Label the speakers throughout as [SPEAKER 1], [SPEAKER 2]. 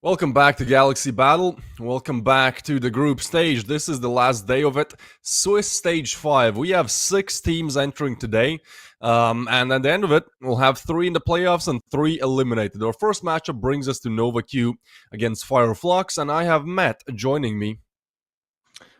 [SPEAKER 1] Welcome back to Galaxy Battle. Welcome back to the group stage. This is the last day of it. Swiss Stage 5. We have 6 teams entering today. And at the end of it, we'll have 3 in the playoffs and 3 eliminated. Our first matchup brings us to Novaq against Flux, and I have Matt joining me.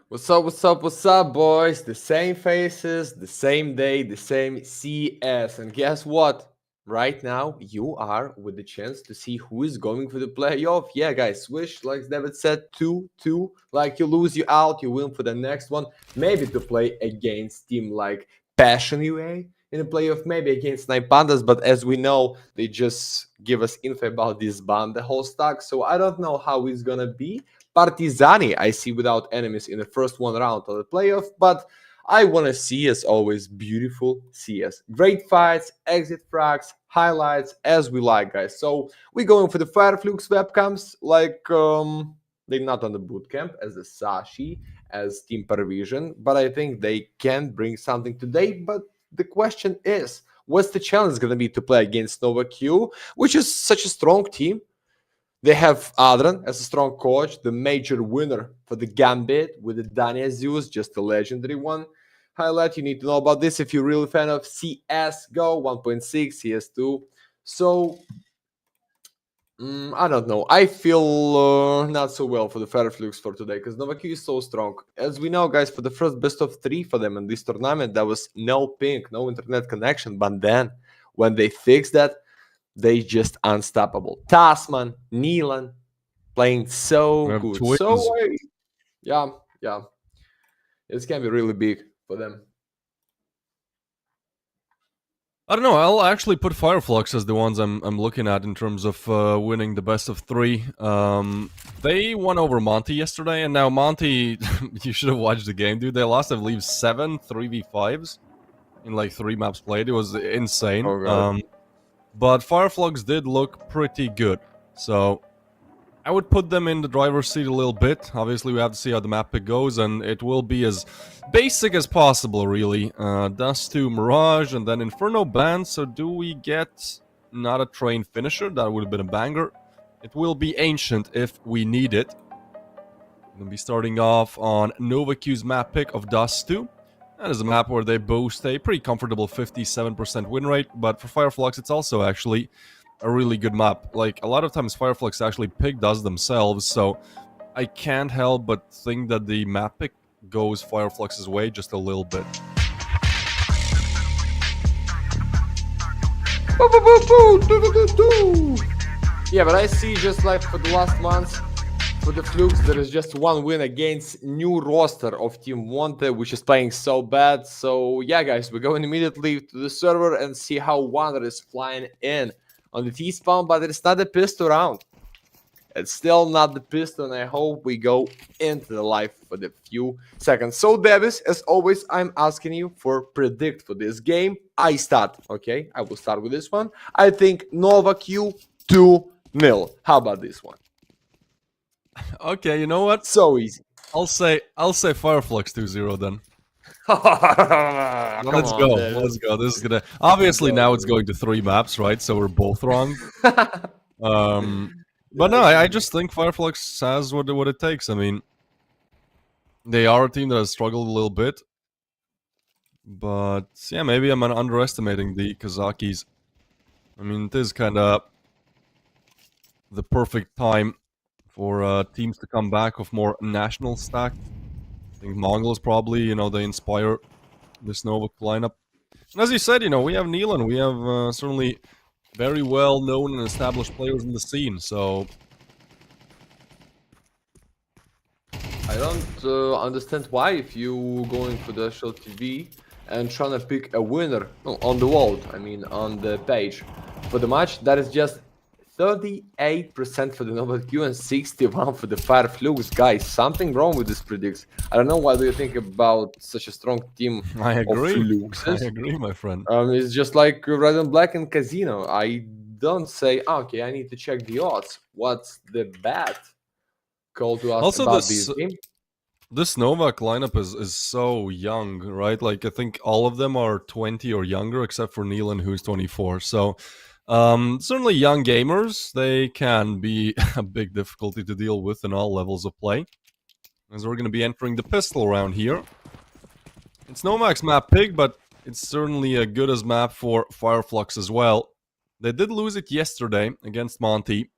[SPEAKER 2] What's up, boys? The same faces, the same day, the same CS. And guess what? Right now, you are with the chance to see who is going for the playoff. Yeah, guys, Swish, like David said, 2-2. Like you lose, you out, you win for the next one. Maybe to play against team like Passion UA in the playoff, maybe against Night Pandas. But as we know, they just give us info about this ban, the whole stack. So I don't know how it's gonna be. Partizani, I see without enemies in the first one round of the playoff, but I want to see, as always, beautiful CS. Great fights, exit frags, highlights, as we like, guys. So we're going for the Flux webcams, like they're not on the bootcamp as the Sashi, as Team Pervision, but I think they can bring something today. But the question is, what's the challenge going to be to play against Novaq, which is such a strong team? They have Adran as a strong coach, the major winner for the Gambit with the Dania Zeus, just a legendary one. Highlight, you need to know about this if you're really a fan of CSGO 1.6, CS2. So, I don't know. I feel not so well for the Flux for today because Novaq is so strong. As we know, guys, for the first best of 3 for them in this tournament, that was no ping, no internet connection. But then, when they fixed that, they just unstoppable. Tasman, Neelan, playing so good.
[SPEAKER 1] Twins.
[SPEAKER 2] So, yeah. It's can be really big for them.
[SPEAKER 1] I don't know. I'll actually put Flux as the ones I'm looking at in terms of winning the best of 3. They won over Monty yesterday, and now Monty, you should have watched the game, dude. They lost, I believe, 7 3v5s in like 3 maps played. It was insane.
[SPEAKER 2] Oh,
[SPEAKER 1] but Flux did look pretty good, so I would put them in the driver's seat a little bit. Obviously, we have to see how the map pick goes, and it will be as basic as possible, really. Dust 2 Mirage, and then Inferno banned, so do we get not a train finisher? That would have been a banger. It will be Ancient if we need it. I'm going to be starting off on Novaq's map pick of Dust 2. That is a map where they boast a pretty comfortable 57% win rate, but for Flux, it's also actually a really good map. Like, a lot of times Flux actually pick does themselves, so I can't help but think that the map pick goes Flux's way just a little bit.
[SPEAKER 2] Yeah, but I see just like for the last months, For the Flux, there is just one win against new roster of Team Wanted, which is playing so bad. So yeah, guys, we're going immediately to the server and see how Wanted is flying in on the T-spawn, but it's not the pistol round. It's still not the pistol, and I hope we go into the live for the few seconds. So, Davis, as always, I'm asking you for predict for this game. I start, okay? I will start with this one. I think Novaq 2-0. How about this one?
[SPEAKER 1] Okay, you know what?
[SPEAKER 2] So easy.
[SPEAKER 1] I'll say Fireflux 2-0 then.
[SPEAKER 2] Come
[SPEAKER 1] Let's
[SPEAKER 2] on,
[SPEAKER 1] go.
[SPEAKER 2] Davis.
[SPEAKER 1] Let's go. This is gonna obviously now it's going to 3 maps, right? So we're both wrong. But no, I just think Fireflux has what it takes. I mean, they are a team that has struggled a little bit. But yeah, maybe I'm underestimating the Kazakis. I mean, it is kind of the perfect time for teams to come back with more national stack. I think Mongols probably, they inspire this Novaq lineup. And as you said, we have Neelan. We have certainly very well known and established players in the scene, so
[SPEAKER 2] I don't understand why if you going for the show TV and trying to pick a winner on the world, I mean on the page for the match, that is just 38% for the Novaq and 61 for the Fire Flux. Guys, something wrong with this predicts. I don't know what do you think about such a strong team
[SPEAKER 1] I agree.
[SPEAKER 2] of Fluxes.
[SPEAKER 1] I agree, my friend.
[SPEAKER 2] It's just like Red and Black and Casino. I don't say, okay, I need to check the odds. What's the bet? Call to us
[SPEAKER 1] Also,
[SPEAKER 2] about this game.
[SPEAKER 1] This Novaq lineup is so young, right? Like, I think all of them are 20 or younger, except for Neelan, who's 24. So, certainly young gamers, they can be a big difficulty to deal with in all levels of play. As we're going to be entering the pistol round here. It's Novaq's map Pig, but it's certainly a good as map for Fireflux as well. They did lose it yesterday against Monty.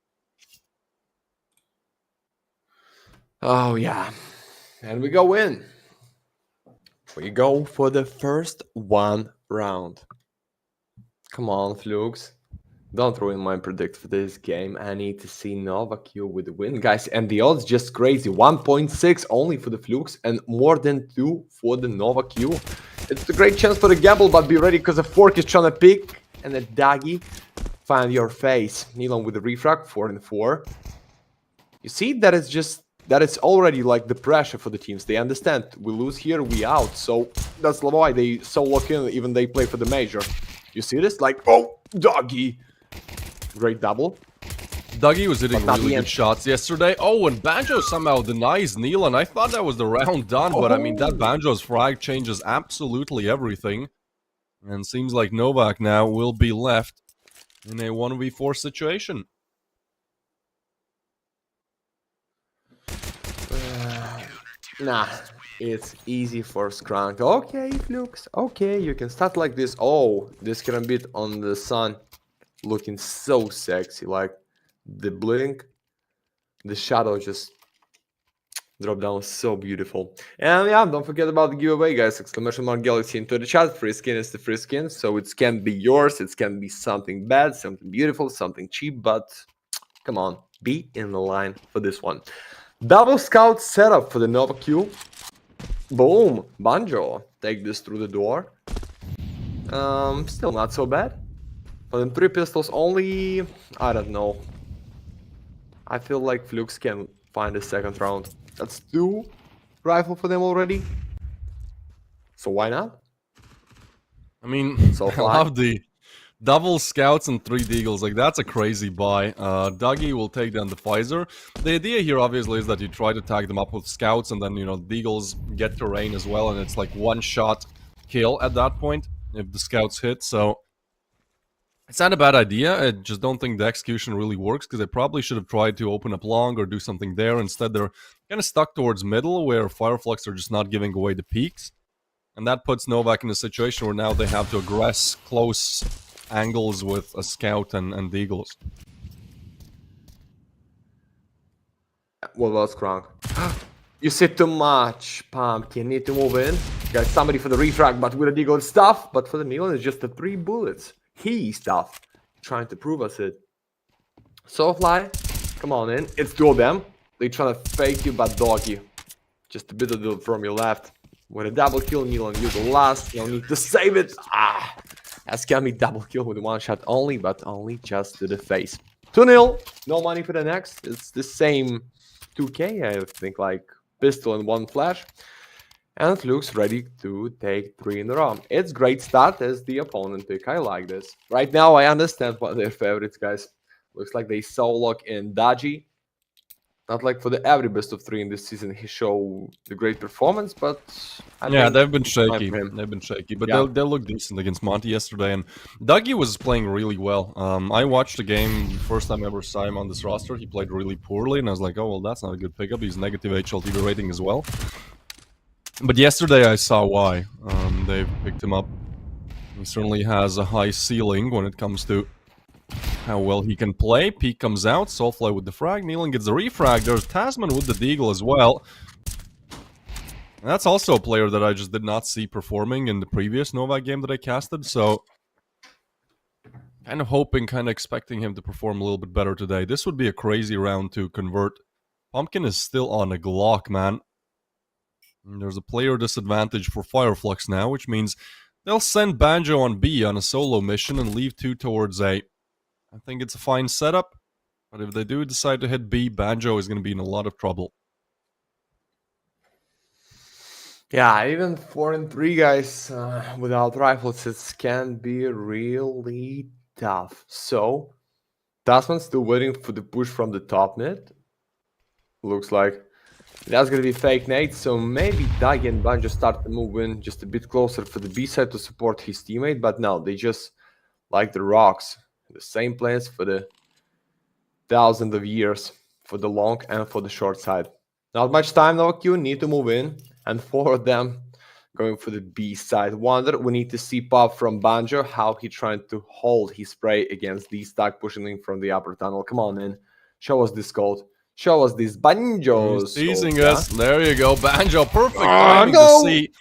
[SPEAKER 2] Oh, yeah. And we go in. We go for the first one round. Come on, Flux. Don't ruin my predict for this game. I need to see Novaq with the win, guys. And the odds just crazy. 1.6 only for the Flux and more than 2 for the Novaq. It's a great chance for the gamble, but be ready because the fork is trying to pick. And the Doggy, find your face. Neelan with the refrag, 4 and 4. You see, that is already like the pressure for the teams. They understand we lose here, we out. So that's why they so lock in, even they play for the major. You see this? Like, oh, Doggy. Great double.
[SPEAKER 1] Dougie was hitting really good shots yesterday. Oh, and Banjo somehow denies Neelan. I thought that was the round done, but I mean, that Banjo's frag changes absolutely everything. And seems like Novaq now will be left in a 1v4 situation.
[SPEAKER 2] Nah, it's easy for Skrank. Okay, Flux. Okay, you can start like this. Oh, this Karambit on the sun. Looking so sexy. Like, the blink, the shadow just drop down so beautiful. And yeah, don't forget about the giveaway, guys. Exclamation mark Galaxy into the chat. Free skin is the free skin, so it can be yours. It can be something bad, something beautiful, something cheap, but come on, be in the line for this one. Double scout setup for the Novaq. Boom, Banjo. Take this through the door. Still not so bad. For them 3 pistols only, I don't know. I feel like Flux can find a second round. That's 2 rifle for them already. So why not?
[SPEAKER 1] I mean,
[SPEAKER 2] So
[SPEAKER 1] I love the double scouts and 3 deagles. Like, that's a crazy buy. Dougie will take down the Pfizer. The idea here, obviously, is that you try to tag them up with scouts, and then, deagles get terrain as well, and it's like 1-shot kill at that point if the scouts hit. So it's not a bad idea. I just don't think the execution really works, because they probably should have tried to open up long or do something there. Instead, they're kind of stuck towards middle, where Fireflux are just not giving away the peaks. And that puts Novaq in a situation where now they have to aggress close angles with a scout and deagles.
[SPEAKER 2] What was Kronk? You said too much, Pumpkin. Need to move in. Got somebody for the refrag, but with a deagle stuff. But for the Neelan, it's just the 3 bullets. He stuff. Trying to prove us it. Soulfly, come on in. It's 2 of them. They trying to fake you, but doggy. Just a bit of the from your left. With a double kill, Milan, you're the last. No need to save it. That's gonna be double kill with one shot only, but only just to the face. 2-0. No money for the next. It's the same 2K, I think, like pistol and one flash. And Flux ready to take 3 in a row. It's great start as the opponent pick. I like this. Right now, I understand what their favorites, guys. Looks like they solo in Dodgy. Not like for the every best of 3 in this season, he showed the great performance, but
[SPEAKER 1] yeah, they've been shaky. They've been shaky, but
[SPEAKER 2] Yeah.
[SPEAKER 1] they looked decent against Monty yesterday, and Dougie was playing really well. I watched the game first time I ever saw him on this roster. He played really poorly, and I was like, oh well, that's not a good pickup. He's negative HLTV rating as well. But yesterday I saw why. They've picked him up. He certainly has a high ceiling when it comes to how well he can play. Peak comes out, Soulfly with the frag, Nealon gets the refrag, there's Tasman with the deagle as well. And that's also a player that I just did not see performing in the previous Novaq game that I casted, so kind of hoping, kind of expecting him to perform a little bit better today. This would be a crazy round to convert. Pumpkin is still on a Glock, man. And there's a player disadvantage for Fireflux now, which means they'll send Banjo on B on a solo mission and leave 2 towards A. I think it's a fine setup, but if they do decide to hit B, Banjo is going to be in a lot of trouble.
[SPEAKER 2] Yeah, even 4 and 3 guys without rifles, it can be really tough. So, Tasman's still waiting for the push from the top mid. Looks like that's gonna be fake nade, so maybe Dagi and Banjo start to move in just a bit closer for the B side to support his teammate, but no, they just like the rocks. The same plans for the thousands of years, for the long and for the short side. Not much time though, Q, need to move in, and 4 of them going for the B side. Wonder, we need to see pop from Banjo, how he trying to hold his spray against the stack pushing in from the upper tunnel. Come on, man. Show us this gold. Show us these Banjos.
[SPEAKER 1] He's teasing us. There you go, Banjo. Perfect timing to see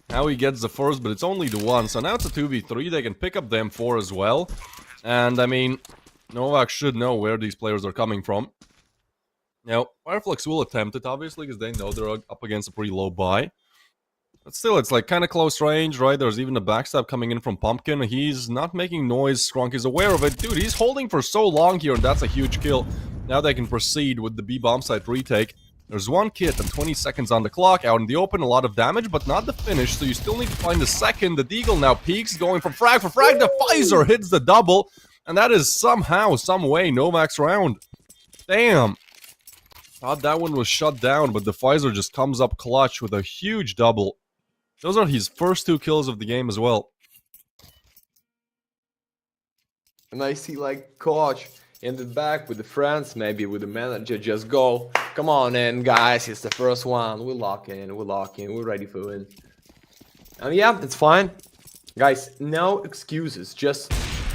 [SPEAKER 1] how he gets the first, but it's only the 1. So now it's a 2v3. They can pick up the M4 as well. And, I mean, Novaq should know where these players are coming from. Now, Fireflux will attempt it, obviously, because they know they're up against a pretty low buy. But still, it's like kind of close range, right? There's even a backstab coming in from Pumpkin. He's not making noise. Strunk is aware of it. Dude, he's holding for so long here, and that's a huge kill. Now they can proceed with the B bomb site retake. There's 1 kit and 20 seconds on the clock. Out in the open, a lot of damage, but not the finish, so you still need to find the second. The Deagle now peaks, going for frag. The Pfizer hits the double, and that is somehow, some way, Novaq's round. Damn. Thought that one was shut down, but the Pfizer just comes up clutch with a huge double. Those are his first 2 kills of the game as well.
[SPEAKER 2] And I see like coach in the back with the friends, maybe with the manager, just go. Come on in, guys. It's the first one. We lock in. We're ready for win. And yeah, it's fine. Guys, no excuses. Just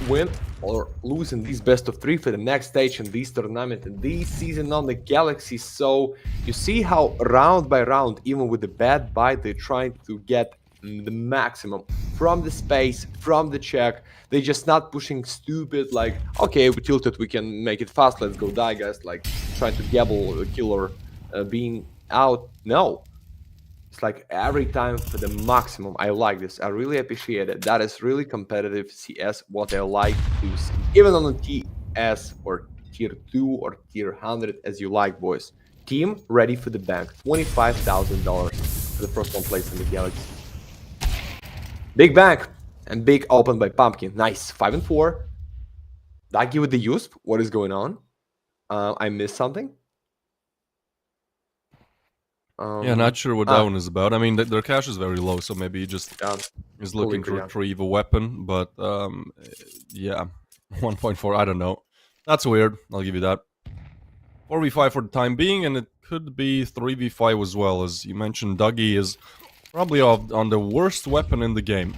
[SPEAKER 2] win or lose in these best of 3 for the next stage in this tournament and this season on the Galaxy. So you see how round by round, even with the bad buy, they're trying to get the maximum from the space, from the check. They're just not pushing stupid, like, okay, we tilted, we can make it fast, let's go die, guys, like trying to gamble a killer being out. No. It's like every time for the maximum. I like this. I really appreciate it. That is really competitive CS, what I like to see. Even on the TS or tier 2 or tier 100, as you like, boys. Team ready for the bank. $25,000 for the first one place in the Galaxy. Big bank and big open by Pumpkin. Nice. 5 and 4. Dagi with the USP. What is going on? I missed something.
[SPEAKER 1] Yeah, not sure what that one is about. I mean, their cash is very low, so maybe he just is looking to retrieve a weapon. But yeah, 1.4, I don't know. That's weird. I'll give you that. 4v5 for the time being, and it could be 3v5 as well. As you mentioned, Dougie is probably on the worst weapon in the game.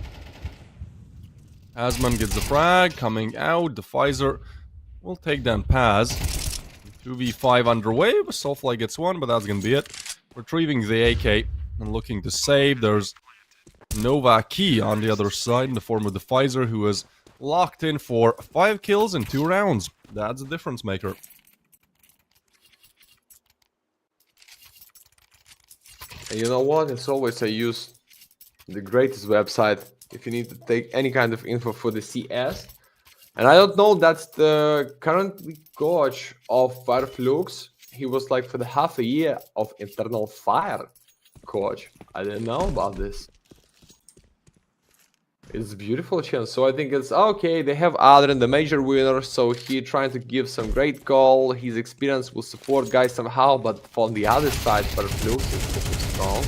[SPEAKER 1] Asman gets the frag, coming out. The Pfizer will take down Paz. 2v5 underway. Soulfly gets 1, but that's gonna be it. Retrieving the AK and looking to save. There's Novaq on the other side in the form of the Pfizer, who is locked in for 5 kills in 2 rounds. That's a difference maker.
[SPEAKER 2] And you know what? As always, I use the greatest website if you need to take any kind of info for the CS. And I don't know, that's the currently coach of Flux. He was like for the half a year of Internal Fire coach. I didn't know about this. It's a beautiful chance. So I think it's okay. They have Adrian, the major winner. So he trying to give some great call. His experience will support guys somehow. But from the other side, Flux is super strong.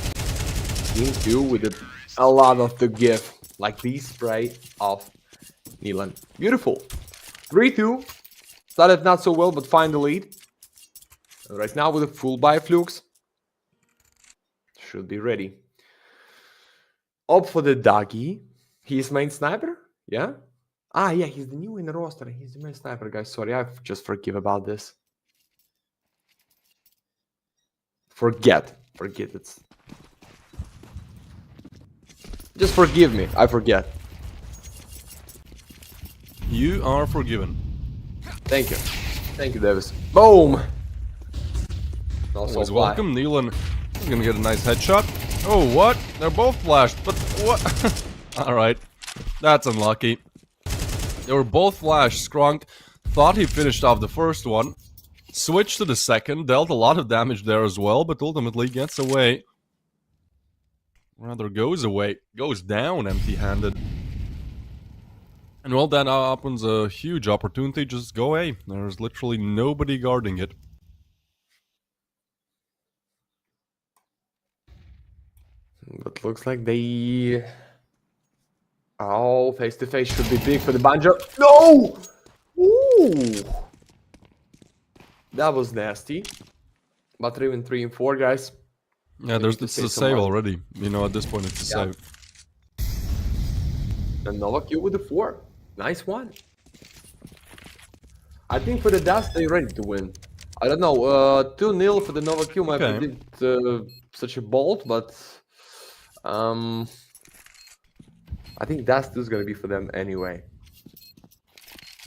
[SPEAKER 2] Team 2 with a lot of to give. Like the spray of Nilan. Beautiful. 3-2. Started not so well, but find the lead. And right now with a full buy Flux. Should be ready. Up for the doggy. He's main sniper? Yeah? Ah, yeah, he's the new in the roster. He's the main sniper, guys. Sorry, I just forgive about this. Forget it. Just forgive me. I forget.
[SPEAKER 1] You are forgiven.
[SPEAKER 2] Thank you. Thank you, Davis. Boom!
[SPEAKER 1] Always welcome. Nealon is gonna get a nice headshot. Oh, what? They're both flashed, but what? Alright. That's unlucky. They were both flashed. Skrunk thought he finished off the first one. Switched to the second. Dealt a lot of damage there as well, but ultimately gets away. Rather goes away. Goes down empty-handed. And well, that opens a huge opportunity. Just go A. There's literally nobody guarding it.
[SPEAKER 2] But looks like they... Oh, face-to-face should be big for the Banjo. No! Ooh! That was nasty. But even 3 and 4, guys.
[SPEAKER 1] Yeah, there's a save already. You know, at this point it's a save.
[SPEAKER 2] And Novaq with the 4. Nice one. I think for the Dust, they're ready to win. I don't know. 2-0 for the Novaq might predict such a bolt, but... I think Dust is going to be for them anyway.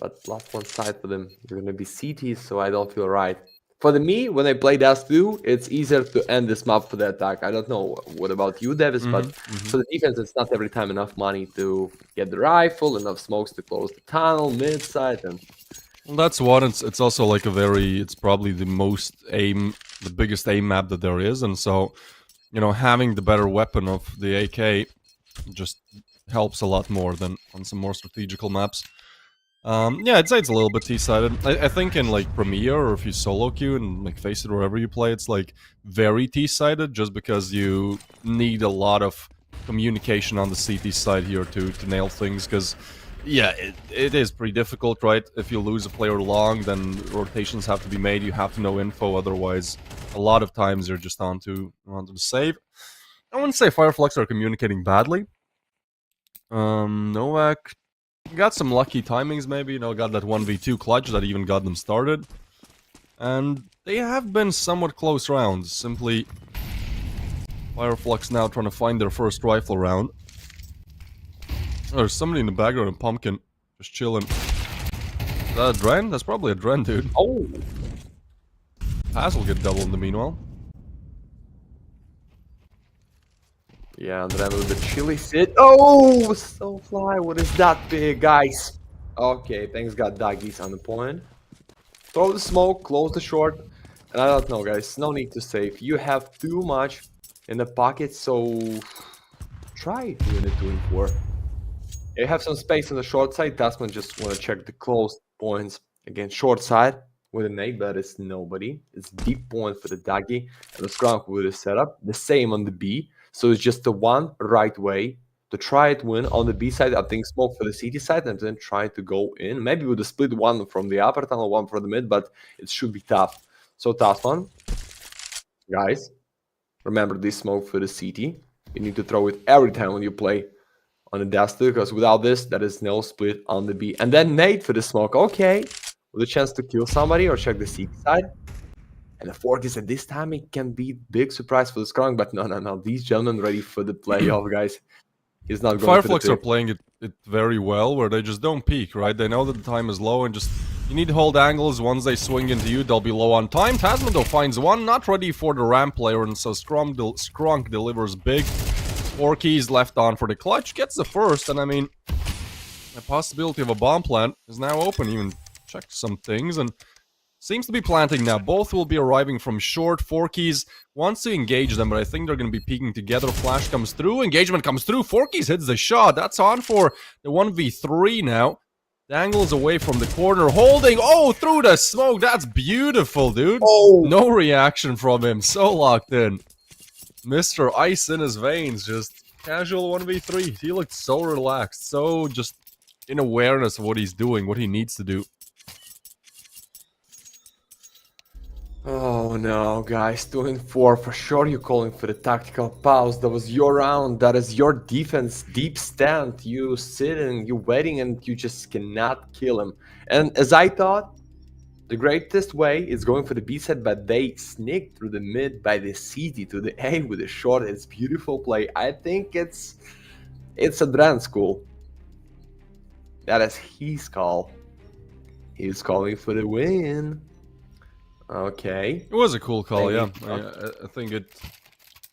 [SPEAKER 2] But last one side for them is going to be CT, so I don't feel right. For me, when I play Dust 2, it's easier to end this map for the attack. I don't know what about you, Davis, but for the defense, it's not every time enough money to get the rifle, enough smokes to close the tunnel, mid side, and...
[SPEAKER 1] Well, that's what it's also like a very, it's probably the biggest aim map that there is, and so, you know, having the better weapon of the AK just helps a lot more than on some more strategical maps. Yeah, I'd say it's a little bit T-sided. I think in like Premiere, or if you solo queue and like Face It, wherever you play, it's like very T-sided, just because you need a lot of communication on the CT side here to nail things, because yeah, it is pretty difficult, right? If you lose a player long, then rotations have to be made, you have to know info, otherwise a lot of times you're just onto the save. I wouldn't say Fireflux are communicating badly. Novaq got some lucky timings, maybe, you know, got that 1v2 clutch that even got them started. And they have been somewhat close rounds, simply Fireflux now trying to find their first rifle round. There's somebody in the background, a pumpkin, just chilling. Is that a Dren? That's probably a Dren, dude.
[SPEAKER 2] Oh!
[SPEAKER 1] Pass will get doubled in the meanwhile.
[SPEAKER 2] Yeah, and then with the chili sit. Oh, so fly. What is that big, guys? Okay, thanks God doggies on the point. Throw the smoke, close the short. And I don't know, guys. No need to save. You have too much in the pocket, so try doing it 2 and 4. You have some space on the short side. Tasman just want to check the close points. Again, short side with a nade, but it's nobody. It's deep point for the doggy. And the Skrunk with the setup. The same on the B. So it's just the one right way to try it win. On the B side, I think smoke for the CT side and then try to go in. Maybe with a split, one from the upper tunnel, one from the mid, but it should be tough. So tough one. Guys, remember this smoke for the CT. You need to throw it every time when you play on the Duster, because without this, there is no split on the B. And then nade for the smoke. Okay, with a chance to kill somebody or check the CT side. And the fork is at this time, it can be big surprise for the Skrunk, but no. These gentlemen ready for the playoff, guys. He's not going
[SPEAKER 1] Fireflux are playing it very well, where they just don't peek, right? They know that the time is low and just You need to hold angles. Once they swing into you, they'll be low on time. Tasman, though, finds one. Not ready for the ramp player, and so Skrunk delivers big. 4 keys left on for the clutch. Gets the first, and I mean, the possibility of a bomb plant is now open. Even checked some things, and seems to be planting now. Both will be arriving from short. 4 keys wants to engage them, but I think they're going to be peeking together. Flash comes through. Engagement comes through. 4 keys hits the shot. That's on for the 1v3 now. The angle is away from the corner. Holding. Oh, through the smoke. That's beautiful, dude.
[SPEAKER 2] Oh.
[SPEAKER 1] No reaction from him. So locked in. Mr. Ice in his veins. Just casual 1v3. He looked so relaxed. So just in awareness of what he's doing. What he needs to do.
[SPEAKER 2] Oh no, guys, 2-4 for sure. You're calling for the tactical pause. That was your round. That is your defense deep stand. You sitting, you waiting, and you just cannot kill him. And as I thought, the greatest way is going for the B set, but they sneak through the mid by the CT to the A with a short. It's beautiful play. I think it's Adran's call. That is his call. He's calling for the win. Okay.
[SPEAKER 1] It was a cool call,
[SPEAKER 2] Maybe.
[SPEAKER 1] yeah. I think it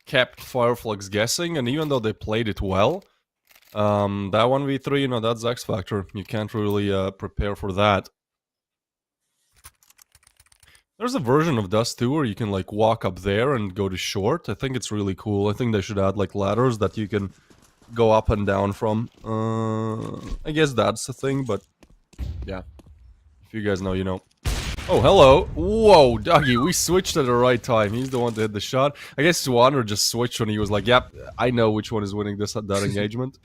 [SPEAKER 1] kept Fireflux guessing, and even though they played it well, that 1v3, you know, that's X Factor. You can't really prepare for that. There's a version of Dust too where you can like walk up there and go to short. I think it's really cool. I think they should add like ladders that you can go up and down from. I guess that's the thing, but yeah. If you guys know, you know. Oh, hello. Whoa, Dougie, we switched at the right time. He's the one to hit the shot. I guess Swanner just switched when he was like, yep, I know which one is winning that engagement.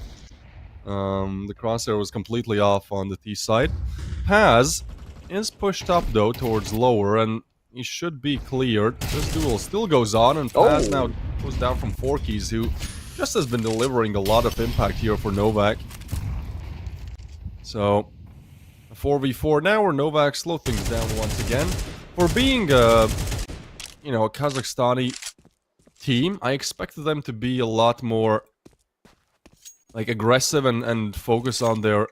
[SPEAKER 1] The crosshair was completely off on the T side. Paz is pushed up, though, towards lower, and he should be cleared. This duel still goes on, and Paz now goes down from 4 keys, who just has been delivering a lot of impact here for Novaq. So... 4v4 now, where Novaq slow things down once again. For being, you know, a Kazakhstani team, I expected them to be a lot more, like, aggressive and focus on their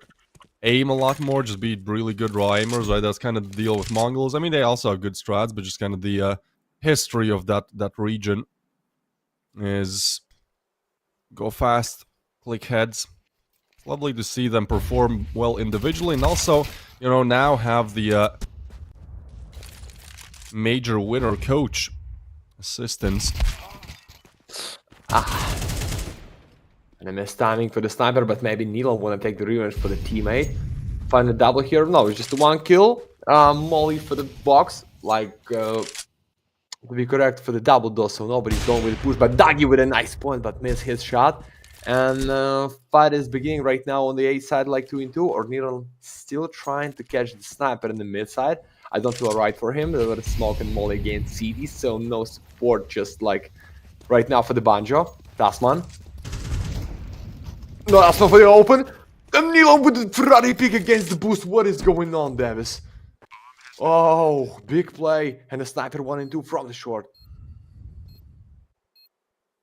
[SPEAKER 1] aim a lot more, just be really good raw aimers, right? That's kind of the deal with Mongols. I mean, they also have good strats, but just kind of the history of that region is go fast, click heads. Lovely to see them perform well individually, and also, you know, now have the major winner coach assistance.
[SPEAKER 2] And I missed timing for the sniper, but maybe Neil want to take the revenge for the teammate. Find a double here. No, it's just a 1 kill. Molly for the box, like, to be correct, for the double though, so nobody's going with the push. But Dougie with a nice point, but missed his shot. And fight is beginning right now on the A side, like 2-2, or Neil still trying to catch the sniper in the mid side. I don't feel right for him. There was smoke and Molly against CD, so no support, just like right now for the Banjo. Tasman. No, Tasman for the open. And Neil with the Ferrari pick against the boost. What is going on, Davis? Oh, big play. And the sniper 1-2 from the short.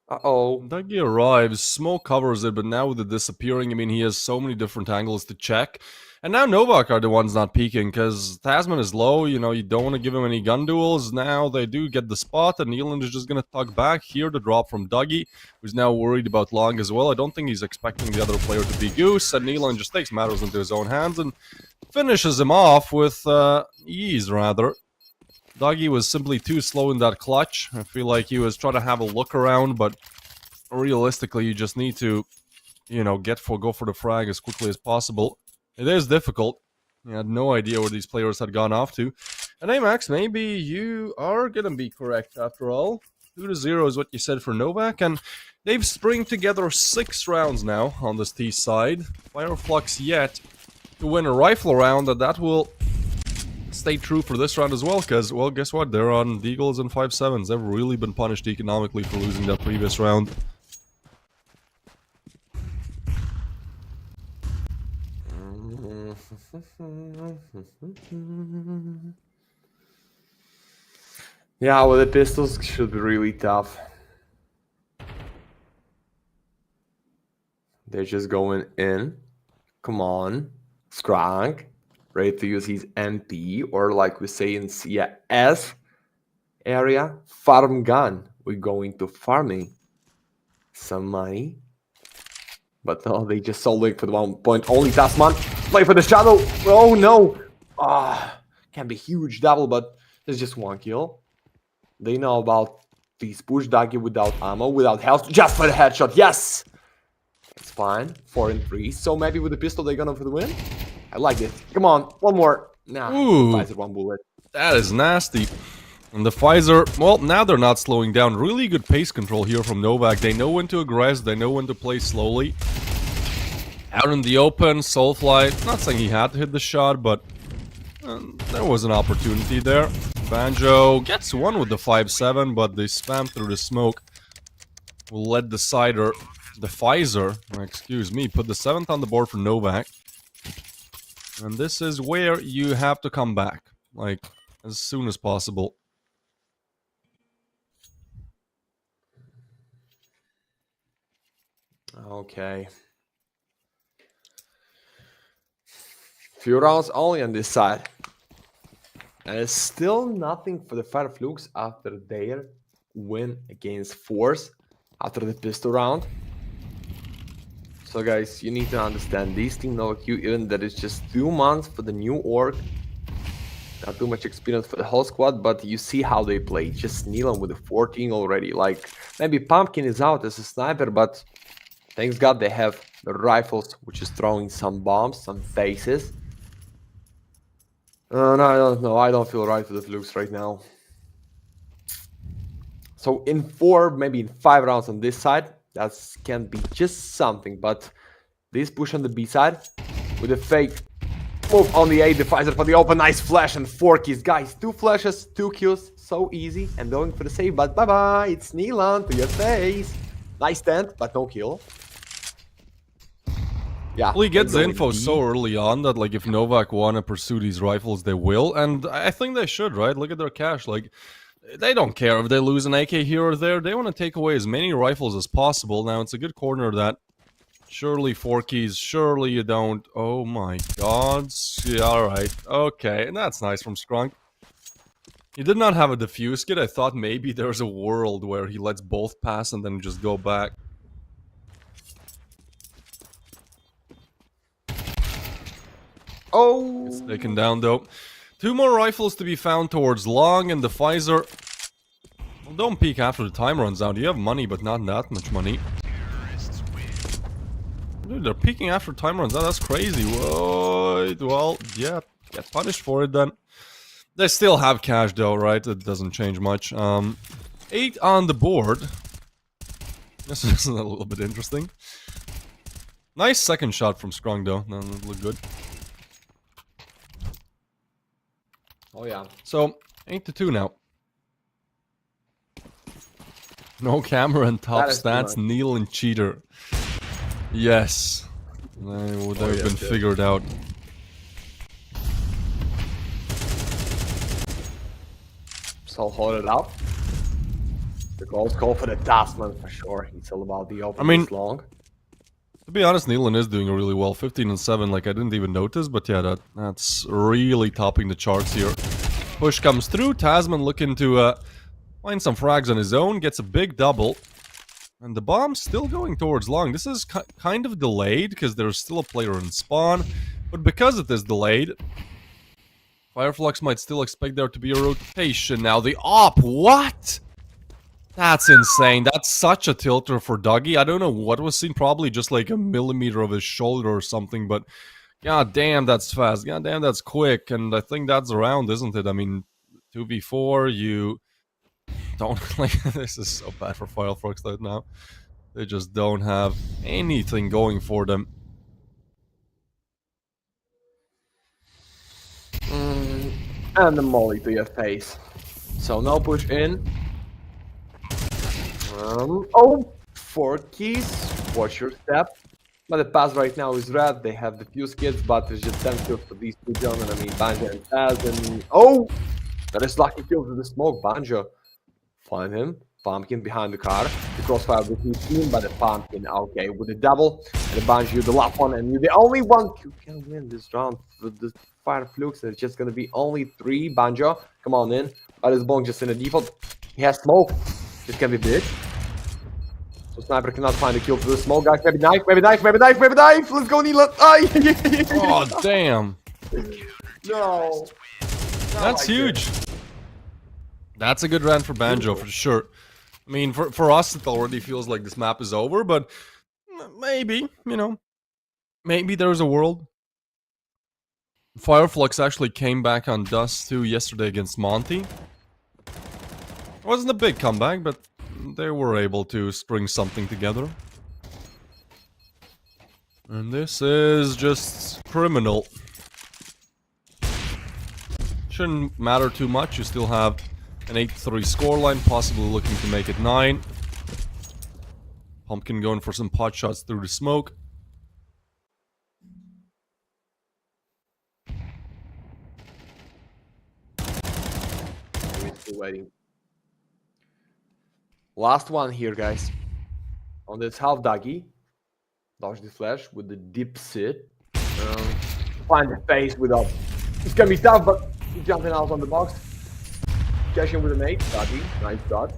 [SPEAKER 2] Uh-oh.
[SPEAKER 1] Dougie arrives, smoke covers it, but now with the disappearing, I mean, he has so many different angles to check. And now Novaq are the ones not peeking, because Tasman is low, you know, you don't want to give him any gun duels. Now they do get the spot, and Neeland is just going to tug back. Here the drop from Dougie, who's now worried about Long as well. I don't think he's expecting the other player to be Goose, and Neeland just takes matters into his own hands and finishes him off with ease, rather. Dougie was simply too slow in that clutch. I feel like he was trying to have a look around, but realistically, you just need to, you know, go for the frag as quickly as possible. It is difficult. I had no idea where these players had gone off to. And hey, Max, maybe you are gonna be correct after all. 2-0 is what you said for Novaq, and they've stringed together 6 rounds now on this T side. Fireflux yet to win a rifle round, and that will stay true for this round as well, because, well, guess what? They're on Deagles and 5-7s. They've really been punished economically for losing that previous round.
[SPEAKER 2] Yeah, well, the pistols should be really tough. They're just going in. Come on. Skrank. ready to use his MP, or like we say in CS area, farm gun. We're going to farming some money. But no, they just solving for the 1 point only. Tasman, play for the shadow. Oh no! Can be huge double, but there's just 1 kill. They know about these push doggy without ammo, without health, just for the headshot. Yes! It's fine. 4 and 3. So maybe with the pistol they're gonna for the win. I like it. Come on, 1 more. Nah, Pfizer 1 bullet.
[SPEAKER 1] That is nasty. And the Pfizer, well, now they're not slowing down. Really good pace control here from Novaq. They know when to aggress, they know when to play slowly. Out in the open, Soulfly, not saying he had to hit the shot, but there was an opportunity there. Banjo gets one with the 5-7, but they spam through the smoke. Will let the Pfizer, excuse me, put the 7th on the board for Novaq. And this is where you have to come back, like, as soon as possible.
[SPEAKER 2] Okay. Few rounds only on this side. And it's still nothing for the Flux after their win against Force after the pistol round. So guys, you need to understand this team Novaq, even that it's just 2 months for the new org. Not too much experience for the whole squad, but you see how they play. Just Neelan with a 14 already. Like, maybe Pumpkin is out as a sniper, but thanks God they have the rifles, which is throwing some bombs, some faces. No, I don't know. I don't feel right for the Flux right now. So in 4, maybe in 5 rounds on this side, that can be just something. But this push on the B side with a fake move on the A, the Pfizer for the open, nice flash and 4 keys. Guys, 2 flashes, 2 kills, so easy. And going for the save, but bye-bye. It's Neelan to your face. Nice stand, but no kill. Yeah,
[SPEAKER 1] well, he gets the info so early on that, like, if Novaq want to pursue these rifles, they will. And I think they should, right? Look at their cash. Like, they don't care if they lose an AK here or there. They want to take away as many rifles as possible. Now, it's a good corner that surely 4 keys. Surely you don't. Oh my god. Yeah, alright. Okay, and that's nice from Skrunk. He did not have a defuse kit. I thought maybe there's a world where he lets both pass and then just go back.
[SPEAKER 2] Oh!
[SPEAKER 1] It's taken down though. 2 more rifles to be found towards long, and the Pfizer. Well, don't peek after the time runs out. You have money, but not that much money. Dude, they're peeking after time runs out. That's crazy. Whoa. Well, yeah, get punished for it then. They still have cash though, right? It doesn't change much. 8 on the board. This is a little bit interesting. Nice second shot from Skrung though. No, that looked good.
[SPEAKER 2] Oh yeah.
[SPEAKER 1] So, 8-2 now. No camera and top stats, Neil and Cheater. Yes. They would have been figured out.
[SPEAKER 2] So hold it up. The goals call for the Tasman for sure. He's all about the open.
[SPEAKER 1] I mean,
[SPEAKER 2] long.
[SPEAKER 1] To be honest, Neelan is doing really well. 15 and 7, like I didn't even notice, but yeah, that's really topping the charts here. Push comes through. Tasman looking to find some frags on his own, gets a big double. And the bomb's still going towards long. This is kind of delayed because there's still a player in spawn. But because it is delayed, Fireflux might still expect there to be a rotation. Now the op, what? That's insane. That's such a tilter for Dougie. I don't know what was seen. Probably just like a millimeter of his shoulder or something. But god damn, that's fast. God damn, that's quick. And I think that's around, isn't it? I mean, 2v4, you don't... like, this is so bad for Fireflux right now. They just don't have anything going for them.
[SPEAKER 2] And the molly to your face. So no push in. Oh, 4 keys. Watch your step. But the pass right now is red. They have the fuse kits, but there's just 10 kills for these 2 gentlemen. I mean, Banjo and Taz, and oh, that is lucky kills with the smoke. Banjo, find him. Pumpkin behind the car. The crossfire with his team, but the Pumpkin, okay, with the double. And the Banjo, the last one, and you're the only one who can win this round. With the Fire Flux, there's just gonna be only 3. Banjo, come on in. But it's Bong just in the default. He has smoke. This can be big. So Sniper cannot find a kill through the smoke, guys. Maybe knife, maybe knife, maybe knife, maybe knife. Let's go, Nila.
[SPEAKER 1] Oh, damn.
[SPEAKER 2] No.
[SPEAKER 1] That's huge. That's a good round for Banjo, for sure. I mean, for us, it already feels like this map is over, but maybe, you know, maybe there's a world. Fireflux actually came back on Dust 2 yesterday against Monty. It wasn't a big comeback, but they were able to string something together. And this is just criminal. Shouldn't matter too much, you still have an 8-3 scoreline, possibly looking to make it 9. Pumpkin going for some pot shots through the smoke.
[SPEAKER 2] Still waiting. Last one here, guys. On this half doggy. Dodge the flash with the deep sit. Find the face without. It's gonna be tough, but he's jumping out on the box. Cashing with a nade. Dodgy. Nice dodge.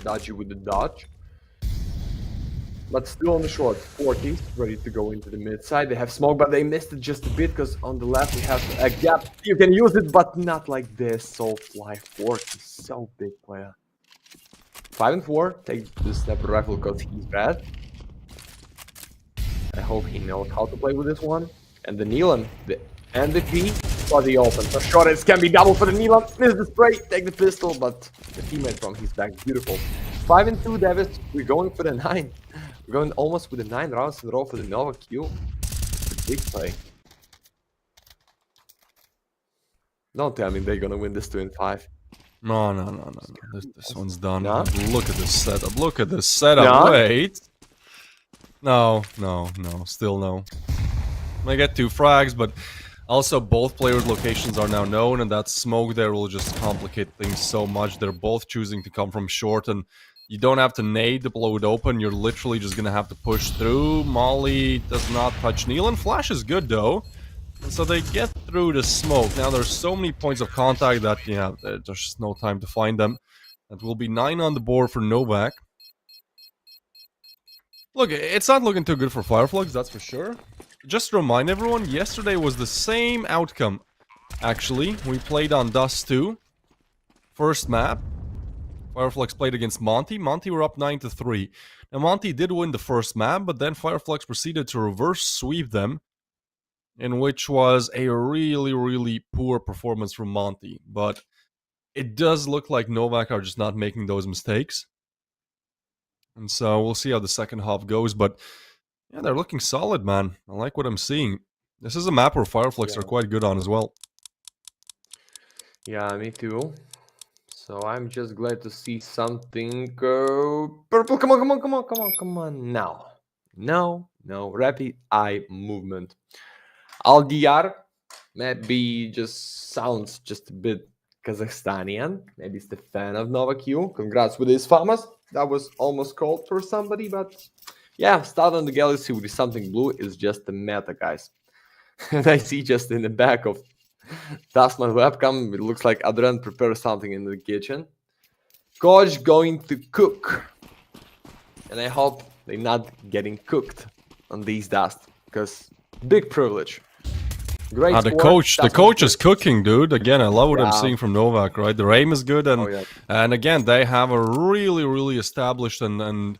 [SPEAKER 2] Dodgy with the dodge. But still on the short. 40s. Ready to go into the mid side. They have smoke, but they missed it just a bit because on the left we have a gap. You can use it, but not like this. So fly 40. So big player. 5 and 4. Take the sniper rifle because he's bad. I hope he knows how to play with this one. And the Neelan, the MVP for the open. So short it can be double for the Neelan. Miss the spray, take the pistol, but the teammate from his back, beautiful. 5 and 2, Davis. We're going for the 9. We're going almost with the 9 rounds in a row for the Novaq Q. It's a big play. Don't tell me they're gonna win this 2 and 5.
[SPEAKER 1] No. This one's done.
[SPEAKER 2] No?
[SPEAKER 1] Look at this setup. Look at this setup.
[SPEAKER 2] No?
[SPEAKER 1] Wait. No. Still no. I get 2 frags, but also both players' locations are now known, and that smoke there will just complicate things so much. They're both choosing to come from short, and you don't have to nade to blow it open. You're literally just gonna have to push through. Molly does not touch Neelan. Flash is good though. And so they get through the smoke. Now there's so many points of contact that, yeah, there's just no time to find them. That will be 9 on the board for Novaq. Look, it's not looking too good for Fireflux, that's for sure. Just to remind everyone, yesterday was the same outcome. Actually, we played on Dust 2. First map. Fireflux played against Monty. Monty were up 9-3. Now Monty did win the first map, but then Fireflux proceeded to reverse sweep them, in which was a really poor performance from Monty. But it does look like Novaq are just not making those mistakes. And so we'll see how the second half goes, but yeah, they're looking solid, man. I like what I'm seeing. This is a map where Fireflux are quite good on as well.
[SPEAKER 2] Yeah, me too. So I'm just glad to see something go purple. Come on. No. Rapid eye movement. Aldiar maybe just sounds just a bit Kazakhstanian. Maybe it's the fan of Novaq Q. Congrats with his famous. That was almost called for somebody, but yeah, start on the galaxy with something blue is just the meta, guys. And I see just in the back of Tasman webcam, it looks like Adrian prepares something in the kitchen. Coach going to cook. And I hope they're not getting cooked on these dust, because big privilege. Great
[SPEAKER 1] the coach is cooking, dude. Again, I love what I'm seeing from Novaq, right? The aim is good, and and again, they have a really established and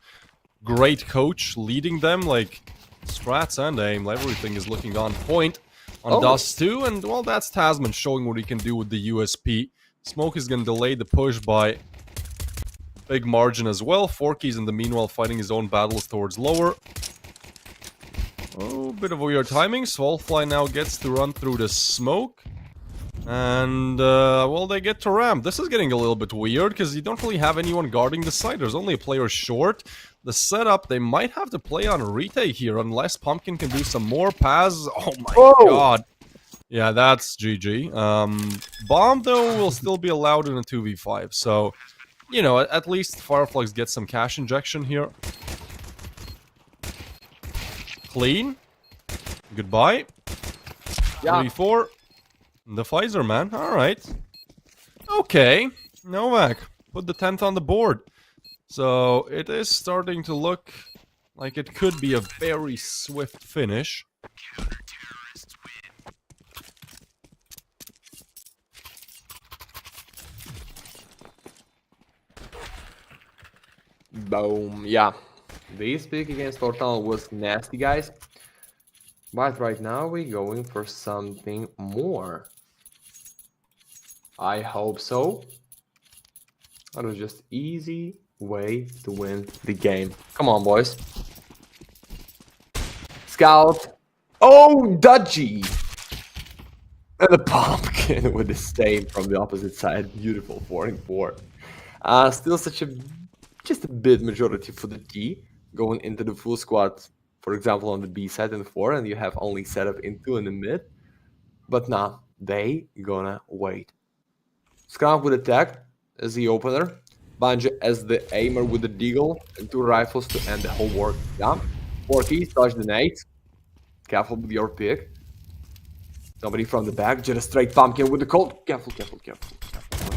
[SPEAKER 1] great coach leading them. Like strats and aim, everything is looking on point on Dust 2, and well, that's Tasman showing what he can do with the USP. Smoke is gonna delay the push by big margin as well. Forky's in the meanwhile fighting his own battles towards lower. Oh, bit of weird timing. Soulfly now gets to run through the smoke. And, well, they get to ramp. This is getting a little bit weird, because you don't really have anyone guarding the site. There's only a player short. The setup, they might have to play on retake here, unless Pumpkin can do some more passes. Oh my god. Yeah, that's GG. Bomb, though, will still be allowed in a 2v5, so you know, at least Fireflux gets some cash injection here. Clean. Goodbye.
[SPEAKER 2] Yeah.
[SPEAKER 1] 34. The Pfizer, man. Alright. Okay. Novaq. Put the 10th on the board. So, it is starting to look like it could be a very swift finish.
[SPEAKER 2] Boom. Yeah. This pick against Tortal was nasty, guys. But right now we're going for something more. I hope so. That was just easy way to win the game. Come on, boys. Scout. Oh, Dudgy. And the pumpkin with the stain from the opposite side. Beautiful 4-4. Still such a just a bit majority for the D going into the full squad. For example, on the B side in 4, and you have only setup in 2 in the mid. But nah, they gonna wait. Scrum with attack as the opener. Banja as the aimer with the deagle, and 2 rifles to end the whole work. Yeah. 4 keys, touch the nade. Careful with your pick. Somebody from the back, just a straight pumpkin with the cold. Careful.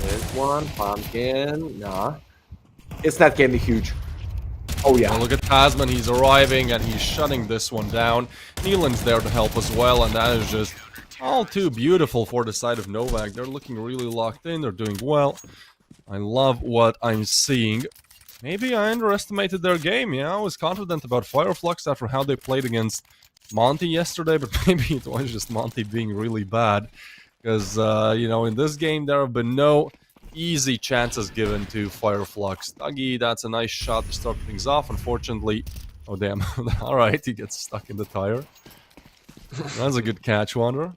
[SPEAKER 2] This one, pumpkin. Nah. It's not getting huge. Oh yeah.
[SPEAKER 1] And look at Tasman, he's arriving and he's shutting this one down. Neelan's there to help as well, and that is just all too beautiful for the side of Novaq. They're looking really locked in, they're doing well. I love what I'm seeing. Maybe I underestimated their game, yeah? I was confident about Fireflux after how they played against Monty yesterday, but maybe it was just Monty being really bad. Because, you know, in this game there have been no easy chances given to Fireflux. Dougie, that's a nice shot to start things off. Unfortunately, oh damn, alright, he gets stuck in the tire. That's a good catch, Wander.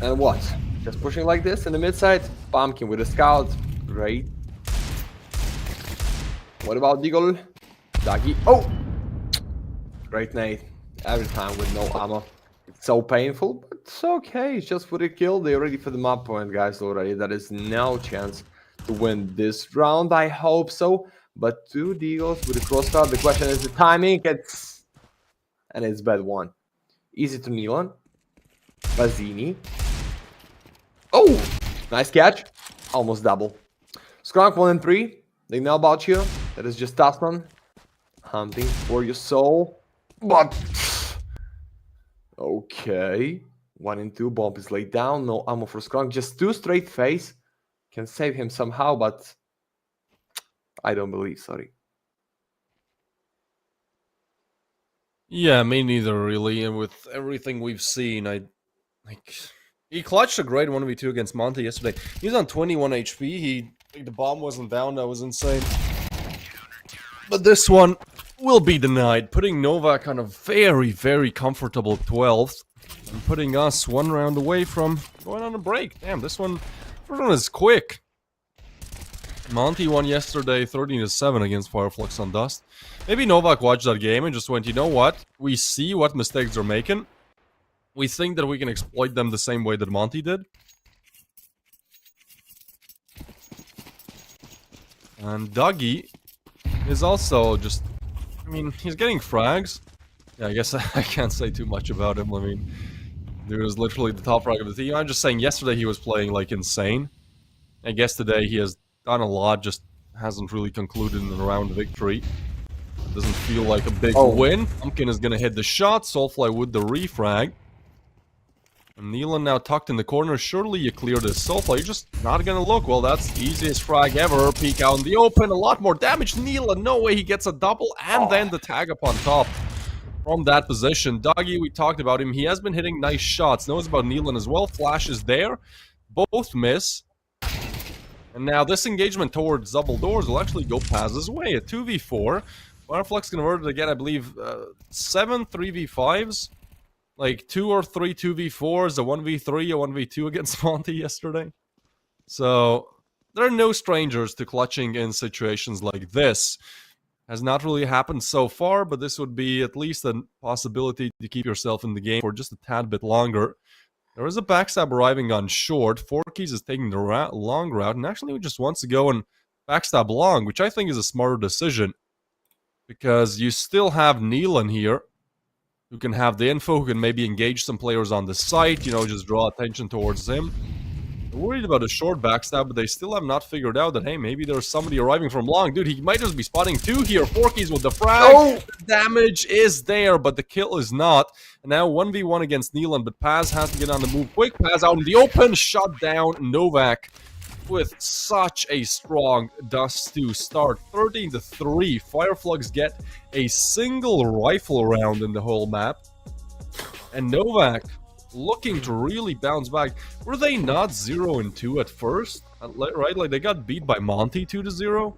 [SPEAKER 2] And what? Just pushing like this in the mid side. Pumpkin with a scout. Great. What about Deagle? Dougie. Oh! Great nade. Every time with no ammo. It's so painful, but it's okay. It's just for the kill. They're ready for the map point, guys, already. There is no chance to win this round. I hope so. But 2 Deagles with a crossfire. The question is the timing. And it's bad one. Easy to kneel on. Bazzini. Oh! Nice catch. Almost double. Skronk 1 and 3. They know about you. That is just Tasman. Hunting for your soul. But... okay. 1 and 2. Bomb is laid down. No ammo for Skronk. Just 2 straight face. Can save him somehow, but... I don't believe, sorry.
[SPEAKER 1] Yeah, me neither, really. And with everything we've seen, he clutched a great 1v2 against Monty yesterday. He's on 21 HP. The bomb wasn't down. That was insane. But this one will be denied, putting Novaq on a very, very comfortable 12th, and putting us 1 round away from going on a break. Damn, this one is quick. Monty won yesterday 13-7 against Fireflux on Dust. Maybe Novaq watched that game and just went, you know what? We see what mistakes they're making. We think that we can exploit them the same way that Monty did. And Dougie is also just... I mean, he's getting frags. Yeah, I guess I can't say too much about him. I mean, dude is literally the top frag of the team. I'm just saying, yesterday he was playing, like, insane. I guess today he has done a lot, just hasn't really concluded in a round victory. It doesn't feel like a big win. Pumpkin is gonna hit the shot. Soulfly with the refrag. And Neelan now tucked in the corner. Surely you clear this. Soulfly, you're just not gonna look. Well, that's the easiest frag ever. Peek out in the open. A lot more damage. Neelan, no way he gets a double. And then the tag up on top. From that position. Dougie, we talked about him. He has been hitting nice shots. Knows about Neelan as well. Flash is there. Both miss. And now this engagement towards double doors will actually go past his way. A 2v4. Fireflux converted again, I believe, 7 3v5s. Like 2 or 3 2v4s, a 1v3, a 1v2 against Monty yesterday. So, there are no strangers to clutching in situations like this. Has not really happened so far, but this would be at least a possibility to keep yourself in the game for just a tad bit longer. There is a backstab arriving on short. Forkies is taking the long route, and actually just wants to go and backstab long, which I think is a smarter decision. Because you still have Neelan here, who can have the info, who can maybe engage some players on the site, you know, just draw attention towards him. They're worried about a short backstab, but they still have not figured out that, hey, maybe there's somebody arriving from long. Dude, he might just be spotting two here. Forkies with the frag.
[SPEAKER 2] Oh!
[SPEAKER 1] The damage is there, but the kill is not. And now 1v1 against Neelan, but Paz has to get on the move quick. Paz out in the open, shut down Novaq with such a strong dust to start. 13-3. Fireflux get a single rifle round in the whole map. And Novaq looking to really bounce back. Were they not 0-2 at first? Right? Like they got beat by Monty 2-0.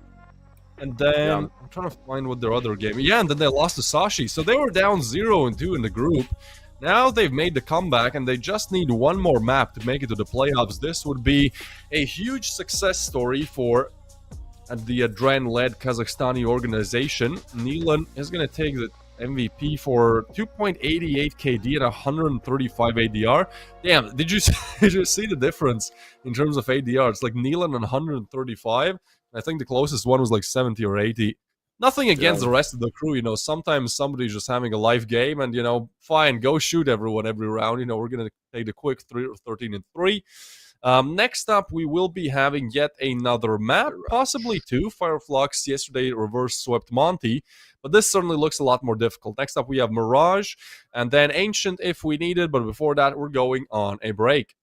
[SPEAKER 1] And then I'm trying to find what their other game. Yeah, and then they lost to Sashi. So they were down 0-2 in the group. Now they've made the comeback and they just need one more map to make it to the playoffs. This would be a huge success story for the Adren-led Kazakhstani organization. Neelan is going to take the MVP for 2.88 KD and 135 ADR. Damn, did you see the difference in terms of ADR? It's like Neelan and 135. I think the closest one was like 70 or 80. Nothing against the rest of the crew, you know, sometimes somebody's just having a live game and, you know, fine, go shoot everyone every round. You know, we're going to take the quick 13-3. Next up, we will be having yet another map, possibly two. Fireflux yesterday reverse swept Monty, but this certainly looks a lot more difficult. Next up, we have Mirage, and then Ancient if we need it, but before that, we're going on a break.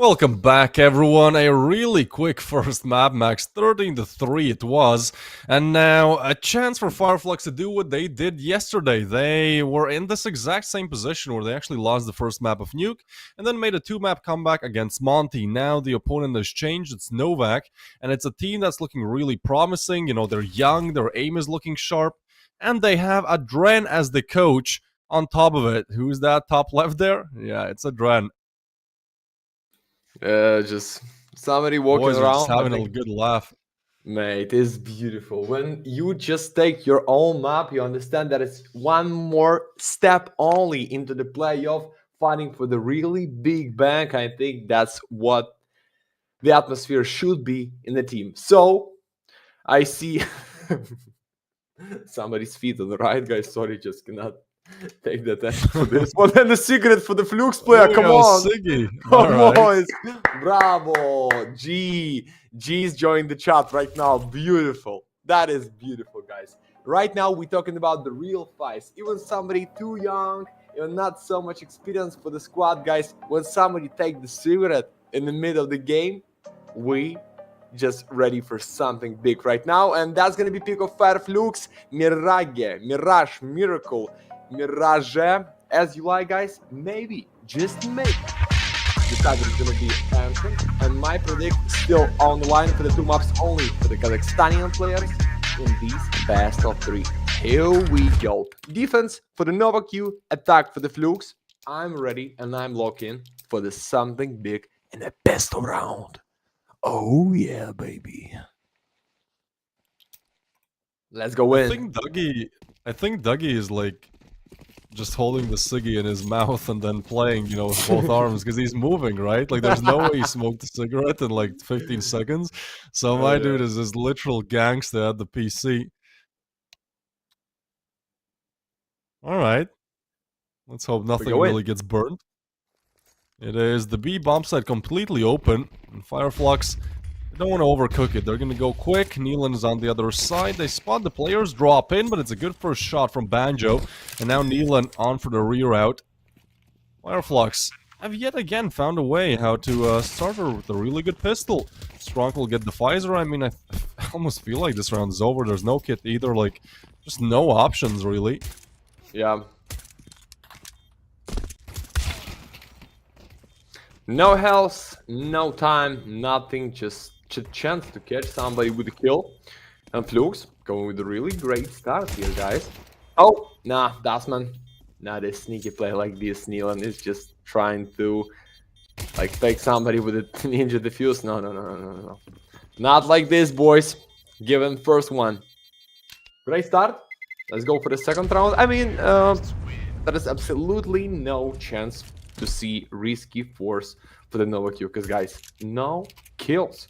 [SPEAKER 1] Welcome back, everyone. A really quick first map, max 13-3 it was. And now a chance for Fireflux to do what they did yesterday. They were in this exact same position where they actually lost the first map of Nuke and then made a 2-map comeback against Monty. Now the opponent has changed. It's Novaq, and it's a team that's looking really promising. You know, they're young, their aim is looking sharp, and they have Adren as the coach on top of it. Who's that top left there? Yeah, it's Adren.
[SPEAKER 2] Just somebody walking
[SPEAKER 1] Boys are
[SPEAKER 2] around.
[SPEAKER 1] just having a good laugh.
[SPEAKER 2] Mate, it's beautiful. When you just take your own map, you understand that it's one more step only into the playoff, fighting for the really big bank. I think that's what the atmosphere should be in the team. So I see somebody's feet on the right, guys. Sorry, just cannot take the attention for this one. And the secret for the Flux player. Come on.
[SPEAKER 1] Siggy.
[SPEAKER 2] Come
[SPEAKER 1] All right.
[SPEAKER 2] on. Bravo. G's joined the chat right now. Beautiful. That is beautiful, guys. Right now, we're talking about the real fights. Even somebody too young, even not so much experience for the squad, guys. When somebody take the cigarette in the middle of the game, we just ready for something big right now. And that's going to be pick of Fire Flux, Mirage, Miracle, Mirage, as you like, guys. Maybe, just maybe, decided it's gonna be Anthem, and my predict still on the line for the two maps only for the Kazakhstanian players in these best of 3. Here we go. Defense for the Novaq, attack for the Flux. I'm ready and I'm locked in for the something big in the best of round. Oh yeah, baby. Let's go in.
[SPEAKER 1] I think Dougie is like just holding the ciggy in his mouth and then playing, you know, with both arms because he's moving, right? Like there's no way he smoked a cigarette in like 15 seconds. So my dude is this literal gangster at the PC. All right. Let's hope nothing really gets burned. It is the B bomb site completely open, and Fireflux, they don't want to overcook it. They're going to go quick. Neelan is on the other side. They spot the players, drop in, but it's a good first shot from Banjo. And now Neelan on for the reroute. Fireflux have yet again found a way how to start her with a really good pistol. Strong will get the Pfizer. I mean, I almost feel like this round is over. There's no kit either. Like, just no options, really.
[SPEAKER 2] Yeah. No health, no time, nothing, just a chance to catch somebody with a kill. And Flux going with a really great start here, guys. Oh, nah, Dasman. Not a sneaky play like this. Neelan is just trying to, like, fake somebody with a ninja defuse. No. Not like this, boys. Give him first one. Great start. Let's go for the second round. I mean, there is absolutely no chance to see risky force for the Novaq, because guys, no kills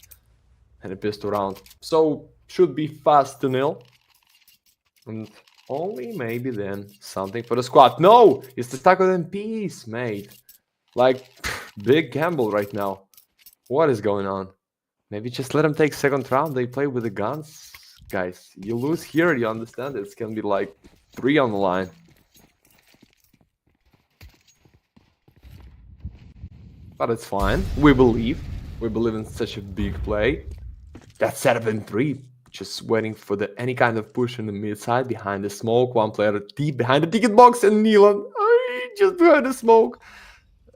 [SPEAKER 2] and a pistol round, so should be fast to nil, and only maybe then something for the squad. No, it's the taco and peace, mate. Like, big gamble right now. What is going on? Maybe just let them take second round. They play with the guns, guys. You lose here, you understand? It's gonna be like 3 on the line. But it's fine. We believe in such a big play. That's setup in 3. Just waiting for any kind of push in the mid side behind the smoke. One player deep behind the ticket box, and Neelan just behind the smoke.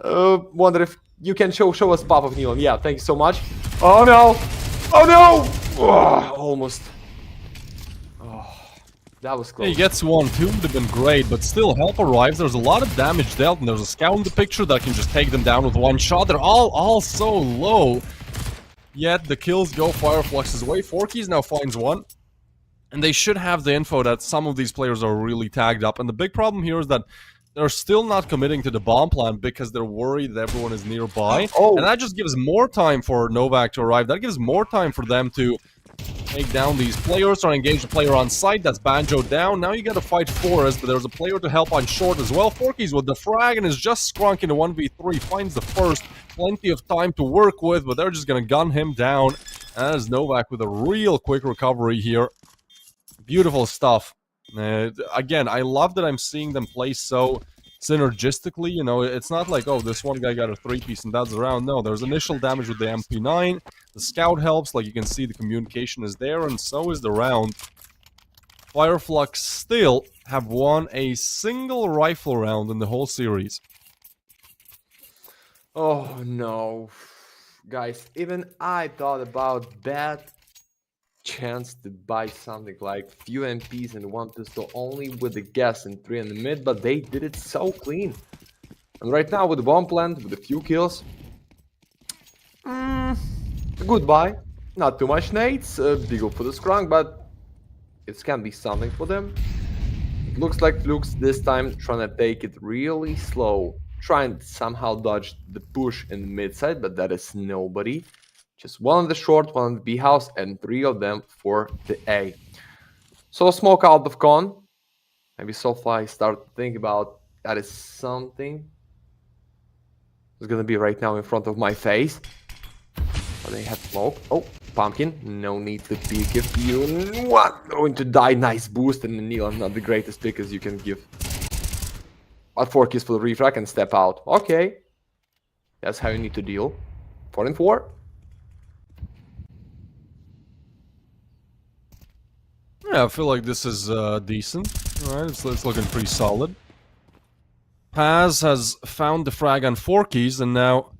[SPEAKER 2] Wonder if you can show us pop of Neelan. Yeah, thank you so much. Oh no! Oh no! Oh, almost. That was close.
[SPEAKER 1] He gets 1-2, would have been great, but still, help arrives. There's a lot of damage dealt, and there's a scout in the picture that can just take them down with one shot. They're all so low. Yet the kills go Fireflux's way. Forky's now finds one. And they should have the info that some of these players are really tagged up. And the big problem here is that they're still not committing to the bomb plan because they're worried that everyone is nearby. And that just gives more time for Novaq to arrive. That gives more time for them to take down these players or engage the player on site. That's Banjo down. Now you gotta fight Forest, but there's a player to help on short as well. Forky's with the frag and is just scrunking the 1v3. Finds the first. Plenty of time to work with, but they're just gonna gun him down. As Novaq with a real quick recovery here. Beautiful stuff. Again, I love that I'm seeing them play so synergistically, you know, it's not like, oh, this one guy got a 3-piece and that's the round. No, there's initial damage with the MP9. The scout helps, like you can see the communication is there, and so is the round. Flux still have won a single rifle round in the whole series.
[SPEAKER 2] Oh no. Guys, even I thought about that chance to buy something like few MPs and one pistol only with the gas and 3 in the mid, but they did it so clean. And right now with the bomb plant, with a few kills, goodbye. Not too much nades, Deagle for the scrunk, but it can be something for them. It looks like Flux this time trying to take it really slow, trying to somehow dodge the push in the mid side, but that is nobody. Just one on the short, one on the B house, and 3 of them for the A. So smoke out of con. Maybe Soulfly start to think about that is something. It's gonna be right now in front of my face. Oh, they have smoke. Oh, pumpkin. No need to peek if you want. Going to die. Nice boost, and the Neil not the greatest pick as you can give. But 4 kills for the refrag and step out. Okay. That's how you need to deal. 4 and 4.
[SPEAKER 1] Yeah, I feel like this is decent. Alright, it's looking pretty solid. Paz has found the frag on 4 keys, and now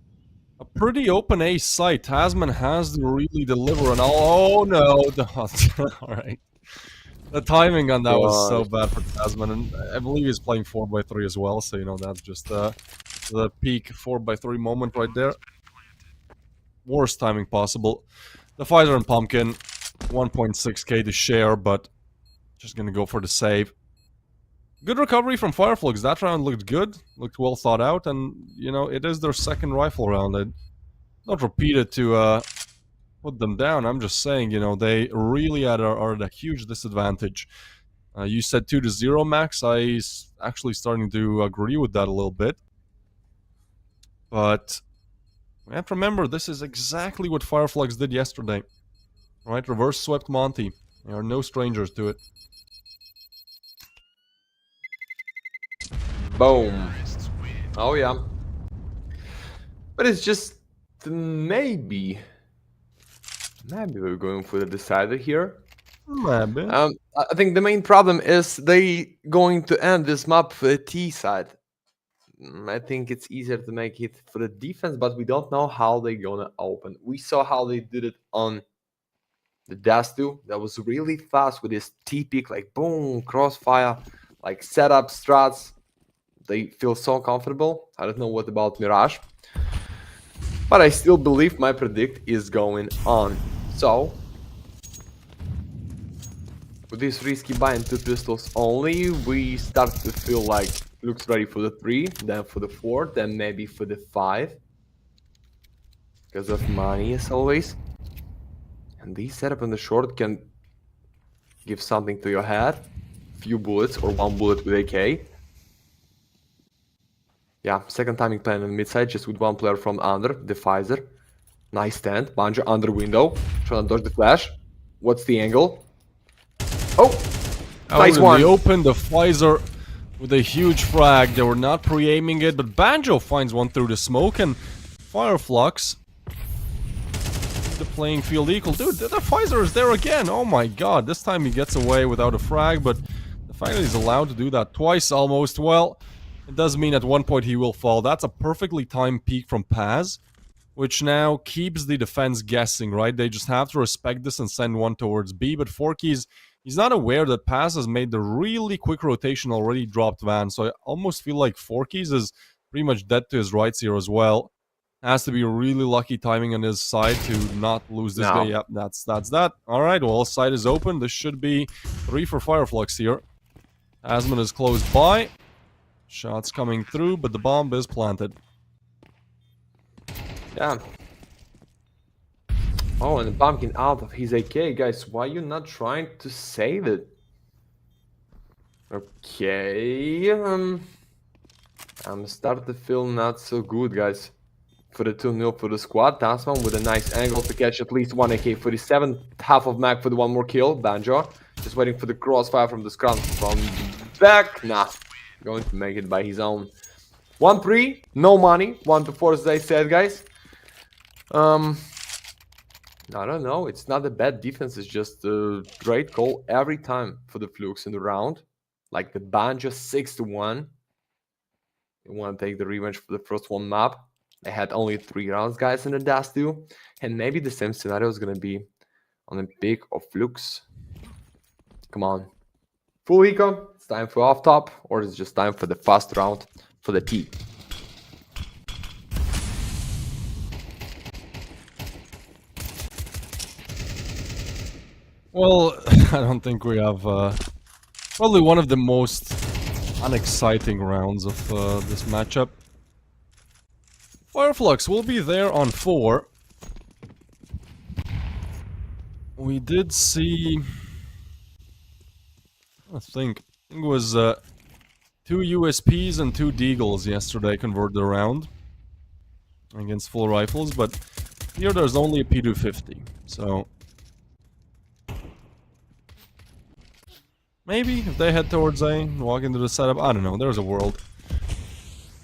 [SPEAKER 1] a pretty open A site. Tasman has to really deliver an all. Oh no! Alright. The timing on that was so bad for Tasman, and I believe he's playing 4x3 as well, so you know, that's just the peak 4x3 moment right there. Worst timing possible. The Pfizer and Pumpkin, 1.6k to share, but just gonna go for the save. Good recovery from Fireflux. That round looked good, looked well thought out, and you know, it is their second rifle round. I don't repeat it to put them down. I'm just saying, you know, they really are at a huge disadvantage. You said 2-0, Max. I actually starting to agree with that a little bit. But we have to remember, this is exactly what Fireflux did yesterday. Right? Reverse swept Monty. They are no strangers to it.
[SPEAKER 2] Boom. Oh yeah. But it's just maybe we're going for the decider here.
[SPEAKER 1] Maybe.
[SPEAKER 2] I think the main problem is they going to end this map for the T side. I think it's easier to make it for the defense, but we don't know how they're gonna open. We saw how they did it on the Dastu. That was really fast with his T peak, like boom, crossfire, like setup strats. They feel so comfortable. I don't know what about Mirage, but I still believe my predict is going on. So with this risky buy and 2 pistols only, we start to feel like looks ready for the 3, then for the 4, then maybe for the 5. Because of money as always. And this setup on the short can give something to your head. Few bullets or 1 bullet with AK. Yeah, second timing plan on the mid side, just with 1 player from under, the Pfizer. Nice stand, Banjo under window, trying to dodge the flash. What's the angle? Oh! Nice one!
[SPEAKER 1] In the open, the Pfizer with a huge frag. They were not pre-aiming it, but Banjo finds one through the smoke, and Fireflux, the playing field equal. Dude, the Pfizer is there again! Oh my god, this time he gets away without a frag, but the fact that he's allowed to do that twice almost, well, it does mean at one point he will fall. That's a perfectly timed peek from Paz, which now keeps the defense guessing, right? They just have to respect this and send one towards B, but Forky's, he's not aware that Paz has made the really quick rotation already dropped Van, so I almost feel like Forky's is pretty much dead to his rights here as well. Has to be really lucky timing on his side to not lose this guy. Yep, that's that. Alright, well, side is open. This should be 3 for Fireflux here. Asman is close by. Shots coming through, but the bomb is planted.
[SPEAKER 2] Yeah. Oh, and the pumpkin out of his AK, guys. Why are you not trying to save it? Okay. I'm starting to feel not so good, guys. For the 2-0 for the squad. Tasman with a nice angle to catch at least 1 AK-47. Half of mag for the 1 more kill. Banjo just waiting for the crossfire from the scrum from back. Nah. going to make it by his own. 1-3, no money. 1-4, as I said, guys. I don't know. It's not a bad defense. It's just a great call every time for the Flux in the round. Like the ban just 6-1. You want to take the revenge for the first one map. They had only 3 rounds, guys, in the Dash 2. And maybe the same scenario is going to be on the pick of Flux. Come on. Full eco. It's time for off top. Or it's just time for the fast round for the T.
[SPEAKER 1] Well, I don't think we have probably one of the most unexciting rounds of this matchup. Flux will be there on 4. We did see, I think it was 2 USPs and 2 Deagles yesterday converted around against full rifles, but here there's only a P250, so maybe if they head towards A, walk into the setup, I don't know, there's a world.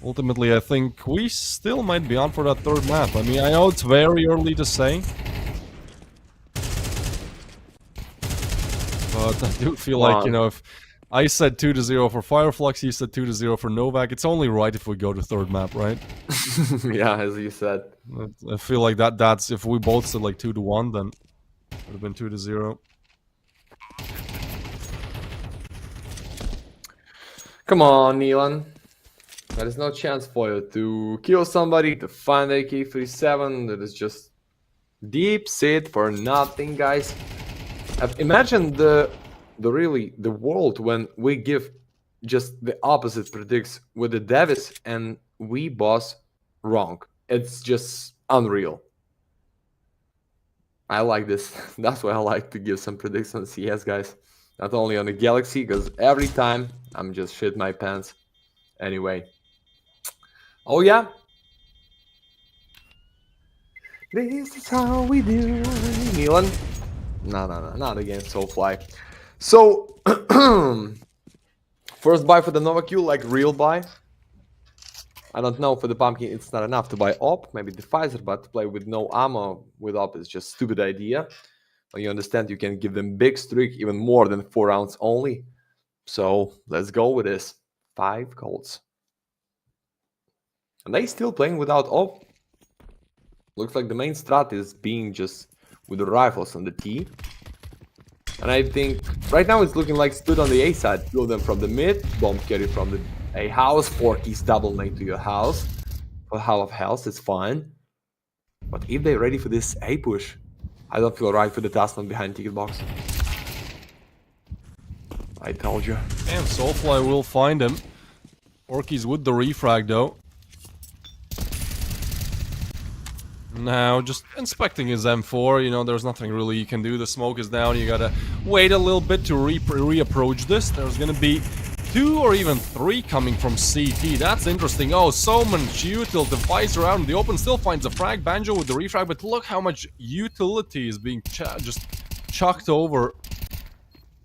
[SPEAKER 1] Ultimately, I think we still might be on for that 3rd map. I mean, I know it's very early to say, but I do feel like, you know, if I said 2-0 for Flux, he said 2-0 for Novaq, it's only right if we go to 3rd map, right?
[SPEAKER 2] Yeah, as you said.
[SPEAKER 1] I feel like that's if we both said like 2-1, then it would have been 2-0.
[SPEAKER 2] Come on, Nelan. There is no chance for you to kill somebody, to find AK-47. That is just deep sit for nothing, guys. Imagine the world when we give just the opposite predicts with the Davis and we boss wrong. It's just unreal. I like this. That's why I like to give some predictions on CS, guys. Not only on the Galaxy, because every time I'm just shit my pants. Anyway. Oh yeah. This is how we do. Nelan. No, not against Soulfly. So, first buy for the Novaq, like real buy. I don't know, for the Pumpkin it's not enough to buy op, maybe the Pfizer, but to play with no ammo with op is just stupid idea. But you understand you can give them big streak, even more than 4 rounds only. So, let's go with this. 5 golds. And they still playing without op. Looks like the main strat is being just with the rifles on the T. And I think right now it's looking like stood on the A side. Kill them from the mid, bomb carry from the A house, 4 keys double nade to your house. For half of health, it's fine. But if they're ready for this A push, I don't feel right for the Tasman behind ticket box. I told you.
[SPEAKER 1] Damn, Soulfly will find him. Orky's with the refrag though. Now, just inspecting his M4, you know, there's nothing really you can do. The smoke is down, you gotta wait a little bit to re-approach this. There's gonna be 2 or even 3 coming from CT. That's interesting. Oh, so much util. The Visor out in the open still finds a frag. Banjo with the refrag, but look how much utility is being just chucked over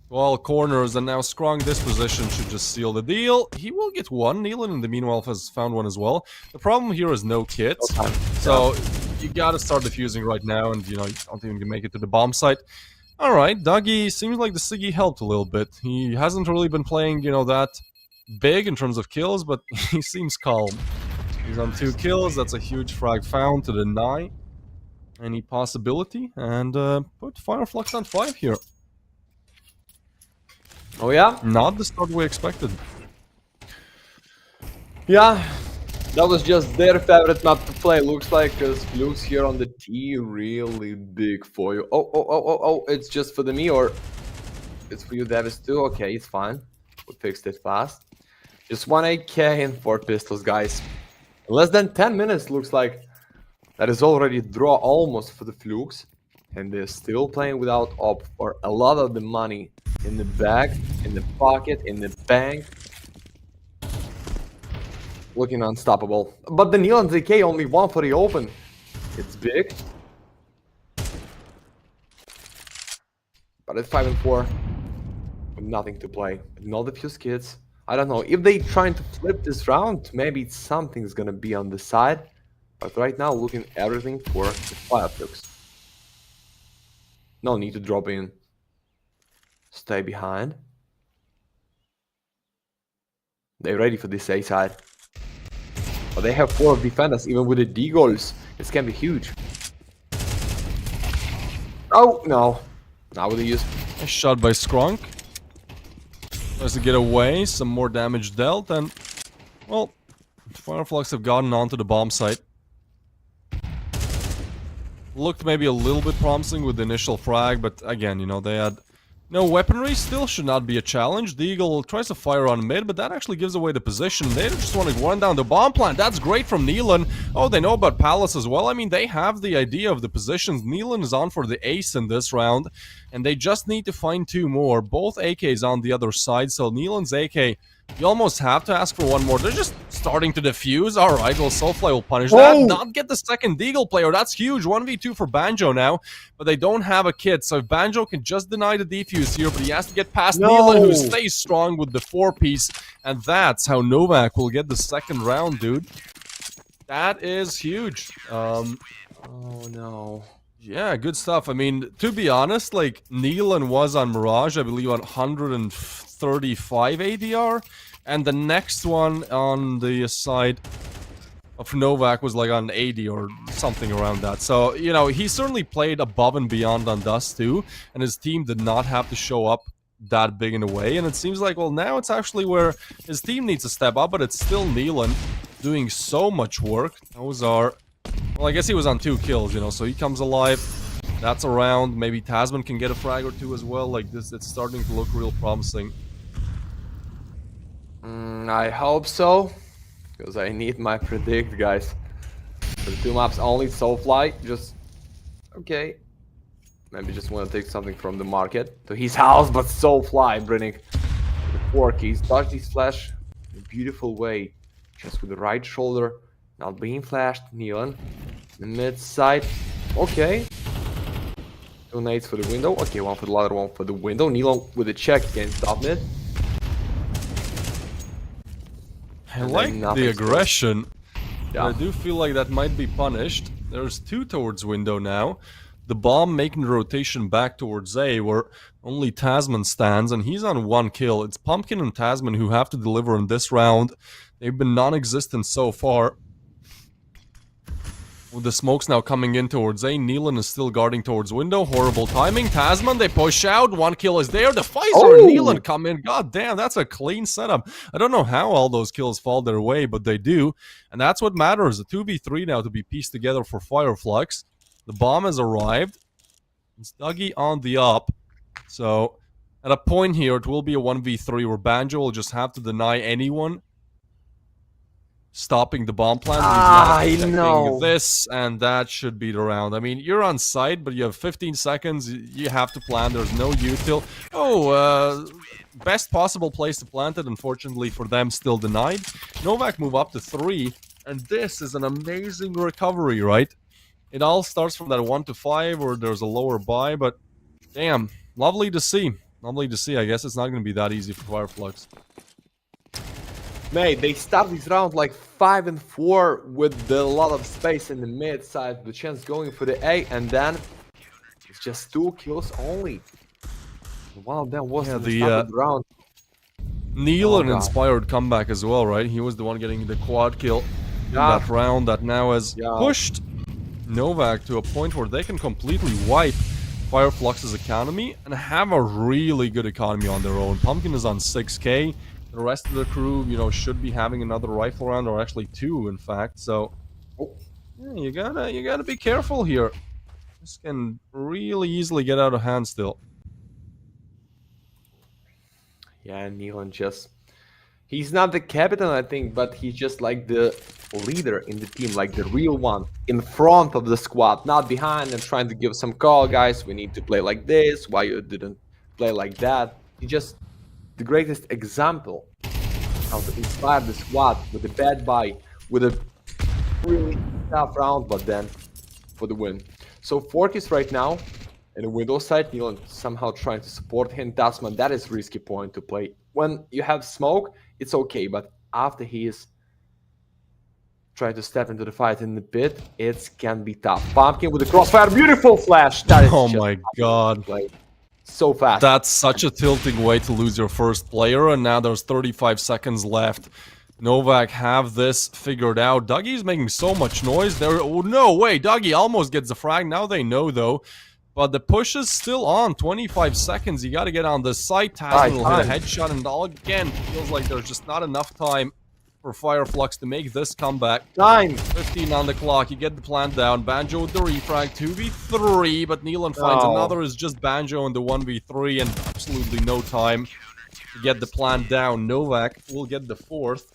[SPEAKER 1] all corners, and now Scrong this position should just seal the deal. He will get 1. Nelan in the meanwhile has found 1 as well. The problem here is no kits, so you gotta start defusing right now, and you know, you don't even make it to the bomb site. Alright, Dougie seems like the Siggy helped a little bit. He hasn't really been playing, you know, that big in terms of kills, but he seems calm. He's on 2 kills, that's a huge frag found to deny any possibility, and put Flux on 5 here.
[SPEAKER 2] Oh yeah?
[SPEAKER 1] Not the start we expected.
[SPEAKER 2] Yeah, that was just their favorite map to play, looks like, because Flux here on the T really big for you. Oh, it's just for the me, or it's for you, Davis, too? Okay, it's fine. We fixed it fast. Just 1 AK and 4 pistols, guys. Less than 10 minutes, looks like. That is already draw almost for the Flux. And they're still playing without op for a lot of the money in the bag, in the pocket, in the bank. Looking unstoppable. But the Nelan's AK only 1 for the open. It's big. But at 5 and 4, with nothing to play. No defuse kits. I don't know. If they trying to flip this round, maybe something's gonna be on the side. But right now, looking everything for the fire Flux. No need to drop in. Stay behind. They're ready for this A side. But they have 4 defenders, even with the D goals. This can be huge. Oh, no. Now with the use.
[SPEAKER 1] Nice shot by Skrunk. Tries to get away, some more damage dealt, and, well, Fireflux have gotten onto the bomb site. Looked maybe a little bit promising with the initial frag, but again, you know, they had no weaponry. Still should not be a challenge. The Eagle tries to fire on mid, but that actually gives away the position. They just want to run down the bomb plant. That's great from Neelan. Oh, they know about Palace as well. I mean, they have the idea of the positions. Neelan is on for the ace in this round, and they just need to find 2 more. Both AKs on the other side, so Neelan's AK, you almost have to ask for 1 more. They're just starting to defuse. Alright, well, Soulfly will punish that. Not get the second Deagle player. That's huge. 1v2 for Banjo now. But they don't have a kit. So if Banjo can just deny the defuse here, but he has to get past Neelan, who stays strong with the 4-piece. And that's how Novaq will get the second round, dude. That is huge.
[SPEAKER 2] Oh, no.
[SPEAKER 1] Yeah, good stuff. I mean, to be honest, like, Neelan was on Mirage, I believe, on 135 ADR, and the next one on the side of Novaq was like on 80 or something around that. So, you know, he certainly played above and beyond on Dust too, and his team did not have to show up that big in a way, and it seems like, well, now it's actually where his team needs to step up, but it's still Neelan doing so much work. Those are... Well, I guess he was on 2 kills, you know, so he comes alive. That's a round. Maybe Tasman can get a frag or 2 as well. Like, this, it's starting to look real promising.
[SPEAKER 2] I hope so, because I need my predict, guys. For the 2 maps only, Soulfly, just... Okay. Maybe just want to take something from the market to his house, but Soulfly bringing the 4 keys. Dodge this flash in a beautiful way. Just with the right shoulder. Not being flashed, Neelan. The mid side. Okay. 2 nades for the window. Okay, 1 for the ladder, 1 for the window. Neelan with a check against top mid.
[SPEAKER 1] I like the aggression.
[SPEAKER 2] Yeah.
[SPEAKER 1] But I do feel like that might be punished. There's 2 towards window now. The bomb making the rotation back towards A, where only Tasman stands, and he's on 1 kill. It's Pumpkin and Tasman who have to deliver in this round. They've been non-existent so far. With the smokes now coming in towards A, Neelan is still guarding towards window. Horrible timing. Tasman, they push out. 1 kill is there. The Pfizer and Neelan come in. God damn, that's a clean setup. I don't know how all those kills fall their way, but they do. And that's what matters. A 2v3 now to be pieced together for Fireflux. The bomb has arrived. It's Dougie on the up. So, at a point here, it will be a 1v3 where Banjo will just have to deny anyone stopping the bomb plant.
[SPEAKER 2] I know
[SPEAKER 1] this, and that should be the round. I mean, you're on site, but you have 15 seconds. You have to plant. There's no util. Best possible place to plant it. Unfortunately for them, still denied. Novaq move up to 3, and this is an amazing recovery, right? It all starts from that 1 to 5, where there's a lower buy, but damn, lovely to see. Lovely to see. I guess it's not going to be that easy for Fireflux.
[SPEAKER 2] Mate, they start this round like 5 and 4 with a lot of space in the mid side, the chance going for the A, and then it's just 2 kills only. One of them was the round.
[SPEAKER 1] Neelan inspired comeback as well, right? He was the one getting the quad kill in that round that now has pushed Novaq to a point where they can completely wipe Fireflux's economy and have a really good economy on their own. Pumpkin is on 6k. The rest of the crew, you know, should be having another rifle round, or actually 2, in fact. So, yeah, you gotta be careful here. This can really easily get out of hand still.
[SPEAKER 2] Yeah, Neelan just... He's not the captain, I think, but he's just like the leader in the team, like the real one, in front of the squad, not behind and trying to give some call, guys, we need to play like this, why you didn't play like that. He just... the greatest example how to inspire the squad with a bad buy, with a really tough round, but then for the win. So Fork is right now in the window side. Neelan somehow trying to support him. Tasman, that is risky point to play. When you have smoke, it's okay. But after he is trying to step into the fight in the pit, it can be tough. Pumpkin with the crossfire, beautiful flash. That is
[SPEAKER 1] Oh
[SPEAKER 2] just
[SPEAKER 1] my god.
[SPEAKER 2] play. So fast.
[SPEAKER 1] That's such a tilting way to lose your first player, and now there's 35 seconds left. Novaq have this figured out. Dougie's making so much noise there. Oh, no way. Dougie almost gets the frag. Now they know, though. But the push is still on. 25 seconds. You got to get on this site. Tasman will hit a headshot, and all again feels like there's just not enough time for Flux to make this comeback.
[SPEAKER 2] Time.
[SPEAKER 1] 15 on the clock. You get the plant down. Banjo with the refrag. 2v3, but Nealon finds another. Is just Banjo in the 1v3, and absolutely no time to get the plant down. Novaq will get the fourth.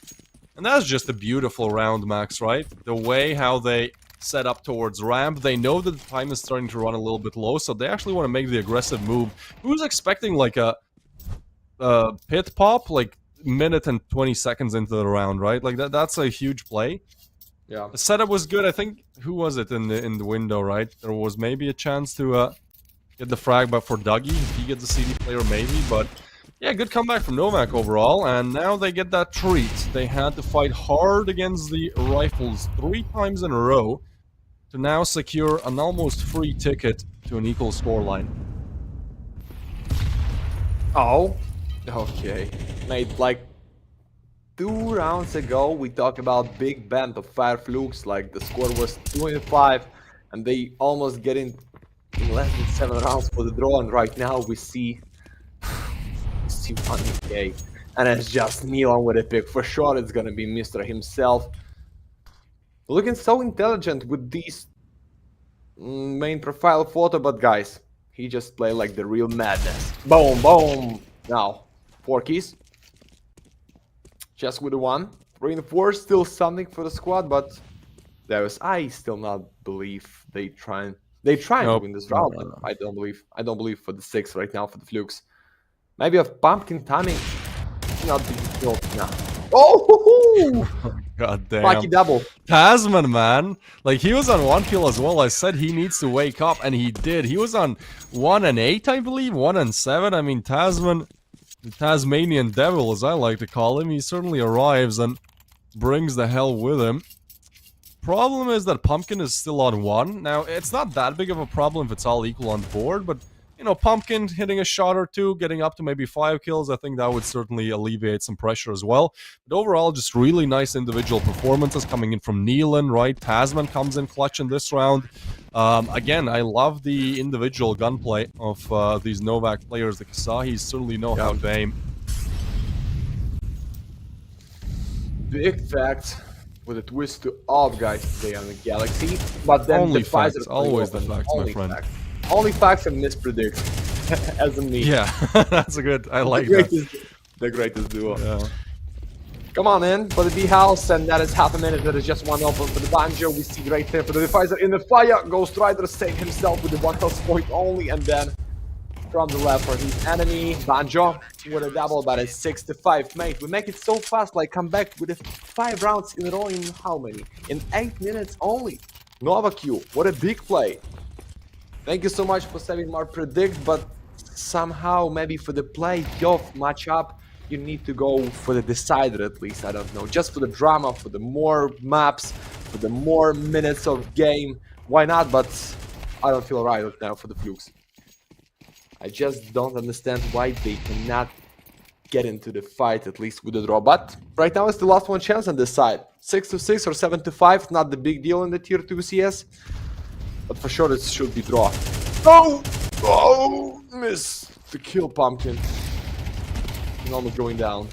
[SPEAKER 1] And that's just a beautiful round, Max, right? The way how they set up towards ramp. They know that the time is starting to run a little bit low, so they actually want to make the aggressive move. Who's expecting like a pit pop, like minute and 20 seconds into the round, right? Like that's a huge play.
[SPEAKER 2] Yeah.
[SPEAKER 1] The setup was good. I think, who was it in the window, right? There was maybe a chance to get the frag, but for Dougie, if he gets the CD player, maybe. But yeah, good comeback from Novaq overall, and now they get that treat. They had to fight hard against the Rifles 3 times in a row to now secure an almost free ticket to an equal scoreline.
[SPEAKER 2] Oh, okay. Mate, like 2 rounds ago, we talked about big band of Flux, like the score was 25, and they almost get in less than 7 rounds for the draw, and right now we see 1k, and it's just Nealon with a pick. For sure, it's gonna be Mr. himself. Looking so intelligent with these main profile photo, but guys, he just played like the real madness. Boom, boom. Now, 4 keys. Just with the 1. 3 and 4, still something for the squad, but I still not believe they trying to win this round.
[SPEAKER 1] No.
[SPEAKER 2] I don't believe for the 6 right now for the Flux. Maybe a pumpkin timing. Not the kill now. Oh!
[SPEAKER 1] God damn.
[SPEAKER 2] Lucky double.
[SPEAKER 1] Tasman, man. Like, he was on 1 kill as well. I said he needs to wake up, and he did. He was on 1 and 8, I believe. 1 and 7. I mean, Tasman, the Tasmanian devil, as I like to call him, he certainly arrives and brings the hell with him. Problem is that Pumpkin is still on 1. Now, it's not that big of a problem if it's all equal on board, but you know, Pumpkin hitting a shot or 2, getting up to maybe 5 kills, I think that would certainly alleviate some pressure as well. But overall, just really nice individual performances coming in from Nealon, right? Tasman comes in clutch in this round. Again, I love the individual gunplay of these Novaq players. The Kasahis certainly know how to aim.
[SPEAKER 2] Big fact with a twist to all guys today on the Galaxy, but then
[SPEAKER 1] Only
[SPEAKER 2] the facts,
[SPEAKER 1] always the facts, my friend.
[SPEAKER 2] Facts. Only facts and mispredict, as in me.
[SPEAKER 1] Yeah, that's a good. I like that.
[SPEAKER 2] The greatest duo.
[SPEAKER 1] Yeah.
[SPEAKER 2] Come on in for the B house, and that is half a minute. That is just 1 open for the Banjo. We see right there for the Defizer in the fire. Ghost Rider saved himself with the 1 health point only, and then from the left for his enemy, Banjo with a double, but it's 6-5. Mate, we make it so fast, like come back with 5 rounds in a row in how many? In 8 minutes only. Novaq, what a big play. Thank you so much for saving my predict, but somehow maybe for the playoff matchup, you need to go for the decider at least. I don't know, just for the drama, for the more maps, for the more minutes of game. Why not? But I don't feel right now for the Flux. I just don't understand why they cannot get into the fight at least with the draw. But right now it's the last 1 chance on this side. 6-6 or 7-5, not the big deal in the tier 2 CS. But for sure it should be draw. Oh! Oh! Miss the kill, Pumpkin. And almost going down.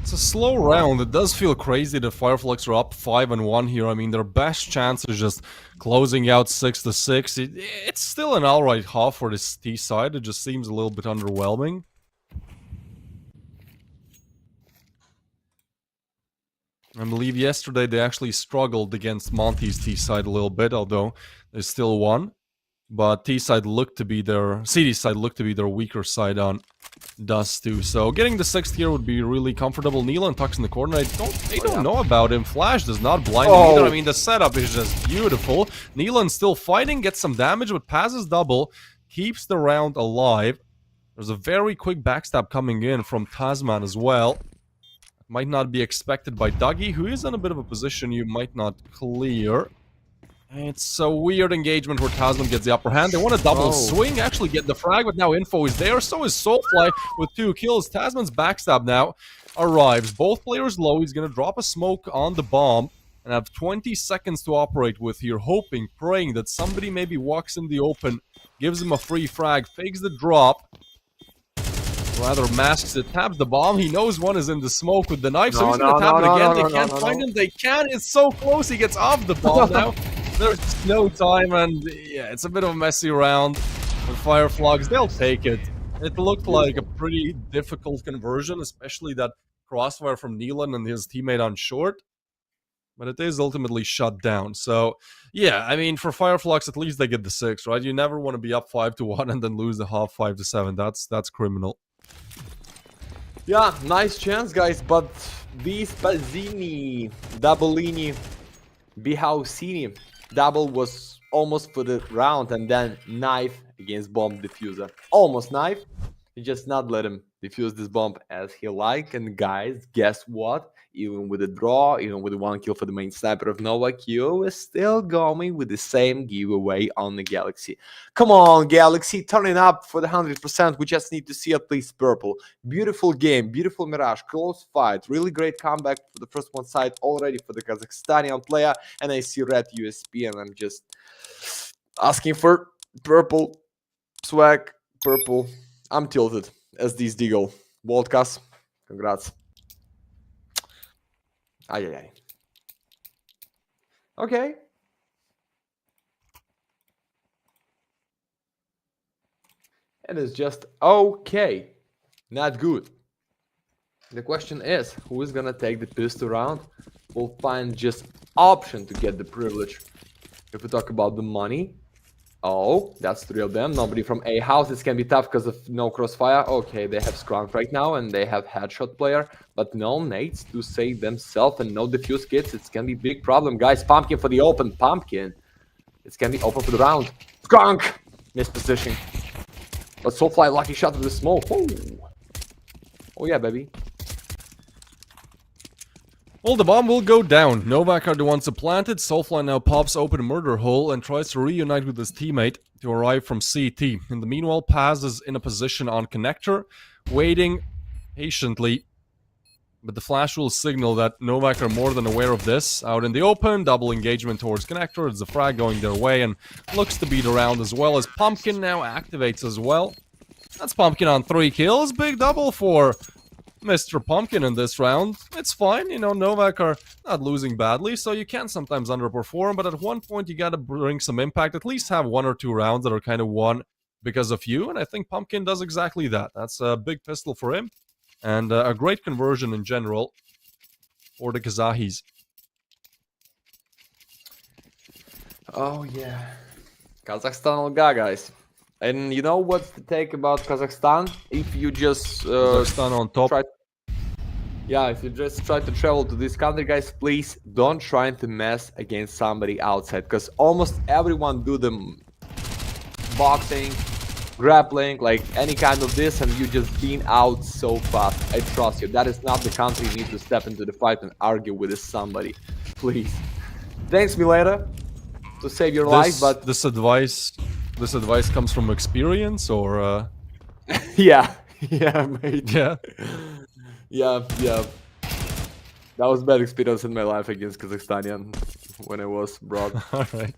[SPEAKER 1] It's a slow round. It does feel crazy that Flux are up 5-1 here. I mean, their best chance is just closing out 6-6. It's still an alright half for this T side. It just seems a little bit underwhelming. I believe yesterday they actually struggled against Monty's T-side a little bit, although they still won. But T-side looked to be their... CD side looked to be their weaker side on does too. So getting the 6th here would be really comfortable. Neela and Tux in the corner. They don't know about him. Flash does not blind him either. I mean, the setup is just beautiful. Neelan still fighting, gets some damage, but passes double, keeps the round alive. There's a very quick backstab coming in from Tasman as well. Might not be expected by Dougie, who is in a bit of a position you might not clear. It's a weird engagement where Tasman gets the upper hand. They want a double swing, actually get the frag, but now info is there. So is Soulfly with 2 kills. Tasman's backstab now arrives. Both players low. He's going to drop a smoke on the bomb and have 20 seconds to operate with here, hoping, praying that somebody maybe walks in the open, gives him a free frag, fakes the drop. Rather masks it, taps the bomb. He knows one is in the smoke with the knife, so he's gonna tap it again. They can't find him. They can. It's so close. He gets off the bomb now. There's no time, and yeah, it's a bit of a messy round. With Fireflogs, they'll take it. It looked like a pretty difficult conversion, especially that crossfire from Neelan and his teammate on short. But it is ultimately shut down. So, yeah, I mean, for Fireflogs, at least they get the 6, right? You never want to be up 5-1 and then lose the half 5-7. That's criminal.
[SPEAKER 2] Yeah, nice chance, guys, but these Spazzini, Doublini, Bihausini, double was almost for the round, and then knife against bomb diffuser. Almost knife. He just not let him defuse this bomb as he like. And guys, guess what? Even with a draw, even with the 1 kill for the main sniper of Novaq, you is still going with the same giveaway on the Galaxy. Come on, Galaxy, turn it up for the 100%. We just need to see at least purple. Beautiful game, beautiful Mirage, close fight, really great comeback for the first one side already for the Kazakhstanian player. And I see red USP, and I'm just asking for purple swag, purple. I'm tilted as these Deagle. Wildcast, congrats. Ay. Okay. It is just okay. Not good. The question is, who is gonna take the pistol round? We'll find just option to get the privilege. If we talk about the money, oh, that's 3 of them. Nobody from A house. This can be tough because of no crossfire. Okay, they have Scrunk right now, and they have headshot player, but no nades to save themselves and no defuse kits. It's gonna be big problem, guys. Pumpkin for the open. Pumpkin. It's gonna be open for the round. Scrunk! Misposition. But Soulfly lucky shot with the smoke. Oh yeah, baby.
[SPEAKER 1] Well, the bomb will go down. Novaq are the ones to plant it. Soulfly now pops open a murder hole and tries to reunite with his teammate to arrive from CT. In the meanwhile, Paz is in a position on connector, waiting patiently. But the flash will signal that Novaq are more than aware of this. Out in the open, double engagement towards connector. It's the frag going their way and looks to beat around as well as Pumpkin now activates as well. That's Pumpkin on 3 kills. Big double for Mr. Pumpkin in this round. It's fine, you know, Novaq are not losing badly, so you can sometimes underperform, but at one point you gotta bring some impact, at least have 1 or 2 rounds that are kind of won because of you, and I think Pumpkin does exactly that. That's a big pistol for him, and a great conversion in general for the Kazahis.
[SPEAKER 2] Oh yeah. Kazakhstan Olga, guys. And you know what's the take about Kazakhstan? If you just
[SPEAKER 1] Kazakhstan on top.
[SPEAKER 2] If you just try to travel to this country, guys, please don't try to mess against somebody outside, because almost everyone do them boxing, grappling, like any kind of this, and you just being out so fast. I trust you. That is not the country you need to step into the fight and argue with somebody. Please. Thanks, Milena, to save your life, but
[SPEAKER 1] this advice comes from experience, or
[SPEAKER 2] yeah, mate.
[SPEAKER 1] Yeah.
[SPEAKER 2] Yeah. That was bad experience in my life against Kazakhstanian when I was abroad.
[SPEAKER 1] All right.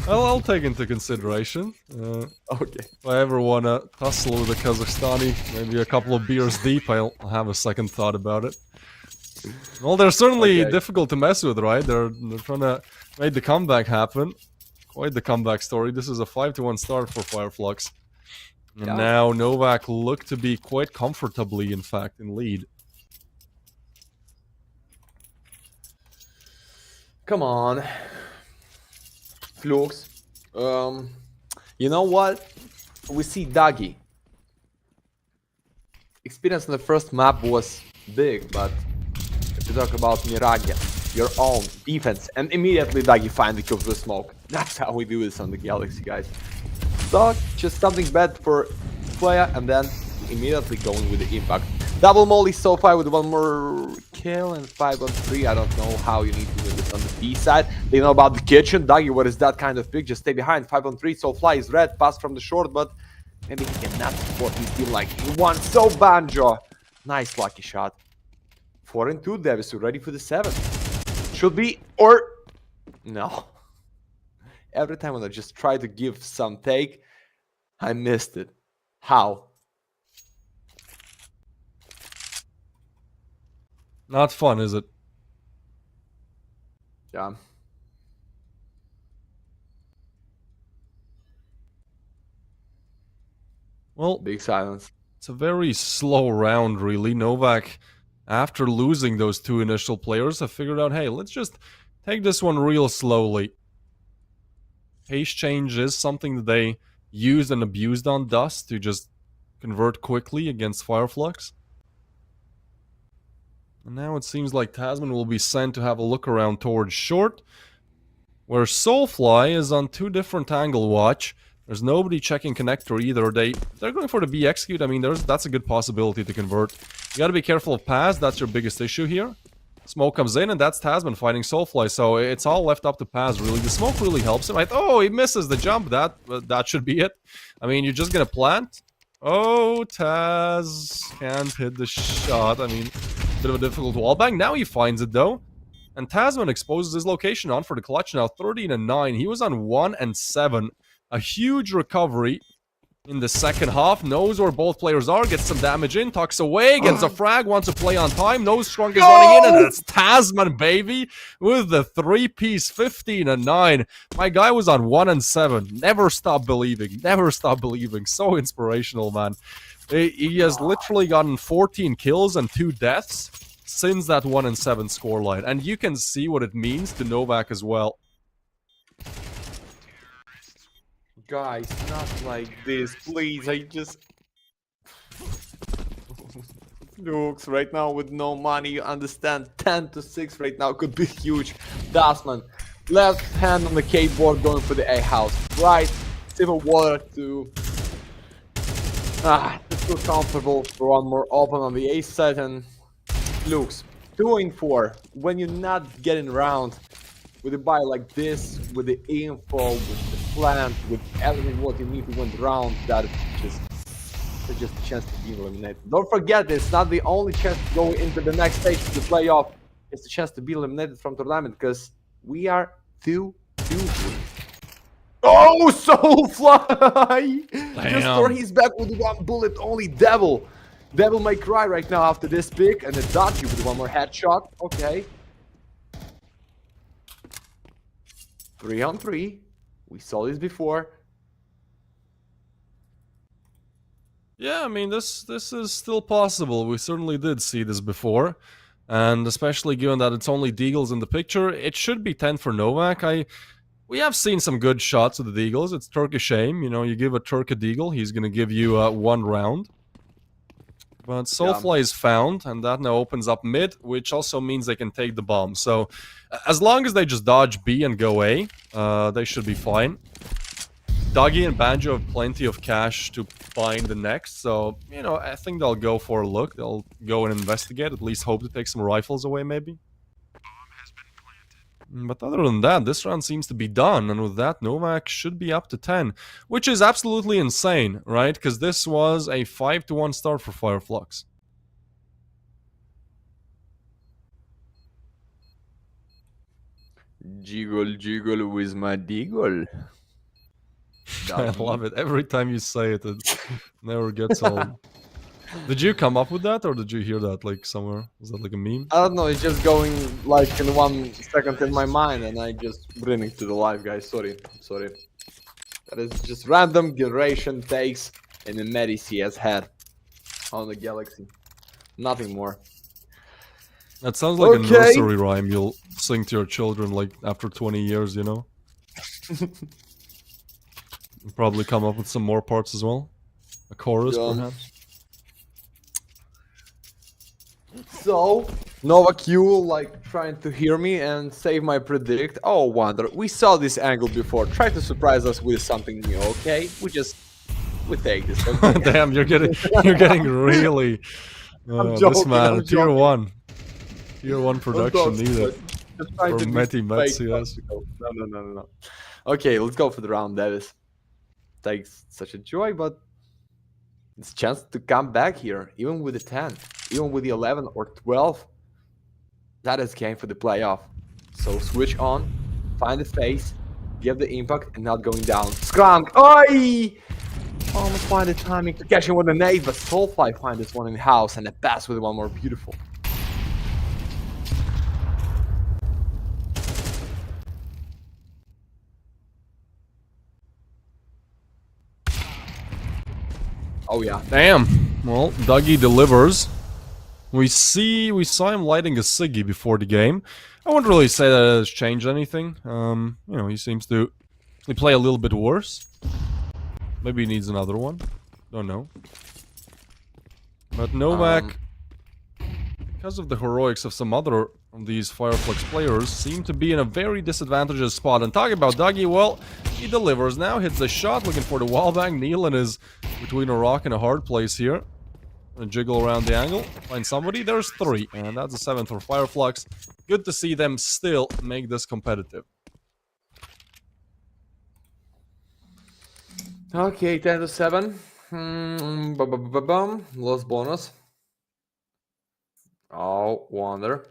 [SPEAKER 1] Well, I'll take into consideration.
[SPEAKER 2] Okay.
[SPEAKER 1] If I ever want to tussle with a Kazakhstani, maybe a couple of beers deep, I'll have a second thought about it. Well, they're certainly difficult to mess with, right? They're trying to make the comeback happen. Quite the comeback story. This is a 5-1 start for Fireflux. And now Novaq look to be quite comfortably, in fact, in lead.
[SPEAKER 2] Come on. Flux. You know what? We see Dougie. experience in the first map was big, but if you talk about Mirage, your own defense, and immediately Dagi find the kills with smoke. That's how we do this on the Galaxy, guys. So just something bad for player, and then immediately going with the impact. Double molly so far with one more kill and 5 on 3. I don't know how you need to win this on the B side. They know about the kitchen. Dagi, what is that kind of pick? Just stay behind. 5 on 3. So fly is red. Pass from the short, but maybe he cannot support his team like he wants. So Banjo. Nice lucky shot. 4 and 2. Davis ready for the 7. Should be, or no. Every time when I just try to give some take, I missed it. How?
[SPEAKER 1] Not fun, is it?
[SPEAKER 2] Yeah.
[SPEAKER 1] Well,
[SPEAKER 2] Big silence.
[SPEAKER 1] it's a very slow round, really. Novaq, after losing those 2 initial players, have figured out, hey, let's just take this one real slowly. Pace change is something that they used and abused on Dust to just convert quickly against Fireflux. And now it seems like Tasman will be sent to have a look around towards short, where Soulfly is on 2 different angle watch. There's nobody checking connector either. They're going for the B execute. I mean, that's a good possibility to convert. You gotta be careful of Paz. That's your biggest issue here. Smoke comes in, and that's Tasman fighting Soulfly, so it's all left up to Paz, really. The smoke really helps him. Oh, he misses the jump. That should be it. I mean, you're just gonna plant. Oh, Taz can't hit the shot. I mean, bit of a difficult wallbang. Now he finds it, though. And Tasman exposes his location on for the clutch now, 13 and 9. He was on 1 and 7. A huge recovery in the second half. Knows where both players are. Gets some damage in. Tucks away. Gets a frag. Wants to play on time. Knows Strong is running in. And it's Tasman, baby. With the 3-piece, 15 and 9. My guy was on 1 and 7. Never stop believing. Never stop believing. So inspirational, man. He has literally gotten 14 kills and 2 deaths since that 1 and 7 scoreline. And you can see what it means to Novaq as well.
[SPEAKER 2] Guys, not like this, please. I just... Flux right now with no money, you understand. 10 to 6 right now could be huge. Dasman, left hand on the K-board going for the A house. Right, Civil Water to... just feel comfortable for one more open on the A side, and Flux 2 and 4. When you're not getting around with a buy like this, with the info, with the plant, with everything what you need to win the round, that is just a chance to be eliminated. Don't forget, it's not the only chance to go into the next stage to the playoff. It's the chance to be eliminated from tournament, because we are 2-2. Oh, Soulfly! Just for his back with 1 bullet, only Devil. Devil may cry right now after this pick, and then dodge you with 1 more headshot. Okay. 3 on 3. We saw this before.
[SPEAKER 1] Yeah, I mean, this is still possible. We certainly did see this before. And especially given that it's only Deagles in the picture, it should be 10 for Novaq. We have seen some good shots with the Deagles. It's Turkish aim. You know, you give a Turk a Deagle, he's going to give you 1 round. But Soulfly is found, and that now opens up mid, which also means they can take the bomb. So, as long as they just dodge B and go A, they should be fine. Doggy and Banjo have plenty of cash to find the next, so, you know, I think they'll go for a look. They'll go and investigate, at least hope to take some rifles away, maybe. But other than that, this round seems to be done, and with that, Novaq should be up to 10, which is absolutely insane, right? Because this was a 5-1 start for Fireflux.
[SPEAKER 2] Jiggle, jiggle with my deagle.
[SPEAKER 1] I love it. Every time you say it, it never gets old. Did you come up with that, or did you hear that like somewhere? Was that like a meme?
[SPEAKER 2] I don't know, it's just going like in 1 second in my mind, and I just bring it to the live, guys. Sorry. That is just random generation takes in the Medici has had on the Galaxy. Nothing more.
[SPEAKER 1] That sounds like a nursery rhyme you'll sing to your children like after 20 years, you know? You'll probably come up with some more parts as well. A chorus, perhaps.
[SPEAKER 2] So, Novaq, you like trying to hear me and save my predict? Oh, Wander, we saw this angle before. Try to surprise us with something new, okay? We take this, okay?
[SPEAKER 1] Damn, you're getting really
[SPEAKER 2] I'm
[SPEAKER 1] this
[SPEAKER 2] joking,
[SPEAKER 1] man
[SPEAKER 2] I'm
[SPEAKER 1] tier
[SPEAKER 2] joking.
[SPEAKER 1] one. Tier 1
[SPEAKER 2] Of
[SPEAKER 1] production
[SPEAKER 2] course,
[SPEAKER 1] needed
[SPEAKER 2] just trying to
[SPEAKER 1] from
[SPEAKER 2] be
[SPEAKER 1] Meti
[SPEAKER 2] fake.
[SPEAKER 1] Mets, yes.
[SPEAKER 2] No. Okay, let's go for the round. That is takes such a joy, but it's a chance to come back here, even with the 10, even with the 11 or 12. That is game for the playoff. So switch on, find the face, give the impact, and not going down. Skrank! Oi! Almost find the timing to catch him with a nade, but Soulfly find this one in the house and a pass with one more beautiful. Oh yeah.
[SPEAKER 1] Damn. Well, Dougie delivers. We saw him lighting a ciggy before the game. I wouldn't really say that it has changed anything. He seems to play a little bit worse. Maybe he needs another one. Don't know. But Novaq, because of the heroics of some other of these Fireflux players, seem to be in a very disadvantageous spot. And talking about Dougie, well, he delivers now, hits the shot, looking for the wallbang. Nealon is between a rock and a hard place here. Gonna jiggle around the angle, find somebody. There's 3, and that's a 7th for Fireflux. Good to see them still make this competitive.
[SPEAKER 2] Okay, 10-7. Lost bonus. Oh, Wonder.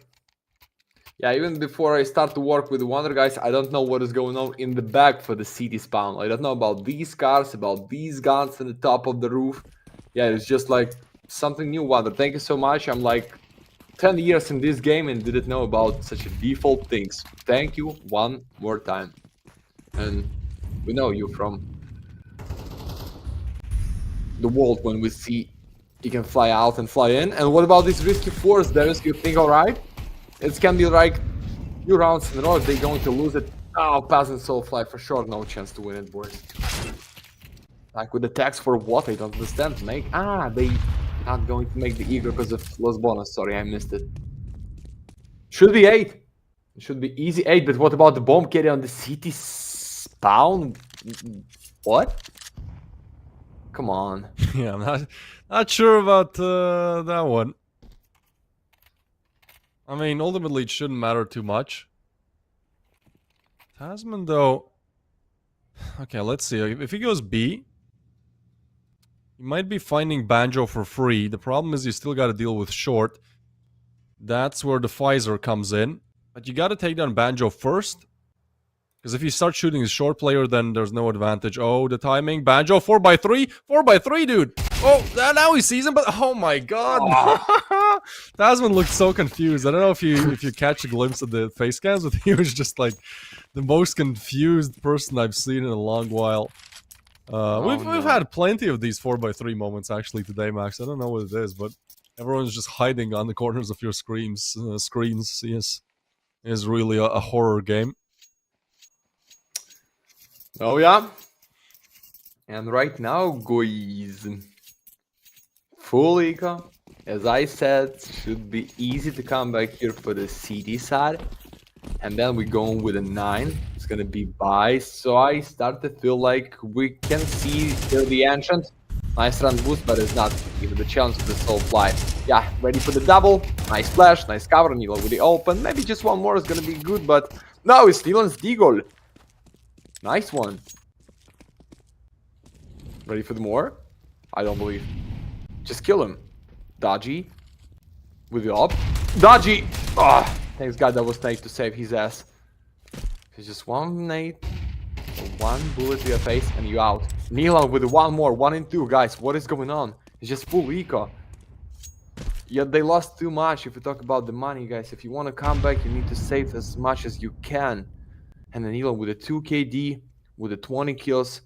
[SPEAKER 2] Yeah, even before I start to work with the Wonder guys, I don't know what is going on in the back for the city spawn. I don't know about these cars, about these guns on the top of the roof. Yeah, it's just like something new, Wonder. Thank you so much. I'm like 10 years in this game and didn't know about such a default things. Thank you one more time. And we know you from the world when we see you can fly out and fly in. And what about this risky force, Dennis? You think alright? It can be like 2 rounds in a row if they're going to lose it. Oh, Pass and Soulfly for sure, no chance to win it, boys. Like with the tax for what? I don't understand. They not going to make the eagle because of lost bonus. Sorry, I missed it. Should be 8. It should be easy 8, but what about the bomb carry on the city spawn? What? Come on.
[SPEAKER 1] Yeah, I'm not sure about that one. I mean, ultimately it shouldn't matter too much. Tasman, though... Okay, let's see. If he goes B, he might be finding Banjo for free. The problem is you still gotta deal with Short. That's where the Pfizer comes in. But you gotta take down Banjo first. Because if you start shooting the short player, then there's no advantage. Oh, the timing. Banjo, 4x3. 4x3, dude. Oh, now he sees him, but oh my god. Oh. Tasman looked so confused. I don't know if you catch a glimpse of the face cams, but he was just like the most confused person I've seen in a long while. We've had plenty of these 4x3 moments actually today, Max. I don't know what it is, but everyone's just hiding on the corners of your screens. Yes, it is really a horror game.
[SPEAKER 2] Oh yeah. And right now, guys, full eco, as I said, should be easy to come back here for the CD side. And then we're going with a 9. It's gonna be buy. So I start to feel like we can see here the entrance. Nice run boost, but it's not even the chance of the soul fly. Yeah, ready for the double. Nice flash, nice cover, Nilo with the open. Maybe just one more is gonna be good, but no, it's Nilo's D-goal. Nice one. Ready for the more? I don't believe. Just kill him. Dodgy. With the up. Dodgy! Ah, thanks God that was nade to save his ass. It's just one nade. One bullet to your face and you out. Nilon with one more. 1 and 2, guys. What is going on? It's just full eco. Yeah, they lost too much if you talk about the money, guys. If you want to come back, you need to save as much as you can. And then Nilon with a 2 KD, with the 20 kills.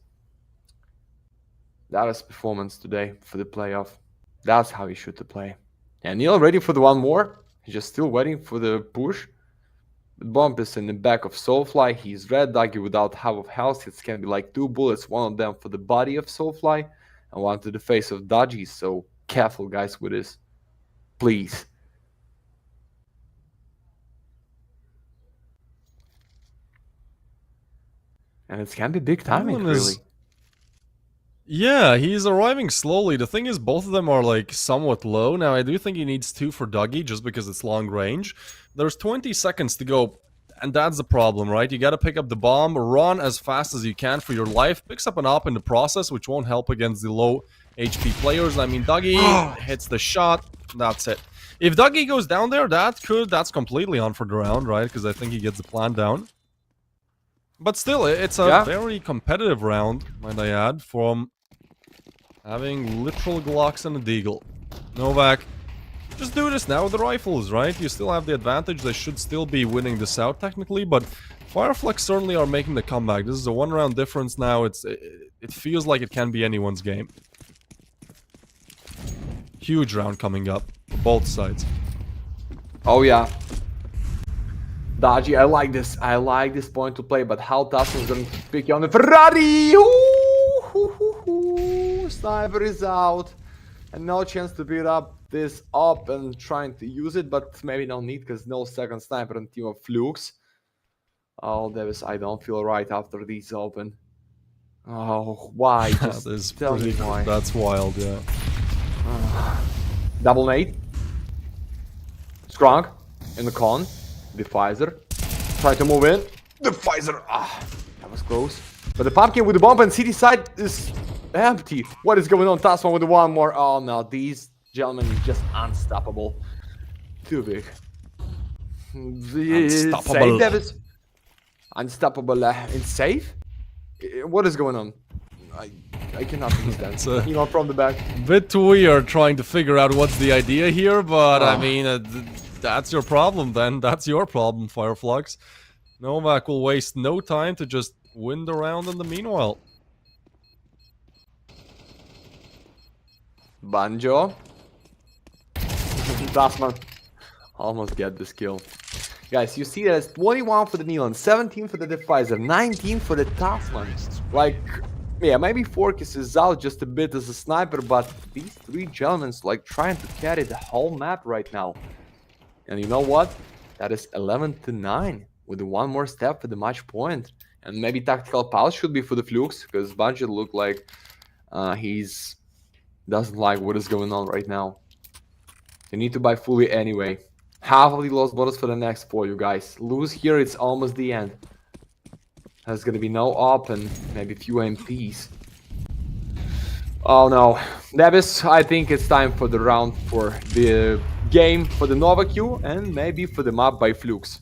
[SPEAKER 2] That is performance today for the playoff. That's how you should to play. And Neil ready for the one more. He's just still waiting for the push. The bump is in the back of Soulfly. He's red doggy without half of health. It's gonna be like 2 bullets, one of them for the body of Soulfly and one to the face of Dodgy. So careful, guys, with this. Please. And it can be big timing,
[SPEAKER 1] Nealon
[SPEAKER 2] really.
[SPEAKER 1] is... Yeah, he's arriving slowly. The thing is, both of them are like somewhat low. Now, I do think he needs 2 for Dougie just because it's long range. There's 20 seconds to go, and that's the problem, right? You gotta pick up the bomb, run as fast as you can for your life, picks up an op in the process, which won't help against the low HP players. I mean, Dougie hits the shot, that's it. If Dougie goes down there, that's completely on for the round, right? Because I think he gets the plan down. But still, it's a very competitive round, might I add, from having literal Glocks and a Deagle. Novaq, just do this now with the rifles, right? You still have the advantage. They should still be winning this out technically, but Fireflux certainly are making the comeback. This is a 1-round difference now. It feels like it can be anyone's game. Huge round coming up for both sides.
[SPEAKER 2] Oh yeah. Dodgy, I like this. I like this point to play, but how Tasman's going to pick you on the Ferrari? Sniper is out. And no chance to build up this up and trying to use it, but maybe no need because no second sniper on team of Flux. Oh, Davis, I don't feel right after these open. Oh, why? Just tell me why.
[SPEAKER 1] That's wild, yeah.
[SPEAKER 2] Double nade. Strong in the con. The Pfizer. Try to move in. The Pfizer. That was close. But the pumpkin with the bomb and city side is empty. What is going on? Tasman with the one more. Oh no, these gentlemen is just unstoppable. Too big.
[SPEAKER 1] Unstoppable.
[SPEAKER 2] Safe, Davis. Unstoppable and safe? What is going on? I cannot understand. You know, from the back.
[SPEAKER 1] Bit weird trying to figure out what's the idea here, but I mean, that's your problem then. That's your problem, Fireflux. Novaq will waste no time to just win the round in the meanwhile.
[SPEAKER 2] Banjo. Tasman almost get this kill. Guys, you see that it's 21 for the Nealon, 17 for the Pfizer, 19 for the Tasman. Like, yeah, maybe Forkis is out just a bit as a sniper, but these three gentlemen like trying to carry the whole map right now. And you know what? That is 11-9 with one more step for the match point. And maybe tactical pulse should be for the Flux, because Bungie look like he's doesn't like what is going on right now. You need to buy fully anyway. Half of the lost bonus for the next 4, you guys. Lose here, it's almost the end. There's gonna be no op and maybe few MPs. Oh no. Davis, I think it's time for the round for the game for the Novaq and maybe for the map by Flux.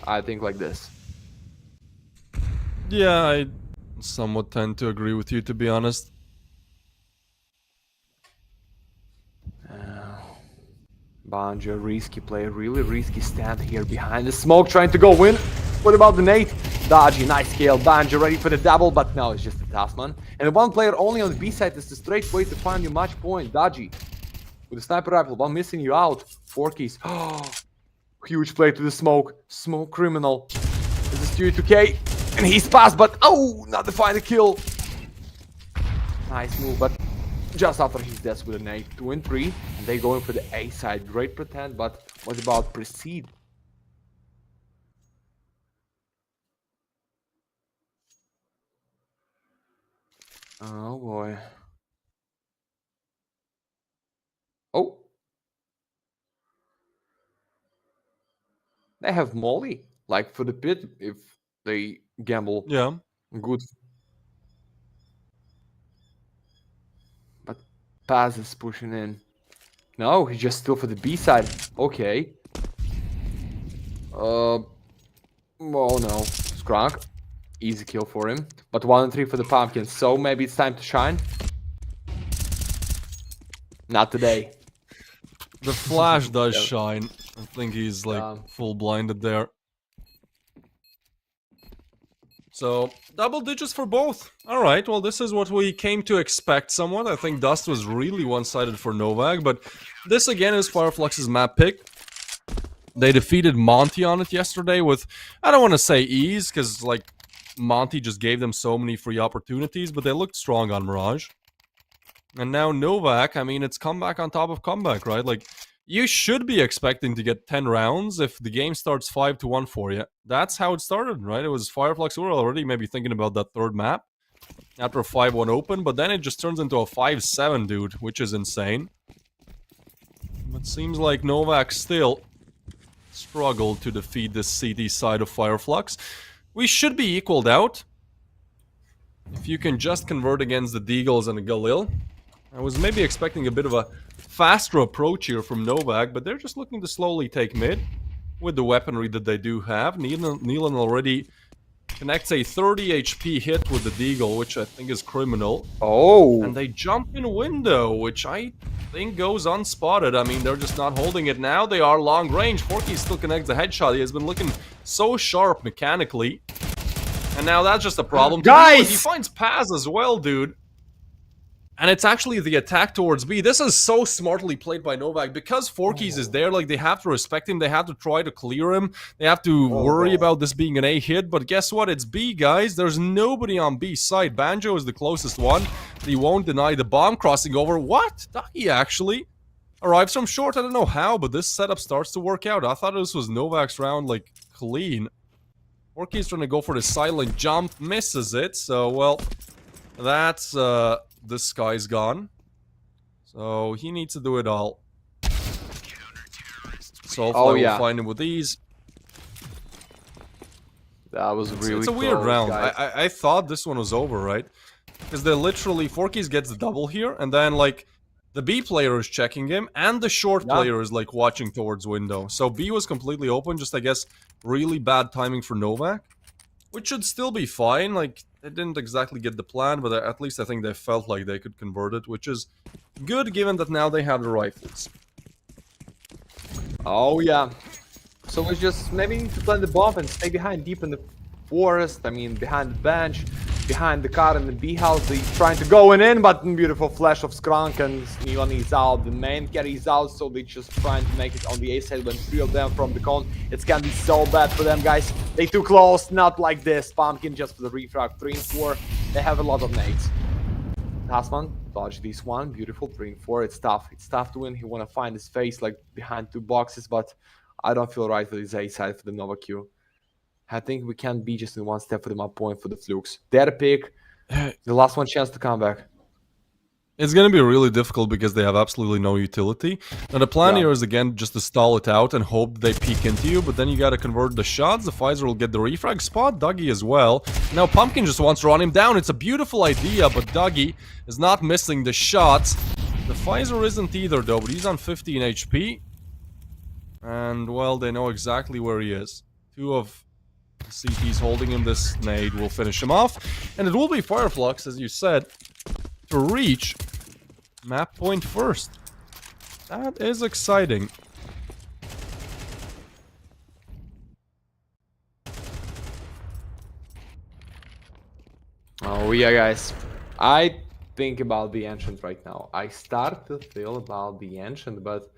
[SPEAKER 2] I think like this.
[SPEAKER 1] Yeah, I somewhat tend to agree with you, to be honest.
[SPEAKER 2] Banjo, risky play, really risky stand here behind the smoke, trying to go win. What about the nade? Dodgy, nice kill. Banjo ready for the double, but no, it's just a Tasman. And one player only on the B side is the straight way to find your match point. Dodgy with the sniper rifle, one missing you out. 4 keys. Oh, huge play to the smoke. Smoke criminal. This is 2K, and he's passed, but oh, not the final kill. Nice move, but just after his death with a nade, 2 and 3, and they going for the A side. Great pretend, but what about proceed? Oh boy. Oh. They have Molly, like for the pit if they gamble.
[SPEAKER 1] Yeah.
[SPEAKER 2] Good. But Paz is pushing in. No, he's just still for the B side. Okay. Oh no. Skronk. Easy kill for him. But 1 and 3 for the pumpkin. So maybe it's time to shine. Not today.
[SPEAKER 1] The flash does shine. I think he's like full blinded there. So, double digits for both. Alright, well this is what we came to expect somewhat. I think Dust was really one-sided for Novaq, but this again is Fireflux's map pick. They defeated Monty on it yesterday with, I don't want to say ease, because like Monty just gave them so many free opportunities, but they looked strong on Mirage. And now Novaq, I mean, it's comeback on top of comeback, right? Like, you should be expecting to get 10 rounds if the game starts 5-1 for you. That's how it started, right? It was Fireflux. We were already maybe thinking about that third map after a 5-1 open, but then it just turns into a 5-7, dude, which is insane. It seems like Novaq still struggled to defeat this CT side of Fireflux. We should be equaled out if you can just convert against the Deagles and the Galil. I was maybe expecting a bit of a faster approach here from Novaq, but they're just looking to slowly take mid with the weaponry that they do have. Neelan already connects a 30 HP hit with the Deagle, which I think is criminal.
[SPEAKER 2] Oh!
[SPEAKER 1] And they jump in window, which I think goes unspotted. I mean, they're just not holding it now. They are long range. Forky still connects the headshot. He has been looking so sharp mechanically. And now that's just a problem.
[SPEAKER 2] Guys!
[SPEAKER 1] He finds Paz as well, dude. And it's actually the attack towards B. This is so smartly played by Novaq. Because Forky's is there, like, they have to respect him. They have to try to clear him. They have to worry about this being an A hit. But guess what? It's B, guys. There's nobody on B side. Banjo is the closest one. He won't deny the bomb crossing over. What? Ducky actually arrives from short. I don't know how, but this setup starts to work out. I thought this was Novaq's round, like, clean. Forky's trying to go for the silent jump. Misses it. So, well, that's, this guy's gone. So he needs to do it all. So hopefully we'll find him with these.
[SPEAKER 2] That was really
[SPEAKER 1] It's a weird round. I thought this one was over, right? Because they literally, Forky's gets the double here, and then like the B player is checking him, and the short player is like watching towards window. So B was completely open, just I guess really bad timing for Novaq. Which should still be fine, like, they didn't exactly get the plan, but at least I think they felt like they could convert it, which is good given that now they have the rifles.
[SPEAKER 2] Oh yeah. So we just maybe need to plant the bomb and stay behind deep in the forest, I mean behind the bench, behind the car in the B house. They're trying to go in, but beautiful flash of Skrunk and Neon is out, the main carry is out, so they just trying to make it on the A side when 3 of them from the con. It's gonna be so bad for them, guys. They too close, not like this. Pumpkin just for the refrag, 3 and 4. They have a lot of nades. Tasman, dodge this one, beautiful, 3 and 4. It's tough to win. He wanna find his face like behind 2 boxes, but I don't feel right for this A side for the Novaq. I think we can be just in 1 step for the map point for the Flux. Their pick, the last one chance to come back.
[SPEAKER 1] It's going to be really difficult because they have absolutely no utility. Now the plan here is again just to stall it out and hope they peek into you, but then you got to convert the shots. The Pfizer will get the refrag spot, Dougie as well. Now Pumpkin just wants to run him down. It's a beautiful idea, but Dougie is not missing the shots. The Pfizer isn't either though, but he's on 15 HP. And well, they know exactly where he is. 2 of CT's holding him. This nade will finish him off. And it will be Fireflux, as you said, to reach map point first. That is exciting.
[SPEAKER 2] Oh yeah, guys. I think about the Ancient right now. I start to feel about the Ancient, but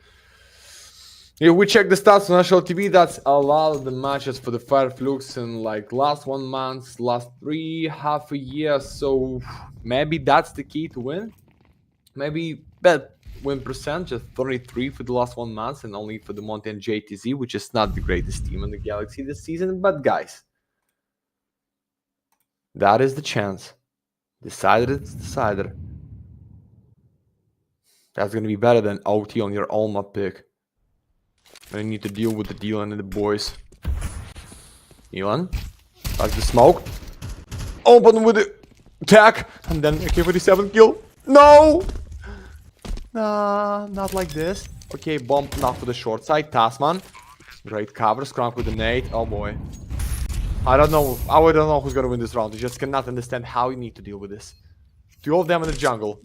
[SPEAKER 2] if we check the stats on national TV, that's a lot of the matches for the Fireflux in like last 1 month, last 3, half a year. So maybe that's the key to win. Maybe bet win percent, just 33 for the last 1 month and only for the Monty and JTZ, which is not the greatest team in the Galaxy this season. But guys, that is the chance. Decided it's decided. That's going to be better than OT on your Alma pick. I need to deal with the Dylan and the boys. Elon, like the smoke. Open with the attack, and then AK-47 kill. No! Nah, not like this. Okay, bomb not for the short side. Tasman, great cover. Skrunk with the nade. Oh boy. I don't know. I don't know who's gonna win this round. I just cannot understand how you need to deal with this. 2 of them in the jungle.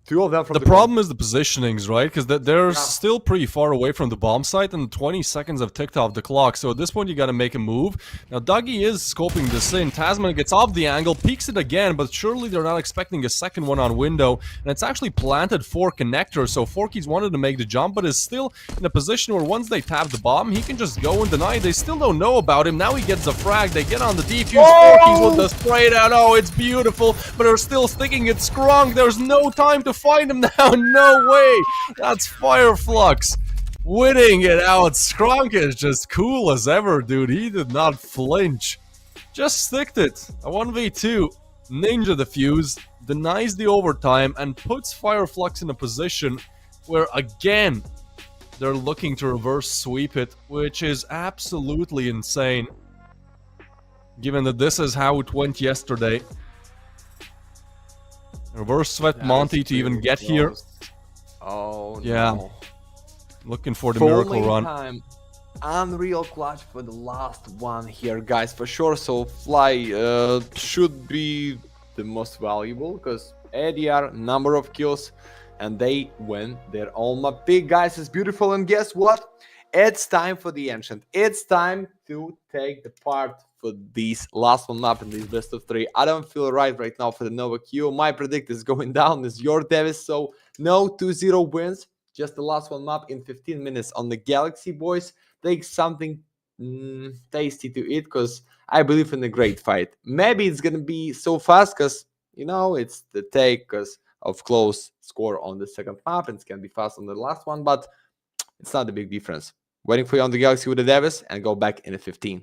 [SPEAKER 2] 2 of them from
[SPEAKER 1] the problem is the positionings, right? Because they're still pretty far away from the bomb site, and 20 seconds have ticked off the clock. So at this point, you got to make a move. Now, Dougie is scoping this in. Tasman gets off the angle, peeks it again, but surely they're not expecting a second one on window. And it's actually planted for connector. So Forky's wanted to make the jump, but is still in a position where once they tap the bomb, he can just go and deny. They still don't know about him. Now he gets the frag. They get on the defuse. Forky's with the spray down. Oh, it's beautiful, but they're still thinking it's Skrunk. There's no time to find him now. No way! That's Fireflux. winning it out. Skronk is just cool as ever, dude. He did not flinch. Just sticked it. A 1v2. Ninja defuse, denies the overtime, and puts Fireflux in a position where, again, they're looking to reverse sweep it, which is absolutely insane. Given that this is how it went yesterday. Reverse swept Monty to even get here.
[SPEAKER 2] Oh,
[SPEAKER 1] yeah.
[SPEAKER 2] No.
[SPEAKER 1] Looking for the miracle run.
[SPEAKER 2] Time. Unreal clutch for the last one here, guys, for sure. So Fly should be the most valuable because ADR, number of kills, and they win their own map pick, guys. It's beautiful. And guess what? It's time for the Ancient. It's time to take the part for this last one map in this best of 3. I don't feel right now for the Novaq. My predict is going down. Is your Davis. So no 2-0 wins. Just the last one map in 15 minutes on the Galaxy, boys. Take something tasty to eat because I believe in a great fight. Maybe it's gonna be so fast because it's the take because of close score on the second map, and it's gonna be fast on the last one, but it's not a big difference. Waiting for you on the Galaxy with the Davis and go back in a 15.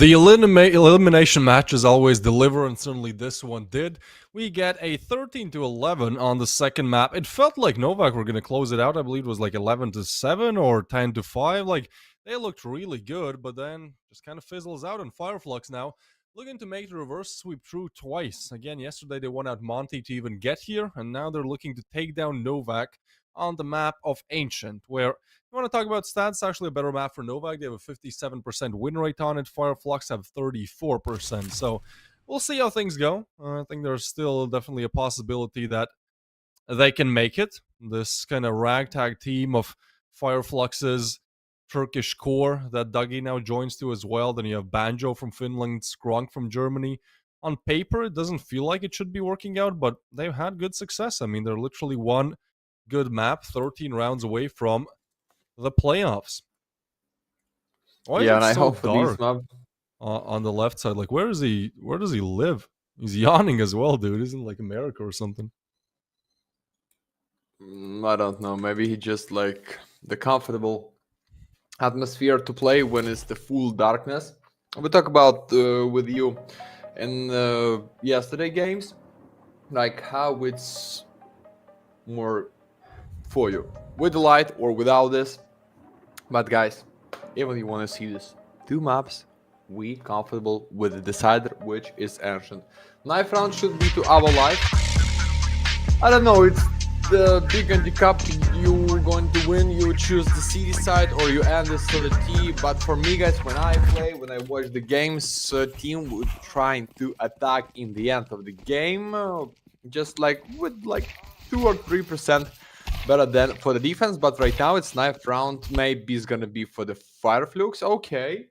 [SPEAKER 1] The elimination matches always deliver, and certainly this one did. We get a 13-11 on the second map. It felt like Novaq were going to close it out. I believe it was like 11-7 or 10-5. Like, they looked really good, but then just kind of fizzles out. And Flux now looking to make the reverse sweep through twice. Again, yesterday they won out Monty to even get here, and now they're looking to take down Novaq on the map of Ancient, where you want to talk about stats, actually a better map for Novaq. They have a 57% win rate on it. Flux have 34%. So we'll see how things go. I think there's still definitely a possibility that they can make it. This kind of ragtag team of Flux's Turkish core that Dougie now joins to as well. Then you have Banjo from Finland, Skrunk from Germany. On paper, it doesn't feel like it should be working out, but they've had good success. I mean, they're literally one good map, 13 rounds away from the playoffs. Why is
[SPEAKER 2] Yeah,
[SPEAKER 1] it
[SPEAKER 2] and I
[SPEAKER 1] so
[SPEAKER 2] hope for
[SPEAKER 1] dark
[SPEAKER 2] these maps.
[SPEAKER 1] on the left side? Like, where does he live? He's yawning as well, dude. Isn't like America or something?
[SPEAKER 2] I don't know. Maybe he just like the comfortable atmosphere to play when it's the full darkness. We talk about with you in yesterday games, like how it's more for you with the light or without this. But guys, even you want to see this, two maps, we comfortable with the decider, which is Ancient. Knife round should be to our life. I don't know, it's the big handicap. You going to win, you choose the CD side or you end this to the T. But for me guys, when I watch the games, team would trying to attack in the end of the game, just like with like 2 or 3% better than for the defense. But right now it's knife round, maybe it's gonna be for the Flux. Okay,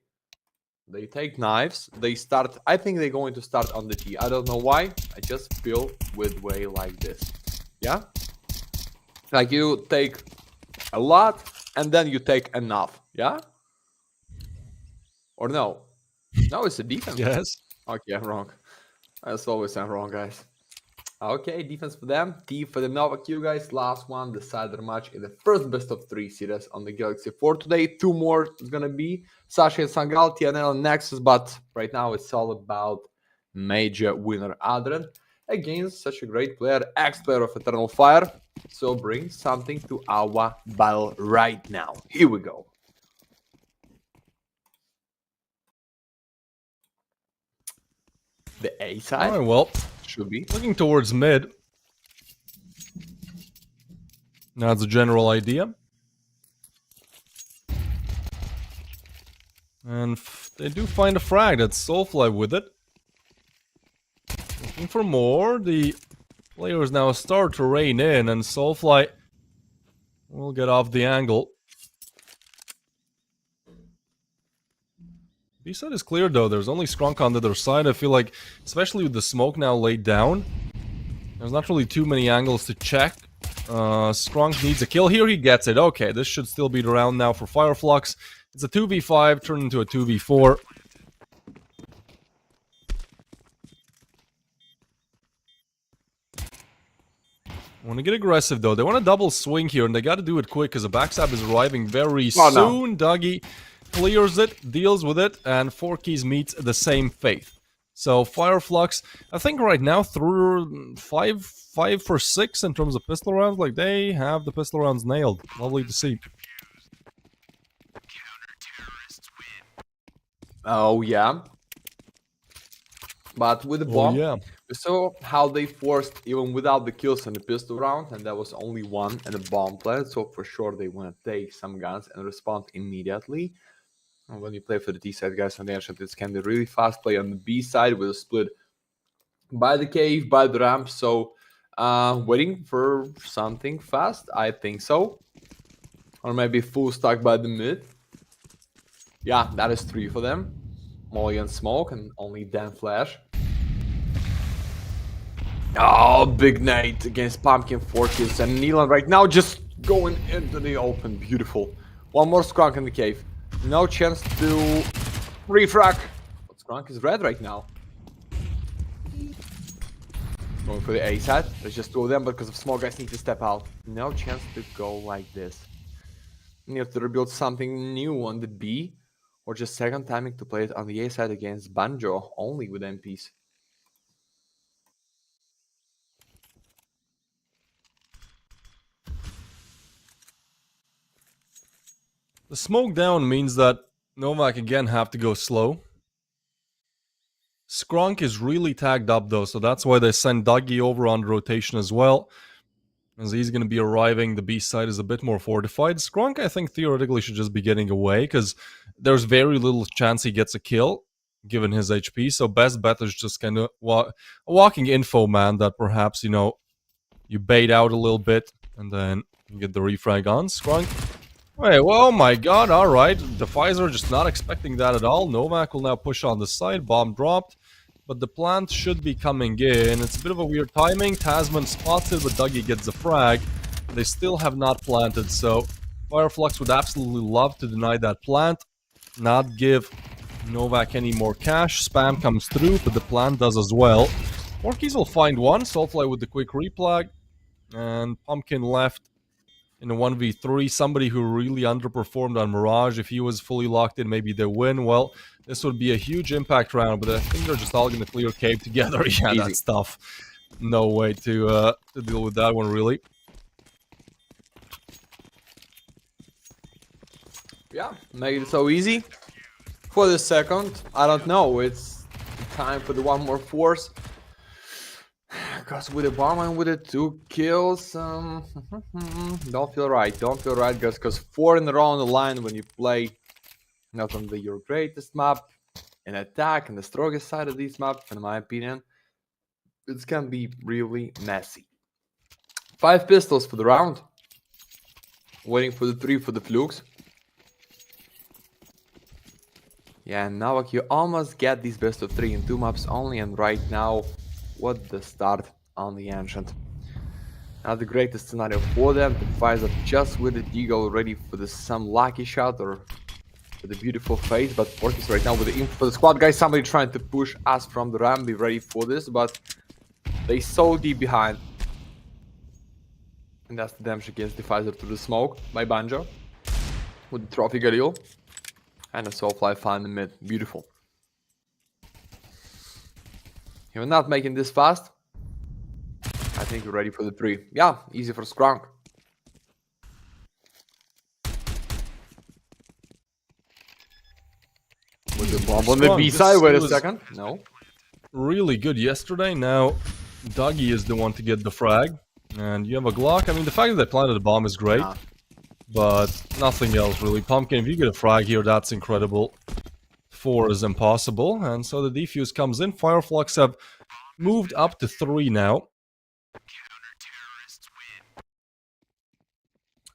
[SPEAKER 2] they take knives, they start. I think they're going to start on the T. I don't know why, I just feel with way like this. Yeah, like you take a lot and then you take enough. Yeah, or no, it's a defense.
[SPEAKER 1] Yes.
[SPEAKER 2] Okay, I'm wrong. As always, I'm wrong, guys. Okay, defense for them, T for the Novaq. You guys, last one, decided match in the first best of 3 series on the Galaxy 4 today. 2 more is gonna be Sashi and Sangal, TNL and Nexus, but right now it's all about major winner Adrian against such a great player, ex-player of Eternal Fire. So bring something to our battle right now. Here we go. The A side.
[SPEAKER 1] All right, well,
[SPEAKER 2] should be
[SPEAKER 1] looking towards mid. That's a general idea. And they do find a frag. That's Soulfly with it. Looking for more. The players now start to rein in, and Soulfly will get off the angle. B side is clear though. There's only Skrunk on the other side. I feel like, especially with the smoke now laid down, there's not really too many angles to check. Skrunk needs a kill here. He gets it. Okay, this should still be the round now for Flux. It's a 2v5 turned into a 2v4. Want to get aggressive though. They want to double swing here, and they got to do it quick because the backstab is arriving very soon. No. Dougie clears it, deals with it, and 4keys meets the same fate. So Flux, I think right now through 5 for 6 in terms of pistol rounds. Like, they have the pistol rounds nailed. Lovely to see.
[SPEAKER 2] Oh yeah, but with the bomb,
[SPEAKER 1] yeah.
[SPEAKER 2] we saw how they forced even without the kills in the pistol round, and that was only one and a bomb plant. So for sure they want to take some guns and respond immediately. And when you play for the D side, guys, on the Ancient, it can be really fast play on the B side with a split by the cave, by the ramp. So waiting for something fast, I think so, or maybe full stack by the mid. Yeah, that is 3 for them. Molly and smoke, and only Dan flash. Oh, big nade against Pumpkin 4keys, and Neelan right now just going into the open. Beautiful. One more Skrunk in the cave. No chance to refrag. But Skrunk is red right now. Going for the A side. There's just 2 of them, but because of smoke, guys need to step out. No chance to go like this. You have to rebuild something new on the B. Or just second timing to play it on the A side against Banjo, only with MPs.
[SPEAKER 1] The smoke down means that Novaq again have to go slow. Skrunk is really tagged up though, so that's why they send Dougie over on rotation as well. As he's going to be arriving, the B side is a bit more fortified. Skrunk, I think, theoretically should just be getting away, because there's very little chance he gets a kill, given his HP, so best bet is just kind of a walking info man that perhaps, you bait out a little bit, and then you get the refrag on. Skrunk. Wait, well, oh my god, alright. The Pfizer just not expecting that at all. Novaq will now push on the side, bomb dropped. But the plant should be coming in. It's a bit of a weird timing. Tasman spots it, but Dougie gets the frag. They still have not planted, so Fireflux would absolutely love to deny that plant, not give Novaq any more cash. Spam comes through, but the plant does as well. Orkies will find one. Soulfly with the quick replag. And Pumpkin left in a 1v3, somebody who really underperformed on Mirage. If he was fully locked in, maybe they win. Well, this would be a huge impact round, but I think they're just all going to clear cave together. Yeah,
[SPEAKER 2] Easy.
[SPEAKER 1] that's tough. No way to deal with that one, really.
[SPEAKER 2] Yeah, make it so easy. For the second, I don't know. It's time for the one more force. Because with a bomb and with the 2 kills, don't feel right. Don't feel right, guys. Because 4 in a row on the line when you play not on your greatest map, an attack and the strongest side of this map, in my opinion, it's gonna be really messy. 5 pistols for the round. Waiting for the 3 for the Flux. Yeah, and now you almost get these best of 3 in 2 maps only, and right now, what the start on the Ancient. Not the greatest scenario for them. The Pfizer just with the Deagle ready for some lucky shot or for the beautiful face, but Orkis right now with the info for the squad. Guys, somebody trying to push us from the ramp, be ready for this, but they so deep behind. And that's the damage against the Pfizer to the smoke by Banjo. With the Trophy Galil. And a Soulfly found in mid. Beautiful. You're not making this fast. I think you're ready for the 3. Yeah, easy for Skrunk. With the bomb on the B side, wait a second. No.
[SPEAKER 1] Really good yesterday. Now, Dougie is the one to get the frag. And you have a Glock. I mean, the fact that they planted a bomb is great.
[SPEAKER 2] Nah.
[SPEAKER 1] But nothing else, really. Pumpkin, if you get a frag here, that's incredible. 4 is impossible. And so the defuse comes in. Fireflux have moved up to 3 now.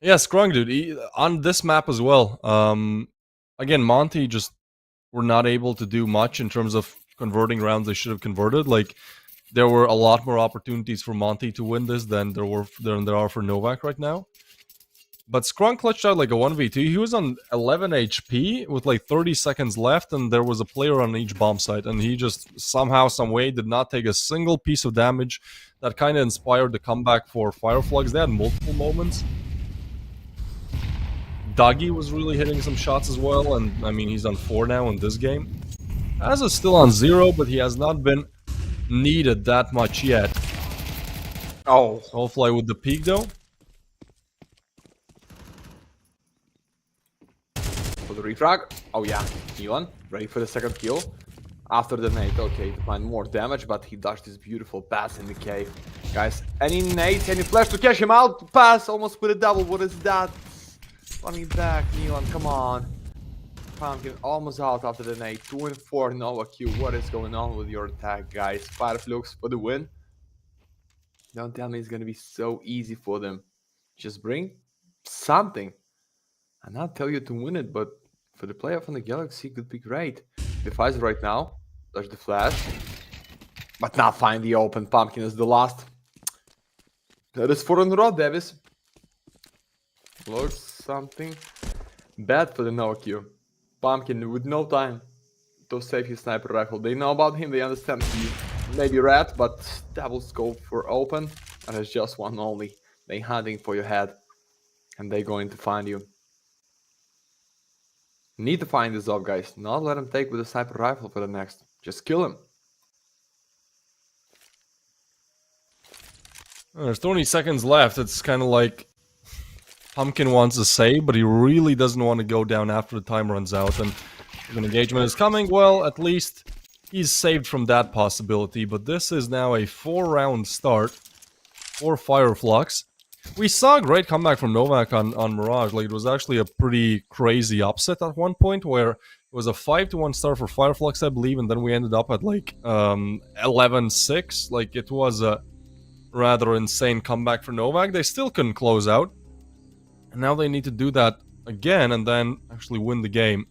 [SPEAKER 1] Yeah, Skrung, dude. On this map as well. Again, Monty just were not able to do much in terms of converting rounds they should have converted. Like, there were a lot more opportunities for Monty to win this than there are for Novaq right now. But Skrunk clutched out like a 1v2. He was on 11 HP with like 30 seconds left, and there was a player on each bomb site, and he just somehow, some way did not take a single piece of damage. That kind of inspired the comeback for Fireflux. They had multiple moments. Dougie was really hitting some shots as well, and I mean, he's on 4 now in this game. Az is still on 0, but he has not been needed that much yet.
[SPEAKER 2] Oh.
[SPEAKER 1] Soulfly with the peak though.
[SPEAKER 2] For the refrag. Oh yeah, Elon, ready for the second kill. After the nade, okay, to find more damage, but he dodged this beautiful pass in the cave. Guys, any nades, any flash to catch him out? Pass, almost with a double, what is that? Running back, Elon, come on. Pumpkin almost out after the nade. 2 and 4, Novaq. What is going on with your attack, guys? Fireflux for the win. Don't tell me it's gonna be so easy for them. Just bring something. And not tell you to win it, but for the player from the Galaxy, it could be great. The Pfizer right now, touch the flash, but not find the open. Pumpkin is the last. That is 4 in a row, Davis. Looks something bad for the Novaq. Pumpkin with no time to save his sniper rifle. They know about him, they understand he may be red, but double scope for open, and it's just one only. They hunting for your head, and they going to find you. Need to find this up, guys. Not let him take with a sniper rifle for the next. Just kill him.
[SPEAKER 1] There's 20 seconds left. It's kind of like Pumpkin wants to save, but he really doesn't want to go down after the time runs out. And if an engagement is coming, well, at least he's saved from that possibility. But this is now a 4-round start for Fire Flux. We saw a great comeback from Novaq on Mirage. Like, it was actually a pretty crazy upset at one point where it was a 5-1 start for Fire Flux, I believe, and then we ended up at like 11-6. Like, it was a rather insane comeback for Novaq. They still couldn't close out. And now they need to do that again and then actually win the game.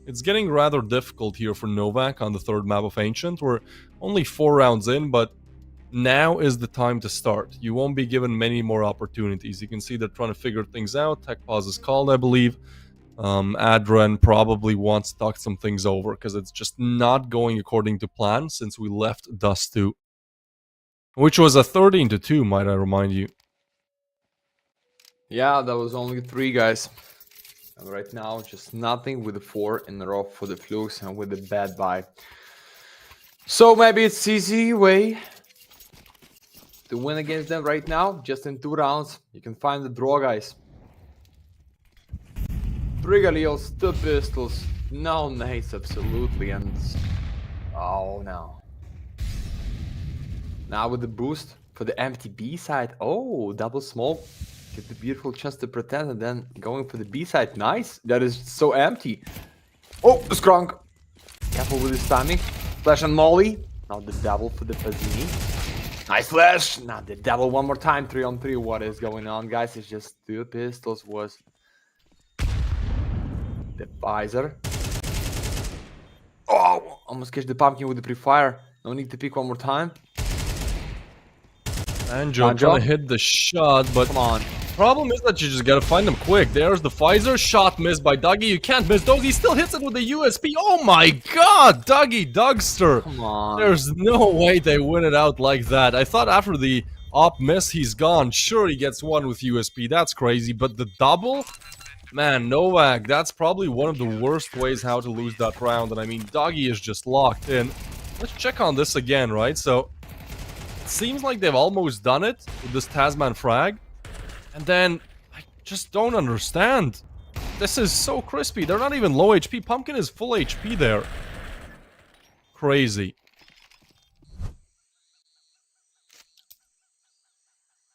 [SPEAKER 1] It's getting rather difficult here for Novaq on the third map of Ancient. We're only 4 rounds in, but now is the time to start. You won't be given many more opportunities. You can see they're trying to figure things out. Tech pause is called, I believe. Adren probably wants to talk some things over because it's just not going according to plan since we left Dust 2. Which was a 13-2, might I remind you.
[SPEAKER 2] Yeah, that was only 3 guys. And right now, just nothing with the 4 in a row for the Flux and with the bad buy. So maybe it's easy way to win against them right now. Just in 2 rounds, you can find the draw, guys. 3 Galils, 2 pistols, no nades, absolutely, and oh no. Now with the boost for the empty B side. Oh, double smoke. Get the beautiful chance to pretend and then going for the B side. Nice. That is so empty. Oh, the Skrunk. Careful with his timing. Flash and Molly. Now the double for the Pazini. Nice flash. Now the double one more time. 3-on-3. What is going on, guys? It's just 2 pistols. Was the visor. Oh, almost catch the pumpkin with the pre-fire. No need to pick one more time.
[SPEAKER 1] Anjo trying to hit the shot, but
[SPEAKER 2] come on.
[SPEAKER 1] Problem is that you just gotta find them quick. There's the Pfizer. Shot missed by Dougie. You can't miss those. He still hits it with the USP. Oh my god, Dougie Dougster.
[SPEAKER 2] Come on.
[SPEAKER 1] There's no way they win it out like that. I thought after the op miss, he's gone. Sure, he gets one with USP. That's crazy. But the double? Man, Novaq, that's probably one of the worst ways how to lose that round. And I mean, Dougie is just locked in. Let's check on this again, right? So, it seems like they've almost done it with this Tasman frag. And then, I just don't understand. This is so crispy. They're not even low HP. Pumpkin is full HP there. Crazy.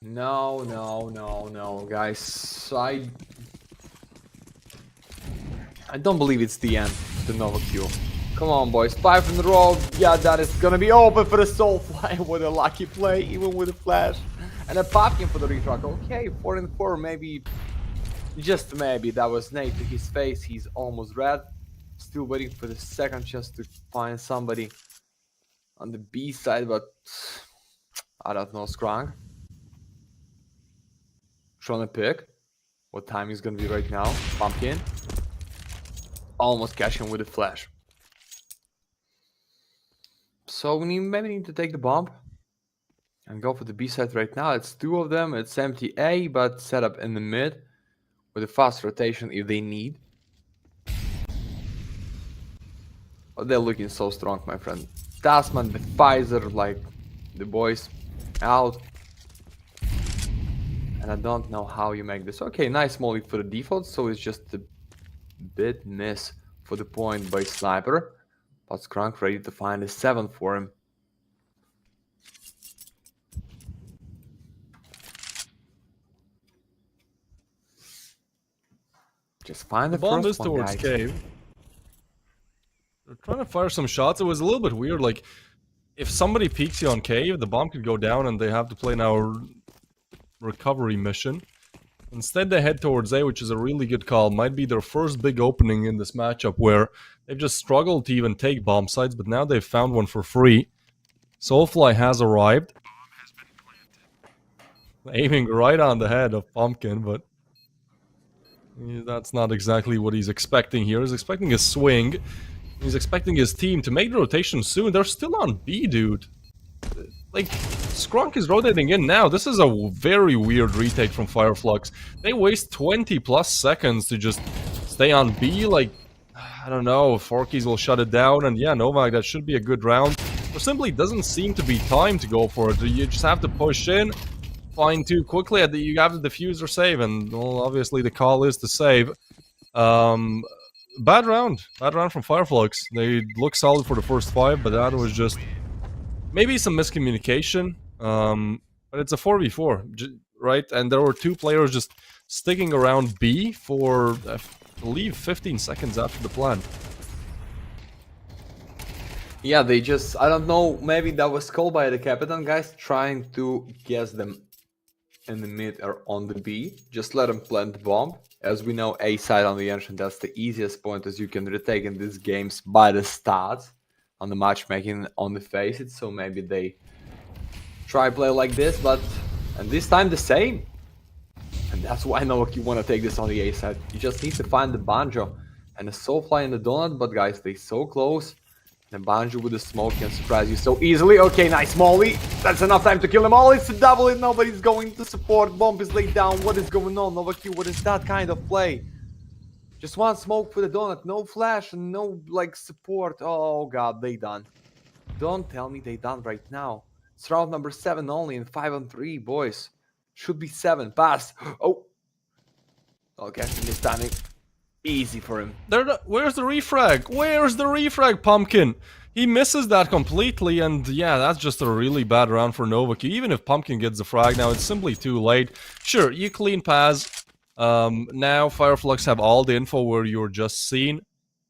[SPEAKER 2] No, guys. I don't believe it's the end, the Novaq Q. Come on, boys. 5 in a row. Yeah, that is gonna be open for the Soulfly with a lucky play, even with a flash. And a Pumpkin for the retruck. Okay, 4 and 4, maybe. Just maybe. That was Nate to his face. He's almost red. Still waiting for the second chance to find somebody on the B side, but I don't know, Skrunk. Trying to pick what time he's gonna be right now. Pumpkin. Almost catching with a flash. So we maybe need to take the bomb and go for the B side right now. It's 2 of them. It's empty A, but set up in the mid with a fast rotation if they need. Oh, they're looking so strong, my friend. Tasman, the Pfizer, like the boys out. And I don't know how you make this. Okay, nice molly for the default. So it's just a bit miss for the point by Sniper. But Skrunk ready to find a 7 for him. Just find the
[SPEAKER 1] bomb is
[SPEAKER 2] first one,
[SPEAKER 1] towards
[SPEAKER 2] guys.
[SPEAKER 1] cave. They're trying to fire some shots. It was a little bit weird. Like, if somebody peeks you on cave, the bomb could go down and they have to play now recovery mission. Instead, they head towards A, which is a really good call. Might be their first big opening in this matchup where they've just struggled to even take bomb sites, but now they've found one for free. Soulfly has arrived. Aiming right on the head of Pumpkin, but that's not exactly what he's expecting here. He's expecting a swing. He's expecting his team to make the rotation soon. They're still on B, dude. Like, Skrunk is rotating in now. This is a very weird retake from Fire Flux. They waste 20 plus seconds to just stay on B. Like, I don't know, Forkies will shut it down, and yeah, Novaq, that should be a good round. There simply doesn't seem to be time to go for it. You just have to push in, find too quickly, you have to defuse or save, and well, obviously the call is to save. Bad round from Fireflux. They look solid for the first 5, but that was just maybe some miscommunication. But it's a 4v4, right? And there were 2 players just sticking around B for, I believe, 15 seconds after the plant.
[SPEAKER 2] Yeah, they just, I don't know, maybe that was called by the captain, guys, trying to guess them in the mid or on the B. Just let them plant the bomb. As we know, A side on the entrance, that's the easiest point as you can retake in these games by the stats on the matchmaking on the face it. So maybe they try play like this, but and this time the same. And that's why Novaq, you want to take this on the A side. You just need to find the Banjo and the Soulfly and the Donut, but guys, they so close. The Banjo with the smoke can surprise you so easily. Okay, nice Molly. That's enough time to kill them all. It's a double hit. Nobody's going to support. Bomb is laid down. What is going on, Novaq? What is that kind of play? Just one smoke for the Donut. No flash and no, like, support. Oh, God, they done. Don't tell me they done right now. It's round number 7 only and 5-on-3, boys. Should be 7. Pass. Oh. Okay, this timing. Easy for him.
[SPEAKER 1] Where's the refrag? Where's the refrag, Pumpkin? He misses that completely, and yeah, that's just a really bad round for Novaq. Even if Pumpkin gets the frag now, it's simply too late. Sure, you clean pass. Now Fireflux have all the info where you're just seen,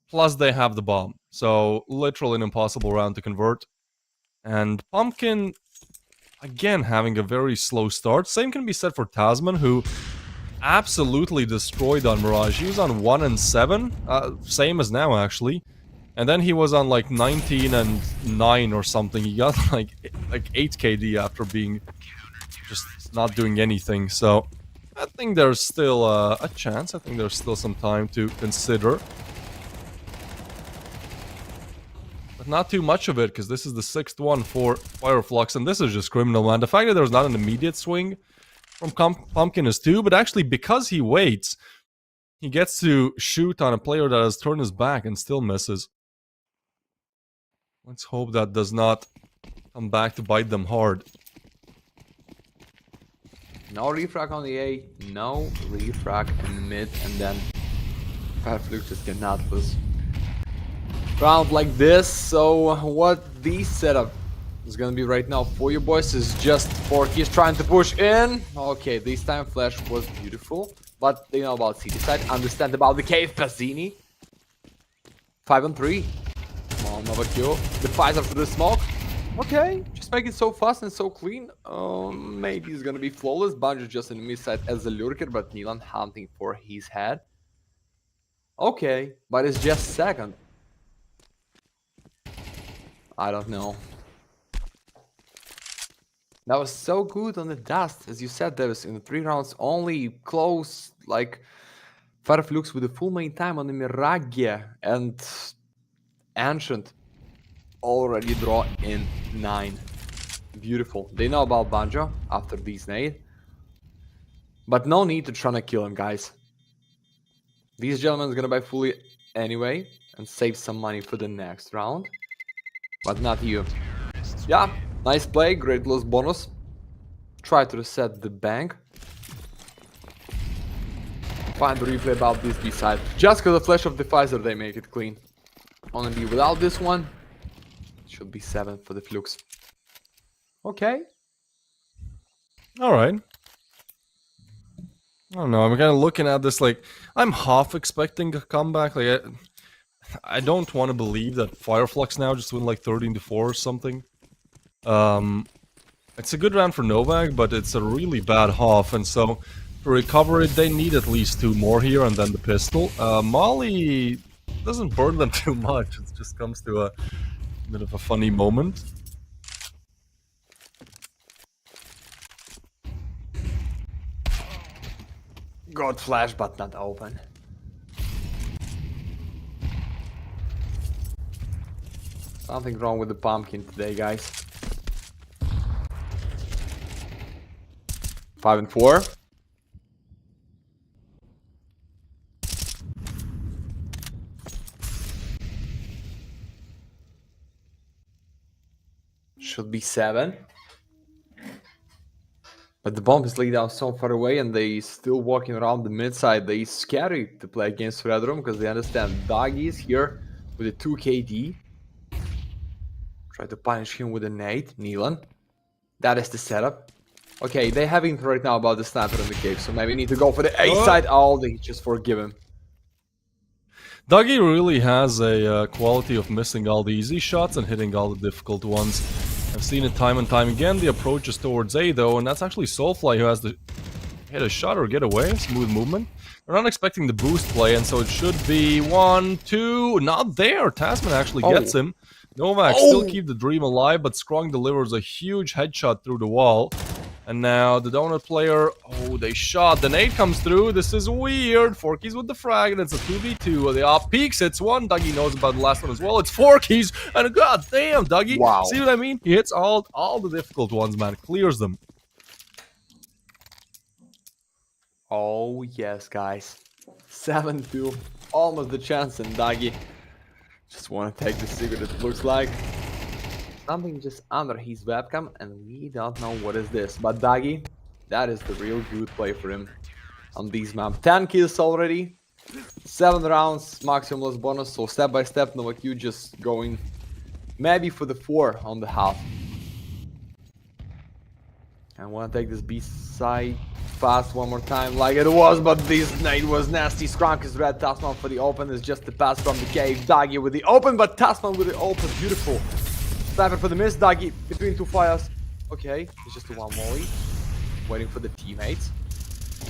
[SPEAKER 1] plus they have the bomb. So, literally an impossible round to convert. And Pumpkin, again, having a very slow start. Same can be said for Tasman, who absolutely destroyed on Mirage. He was on 1 and 7, same as now actually, and then he was on like 19 and 9 or something. He got like 8 KD after being just not doing anything. So I think there's still a chance. I think there's still some time to consider, but not too much of it, because this is the 6th one for Fireflux, and this is just criminal, man. The fact that there's not an immediate swing from Pumpkin is 2, but actually because he waits, he gets to shoot on a player that has turned his back and still misses. Let's hope that does not come back to bite them hard.
[SPEAKER 2] No refrag on the A, no refrag in the mid, and then Flux just cannot lose round like this. So what the setup is gonna be right now for you boys is just Forky's trying to push in. Okay, this time Flash was beautiful, but they know about city side, understand about the cave. Pazzini 5-on-3. Come on, Novaq, the fight after the smoke. Okay, just make it so fast and so clean. Maybe it's gonna be flawless. Banjo just in the mid side as a lurker, but Nilan hunting for his head. Okay, but it's just second. I don't know. That was so good on the dust, as you said, Davis, in the 3 rounds only, close, like Fireflux with the full main time on the Mirage and Ancient already draw in 9. Beautiful. They know about Banjo after these nade, but no need to try to kill him, guys. These gentlemen are gonna buy fully anyway and save some money for the next round, but not you. Yeah. Nice play, great loss bonus. Try to reset the bank. Find the replay about this B side. Just because the flash of the Pfizer, they make it clean. Only without this one, it should be 7 for the Flux. Okay.
[SPEAKER 1] Alright. I don't know, I'm kind of looking at this like, I'm half expecting a comeback. Like, I don't want to believe that Fireflux now just win like 13-4 or something. It's a good round for Novaq, but it's a really bad half, and so to recover it, they need at least 2 more here, and then the pistol. Molly doesn't burn them too much, it just comes to a bit of a funny moment.
[SPEAKER 2] Got flash, but not open. Something wrong with the pumpkin today, guys. 5-4. should be 7. But the bomb is laid down so far away and they still walking around the mid side. They scary to play against Red Room because they understand Doggy is here with a 2 KD. Try to punish him with a nade, Neelan. That is the setup. Okay, they have info right now about the sniper in the cave, so maybe need to go for the A side. Oh, they just forgive him.
[SPEAKER 1] Dougie really has a quality of missing all the easy shots and hitting all the difficult ones. I've seen it time and time again. The approach is towards A though, and that's actually Soulfly who has to hit a shot or get away. Smooth movement. They're not expecting the boost play, and so it should be 1, 2. Not there. Tasman actually gets him. Novaq still keep the dream alive, but Scrong delivers a huge headshot through the wall. And now the donut player, they shot. The nade comes through. This is weird. Forky's with the frag, and it's a 2v2. The op peaks, hits one. Dougie knows about the last one as well. It's Forky's, and god damn, Dougie.
[SPEAKER 2] Wow.
[SPEAKER 1] See what I mean? He hits all the difficult ones, man. Clears them.
[SPEAKER 2] Oh, yes, guys. 7-2. Almost the chance, and Dougie just want to take the secret, it looks like. Something just under his webcam, and we don't know what is this. But Dougie, that is the real good play for him on these maps. 10 kills already, 7 rounds, maximum loss bonus. So step by step, Novaq, you just going maybe for the 4 on the half. I want to take this B side fast one more time like it was, but this nade was nasty. Skronk is red, Tasman for the open is just the pass from the cave. Dougie with the open, but Tasman with the open, beautiful. Sniper for the miss, Dougie between 2 fires. Okay, it's just a 1 molly. Waiting for the teammates.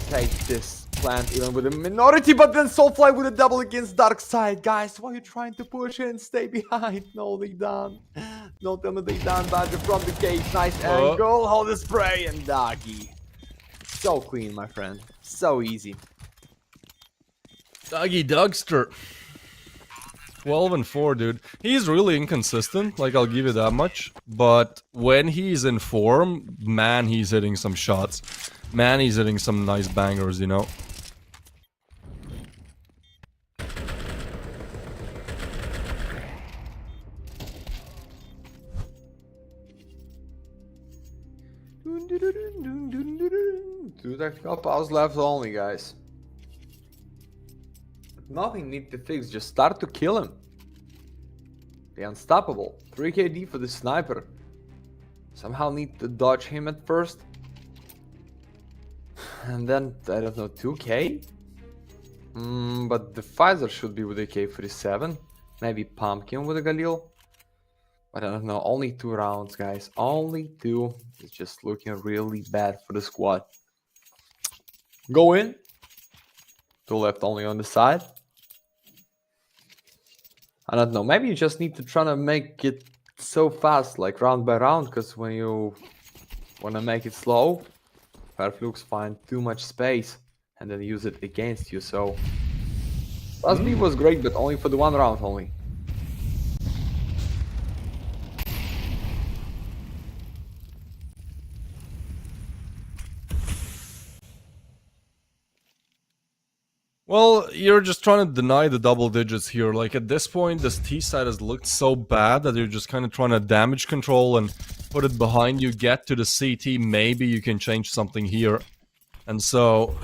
[SPEAKER 2] Take this plant even with a minority, but then Soulfly with a double against Dark Side. Guys, why are you trying to push in? Stay behind. No, they done. No, tell me they done. Badger from the cage. Nice angle. Hold the spray and Dougie. So clean, my friend. So easy.
[SPEAKER 1] Dougie Dougster. 12 and 4, dude. He's really inconsistent, like I'll give you that much. But when he's in form, man, he's hitting some shots. Man, he's hitting some nice bangers, you know.
[SPEAKER 2] Two tactical powers left only, guys. Nothing need to fix, just start to kill him. The unstoppable. 3 KD for the sniper. Somehow need to dodge him at first. And then, I don't know, 2k? But the Pfizer should be with AK-47. Maybe Pumpkin with a Galil. But I don't know, only 2 rounds, guys. Only 2. It's just looking really bad for the squad. Go in. 2 left only on the side. I don't know, maybe you just need to try to make it so fast, like round by round, because when you want to make it slow, Flux find too much space and then use it against you, so... Last B was great, but only for the 1 round only.
[SPEAKER 1] Well, you're just trying to deny the double digits here. Like, at this point, this T side has looked so bad that you're just kind of trying to damage control and put it behind you, get to the CT, maybe you can change something here. And so,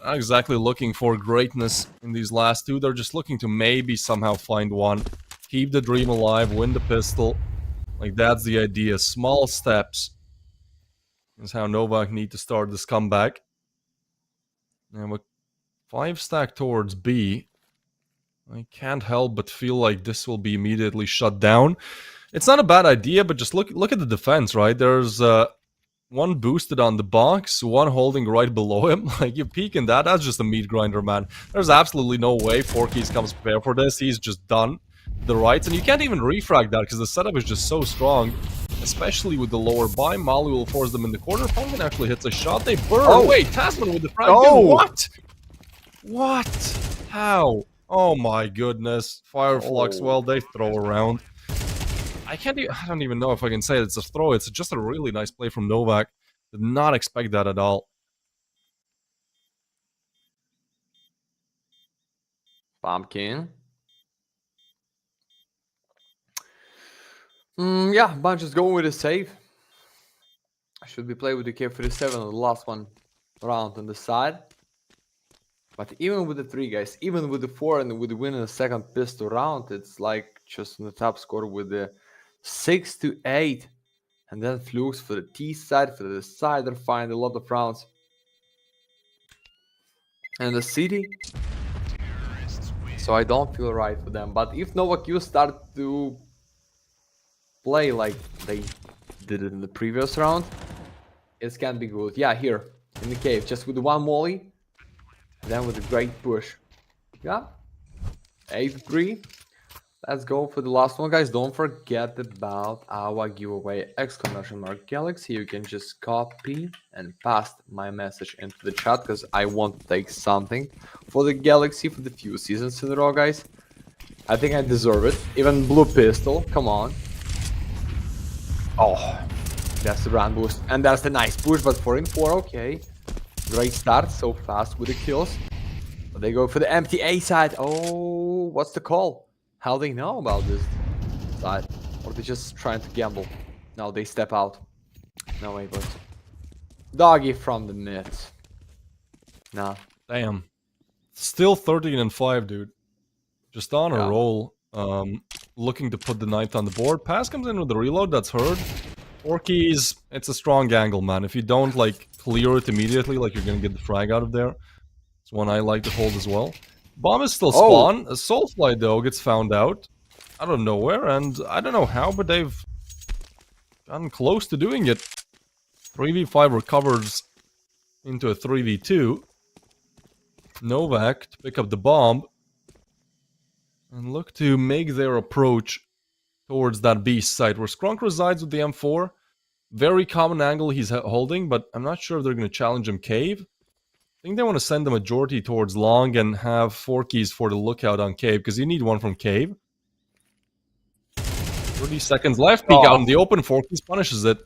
[SPEAKER 1] not exactly looking for greatness in these last 2, they're just looking to maybe somehow find one. Keep the dream alive, win the pistol. Like, that's the idea. Small steps is how Novaq need to start this comeback. And with 5 stack towards B, I can't help but feel like this will be immediately shut down. It's not a bad idea, but just look at the defense, right? There's 1 boosted on the box, 1 holding right below him. Like, you peek in that's just a meat grinder, man. There's absolutely no way Forky's comes prepared for this. He's just done the rights, and you can't even refrag that because the setup is just so strong. Especially with the lower buy, Molly will force them in the corner. Pumpkin actually hits a shot. They burn. Oh, wait, Tasman with the frag. Dude, what? What? How? Oh my goodness. Fire Flux, well, they throw around. I don't even know if I can say it's a throw. It's just a really nice play from Novaq. Did not expect that at all.
[SPEAKER 2] Pumpkin. Yeah, Bunch is going with a save. Should we play with the K-47 on the last one round on the side? But even with the 3 guys, even with the 4 and with the win in the second pistol round, it's like just on the top score with the 6-8. And then Flux for the T side, for the side, they're find a lot of rounds. And the city. So I don't feel right for them. But if Novaq you start to play like they did it in the previous round, it can be good. Yeah, here in the cave, just with the one molly, and then with a great push. Yeah, 8-3. Let's go for the last one, guys. Don't forget about our giveaway !Galaxy. You can just copy and paste my message into the chat because I want to take something for the Galaxy for the few seasons in a row, guys. I think I deserve it. Even blue pistol, come on. Oh, that's the round boost. And that's the nice push, but 4-4, okay. Great start, so fast with the kills. But they go for the empty A side. Oh, what's the call? How they know about this side? Or they just trying to gamble? No, they step out. No way, but doggy from the mid. Nah.
[SPEAKER 1] Damn. Still 13-5, dude. Just on a roll. Looking to put the knight on the board. Pass comes in with the reload, that's heard. Orkies, it's a strong angle, man. If you don't, like, clear it immediately, like, you're gonna get the frag out of there. It's one I like to hold as well. Bomb is still spawn. A Soulfly, though, gets found out out of nowhere, and I don't know how, but they've gotten close to doing it. 3v5 recovers into a 3v2. Novaq to pick up the bomb and look to make their approach towards that beast site where Skrunk resides with the M4. Very common angle he's holding, but I'm not sure if they're going to challenge him cave. I think they want to send the majority towards long and have 4 keys for the lookout on cave, because you need one from cave. 30 seconds left, peek out in the open, 4 keys punishes it.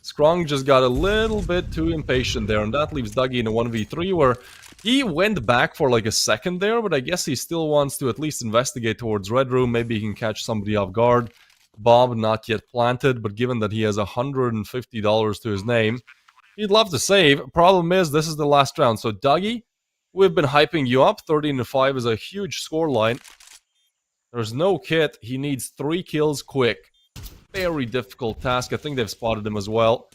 [SPEAKER 1] Skrunk just got a little bit too impatient there, and that leaves Dougie in a 1v3 where he went back for like a second there, but I guess he still wants to at least investigate towards Red Room. Maybe he can catch somebody off guard. Bomb not yet planted, but given that he has $150 to his name, he'd love to save. Problem is, this is the last round. So, Dougie, we've been hyping you up. 13-5 is a huge scoreline. There's no kit. He needs 3 kills quick. Very difficult task. I think they've spotted him as well.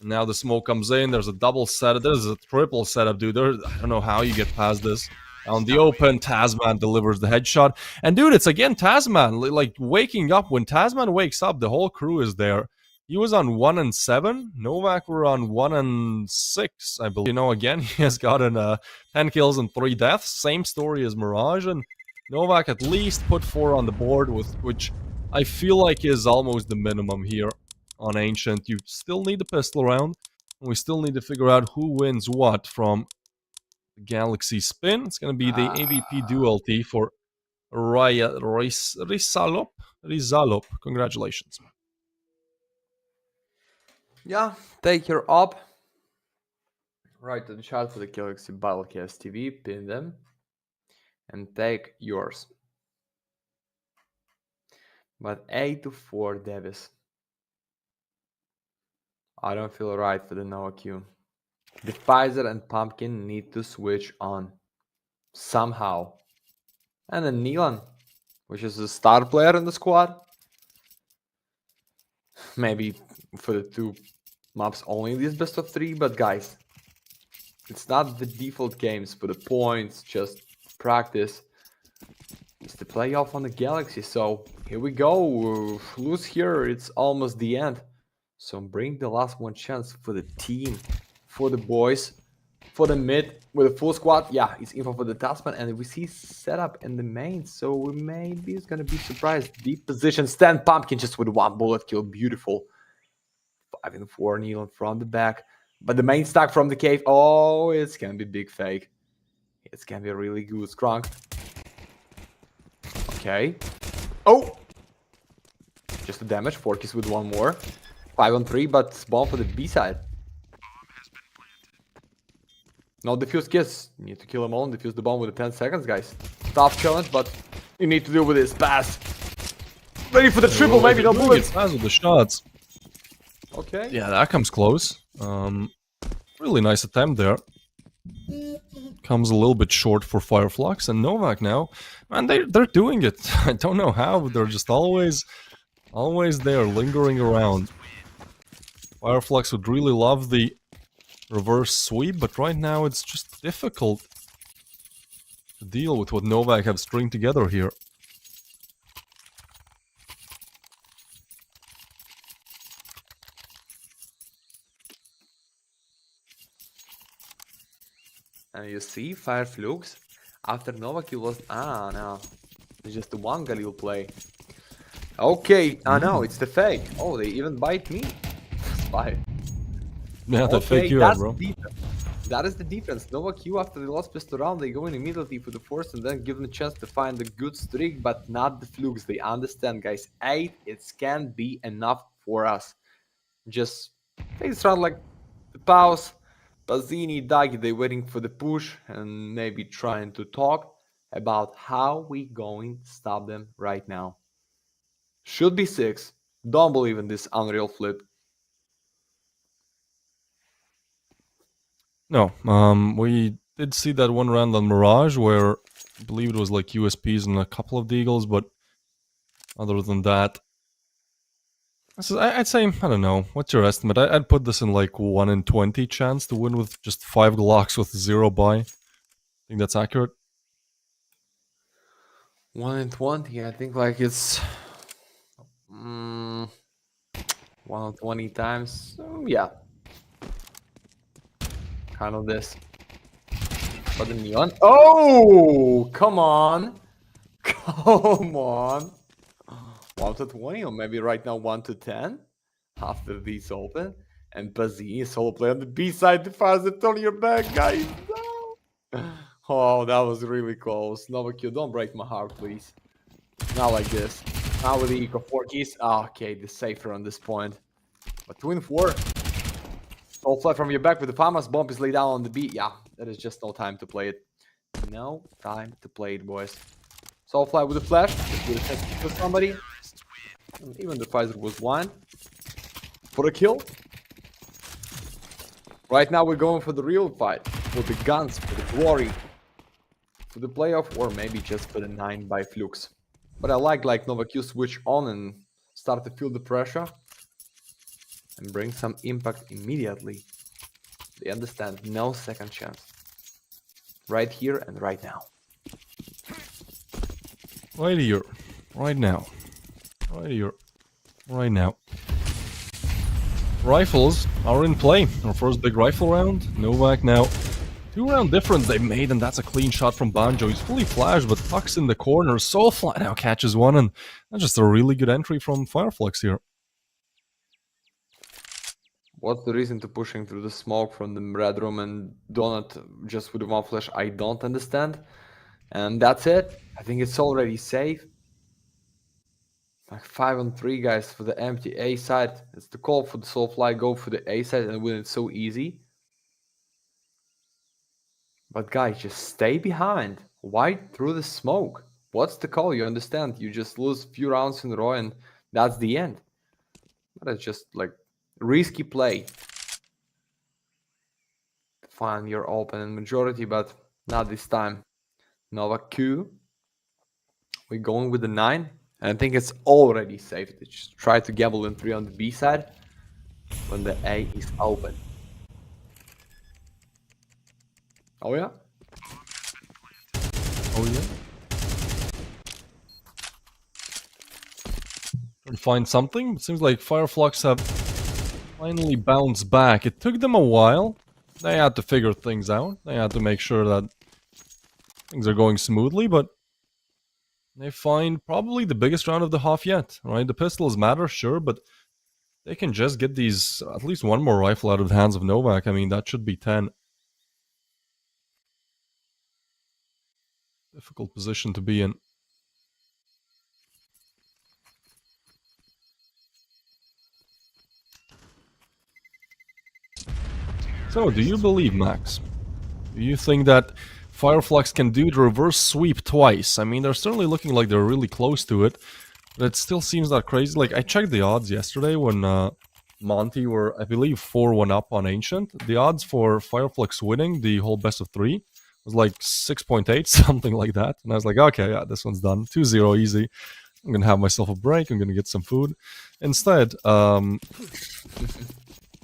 [SPEAKER 1] And now the smoke comes in. There's a double setup. There's a triple setup, dude. I don't know how you get past this. On the open, Tasman delivers the headshot. And dude, it's again Tasman, like waking up. When Tasman wakes up, the whole crew is there. He was on 1-7. Novaq were on 1-6, I believe. You know, again, he has gotten 10 kills and 3 deaths. Same story as Mirage. And Novaq at least put 4 on the board, with which I feel like is almost the minimum here on Ancient. You still need the pistol round. And we still need to figure out who wins what from Galaxy spin. It's going to be the AVP duality for Rizalop. Congratulations.
[SPEAKER 2] Yeah, take your up. Right to the chat for the Galaxy Battlecast TV, pin them, and take yours. But 8-4 Davis. I don't feel right for the Novaq. The Pfizer and Pumpkin need to switch on somehow. And then Neon, which is the star player in the squad. Maybe for the 2 maps only in this best of 3, but guys, it's not the default games for the points, just practice. It's the playoff on the Galaxy, so here we go. Lose here, it's almost the end. So bring the last one chance for the team, for the boys, for the mid with a full squad. Yeah, it's info for the Tasman, and we see setup in the main, so maybe it's gonna be surprised. Deep position, stand Pumpkin just with 1 bullet kill, beautiful. 5-4 Neon from the back, but the main stack from the cave. Oh, it's gonna be big fake. It's gonna be really good. Skrunk. Okay. Oh, just the damage. 4 keys with 1 more. 5-3, but bomb for the B side. No defuse kiss. You need to kill them all and defuse the bomb with the 10 seconds, guys. Tough challenge, but you need to deal with this. Pass. Ready for the triple, maybe no
[SPEAKER 1] Doing it
[SPEAKER 2] bullets.
[SPEAKER 1] fast with the shots.
[SPEAKER 2] Okay.
[SPEAKER 1] Yeah, that comes close. Really nice attempt there. Comes a little bit short for Fireflux and Novaq now. Man, they're doing it. I don't know how, but they're just always there, lingering around. Fireflux would really love the reverse sweep, but right now it's just difficult to deal with what Novaq have stringed together here.
[SPEAKER 2] And you see, Flux, after Novaq you lost. Ah, no. It's just the one guy you'll play. Okay, I know, it's the fake. Oh, they even bite me. Spy.
[SPEAKER 1] Yeah, they fake you out,
[SPEAKER 2] that's
[SPEAKER 1] bro.
[SPEAKER 2] the defense. That is the defense. Novaq Q after the last pistol round, they go in immediately for the force and then give them a chance to find a good streak, but not the Flux. They understand, guys. 8, it can be enough for us. Just take this round like the pause. Bazzini, Dagi, they waiting for the push and maybe trying to talk about how we going to stop them right now. Should be 6. Don't believe in this unreal flip.
[SPEAKER 1] No, we did see that one round on Mirage where I believe it was like USPs and a couple of Deagles, but other than that, I'd say, I don't know, what's your estimate? I'd put this in like 1 in 20 chance to win with just 5 Glocks with 0 buy. Think that's accurate?
[SPEAKER 2] 1 in 20, I think like it's 1 in 20 times. Yeah. Kind of this. But the neon. Oh, come on. Come on. 1 to 20, or maybe right now 1 to 10 after these open. And Bazzini solo play on the B side. The fires that turn your back, guys. No. Oh, that was really close. Novaq, don't break my heart, please. Not like this. Not with the Eco 4 keys. Oh, okay, the safer on this point. But 2 in 4. All fly from your back with the Famas. Bomb is laid down on the beat. Yeah, that is just no time to play it. No time to play it, boys. Soulfly with the flash. With a chance to kill somebody. And even the Pfizer was 1. For a kill. Right now we're going for the real fight. For the guns, for the glory. For the playoff, or maybe just for the 9 by Flux. But I like Novaq Q switch on and start to feel the pressure. And bring some impact immediately. They understand, no second chance. Right here and right now.
[SPEAKER 1] Right here. Right now. Right here. Right now. Rifles are in play. Our first big rifle round. Novaq now. 2-round difference they made, and that's a clean shot from Banjo. He's fully flashed, but tucks in the corner. Soulfly now catches one, and that's just a really good entry from Fireflux here.
[SPEAKER 2] What's the reason to pushing through the smoke from the red room and Donut just with one flash? I don't understand. And that's it. I think it's already safe. Like 5 on 3, guys, for the empty A side. It's the call for the Soulfly. Go for the A side and win it so easy. But guys, just stay behind. Why through the smoke? What's the call? You understand? You just lose a few rounds in a row and that's the end. But it's just like risky play. Fine, you're open in majority, but not this time. Novaq Q. We're going with the 9. And I think it's already safe to just try to gamble in 3 on the B side when the A is open. Oh yeah?
[SPEAKER 1] Oh yeah? Trying to find something? It seems like Fireflux have finally bounced back. It took them a while. They had to figure things out. They had to make sure that things are going smoothly, but they find probably the biggest round of the half yet, right? The pistols matter, sure, but they can just get these, at least one more rifle out of the hands of Novaq. I mean, that should be 10. Difficult position to be in. So, do you believe, Max? Do you think that Fireflux can do the reverse sweep twice? I mean, they're certainly looking like they're really close to it. But it still seems that crazy. Like, I checked the odds yesterday when Monty were, I believe, 4-1 up on Ancient. The odds for Fireflux winning the whole best of 3 was like 6.8, something like that. And I was like, okay, yeah, this one's done. 2-0 easy. I'm gonna have myself a break. I'm gonna get some food. Instead, I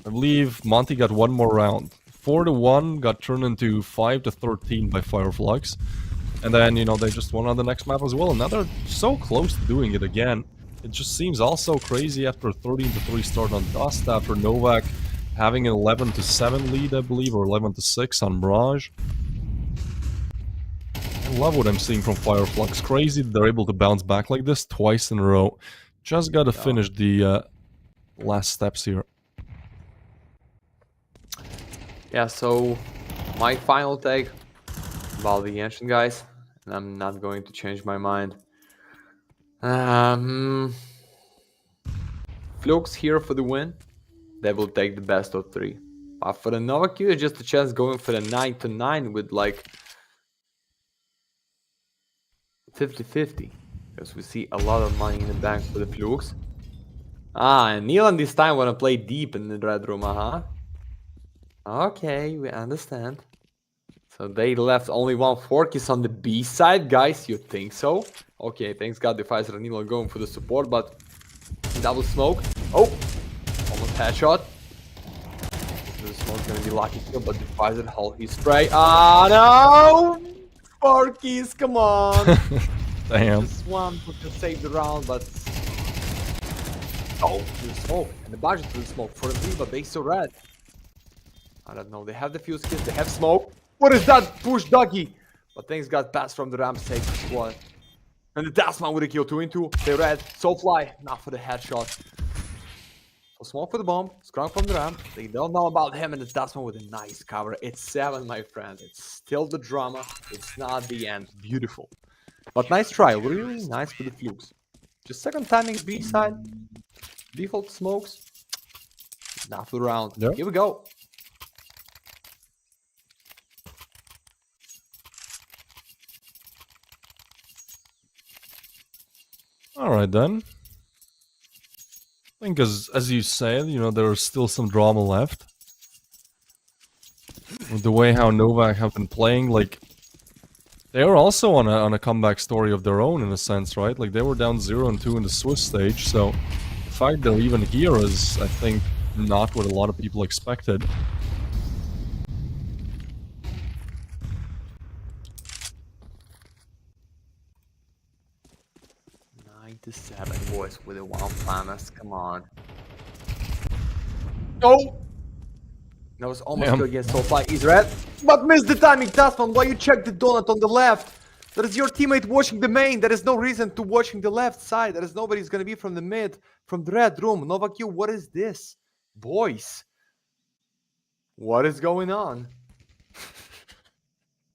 [SPEAKER 1] believe Monty got one more round. 4-1 got turned into 5-13 by Fireflux. And then, you know, they just won on the next map as well. And now they're so close to doing it again. It just seems all so crazy after a 13-3 start on Dust, after Novaq having an 11-7 lead, I believe, or 11-6 on Mirage. I love what I'm seeing from Fireflux. Crazy that they're able to bounce back like this twice in a row. Just gotta finish the last steps here.
[SPEAKER 2] Yeah, so my final take about the Ancient guys, and I'm not going to change my mind. Flux here for the win. They will take the best of 3. But for the Novaq, it's just a chance going for the 9-9 with like 50-50. Because we see a lot of money in the bank for the Flux. And Neon this time wanna play deep in the red room, Okay, we understand. So they left only one Forkis on the B side, guys. You think so? Okay, thanks God the Pfizer and Neil going for the support, but double smoke. Oh, almost headshot. The smoke's gonna be lucky kill, but the Pfizer hull he spray. Ah no! Forkis, come on!
[SPEAKER 1] Damn.
[SPEAKER 2] Just one who can save the round, but oh, the smoke and the budget for the smoke for the three, but they so red. I don't know. They have the fuse kit. They have smoke. What is that? Push doggy. But things got passed from the ramp sake squad. And the Dasman with a kill 2 into. They red. So fly. Not for the headshot. So smoke for the bomb. Scrum from the ramp. They don't know about him and the Dasman with a nice cover. It's 7, my friend. It's still the drama. It's not the end. Beautiful. But nice try. Really nice for the Flux. Just second timing B side. Default smokes. Not for the round.
[SPEAKER 1] Yep.
[SPEAKER 2] Here we go.
[SPEAKER 1] Alright then. I think as you said, you know, there's still some drama left. With the way how Novaq have been playing, like, they were also on a comeback story of their own in a sense, right? Like, they were down 0-2 in the Swiss stage, so the fact they're even here is, I think, not what a lot of people expected.
[SPEAKER 2] To 7 boys with a 1 planets. Come on. Oh! That was almost good against Soulfly. He's red. But missed the timing, Tasman. Why you check the donut on the left? There is your teammate watching the main. There is no reason to watching the left side. There is nobody's gonna be from the mid, from the red room. Novaq, what is this? Boys. What is going on?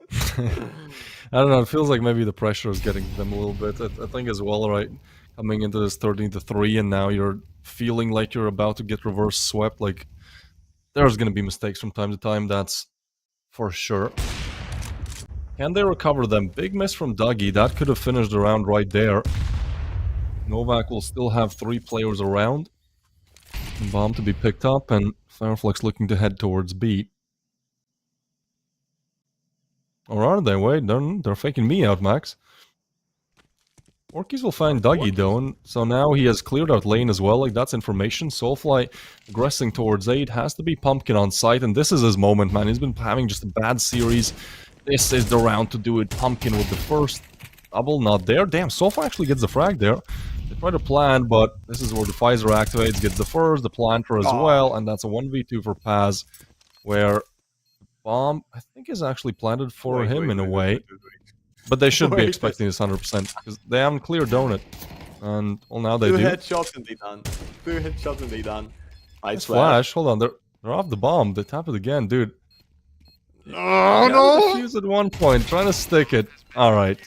[SPEAKER 1] I don't know, it feels like maybe the pressure is getting to them a little bit. I think as well, right? Coming into this 13-3 and now you're feeling like you're about to get reverse swept. Like, there's gonna be mistakes from time to time, that's for sure. Can they recover them? Big miss from Dougie, that could have finished the round right there. Novaq will still have 3 players around. Bomb to be picked up and Fireflux looking to head towards B. Or are they? Wait, they're faking me out, Max. Orkies will find Dougie though, and so now he has cleared out lane as well, like that's information. Soulfly aggressing towards 8, has to be Pumpkin on site, and this is his moment, man. He's been having just a bad series. This is the round to do it. Pumpkin with the first double, not there. Damn, Soulfly actually gets the frag there. They try to plant, but this is where the Pfizer activates, gets the first, the planter as well, and that's a 1v2 for Paz, where bomb, I think, is actually planted for him in a way. But they should be expecting this 100%, because they haven't cleared donut. And, well, now they do.
[SPEAKER 2] 2 headshots and they done. 2 headshots and they done.
[SPEAKER 1] Nice flash. Hold on, they're off the bomb. They tap it again, dude.
[SPEAKER 2] Oh, no!
[SPEAKER 1] Defuse at one point, trying to stick it. Alright.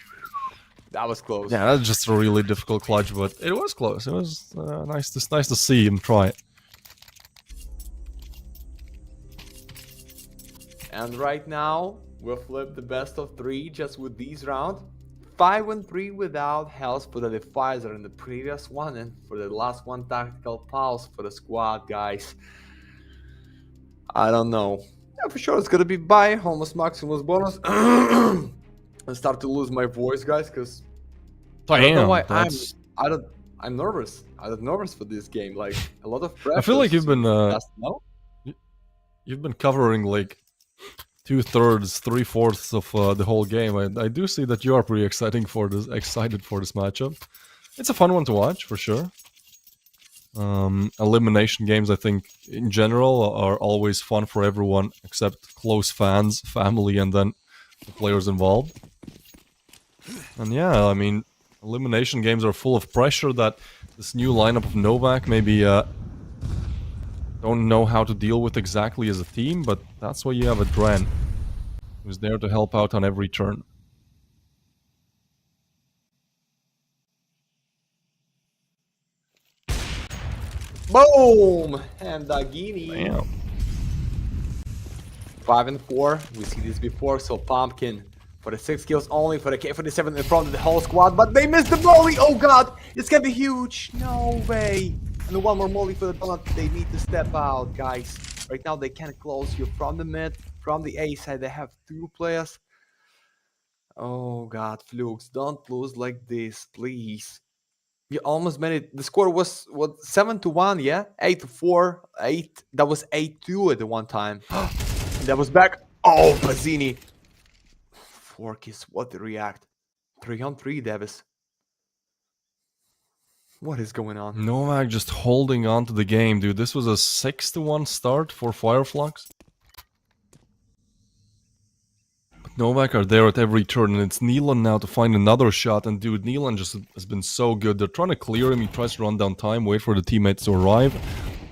[SPEAKER 2] That was close.
[SPEAKER 1] Yeah, that's just a really difficult clutch, but it was close. It was nice to see him try it.
[SPEAKER 2] And right now, we'll flip the best of 3 just with these rounds. 5-3 without health for the Defizer in the previous one, and for the last one, tactical pulse for the squad, guys. I don't know. Yeah, for sure it's gonna be bye, almost maximus bonus. I start to lose my voice, guys, because I don't know why I'm nervous. I'm nervous for this game. Like a lot of pressure.
[SPEAKER 1] I feel like you've been
[SPEAKER 2] no?
[SPEAKER 1] you've been covering like 2/3, 3/4 of the whole game. I do see that you are pretty excited for this matchup. It's a fun one to watch for sure. Elimination games, I think, in general, are always fun for everyone except close fans, family, and then the players involved. And yeah, I mean, elimination games are full of pressure that this new lineup of Novaq maybe don't know how to deal with exactly as a team, but that's why you have a Dren who's there to help out on every turn.
[SPEAKER 2] Boom! And Dagini.
[SPEAKER 1] Damn.
[SPEAKER 2] 5-4. We see this before, so Pumpkin for the 6 kills only, for the K47 in front of the whole squad, but they missed the molly! Oh god! It's gonna be huge! No way! And one more molly for the donut. They need to step out, guys. Right now they can't close you from the mid, from the A side. They have 2 players. Oh god, Flux, don't lose like this, please. You almost made it. The score was what, 7-1, yeah? 8-4, 8. That was 8-2 at the one time. And that was back. Oh, Bazzini. Forkis, what the react? 3-on-3, Davis. What is going on?
[SPEAKER 1] Novaq just holding on to the game, dude. This was a 6-1 start for Flux. But Novaq are there at every turn, and it's Neelan now to find another shot. And dude, Neelan just has been so good. They're trying to clear him. He tries to run down time, wait for the teammates to arrive.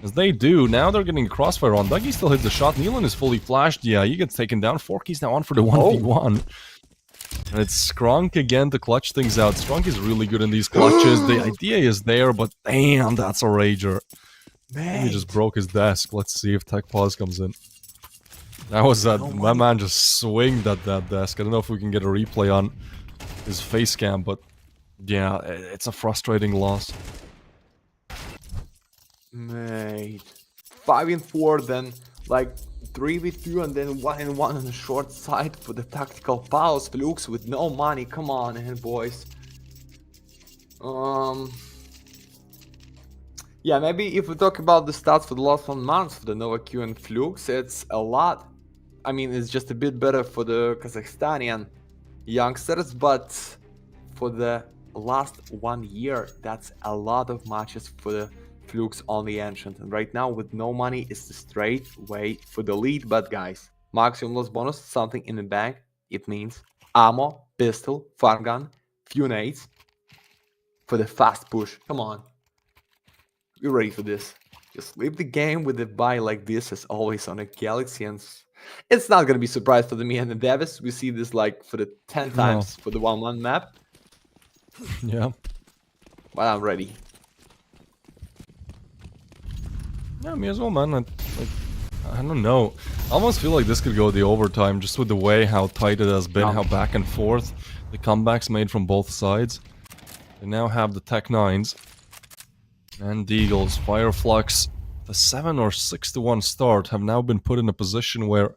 [SPEAKER 1] As they do, now they're getting a crossfire on. Dougie still hits the shot. Neelan is fully flashed. Yeah, he gets taken down. Forky's now on for the 1v1. And it's Skrunk again to clutch things out. Skrunk is really good in these clutches. The idea is there, but damn, that's a rager.
[SPEAKER 2] Man.
[SPEAKER 1] He just broke his desk. Let's see if Tech Pause comes in. That was that. My man just swinged at that desk. I don't know if we can get a replay on his face cam, but yeah, it's a frustrating loss.
[SPEAKER 2] Mate. 5-4, then like 3v2, and then 1-1 on the short side for the tactical pulse. Flux with no money. Come on, boys. Yeah, maybe if we talk about the stats for the last 1 month for the Novaq and Flux, it's a lot. I mean, it's just a bit better for the Kazakhstanian youngsters, but for the last 1 year, that's a lot of matches for the Flux only entrant. And right now, with no money, it's the straight way for the lead. But guys, maximum loss bonus, something in the bank. It means ammo, pistol, farm gun, few nades for the fast push. Come on. We're ready for this. Just leave the game with a buy like this as always on a Galaxy, and it's not gonna be surprised for the me and the Davis. We see this like for the 10 times for the 1-1 map.
[SPEAKER 1] Yeah.
[SPEAKER 2] But I'm ready.
[SPEAKER 1] Yeah, me as well, man. I don't know. I almost feel like this could go the overtime, just with the way how tight it has been, how back and forth the comebacks made from both sides. They now have the Tech 9s and Deagles. Flux, the 7 or 6-1 start, have now been put in a position where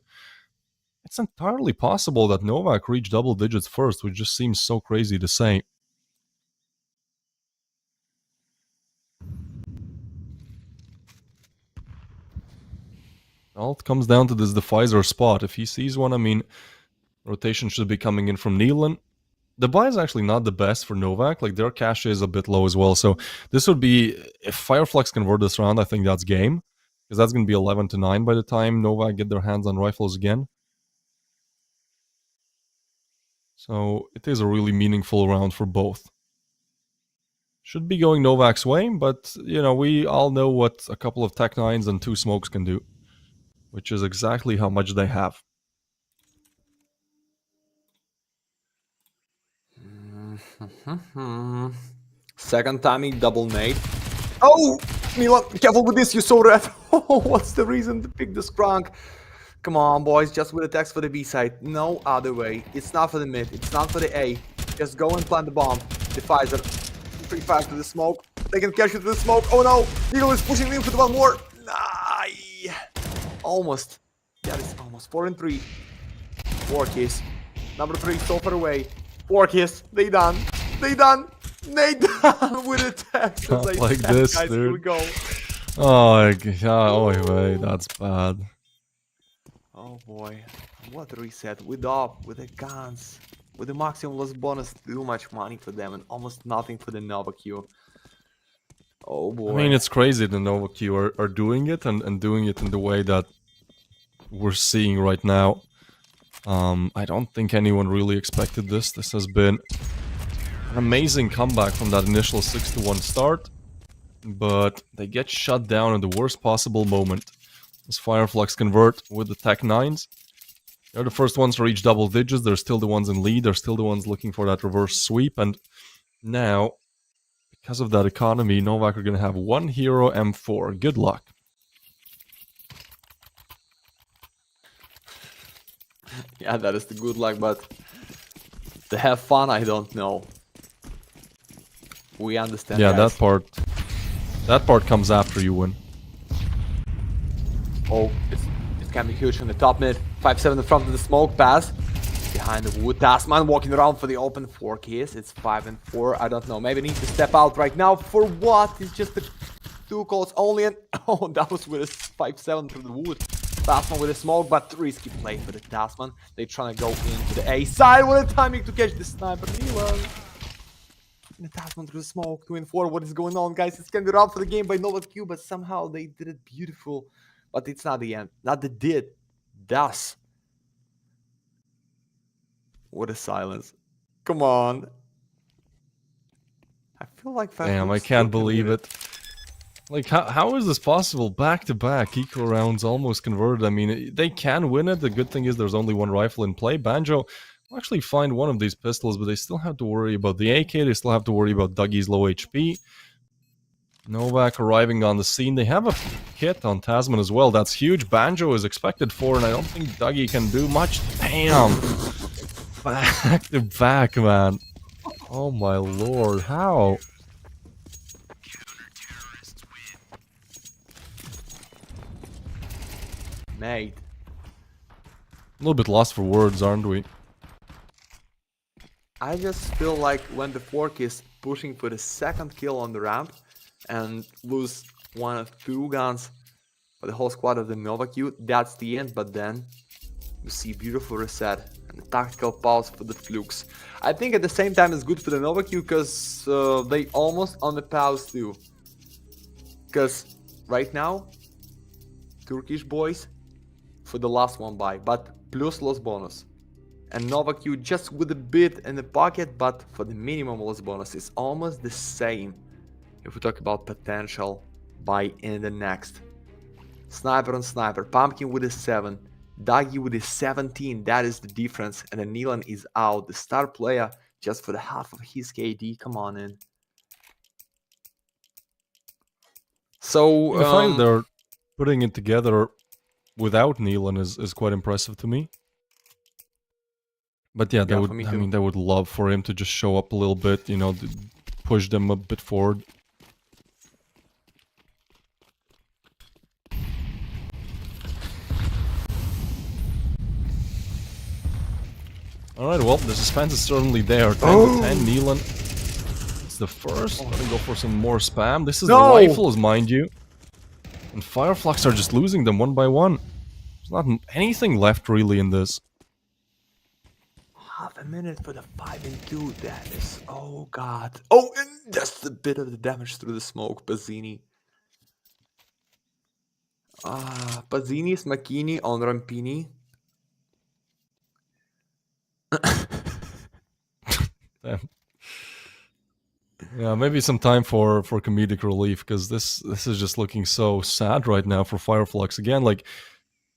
[SPEAKER 1] it's entirely possible that Novaq reach double digits first, which just seems so crazy to say. All it comes down to this Defizer spot. If he sees one, I mean, rotation should be coming in from Neelan. The buy is actually not the best for Novaq. Like, their cash is a bit low as well. So this would be, if Flux convert this round, I think that's game. Because that's going to be 11-9 by the time Novaq get their hands on rifles again. So it is a really meaningful round for both. Should be going Novaq's way, but, you know, we all know what a couple of Tech 9s and 2 smokes can do. Which is exactly how much they have.
[SPEAKER 2] Second timing, double nade. Oh! Milan, careful with this, you saw that. Oh, what's the reason to pick the Skrunk? Come on, boys, just with attacks for the B side. No other way. It's not for the mid, it's not for the A.
[SPEAKER 3] Just go and plant the bomb. The Pfizer. 3-5 to the smoke. They can catch it to the smoke. Oh no! Needle is pushing in for the one more. Nah. Almost. That is almost. 4 and 3. 4 kills. Number 3 so far away. 4 kills. They done. They done. They done with the Texas.
[SPEAKER 1] Not like this,
[SPEAKER 3] guys,
[SPEAKER 1] dude.
[SPEAKER 3] Here we go.
[SPEAKER 1] Oh my god, oh wait, that's bad.
[SPEAKER 3] Oh boy. What a reset. With up, with the guns. With the maximum loss bonus, too much money for them and almost nothing for the Novaq. Oh boy.
[SPEAKER 1] I mean, it's crazy the Novaq are doing it and doing it in the way that we're seeing right now. I don't think anyone really expected this. This has been an amazing comeback from that initial 6-1 start, but they get shut down in the worst possible moment. As Fireflux convert with the Tech 9s. They're the first ones to reach double digits, they're still the ones in lead, they're still the ones looking for that reverse sweep, and now, because of that economy, Novaq are gonna have one hero M4. Good luck.
[SPEAKER 3] Yeah, that is the good luck, but to have fun, I don't know. We understand.
[SPEAKER 1] Yeah,
[SPEAKER 3] guys.
[SPEAKER 1] that part comes after you win.
[SPEAKER 3] Oh, it can be huge on the top mid. 5-7 in front of the smoke pass. Behind the wood. Tasman walking around for the open 4 kills. It's 5 and 4. I don't know. Maybe need to step out right now. For what? It's just the 2 calls only. And oh, that was with a 5-7 through the wood. Tasman with a smoke, but risky play for the Tasman. They're trying to go into the A side. What a timing to catch the sniper. Milan. The Tasman through the smoke. 2 and 4. What is going on, guys? It's gonna be round for the game by Novaq, but somehow they did it beautiful. But it's not the end. Not the did. Das. What a silence. Come on. I feel like
[SPEAKER 1] Damn, I can't believe it. Like, how is this possible? Back-to-back equal rounds almost converted. I mean, they can win it. The good thing is there's only one rifle in play. Banjo will actually find one of these pistols, but they still have to worry about the AK. They still have to worry about Dougie's low HP. Novaq arriving on the scene. They have a kit on Tasman as well. That's huge. Banjo is expected for, and I don't think Dougie can do much. Damn! Back to back, man. Oh my lord, how?
[SPEAKER 3] Mate.
[SPEAKER 1] A little bit lost for words, aren't we?
[SPEAKER 3] I just feel like when the fork is pushing for the second kill on the ramp and lose 1 of 2 guns for the whole squad of the Novaq, that's the end. But then you see beautiful reset and the tactical pause for the Flux. I think at the same time it's good for the Novaq because they almost on the pause too. Because right now, Turkish boys for the last one buy, but plus loss bonus. And Novaq just with a bit in the pocket, but for the minimum loss bonus, it's almost the same. If we talk about potential buy in the next. Sniper on sniper, Pumpkin with a 7, Dougie with a 17, that is the difference. And then Nilan is out, the star player, just for the half of his KD, come on in. So,
[SPEAKER 1] The fact that they're putting it together without Nilan is quite impressive to me. But yeah, they would. I mean, they would love for him to just show up a little bit, you know, push them a bit forward. Alright, well, the suspense is certainly there. 10 to 10, Nilan. It's the first. Let me go for some more spam. This is the rifles, mind you. And Fireflux are just losing them one by one. There's not anything left really in this.
[SPEAKER 3] Half a minute for the 5 and 2. That is, oh god. Oh, and just a bit of the damage through the smoke. Pazzini. Pazzini, Smacchini on Rampini.
[SPEAKER 1] Yeah, maybe some time for comedic relief, because this is just looking so sad right now for Fireflux. Again, like,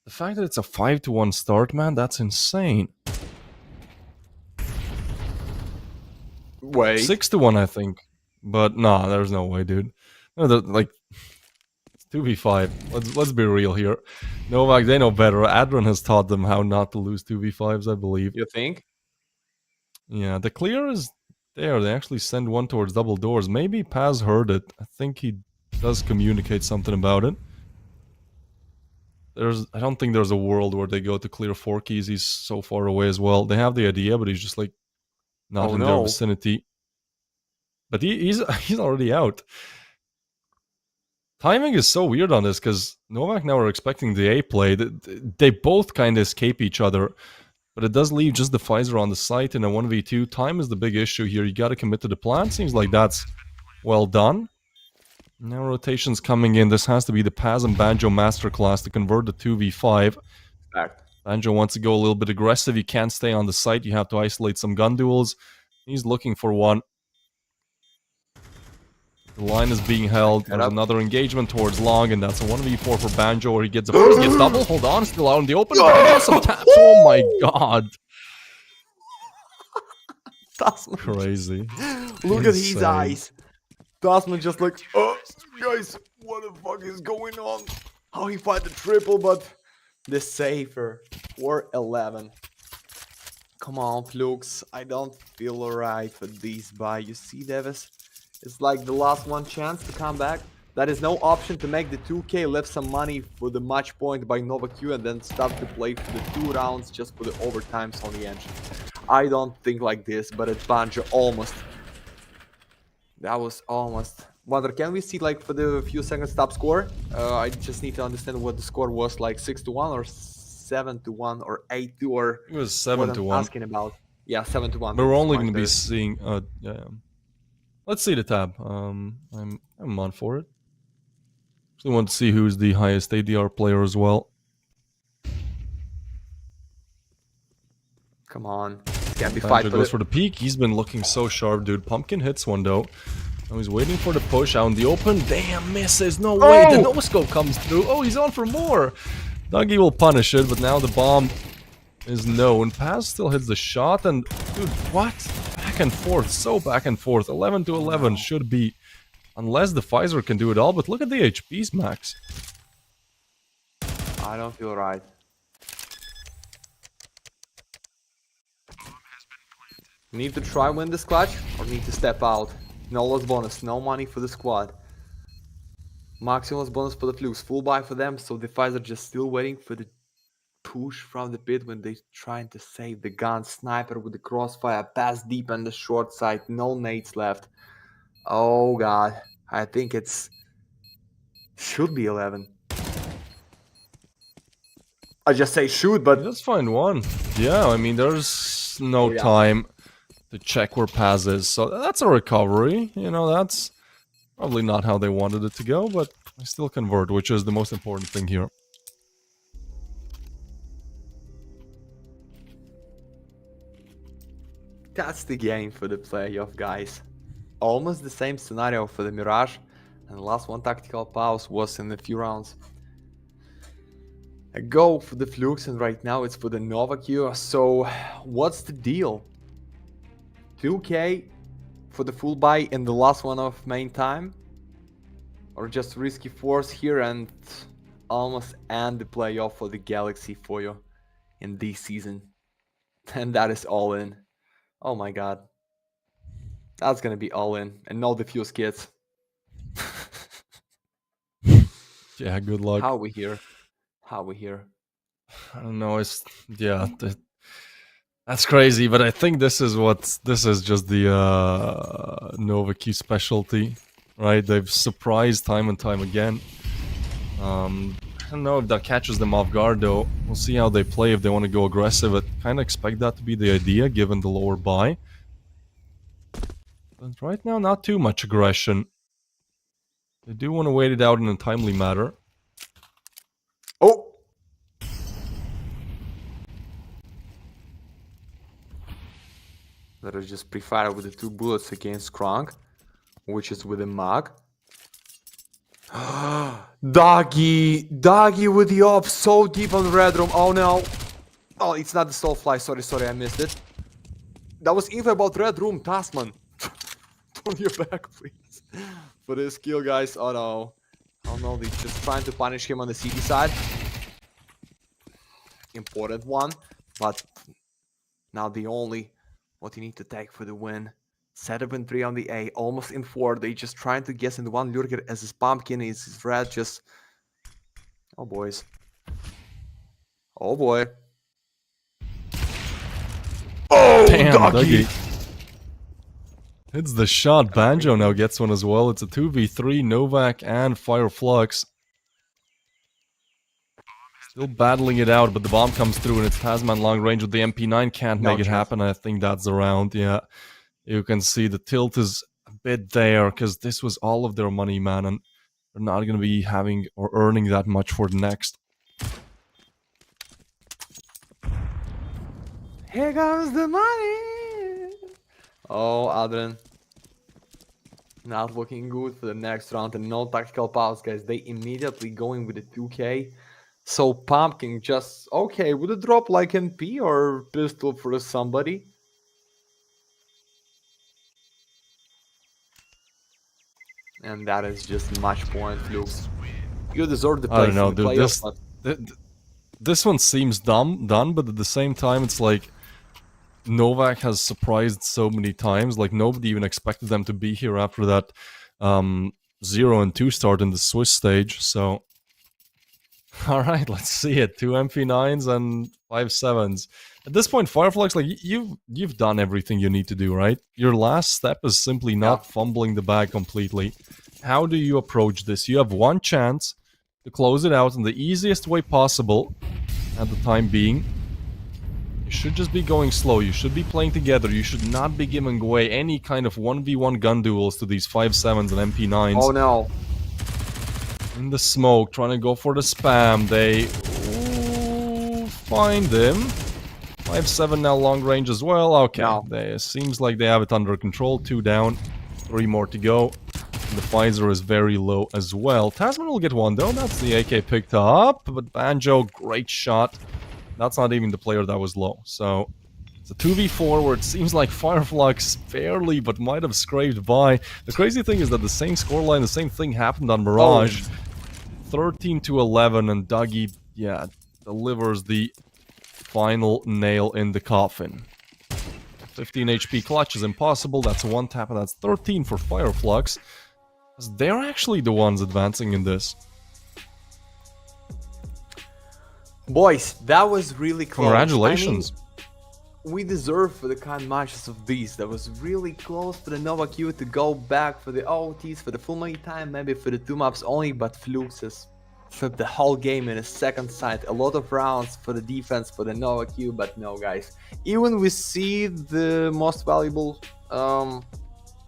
[SPEAKER 1] the fact that it's a 5-1 start, man, that's insane.
[SPEAKER 3] Wait.
[SPEAKER 1] 6-1, I think. But nah, there's no way, dude. No, like, it's 2v5. Let's be real here. Novaq, they know better. Adron has taught them how not to lose 2v5s, I believe.
[SPEAKER 3] You think?
[SPEAKER 1] Yeah, the clear is there. They actually send one towards double doors. Maybe Paz heard it. I think he does communicate something about it. I don't think there's a world where they go to clear 4 keys. He's so far away as well. They have the idea, but he's just like not
[SPEAKER 3] Oh
[SPEAKER 1] in their
[SPEAKER 3] no.
[SPEAKER 1] vicinity. But he's he's already out. Timing is so weird on this because Novaq now are expecting the A play. They both kind of escape each other, but it does leave just the Pfizer on the site in a 1v2. Time is the big issue here. You got to commit to the plan. Seems like that's well done. Now rotations coming in. This has to be the Paz and Banjo masterclass to convert the 2v5.
[SPEAKER 2] Fact.
[SPEAKER 1] Banjo wants to go a little bit aggressive. You can't stay on the site. You have to isolate some gun duels. He's looking for one. The line is being held. There's another engagement towards long, and that's a 1v4 for Banjo, where he gets a first, gets double. Hold on, still out in the open. Banjo, some taps. Oh my god.
[SPEAKER 3] Tasman.
[SPEAKER 1] Crazy.
[SPEAKER 3] Look at his
[SPEAKER 1] Insane.
[SPEAKER 3] eyes. Tasman just like, oh, guys, what the fuck is going on? How he fight the triple, but the safer. 4-11. Come on, Flux. I don't feel alright for this buy. You see, Davis? It's like the last one chance to come back. That is no option to make the 2k, left some money for the match point by Novaq and then start to play for the 2 rounds just for the overtimes on the engine. I don't think like this, but at Banjo almost. That was almost. Wonder, can we see like for the few seconds top score? I just need to understand what the score was, like 6-1 or 7-1 or 8-2 or
[SPEAKER 1] It was
[SPEAKER 3] what
[SPEAKER 1] 7-1.
[SPEAKER 3] I'm asking about. Yeah, 7-1.
[SPEAKER 1] But we're only going to
[SPEAKER 3] Right
[SPEAKER 1] be
[SPEAKER 3] there.
[SPEAKER 1] seeing. Yeah. Let's see the tab. I'm on for it. Actually want to see who's the highest ADR player as well.
[SPEAKER 3] Come on, it can be
[SPEAKER 1] Banjo
[SPEAKER 3] fight for
[SPEAKER 1] goes
[SPEAKER 3] it.
[SPEAKER 1] for the peak. He's been looking so sharp, dude. Pumpkin hits one though. Now he's waiting for the push out in the open. Damn, misses. No way. The no-scope comes through. Oh, he's on for more. Dougie will punish it, but now the bomb is known. Paz still hits the shot, and dude, what? Back and forth, so back and forth. 11-11 should be, unless the Pfizer can do it all. But look at the HPs, Max.
[SPEAKER 3] I don't feel right. Need to try win this clutch or need to step out? No loss bonus, no money for the squad. Maximum loss bonus for the Flux, full buy for them, so the Pfizer just still waiting for the push from the pit when they trying to save the gun. Sniper with the crossfire, pass deep on the short side, no nades left. Oh god, I think it's should be 11. I just say shoot, but
[SPEAKER 1] Let's find one. Yeah, I mean, there's no
[SPEAKER 3] yeah.
[SPEAKER 1] time to check where Paz is, so that's a recovery. You know, that's probably not how they wanted it to go, but I still convert, which is the most important thing here.
[SPEAKER 3] That's the game for the playoff, guys. Almost the same scenario for the Mirage, and the last one tactical pause was in a few rounds. A go for the Flux, and right now it's for the Novaq. So, what's the deal? 2k for the full buy in the last one of main time? Or just risky force here and almost end the playoff for the Galaxy for you in this season? And that is all in. Oh my god. That's gonna be all in. And no defuse kits.
[SPEAKER 1] Yeah, good luck.
[SPEAKER 3] How we here? How we here?
[SPEAKER 1] I don't know. Yeah, that's crazy. But I think this is just the Novaq specialty, right? They've surprised time and time again. I don't know if that catches them off guard though. We'll see how they play if they want to go aggressive. I kind of expect that to be the idea given the lower buy. But right now, not too much aggression. They do want to wait it out in a timely manner.
[SPEAKER 3] Oh! Let us just pre-fire with the 2 bullets against Kronk, which is with a mag. Doggy! Doggy with the off so deep on the red room. Oh no! Oh, it's not the Soulfly. Sorry, I missed it. That was info about red room, Tasman. Turn your back, please. For this kill, guys. Oh no. Oh no, they're just trying to punish him on the CD side. Important one, but now the only what you need to take for the win. Setup in 3 on the A, almost in 4. They just trying to guess in the one lurker as his pumpkin is his red. Just oh boys, oh boy. Oh,
[SPEAKER 1] Damn,
[SPEAKER 3] doggy.
[SPEAKER 1] Dougie. It's the shot. Banjo now gets one as well. It's a 2v3, Novaq and Fire Flux. Still battling it out, but the bomb comes through and it's Tasman long range with the MP9. Can't
[SPEAKER 3] No
[SPEAKER 1] make it
[SPEAKER 3] chance.
[SPEAKER 1] happen. I think that's the round, yeah. You can see the tilt is a bit there because this was all of their money, man, and they're not going to be having or earning that much for the next.
[SPEAKER 3] Here comes the money. Oh, Adrian. Not looking good for the next round, and no tactical pause, guys. They immediately going with the 2K. So Pumpkin just okay. Would it drop like NP or pistol for somebody? And that is just match point, Flux. You deserve the
[SPEAKER 1] I
[SPEAKER 3] place
[SPEAKER 1] don't know,
[SPEAKER 3] in the
[SPEAKER 1] dude.
[SPEAKER 3] playoffs, but
[SPEAKER 1] This one seems done, but at the same time, it's like Novaq has surprised so many times. Like nobody even expected them to be here after that 0 and 2 start in the Swiss stage. So, all right, let's see it. 2 MP9s and 5 7s. At this point, Fireflux, like you've done everything you need to do, right? Your last step is simply not fumbling the bag completely. How do you approach this? You have one chance to close it out in the easiest way possible at the time being. You should just be going slow. You should be playing together. You should not be giving away any kind of 1v1 gun duels to these 5 7s and MP9s.
[SPEAKER 3] oh no.
[SPEAKER 1] In the smoke, trying to go for the spam. They find him. 5-7 now long range as well. Okay,
[SPEAKER 3] No.
[SPEAKER 1] Seems like they have it under control. 2 down, 3 more to go. And the Pfizer is very low as well. Tasman will get one though. That's the AK picked up. But Banjo, great shot. That's not even the player that was low. So it's a 2v4 where it seems like Fireflux barely but might have scraped by. The crazy thing is that the same scoreline, the same thing happened on Mirage. 13-11, and Dougie, yeah, delivers the final nail in the coffin. 15 HP clutch is impossible. That's a 1 tap, and that's 13 for Fireflux. They're actually the ones advancing in this.
[SPEAKER 3] Boys, that was really close.
[SPEAKER 1] Congratulations.
[SPEAKER 3] I mean, we deserve for the kind matches of these. That was really close for the Novaq to go back for the OTs, for the full money time, maybe for the 2 maps only, but Flux has flipped the whole game in a second side. A lot of rounds for the defense for the Novaq, but no, guys. Even we see the most valuable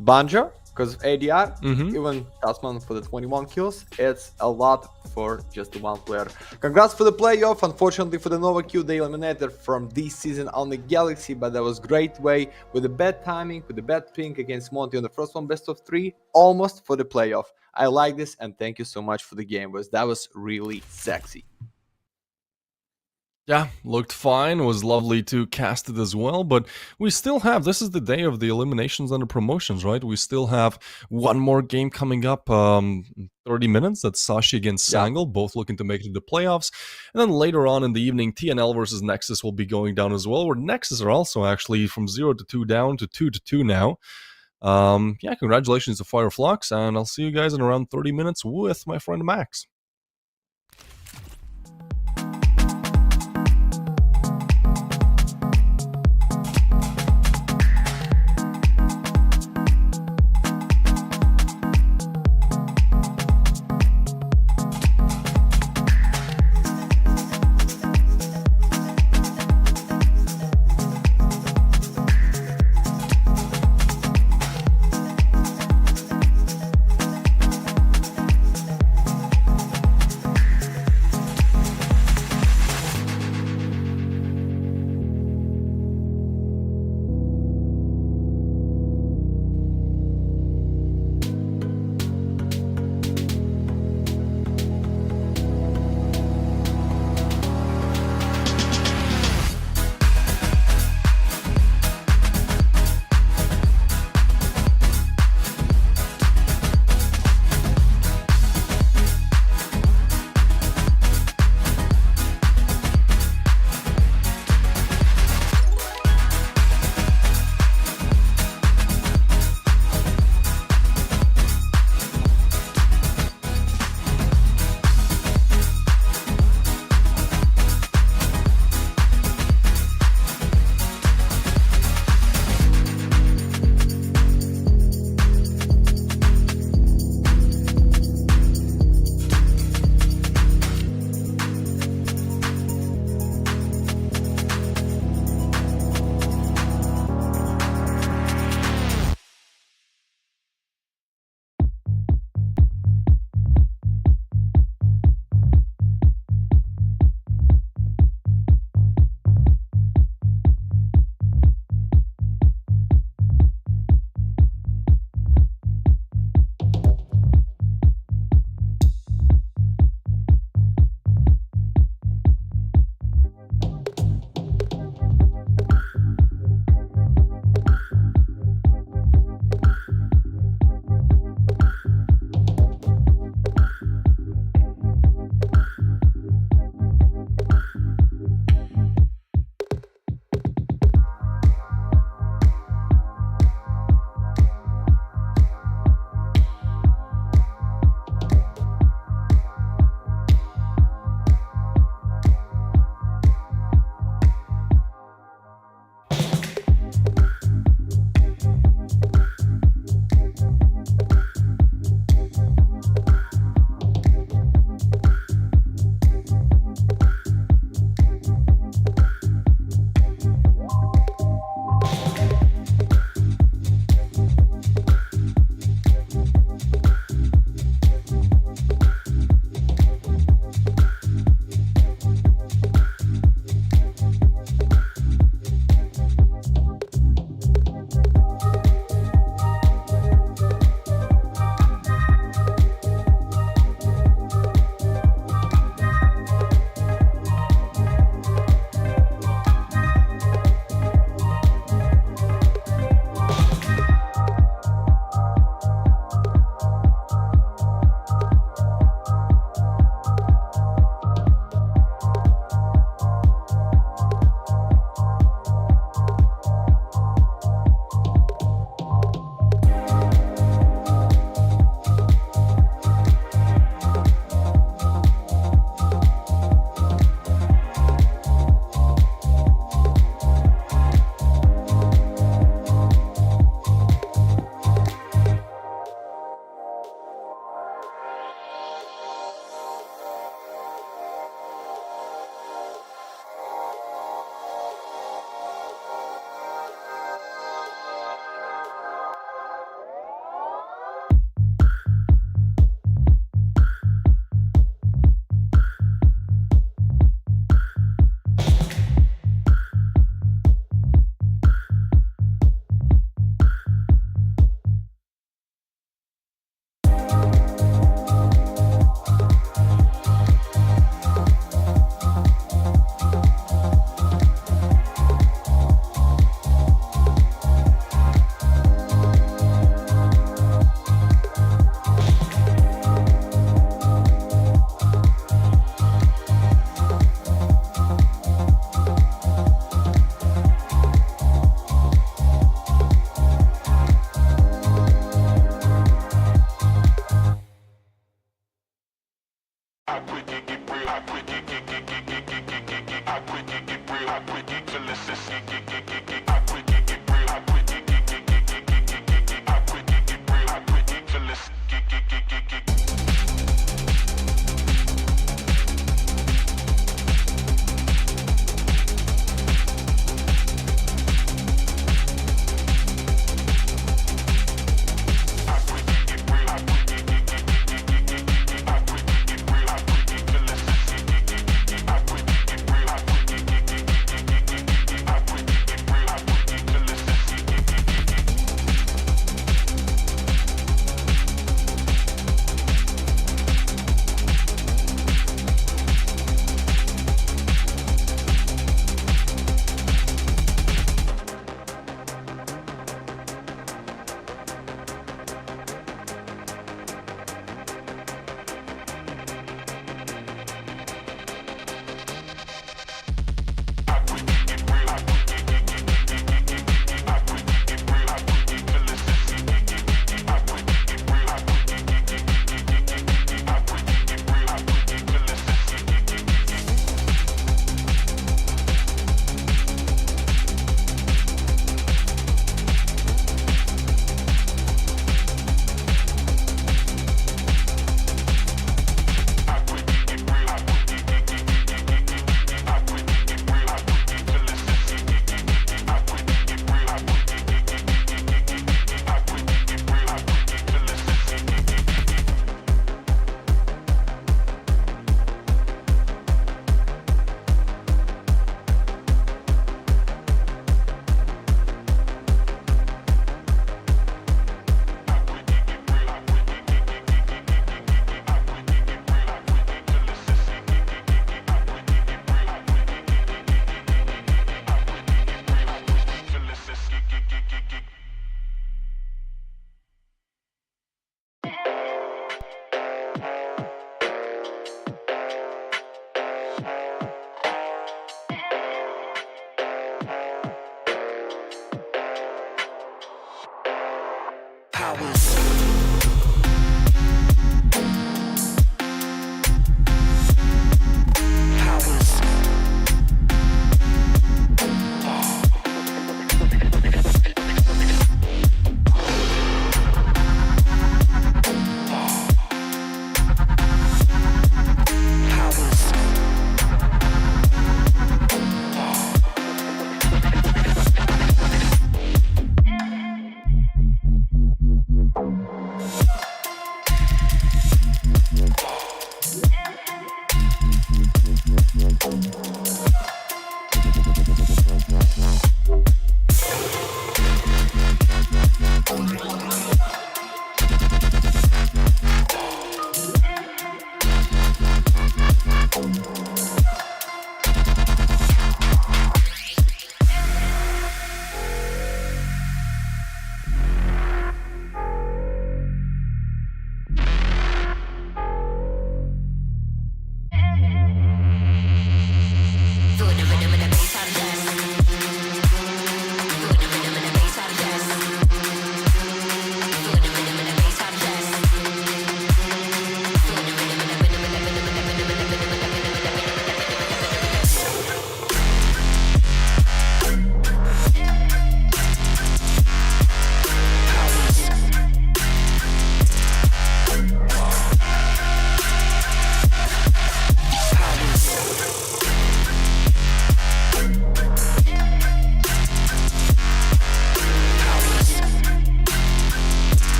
[SPEAKER 3] Banjo, because of ADR, even Tasman for the 21 kills, it's a lot for just the one player. Congrats for the playoff. Unfortunately for the Novaq, they eliminated from this season on the Galaxy, but that was great way with the bad timing, with the bad ping against Monty on the first one, best of 3, almost for the playoff. I like this, and thank you so much for the game, boys. That was really sexy.
[SPEAKER 1] Yeah, looked fine. It was lovely to cast it as well, but we still have, this is the day of the eliminations and the promotions, right? We still have one more game coming up, 30 minutes. That's Sashi against Sangal, both looking to make it to the playoffs. And then later on in the evening, TNL versus Nexus will be going down as well, where Nexus are also actually from 0-2 down to 2-2 now. Yeah, congratulations to Fireflux, and I'll see you guys in around 30 minutes with my friend Max.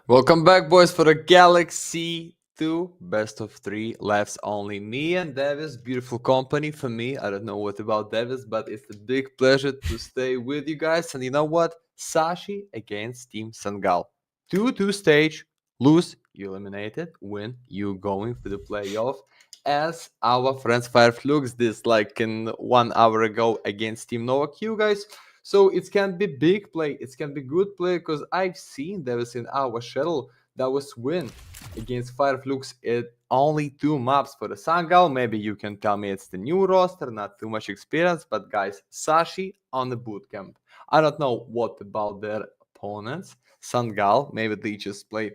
[SPEAKER 2] Welcome back, boys, for the Galaxy 2 best of 3 left. Only me and Davis. Beautiful company for me. I don't know what about Davis, but it's a big pleasure to stay with you guys. And you know what? Sashi against Team Sangal. 2-2 stage. Lose, you eliminated. Win, you going for the playoff. As our friends Flux did like in 1 hour ago against Team Novaq. You guys. So it can be big play, it can be good play, because I've seen there was in our shuttle that was win against Flux at only 2 maps for the Sangal. Maybe you can tell me it's the new roster, not too much experience, but guys, Sashi on the bootcamp. I don't know what about their opponents. Sangal, maybe they just play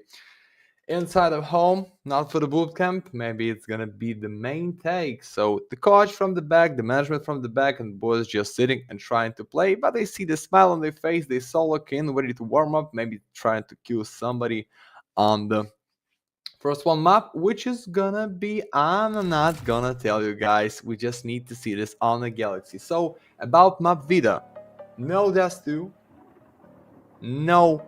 [SPEAKER 3] inside of home, not for the boot camp. Maybe it's gonna be the main take. So the coach from the back, the management from the back, and the boys just sitting and trying to play. But they see the smile on their face. They solo in, ready to warm up, maybe trying to kill somebody on the first one map, which is gonna be, I'm not gonna tell you guys. We just need to see this on the Galaxy. So about map Vida, no Death 2, no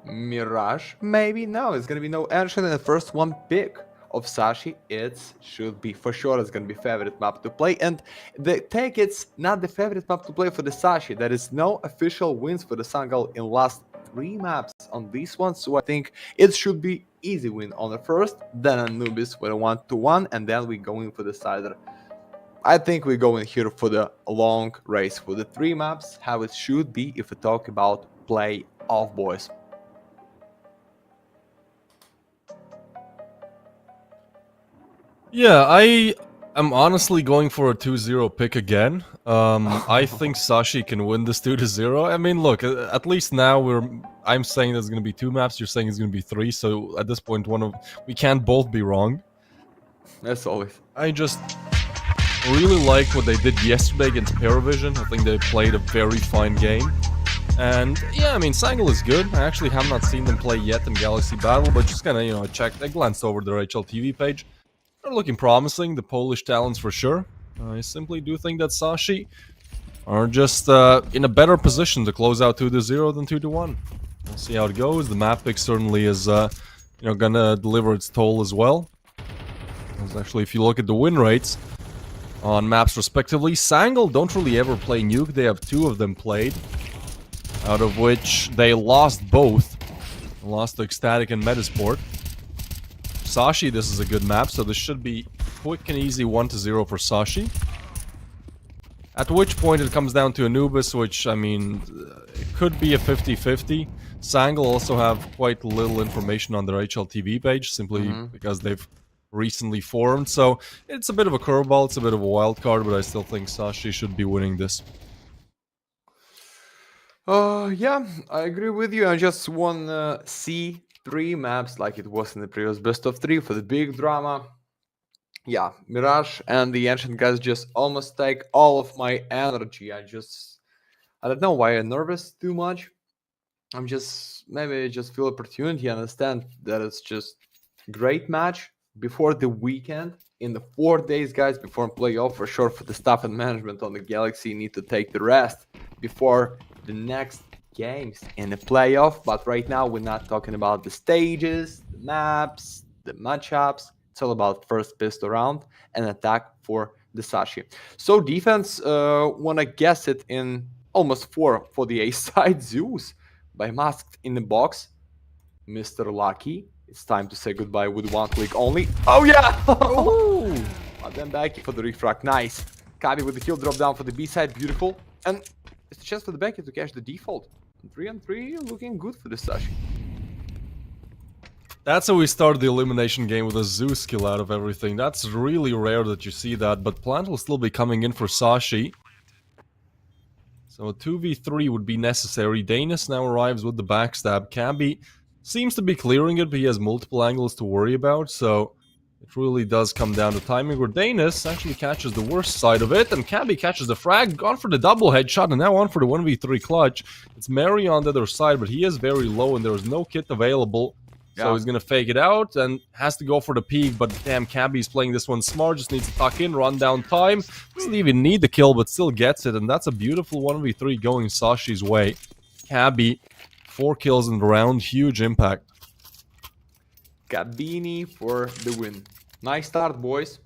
[SPEAKER 3] Mirage, maybe? No, it's gonna be no action in the first one pick of Sashi. It should be, for sure, it's gonna be favorite map to play. And the take, it's not the favorite map to play for the Sashi. There is no official wins for the Sangal in last 3 maps on this one. So I think it should be easy win on the first, then Anubis with a 1-1, and then we go in for the Cider. I think we're going here for the long race for the 3 maps, how it should be if we talk about play off, boys.
[SPEAKER 1] Yeah, I am honestly going for a 2-0 pick again. I think Sashi can win this 2-0. I mean, look, at least now I'm saying there's going to be 2 maps, you're saying it's going to be 3, so at this point we can't both be wrong.
[SPEAKER 3] As always.
[SPEAKER 1] I just really like what they did yesterday against Paravision. I think they played a very fine game. And yeah, I mean, Sangal is good. I actually have not seen them play yet in Galaxy Battle, but just kind of, I glanced over their HLTV page. They're looking promising, the Polish talents for sure. I simply do think that Sashi are just in a better position to close out 2-0 than 2-1. We'll see how it goes. The map pick certainly is, gonna deliver its toll as well. Because actually, if you look at the win rates on maps respectively, Sangal don't really ever play Nuke. They have 2 of them played, out of which they lost both. They lost to Ecstatic and Metasport. Sashi, this is a good map, so this should be quick and easy 1-0 for Sashi. At which point it comes down to Anubis, which, I mean, it could be a 50-50. Sangal also have quite little information on their HLTV page, simply because they've recently formed. So it's a bit of a curveball, it's a bit of a wild card, but I still think Sashi should be winning this.
[SPEAKER 3] Yeah, I agree with you. I just want to see 3 maps like it was in the previous best of 3 for the big drama. Yeah, Mirage and the Ancient guys just almost take all of my energy. I don't know why I'm nervous too much. Maybe I just feel opportunity. I understand that it's just great match before the weekend. In the 4 days, guys, before playoff, for sure, for the staff and management on the Galaxy need to take the rest before the next games in the playoff. But right now we're not talking about the stages, the maps, the matchups. It's all about first pistol round and attack for the Sashi. So defense, wanna guess it in almost 4 for the A side. Zeus by Masked in the box. Mr. Lucky, it's time to say goodbye with 1 click only. Oh yeah! But then back for the refract. Nice. Kabi with the kill drop down for the B side. Beautiful. And it's a chance for the back to catch the default. 3-3, looking good for the Sashi.
[SPEAKER 1] That's how we start the elimination game, with a Zeus kill out of everything. That's really rare that you see that, but Plant will still be coming in for Sashi. So a 2v3 would be necessary. Danis now arrives with the backstab. Cabby seems to be clearing it, but he has multiple angles to worry about, so it really does come down to timing, where Danis actually catches the worst side of it, and Cabby catches the frag, gone for the double headshot, and now on for the 1v3 clutch. It's Mary on the other side, but he is very low, and there is no kit available. So he's going to fake it out and has to go for the peak, but damn, Cabby's playing this one smart, just needs to tuck in, run down time. Doesn't even need the kill, but still gets it, and that's a beautiful 1v3 going Sashi's way. Cabby, 4 kills in the round, huge impact.
[SPEAKER 3] Cabini for the win. Nice start, boys.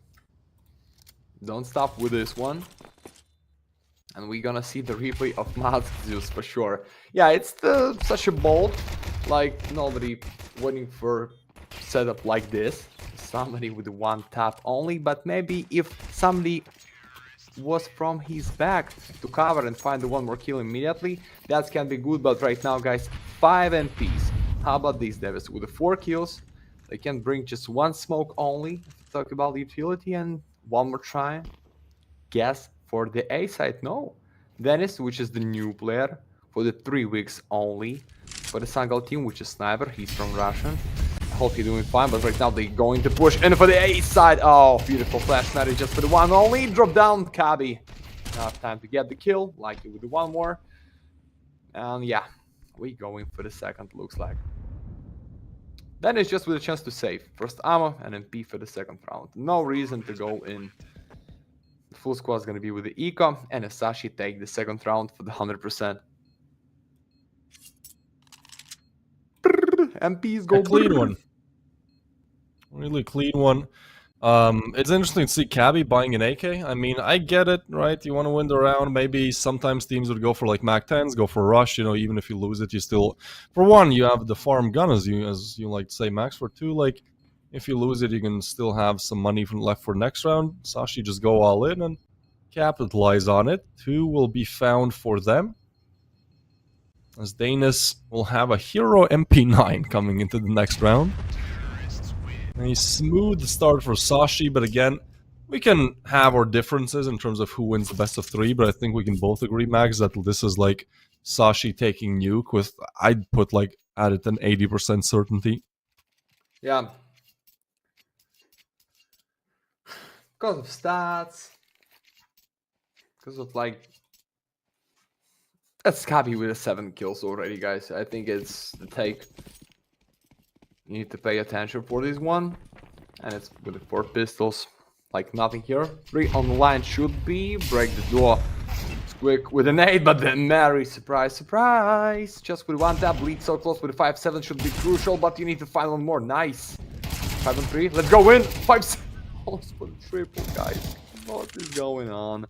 [SPEAKER 3] Don't stop with this one. And we're gonna see the replay of Masked Zeus for sure. Yeah, it's such a bold, like nobody waiting for setup like this. Somebody with 1 tap only, but maybe if somebody was from his back to cover and find the 1 more kill immediately, that can be good. But right now, guys, 5 MPs. How about these Devils with the 4 kills? They can bring just 1 smoke only. Talk about utility, and 1 more try. Guess for the A side, no. Dennis, which is the new player for the 3 weeks only. For the Sangal team, which is Sniper, he's from Russian. hope you're doing fine, but right now they're going to push in for the A side. Oh, beautiful flash marry just for the one only. Drop down, Kabi. Now time to get the kill, like you would do one more. And yeah, we're going for the second, looks like. Then it's just with a chance to save. First ammo and then P for the second round. No reason to go in. The full squad is going to be with the Eco, and Sashi take the second round for the 100%. MPs go
[SPEAKER 1] A clean
[SPEAKER 3] brrr.
[SPEAKER 1] one. Really clean one. It's interesting to see Cabby buying an AK. I mean, I get it, right? You want to win the round. Maybe sometimes teams would go for like Mac 10s, go for Rush. You know, even if you lose it, you still, for one, you have the farm gun as you like to say, Max. For two, like if you lose it, you can still have some money from left for next round. Sashi just go all in and capitalize on it. Two will be found for them, as Danis will have a hero MP9 coming into the next round. A smooth start for Sashi, but again, we can have our differences in terms of who wins the best of three, but I think we can both agree, Max, that this is like Sashi taking Nuke with, I'd put like at it an 80% certainty.
[SPEAKER 3] Yeah. Because of stats. Because of like... That's Kabi with 7 kills already, guys. I think it's the take. You need to pay attention for this one. And it's with the 4 pistols. Like nothing here. 3 on the line should be. Break the door. It's quick with an 8, but then Mary. Surprise, surprise. Just with 1 tap. Bleed so close with a 5-7 should be crucial, but you need to find one more. Nice. 5 and 3. Let's go in. 5-7. Almost for the triple, guys. What is going on?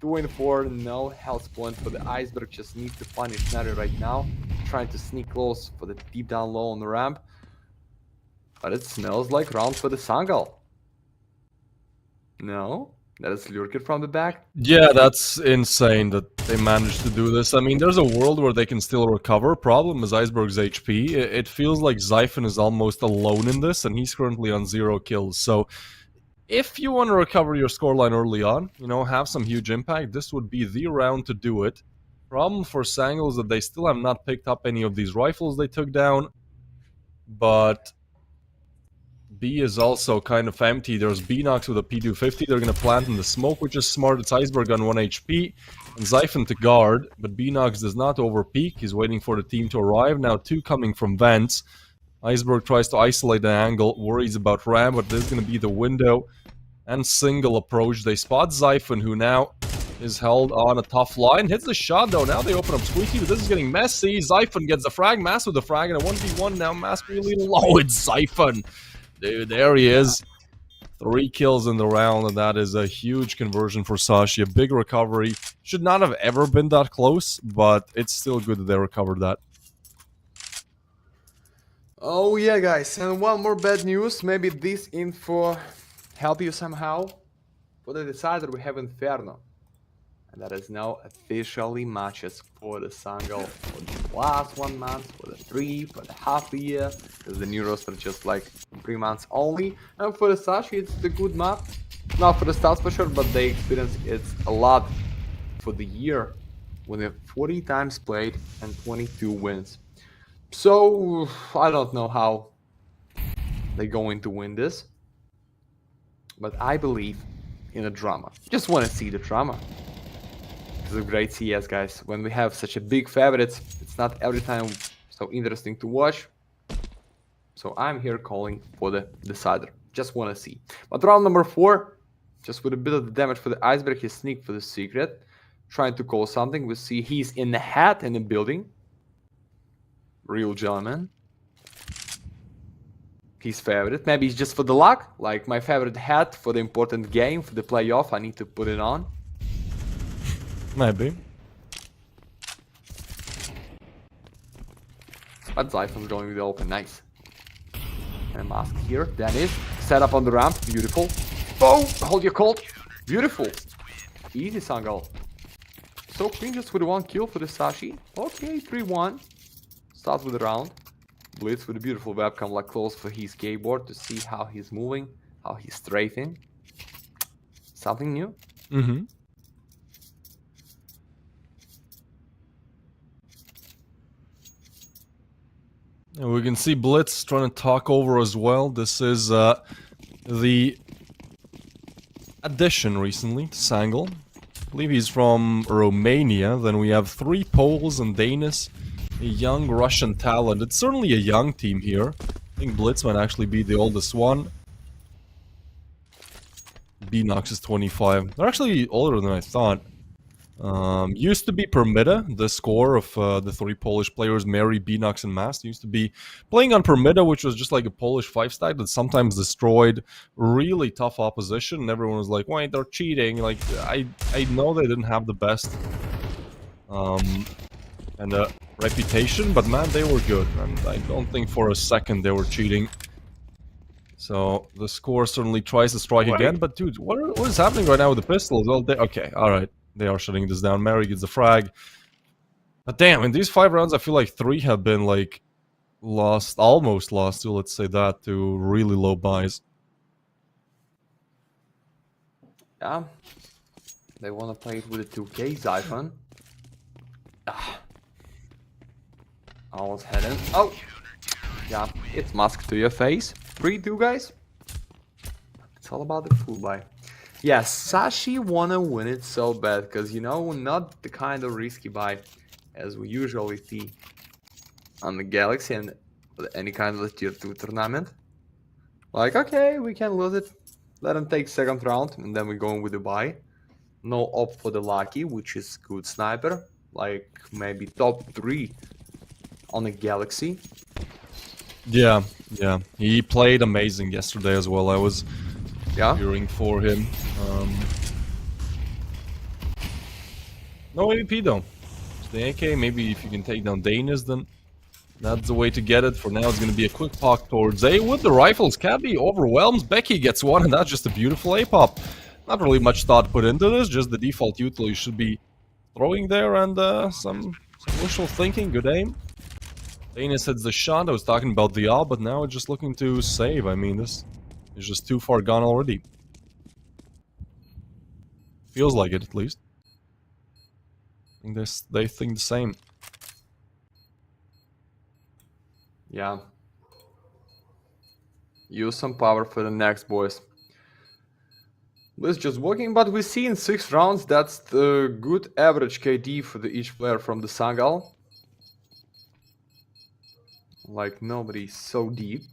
[SPEAKER 3] 2 and 4. No health point for the Iceberg. Just needs to find his Mary right now. Trying to sneak close for the deep down low on the ramp. But it smells like round for the Sangal. No? That is Lurker from the back?
[SPEAKER 1] Yeah, that's insane that they managed to do this. I mean, there's a world where they can still recover. Problem is Iceberg's HP. It feels like Zyphon is almost alone in this, and he's currently on 0 kills. So if you want to recover your scoreline early on, you know, have some huge impact, this would be the round to do it. Problem for Sangal is that they still have not picked up any of these rifles they took down. But B is also kind of empty. There's B-Nox with a P250. They're going to plant in the smoke, which is smart. It's Iceberg on 1 HP. And Zyphon to guard, but B-Nox does not overpeak. He's waiting for the team to arrive. Now 2 coming from vents. Iceberg tries to isolate the angle, worries about Ram, but this is going to be the window. And single approach. They spot Zyphon, who now is held on a tough line. Hits the shot, though. Now they open up Squeaky, but this is getting messy. Zyphon gets the frag. Mass with the frag, and a 1v1 now. Mass really low. It's Zyphon. Dude, there he is. 3 kills in the round, and that is a huge conversion for Sashi. A big recovery. Should not have ever been that close, but it's still good that they recovered that.
[SPEAKER 3] Oh yeah, guys, and one more bad news. Maybe this info help you somehow. For the decider, we have Inferno. And that is now officially matches for the Sangal for the last 1 month, for the 3, for the half a year, because the new roster just like 3 months only. And for the Sashi, it's the good map. Not for the stats for sure, but the experience, it's a lot for the year. When they have 40 times played and 22 wins. So, I don't know how they're going to win this. But I believe in a drama. Just want to see the drama. It's a great CS, guys. When we have such a big favorites, it's not every time so interesting to watch. So I'm here calling for the decider. Just want to see. But round number 4, just with a bit of the damage for the Iceberg, he sneaked for the secret. Trying to call something. We see he's in the hat in the building. Real gentleman. His favorite. Maybe it's just for the luck. Like my favorite hat for the important game, for the playoff. I need to put it on.
[SPEAKER 1] Maybe.
[SPEAKER 3] But Zyphon's going with the open. Nice. And mask here. That is. Set up on the ramp. Beautiful. Oh! Hold your cold. Beautiful. Easy, Sangal. So clean just with 1 kill for the Sashi. Okay, 3-1. Starts with the round. Blitz with a beautiful webcam like close for his skateboard to see how he's moving, how he's strafing. Something new?
[SPEAKER 1] Mm-hmm. And we can see Blitz trying to talk over as well. This is the addition recently to Sangal. I believe he's from Romania. Then we have 3 Poles and Danis, a young Russian talent. It's certainly a young team here. I think Blitz might actually be the oldest one. Bnox is 25. They're actually older than I thought. Used to be Permita, the score of the 3 Polish players, Mary, Bnox, and Mast. Used to be playing on Permita, which was just like a Polish 5-stack that sometimes destroyed really tough opposition, and everyone was like, wait, they're cheating. Like, I know they didn't have the best reputation, but man, they were good, and I don't think for a second they were cheating. So the score certainly tries to strike again, but dude, what is happening right now with the pistols? Well, okay, alright. They are shutting this down. Mary gets the frag. But damn, in these 5 rounds, I feel like 3 have been, like, lost, almost lost, to, let's say that, to really low buys.
[SPEAKER 3] Yeah. They want to play it with a 2K Zyphon. Almost heading. Oh! Yeah, it's mask to your face. 3-2, guys. It's all about the full buy. Yes, Sashi wanna win it so bad, because, you know, not the kind of risky buy as we usually see on the Galaxy and any kind of the tier 2 tournament. Like, okay, we can lose it, let them take 2nd round, and then we go in with the buy. No op for the Lucky, which is good sniper, like maybe top 3 on the Galaxy.
[SPEAKER 1] Yeah, he played amazing yesterday as well. I was cheering for him. No AVP though. It's the AK, maybe if you can take down Danis, then that's the way to get it. For now, it's going to be a quick pop towards A with the rifles. Cabby overwhelms. Becky gets one, and that's just a beautiful A-pop. Not really much thought put into this, just the default util you should be throwing there, and some wishful thinking. Good aim. Danis hits the shot. I was talking about the all, but now it's just looking to save. I mean, this is just too far gone already. Feels like it, at least. I think they think the same.
[SPEAKER 3] Yeah. Use some power for the next, boys. Blitz just walking, but we see in 6 rounds that's the good average KD for each player from the Sangal. Like, nobody's so deep.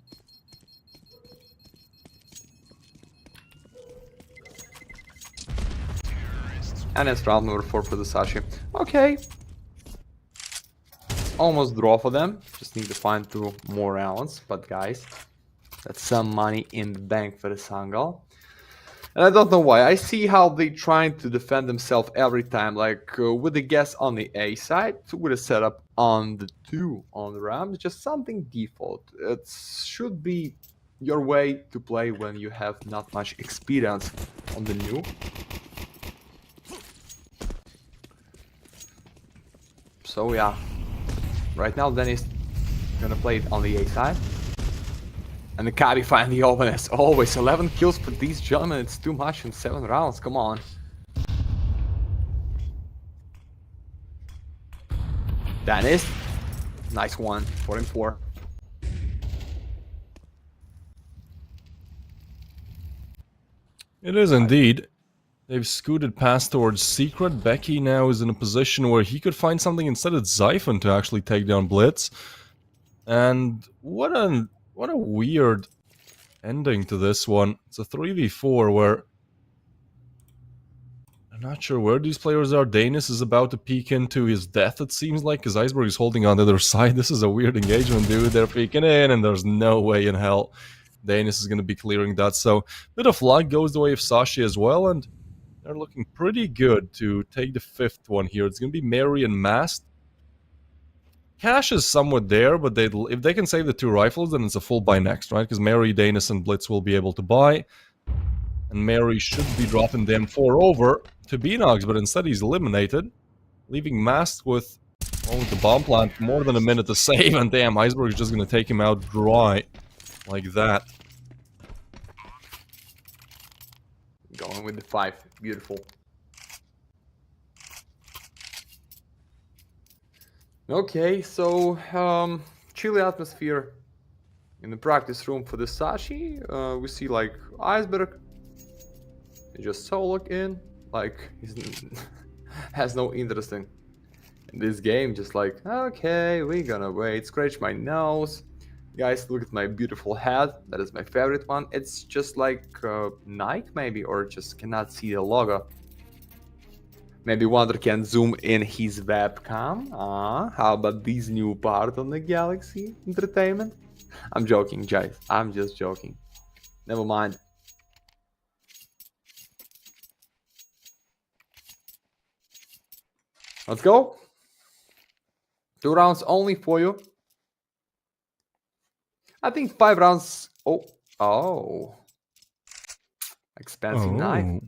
[SPEAKER 3] And it's round number 4 for the Sashi. Okay. Almost draw for them. Just need to find 2 more rounds. But guys, that's some money in the bank for the Sangal. And I don't know why. I see how they trying to defend themselves every time. Like with the guess on the A side, with a setup on the 2 on the ramp. Just something default. It should be your way to play when you have not much experience on the new. So yeah, right now Dennis gonna play it on the A side. And the Kari finally open as always. 11 kills for these gentlemen, it's too much in 7 rounds, come on. Dennis, nice one, 4-4.
[SPEAKER 1] It is indeed. They've scooted past towards Secret. Becky now is in a position where he could find something instead of Zyphon to actually take down Blitz. And what a weird ending to this one. It's a 3v4 where I'm not sure where these players are. Danis is about to peek into his death, it seems like, because Iceberg is holding on the other side. This is a weird engagement, dude. They're peeking in, and there's no way in hell Danis is going to be clearing that. So, bit of luck goes the way of Sashi as well, and they're looking pretty good to take the 5th one here. It's going to be Mary and Mast. Cash is somewhat there, but if they can save the 2 rifles, then it's a full buy next, right? Because Mary, Danis, and Blitz will be able to buy. And Mary should be dropping them 4 over to Bnox, but instead he's eliminated, leaving Mast with the bomb plant more than a minute to save, and damn, Iceberg is just going to take him out dry like that.
[SPEAKER 3] Going with the 5, beautiful. Okay, so chilly atmosphere. In the practice room for the Sashi, we see like Iceberg. He just solo in, like he's has no interest in this game. Just like, okay, we're gonna wait. Scratch my nose. Guys, look at my beautiful hat. That is my favorite one. It's just like Nike maybe, or just cannot see the logo. Maybe Wonder can zoom in his webcam. How about this new part on the Galaxy Entertainment? I'm joking, guys. I'm just joking. Never mind. Let's go. 2 rounds only for you. I think 5 rounds. Oh. Expensive knife.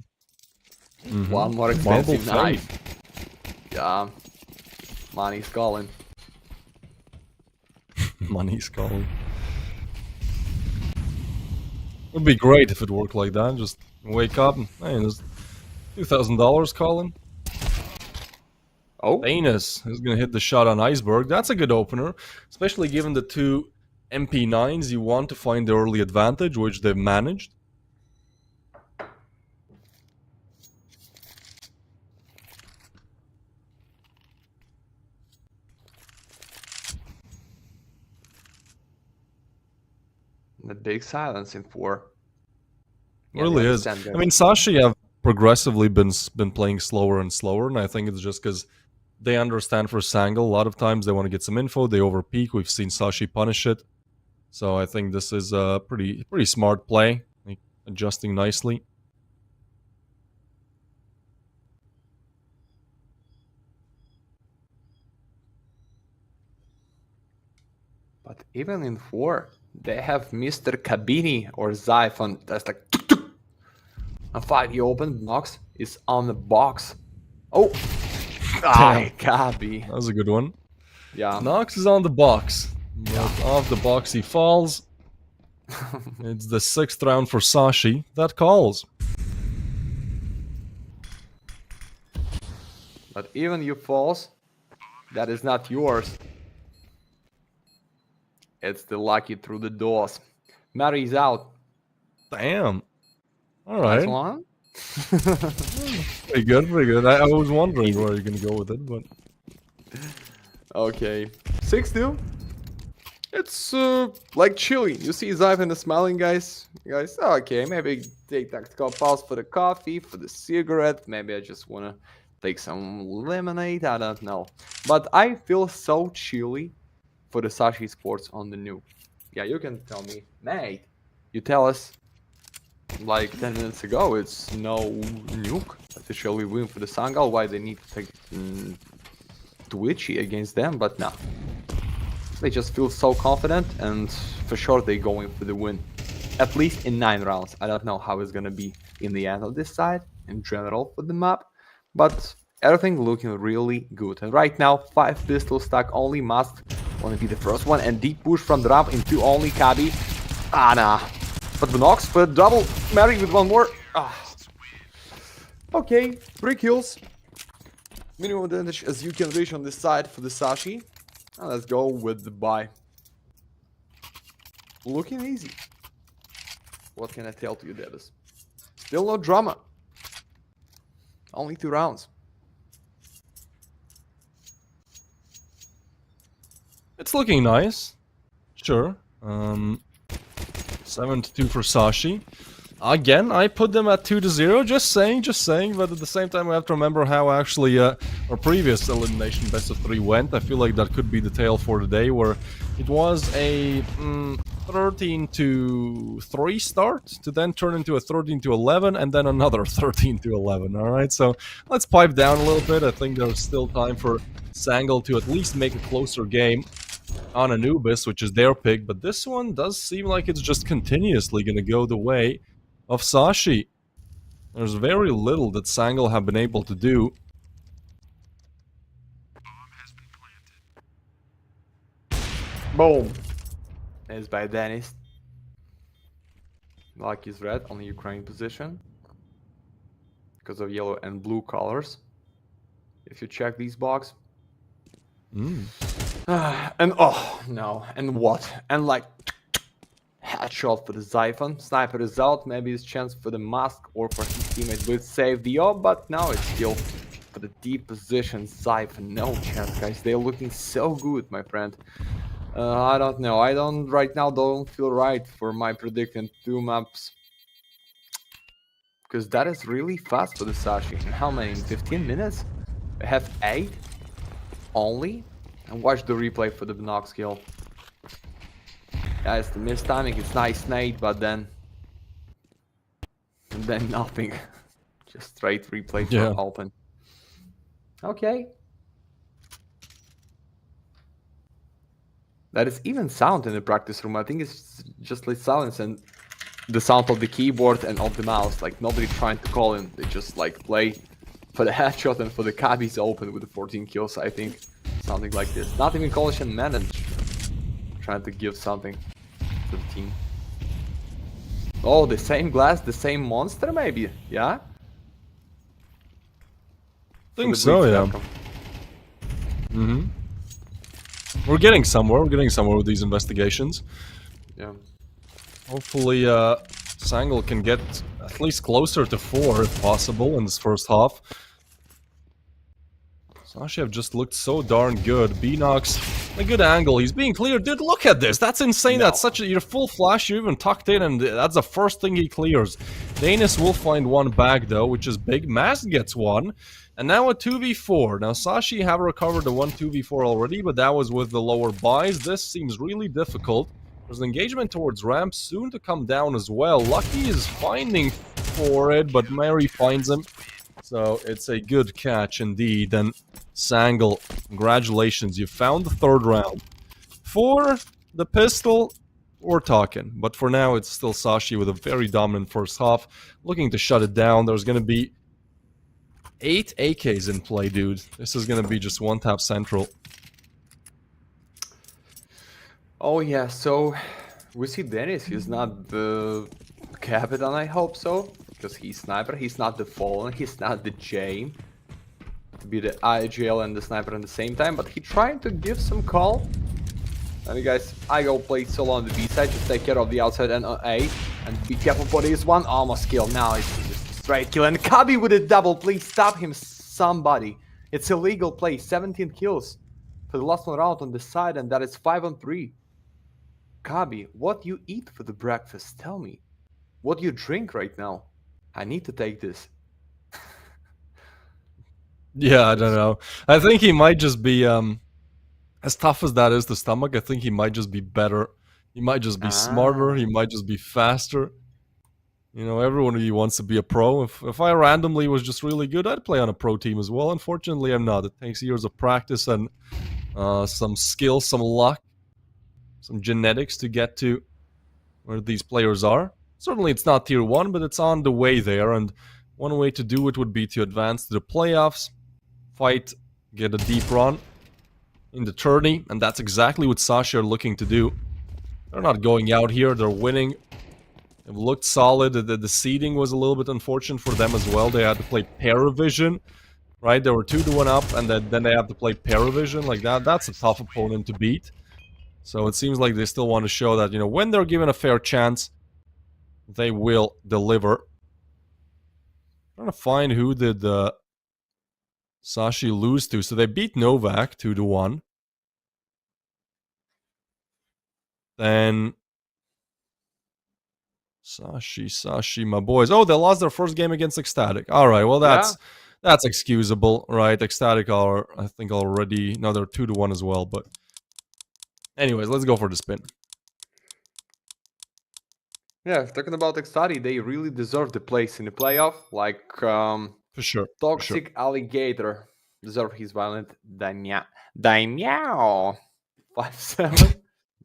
[SPEAKER 3] One more expensive knife. Yeah. Money's calling.
[SPEAKER 1] Money's calling. It'd be great if it worked like that. Just wake up and, hey, there's $2,000 calling.
[SPEAKER 3] Oh.
[SPEAKER 1] Anus is going to hit the shot on Iceberg. That's a good opener, especially given the 2 MP9s. You want to find the early advantage, which they've managed.
[SPEAKER 3] The big silence in 4.
[SPEAKER 1] It really is. I mean, Sashi have progressively been playing slower and slower, and I think it's just because they understand for Sangal, a lot of times they want to get some info, they overpeak. We've seen Sashi punish it. So I think this is a pretty smart play, like, adjusting nicely.
[SPEAKER 3] But even in 4, they have Mr. Kabini or Zyphon. That's like a 5. He opened box is on the box. Oh, Kabi.
[SPEAKER 1] That was a good one.
[SPEAKER 3] Yeah.
[SPEAKER 1] Nox is on the box. But off the box he falls. It's the 6th round for Sashi. That calls.
[SPEAKER 3] But even you falls, that is not yours. It's the lucky through the doors. Mary's out.
[SPEAKER 1] Damn. All right.
[SPEAKER 3] Nice one.
[SPEAKER 1] Pretty good, pretty good. I was wondering where you're gonna go with it, but
[SPEAKER 3] Okay. 6-2. It's like chilly. You see Zyphon is smiling, guys. Okay, maybe take tactical pause for the coffee, for the cigarette. Maybe I just wanna take some lemonade. I don't know. But I feel so chilly for the Sashi Sports on the nuke. Yeah, you can tell me, mate. You tell us like 10 minutes ago it's no nuke. Officially win for the Sangal. Why they need to take twitchy against them, but no. They just feel so confident, and for sure they going for the win. At least in 9 rounds. I don't know how it's gonna be in the end of this side, in general for the map, but everything looking really good. And right now, 5 pistol stack only. Must wanna be the first one, and deep push from the ramp into only Kabi. Nah. But the Nox for a double. Mary with 1 more. Okay, 3 kills. Minimum advantage as you can reach on this side for the Sashi. Now let's go with the buy. Looking easy. What can I tell to you, Davis? Still no drama. Only 2 rounds.
[SPEAKER 1] it's looking nice. Sure. 7-2 for Sashi. Again, I put them at 2-0. Just saying. But at the same time, we have to remember how actually our previous elimination best of 3 went. I feel like that could be the tale for today, where it was a 13-3 start to then turn into a 13-11 and then another 13-11. All right, so let's pipe down a little bit. I think there's still time for Sangal to at least make a closer game on Anubis, which is their pick, but this one does seem like it's just continuously going to go the way of Sashi. There's very little that Sangal have been able to do.
[SPEAKER 3] Boom. Is by Dennis. Luck is red on the Ukraine position because of yellow and blue colors. If you check these box, And oh no, and what? And like headshot for the Zyphon. Sniper is out. Maybe it's chance for the mask or for his teammate will save the op, but now it's still for the deep position. Zyphon, no chance, guys. They're looking so good, my friend. I don't know. I don't right now. Don't feel right for my predicting 2 maps. Because that is really fast for the Sashi. And how many? In 15 minutes? I have 8 only. And watch the replay for the Nox kill. Guys, the missed timing is nice, Nate, but then nothing. Just straight replay from open. Okay. That is even sound in the practice room. I think it's just like silence and the sound of the keyboard and of the mouse. Like nobody trying to call in. They just like play for the headshot and for the cabbies open with the 14 kills. I think something like this. Not even College and manage. Trying to give something to the team. Oh, the same glass, the same monster, maybe. Yeah.
[SPEAKER 1] Think so, yeah. We're getting somewhere. We're getting somewhere with these investigations.
[SPEAKER 3] Yeah.
[SPEAKER 1] Hopefully, Sangal can get at least closer to 4 if possible in this first half. Sashi have just looked so darn good. Binox, a good angle. He's being cleared. Dude, look at this. That's insane.
[SPEAKER 3] No.
[SPEAKER 1] That's such a... You're full flash. You're even tucked in, and that's the first thing he clears. Danis will find one back, though, which is big. Mask gets one. And now a 2v4. Now, Sashi have recovered the 1-2v4 already, but that was with the lower buys. This seems really difficult. There's an engagement towards ramp, soon to come down as well. Lucky is finding for it, but Mary finds him. So it's a good catch indeed. And Sangal, congratulations, you found the 3rd round. For the pistol, we're talking. But for now, it's still Sashi with a very dominant first half. Looking to shut it down. There's going to be 8 AKs in play, dude. This is going to be just one tap central.
[SPEAKER 3] Oh yeah, so we see Dennis. He's not the captain, I hope so, because he's sniper. He's not the fallen. He's not the Jane to be the IGL and the sniper at the same time. But he trying to give some call. And you guys, I go play solo on the B side. Just take care of the outside and A, and be careful for this one. Almost kill. Now it's just a straight kill. And Kabi with a double. Please stop him, somebody. It's illegal play. 17 kills for the last one round on the side, and that is 5-on-3. Kabi, what you eat for the breakfast? Tell me. What you drink right now? I need to take this.
[SPEAKER 1] Yeah, I don't know. I think he might just be, as tough as that is to stomach, I think he might just be better. He might just be smarter. He might just be faster. You know, everyone really wants to be a pro. If I randomly was just really good, I'd play on a pro team as well. Unfortunately, I'm not. It takes years of practice and some skill, some luck, some genetics to get to where these players are. Certainly it's not tier 1, but it's on the way there, and one way to do it would be to advance to the playoffs, fight, get a deep run in the tourney, and that's exactly what Sashi are looking to do. They're not going out here, they're winning. They've looked solid. The seeding was a little bit unfortunate for them as well. They had to play Paravision, right? They were 2-1 up, and then they have to play Paravision. Like that's a tough opponent to beat. So it seems like they still want to show that, you know, when they're given a fair chance, they will deliver. I'm trying to find who did Sashi lose to. So they beat Novaq 2-1. Then Sashi, my boys. Oh, they lost their first game against Ecstatic. All right, well that's excusable, right? Ecstatic are, I think, already. No, they're 2-1 as well. But anyways, let's go for the spin.
[SPEAKER 3] Yeah, talking about Ecstatic, they really deserve the place in the playoff. Like,
[SPEAKER 1] For sure.
[SPEAKER 3] Toxic Alligator deserve his violent daimyo 5-7.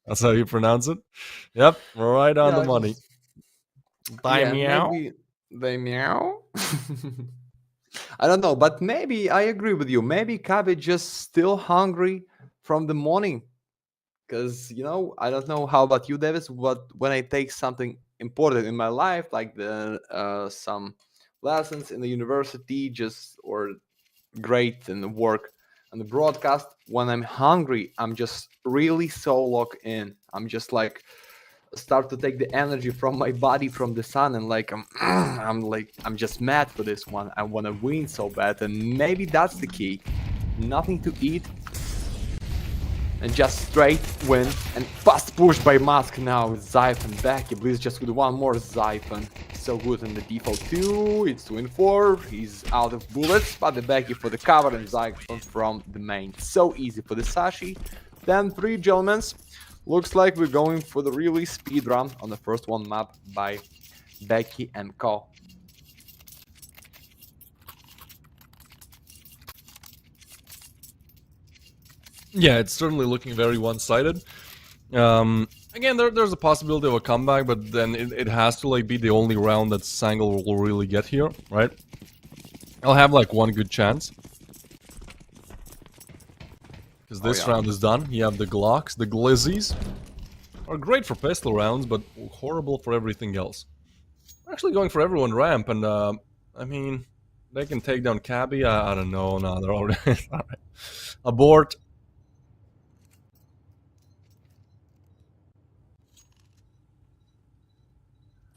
[SPEAKER 1] That's how you pronounce it? Yep, right on the money.
[SPEAKER 3] Daimyo? Yeah, daimyo? I don't know, but maybe I agree with you. Maybe Kabe just still hungry from the morning. Because, you know, I don't know how about you, Davis, but when I take something important in my life, like some lessons in the university, or great in the work, on the broadcast, when I'm hungry, I'm just really so locked in. I'm just like start to take the energy from my body from the sun, and like I'm just mad for this one. I want to win so bad, and maybe that's the key. Nothing to eat and just straight win. And fast push by Mask now with Zyphon back. Please just with one more Zyphon. So good in the default 2. It's 2-4. He's out of bullets, but the Becky for the cover and Zyphon from the main. So easy for the Sashi. Then 3 gentlemen. Looks like we're going for the really speed run on the first one map by Becky and Co.
[SPEAKER 1] Yeah, it's certainly looking very one-sided. Again, there's a possibility of a comeback, but then it has to like be the only round that Sangal will really get here, right? I'll have like one good chance. Because this round is done. You have the Glocks, the Glizzies. Are great for pistol rounds, but horrible for everything else. We're actually going for everyone ramp, and I mean, they can take down Cabby. I don't know. No, they're already... Alright. Abort.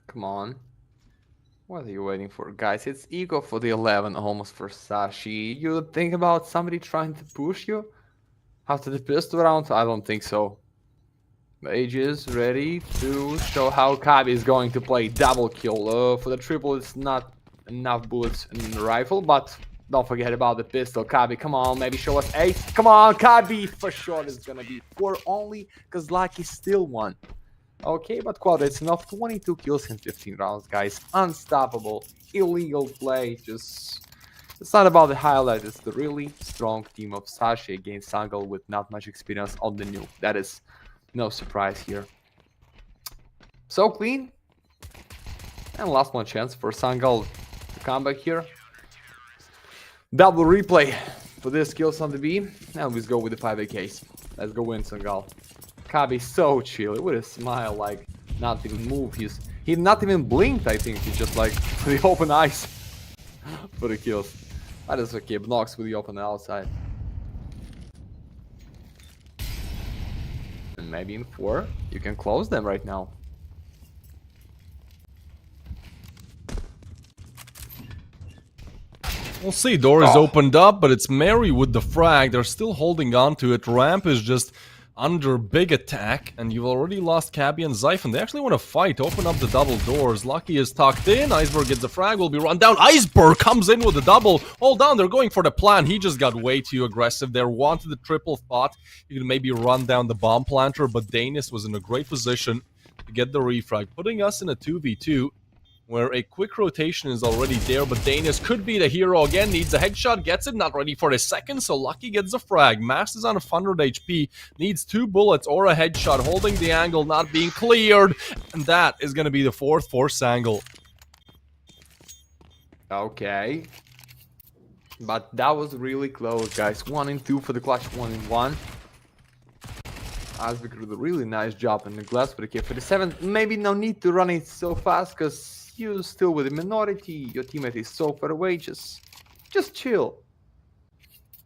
[SPEAKER 3] Come on. What are you waiting for, guys? It's ego for the 11, almost for Sashi. You think about somebody trying to push you after the pistol round? I don't think so. Mage is ready to show how Kabi is going to play double kill. For the triple, it's not enough bullets in the rifle, but don't forget about the pistol. Kabi, come on, maybe show us 8. Come on, Kabi, for sure it's gonna be 4 only, because Lucky still won. Okay, but Quadra, it's enough. 22 kills in 15 rounds, guys. Unstoppable, illegal play. Just, it's not about the highlight. It's the really strong team of Sashi against Sangal with not much experience on the new. That is no surprise here. So clean. And last one chance for Sangal to come back here. Double replay for this kills on the B. And let's go with the 5 AKs. Let's go win, Sangal. Kabi so chill with a smile, like not even move. He not even blinked. I think he just like with the open eyes for the kills. That is okay. Blocks with the open outside. And maybe in 4 you can close them right now.
[SPEAKER 1] We'll see. Door is opened up, but it's Mary with the frag. They're still holding on to it. Ramp is just under big attack, and you've already lost Cabby and Zyphon. They actually want to fight, open up the double doors. Lucky is tucked in, Iceberg gets the frag, will be run down. Iceberg comes in with the double. Hold down, they're going for the plan. He just got way too aggressive there, wanted the triple thought. You could maybe run down the bomb planter, but Danis was in a great position to get the refrag, putting us in a 2v2. Where a quick rotation is already there, but Danis could be the hero again, needs a headshot, gets it, not ready for a second, so Lucky gets a frag. Mass is on 100 HP, needs 2 bullets or a headshot, holding the angle, not being cleared, and that is going to be the 4th for Sangal.
[SPEAKER 3] Okay. But that was really close, guys. 1 and 2 for the clutch, 1 and 1. Asvik did a really nice job in the glass for the K47. Maybe no need to run it so fast, because you're still with a minority, your teammate is so far away, just chill.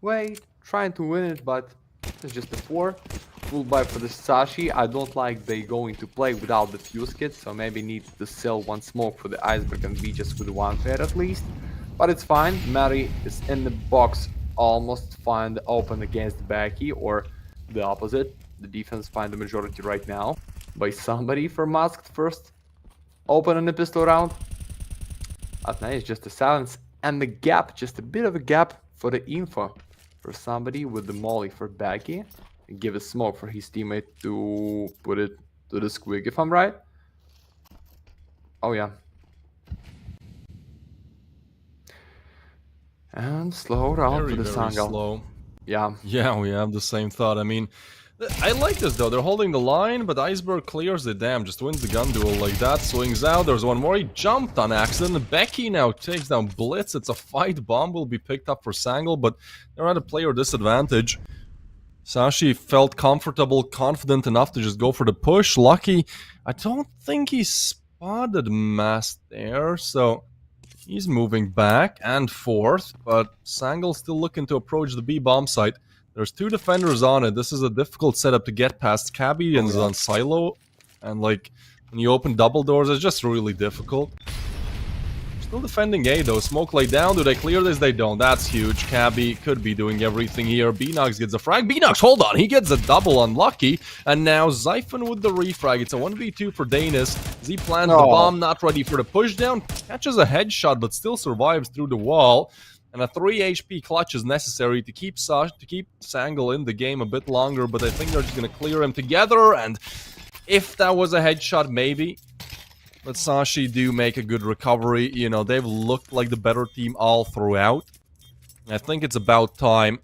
[SPEAKER 3] Wait, trying to win it, but it's just a 4. Full buy for the Sashi. I don't like they going to play without the fuse kit, so maybe need to sell 1 smoke for the Iceberg and be just with 1 fair at least. But it's fine, Mary is in the box, almost find open against Becky, or the opposite. The defense find the majority right now by somebody for masked first. Open in the pistol round. At night, just a silence and the gap, just a bit of a gap for the info for somebody with the molly for Becky. And give a smoke for his teammate to put it to the squig, if I'm right. Oh yeah. And slow round
[SPEAKER 1] Very,
[SPEAKER 3] for the
[SPEAKER 1] very
[SPEAKER 3] Sangal.
[SPEAKER 1] slow.
[SPEAKER 3] Yeah.
[SPEAKER 1] Yeah, we have the same thought. I mean, I like this though. They're holding the line, but Iceberg clears it. Damn, just wins the gun duel like that. Swings out. There's one more. He jumped on accident. Becky now takes down Blitz. It's a fight. Bomb will be picked up for Sangal, but they're at a player disadvantage. Sashi felt comfortable, confident enough to just go for the push. Lucky, I don't think he spotted Mass there, so He's moving back and forth, but Sangal still looking to approach the B bomb site. There's 2 defenders on it. This is a difficult setup to get past. Cabby and is on silo, and like when you open double doors, it's just really difficult. Still defending A though. Smoke laid down. Do they clear this? They don't. That's huge. Cabby could be doing everything here. Beenox gets a frag. Beenox, hold on. He gets a double unlucky. And now Zyphon with the refrag. It's a 1v2 for Danis. Z plants the bomb, not ready for the pushdown. Catches a headshot, but still survives through the wall. And a 3 HP clutch is necessary to keep Sangal in the game a bit longer. But I think they're just going to clear him together. And if that was a headshot, maybe. But Sashi do make a good recovery. You know, they've looked like the better team all throughout. I think it's about time.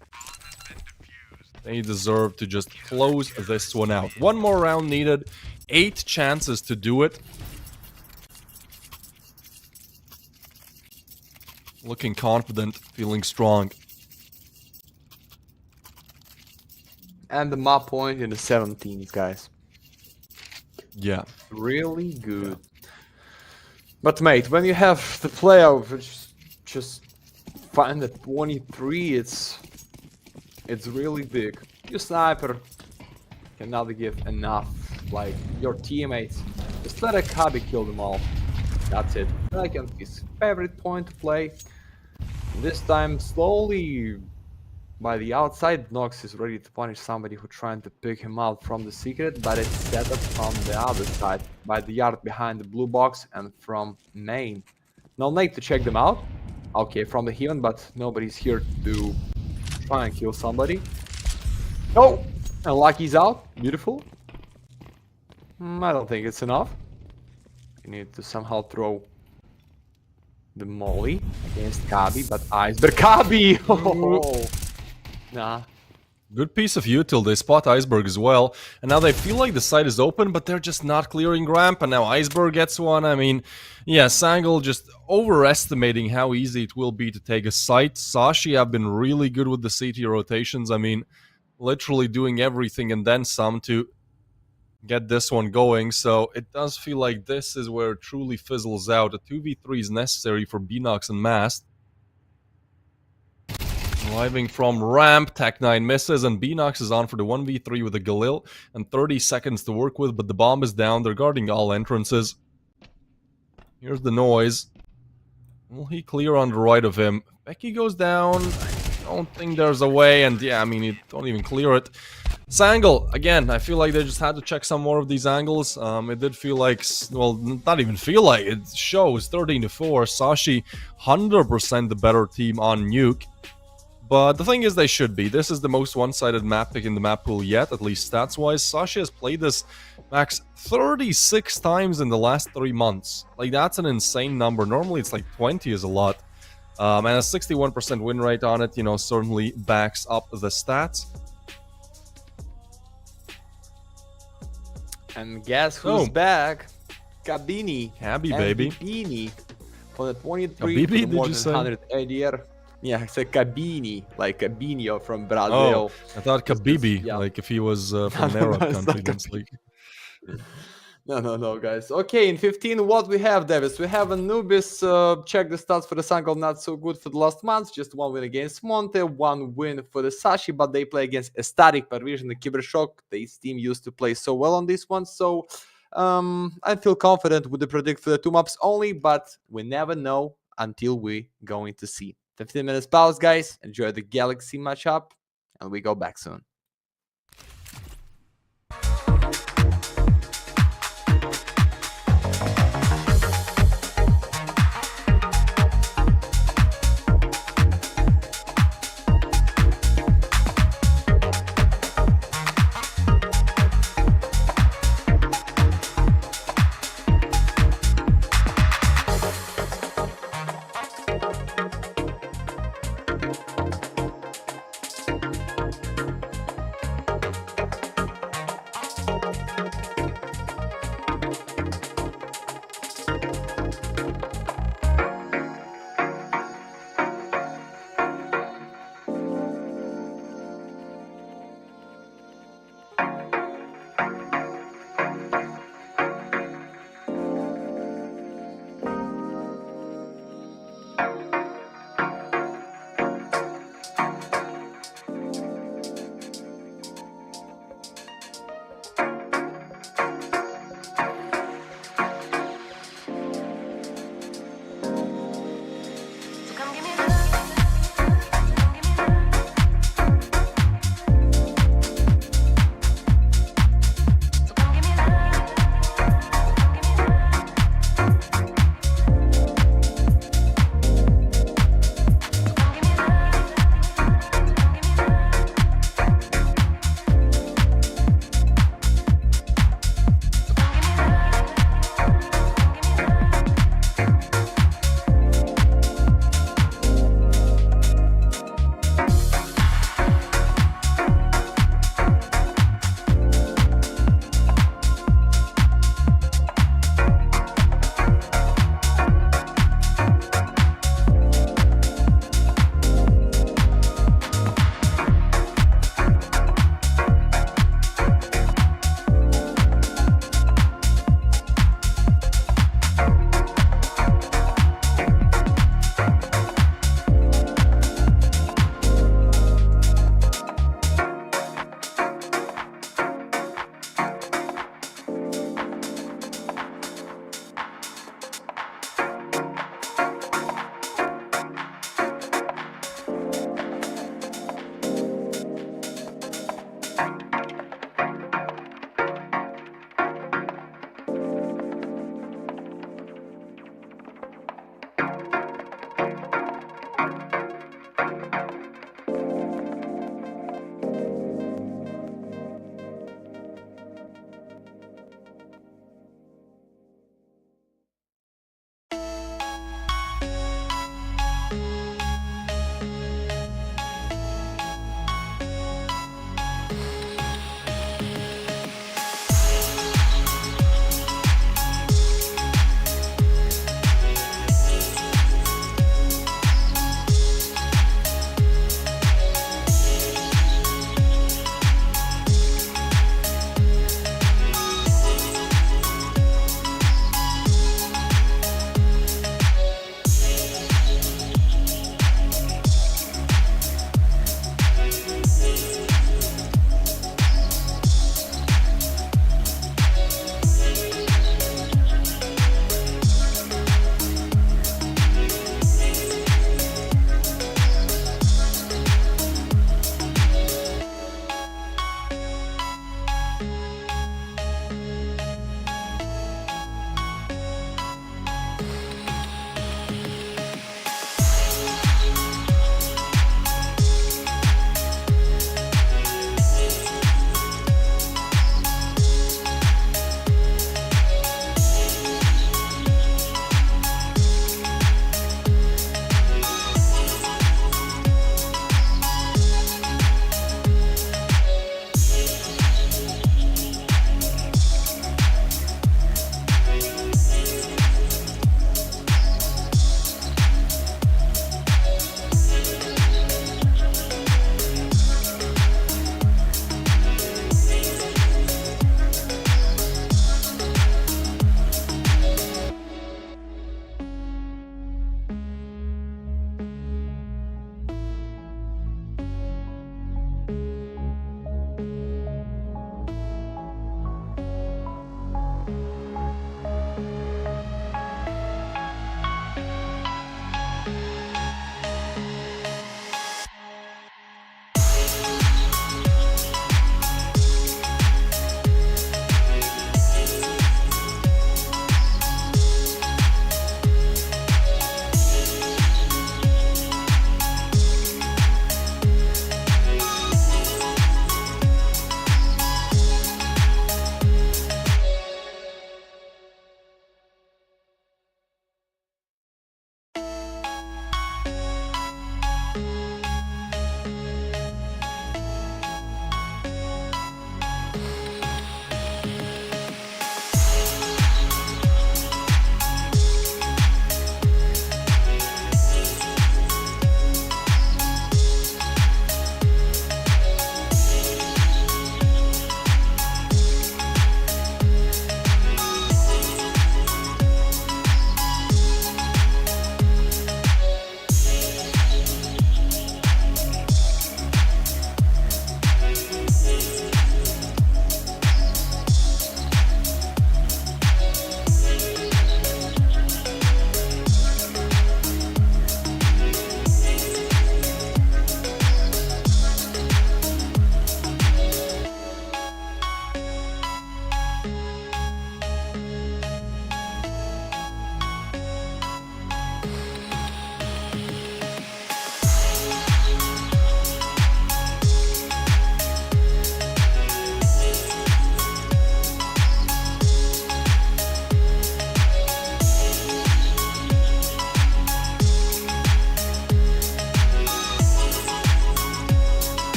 [SPEAKER 1] They deserve to just close this one out. 1 more round needed. 8 chances to do it. Looking confident, feeling strong.
[SPEAKER 3] And the map point in the 17th, guys.
[SPEAKER 1] Yeah.
[SPEAKER 3] Really good. But mate, when you have the playoff, just find at 23, it's really big. Your sniper cannot give enough. Like your teammates, just let a Kabi kill them all. That's it. Like his favorite point to play. This time, slowly by the outside, Nox is ready to punish somebody who's trying to pick him out from the secret, but it's set up from the other side, by the yard behind the blue box and from main. No need to check them out. Okay, from the heaven, but nobody's here to try and kill somebody. Oh! And Lucky's out. Beautiful. I don't think it's enough. You need to somehow throw the molly against Kabi, but Iceberg Kabi! Oh! Nah.
[SPEAKER 1] Good piece of util. They spot Iceberg as well. And now they feel like the site is open, but they're just not clearing ramp. And now Iceberg gets one. I mean, yeah, Sangal just overestimating how easy it will be to take a site. Sashi have been really good with the CT rotations. I mean, literally doing everything and then some to get this one going. So it does feel like this is where it truly fizzles out. A 2v3 is necessary for Beenox and Mast. Arriving from ramp, Tech9 misses, and Beenox is on for the 1v3 with a Galil, and 30 seconds to work with, but the bomb is down. They're guarding all entrances. Here's the noise. Will he clear on the right of him? Becky goes down. I don't think there's a way, and yeah, I mean, you don't even clear it. Sangal, again, I feel like they just had to check some more of these angles. It did feel like, well, not even feel like, it shows 13-4. Sashi, 100% the better team on Nuke. But the thing is, they should be. This is the most one-sided map pick in the map pool yet, at least stats-wise. Sashi has played this max 36 times in the last 3 months. Like, that's an insane number. Normally, it's like 20 is a lot. And a 61% win rate on it, you know, certainly backs up the stats.
[SPEAKER 3] And guess who's back? Kabini.
[SPEAKER 1] Cabby, baby.
[SPEAKER 3] Kabini. For the 23,
[SPEAKER 1] Habibi,
[SPEAKER 3] for the
[SPEAKER 1] did
[SPEAKER 3] more
[SPEAKER 1] you
[SPEAKER 3] than
[SPEAKER 1] say?
[SPEAKER 3] 180. Yeah, it's a Kabini, like Cabinho from Brazil.
[SPEAKER 1] Oh, I thought Kabibi,
[SPEAKER 3] yeah.
[SPEAKER 1] like if he was from an Arab
[SPEAKER 3] it's
[SPEAKER 1] country.
[SPEAKER 3] not
[SPEAKER 1] That's like...
[SPEAKER 3] No, guys. Okay, in 15, what we have, Davis? We have Anubis. Check the stats for the Sangal, not so good for the last months. Just 1 win against Monte, 1 win for the Sashi, but they play against Estatic, Pervision, the Cybershock. This team used to play so well on this one, so I feel confident with the predict for the 2 maps only, but we never know until we going to see. 15 minutes pause, guys. Enjoy the Galaxy matchup, and we go back soon.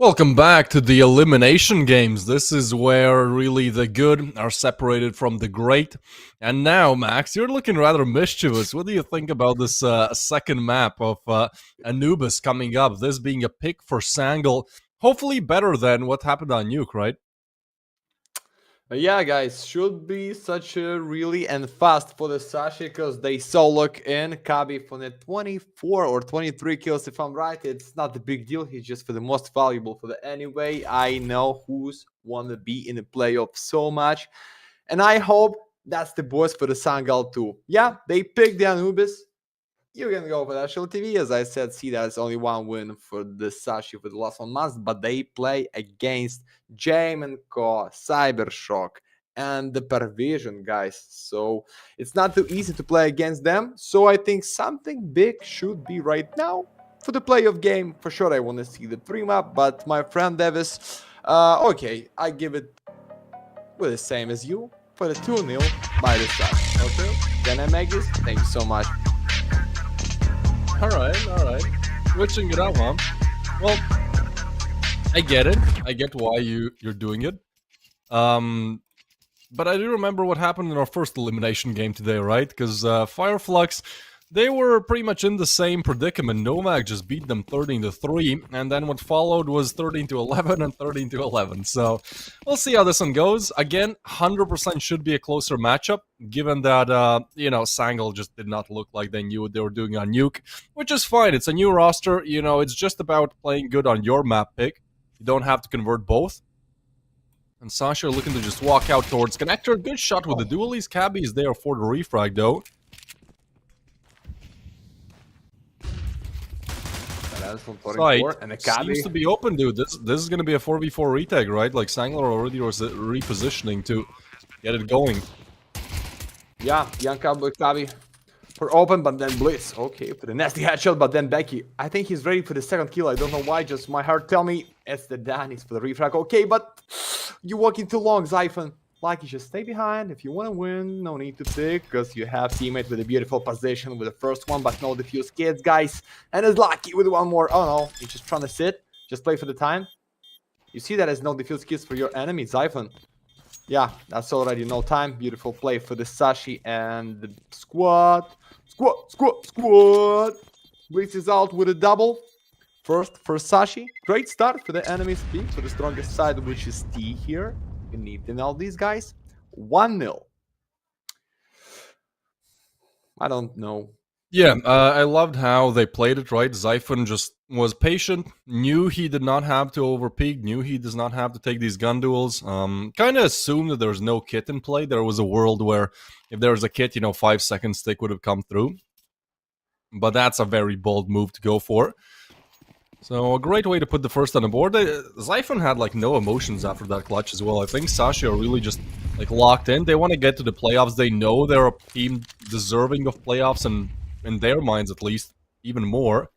[SPEAKER 1] Welcome back to the elimination games. This is where really the good are separated from the great. And now, Max, you're looking rather mischievous. What do you think about this second map of Anubis coming up? This being a pick for Sangal. Hopefully better than what happened on Nuke, right?
[SPEAKER 2] Yeah, guys, should be such a really and fast for the Sashi because they solo in Kabi for the 24 or 23 kills if I'm right. It's not the big deal. He's just for the most valuable for the anyway. I know who's want to be in the playoff so much, and I hope that's the boys for the Sangal too. Yeah, they picked the Anubis. You can go for National TV. As I said, see that's only one win for the Sashi for the last 1 month, but they play against Jame and Co, Cybershock, and the Pervision guys. So it's not too easy to play against them. So I think something big should be right now for the playoff game. For sure, I want to see the 3 map, but my friend Davis, okay, I give it with the same as you for the 2-0 by the Sashi. Okay, can I make this? Thank you so much.
[SPEAKER 1] Alright. Switching it up, huh? Well, I get it. I get why you're doing it. But I do remember what happened in our first elimination game today, right? Because Flux, they were pretty much in the same predicament. Novaq just beat them 13-3, and then what followed was 13-11 and 13-11. So we'll see how this one goes. Again, 100% should be a closer matchup, given that Sangal just did not look like they knew what they were doing on Nuke, which is fine. It's a new roster. It's just about playing good on your map pick. You don't have to convert both. And Sashi are looking to just walk out towards connector. Good shot with the dualies. Cabby is there for the refrag, though. Site
[SPEAKER 2] and
[SPEAKER 1] seems to be open, dude. This is gonna be a 4v4 retake, right? Like Sangal already was repositioning to get it going.
[SPEAKER 2] Yeah, young Kabi for open, but then Blitz. Okay, for the nasty headshot, but then Becky. I think he's ready for the second kill. I don't know why. Just my heart tell me it's the Danis for the refrag. Okay, but you walking too long, Zyphon. Like, you just stay behind. If you want to win, no need to pick, because you have teammate with a beautiful position with the first one, but no defuse kids, guys. And is lucky with one more. Oh no, he's just trying to sit. Just play for the time. You see that there's no defuse kids for your enemy, Zyphon. Yeah, that's already no time. Beautiful play for the Sashi and the squad. Squad. Blitz is out with a double. First for Sashi. Great start for the enemy's team, for the strongest side, which is T here. You need to know these guys. 1-0. I don't know.
[SPEAKER 1] Yeah, I loved how they played it, right? Zyphon just was patient, knew he did not have to overpeak, knew he does not have to take these gun duels. Kind of assumed that there was no kit in play. There was a world where if there was a kit, 5-second stick would have come through. But that's a very bold move to go for. So a great way to put the first on the board. Zyphon had no emotions after that clutch as well. I think Sashi are really just locked in. They want to get to the playoffs. They know they're a team deserving of playoffs, and in their minds at least, even more.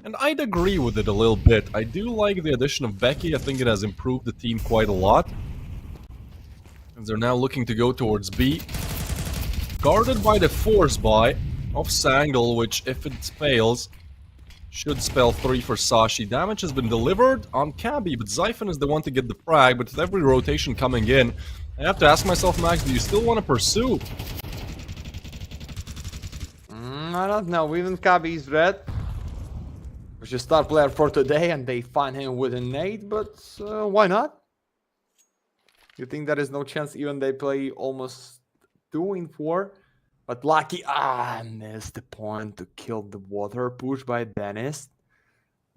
[SPEAKER 1] And I'd agree with it a little bit. I do like the addition of Becky. I think it has improved the team quite a lot. And they're now looking to go towards B. Guarded by the force buy of Sangal, which if it fails, should spell 3 for Sashi. Damage has been delivered on Cabby, but Zyphon is the one to get the frag. But with every rotation coming in, I have to ask myself, Max, do you still want to pursue?
[SPEAKER 2] I don't know. Even Cabby is red. Which is star player for today, and they find him with a nade, but why not? You think there is no chance even they play almost 2-4? But lucky, I missed the point to kill the water push by Dennis.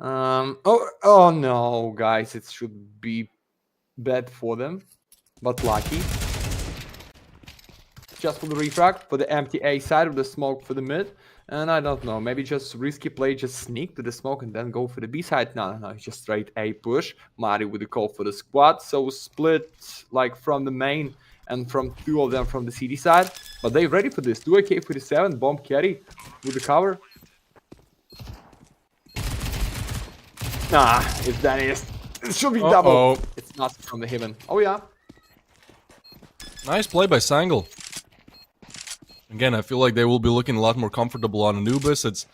[SPEAKER 2] Oh no, guys, it should be bad for them, but lucky. Just for the refrag, for the empty A side of the smoke for the mid. And I don't know, maybe just risky play, just sneak to the smoke and then go for the B side. No, just straight A push. Mari with the call for the squad. So split from the main and from 2 of them from the CD side. But they ready for this. 2 AK-47, bomb carry with the cover. Nah, if that is, it should be double. It's not from the Heaven. Oh yeah.
[SPEAKER 1] Nice play by Sangal. Again, I feel like they will be looking a lot more comfortable on Anubis. It's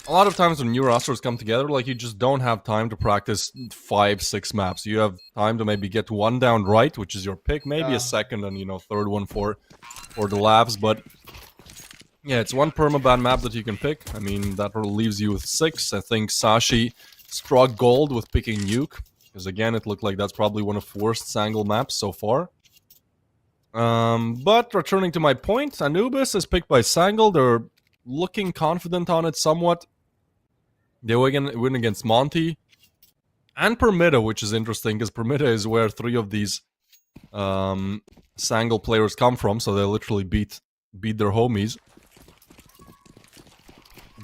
[SPEAKER 1] a lot of times when new rosters come together, like, you just don't have time to practice 5-6 maps. You have time to maybe get one down right, which is your pick, maybe
[SPEAKER 2] Yeah.
[SPEAKER 1] a second and, you know, third one for the labs, but yeah, it's one permaban map that you can pick. I mean, that leaves you with 6. I think Sashi struck gold with picking Nuke, because again, it looked like that's probably one of worst Sangal maps so far. But returning to my point, Anubis is picked by Sangal. They're looking confident on it somewhat. They win against Monty and Permita, which is interesting because Permita is where 3 of these Sangal players come from, so they literally beat their homies.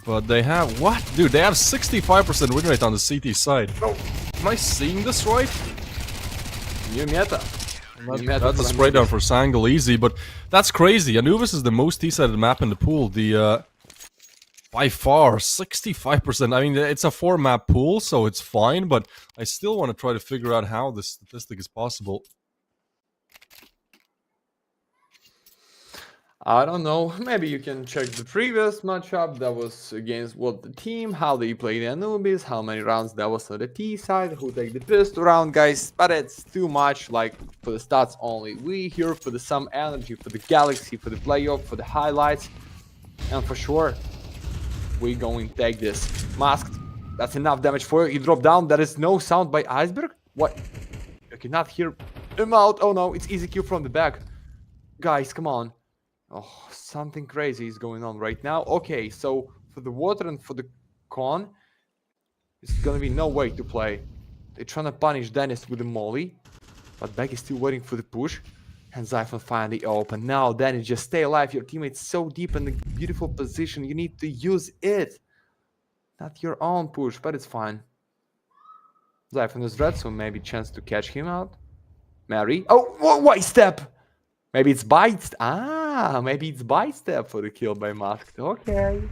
[SPEAKER 1] But they have what? Dude, they have 65% win rate on the CT side. Oh, am I seeing this right?
[SPEAKER 2] New meta.
[SPEAKER 1] That's a spray down for Sangal, easy, but that's crazy. Anubis is the most T-sided map in the pool. The by far 65%. I mean, it's a 4-map pool, so it's fine, but I still want to try to figure out how this statistic is possible.
[SPEAKER 2] I don't know. Maybe you can check the previous matchup that was against what the team, how they played Anubis, how many rounds that was on the T side, who take the pistol round, guys. But it's too much, like, for the stats only. We here for the some energy, for the Galaxy, for the playoff, for the highlights, and for sure, we going to take this. Masked. That's enough damage for you. He dropped down. There is no sound by Iceberg. What? You cannot hear him out. Oh no, it's easy kill from the back. Guys, come on. Oh, something crazy is going on right now. Okay, so for the water and for the con, it's gonna be no way to play. They're trying to punish Dennis with the molly, but Beck is still waiting for the push. And Zyphon finally open. Now, Dennis, just stay alive. Your teammate's so deep in the beautiful position. You need to use it. Not your own push, but it's fine. Zyphon is red, so maybe chance to catch him out. Mary. Oh, why step? Maybe it's bite. Maybe it's bite step for the kill by Masked. Okay.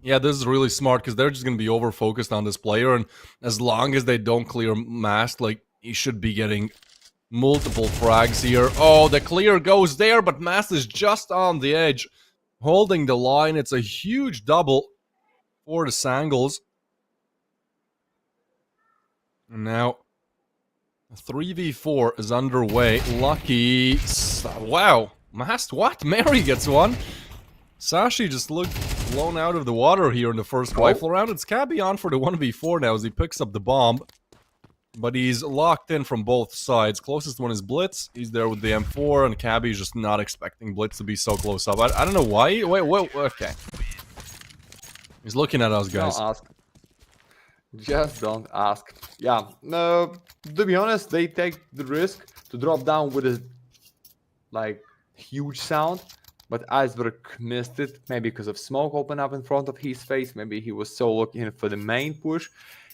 [SPEAKER 1] Yeah, this is really smart because they're just going to be over-focused on this player, and as long as they don't clear Masked, like, he should be getting multiple frags here. Oh, the clear goes there, but Masked is just on the edge, holding the line. It's a huge double for the Sangals. And now 3v4 is underway. Lucky. Wow. Masked what? Mary gets one. Sashi just looked blown out of the water here in the first rifle round. It's Cabby on for the 1v4 now as he picks up the bomb. But he's locked in from both sides. Closest one is Blitz. He's there with the M4, and Cabby's just not expecting Blitz to be so close up. I don't know why. Wait, okay. He's looking at us, guys.
[SPEAKER 2] Don't ask. Just don't ask. Yeah, no, to be honest, they take the risk to drop down with a, like, huge sound. But Iceberg missed it, maybe because of smoke open up in front of his face. Maybe he was so looking for the main push.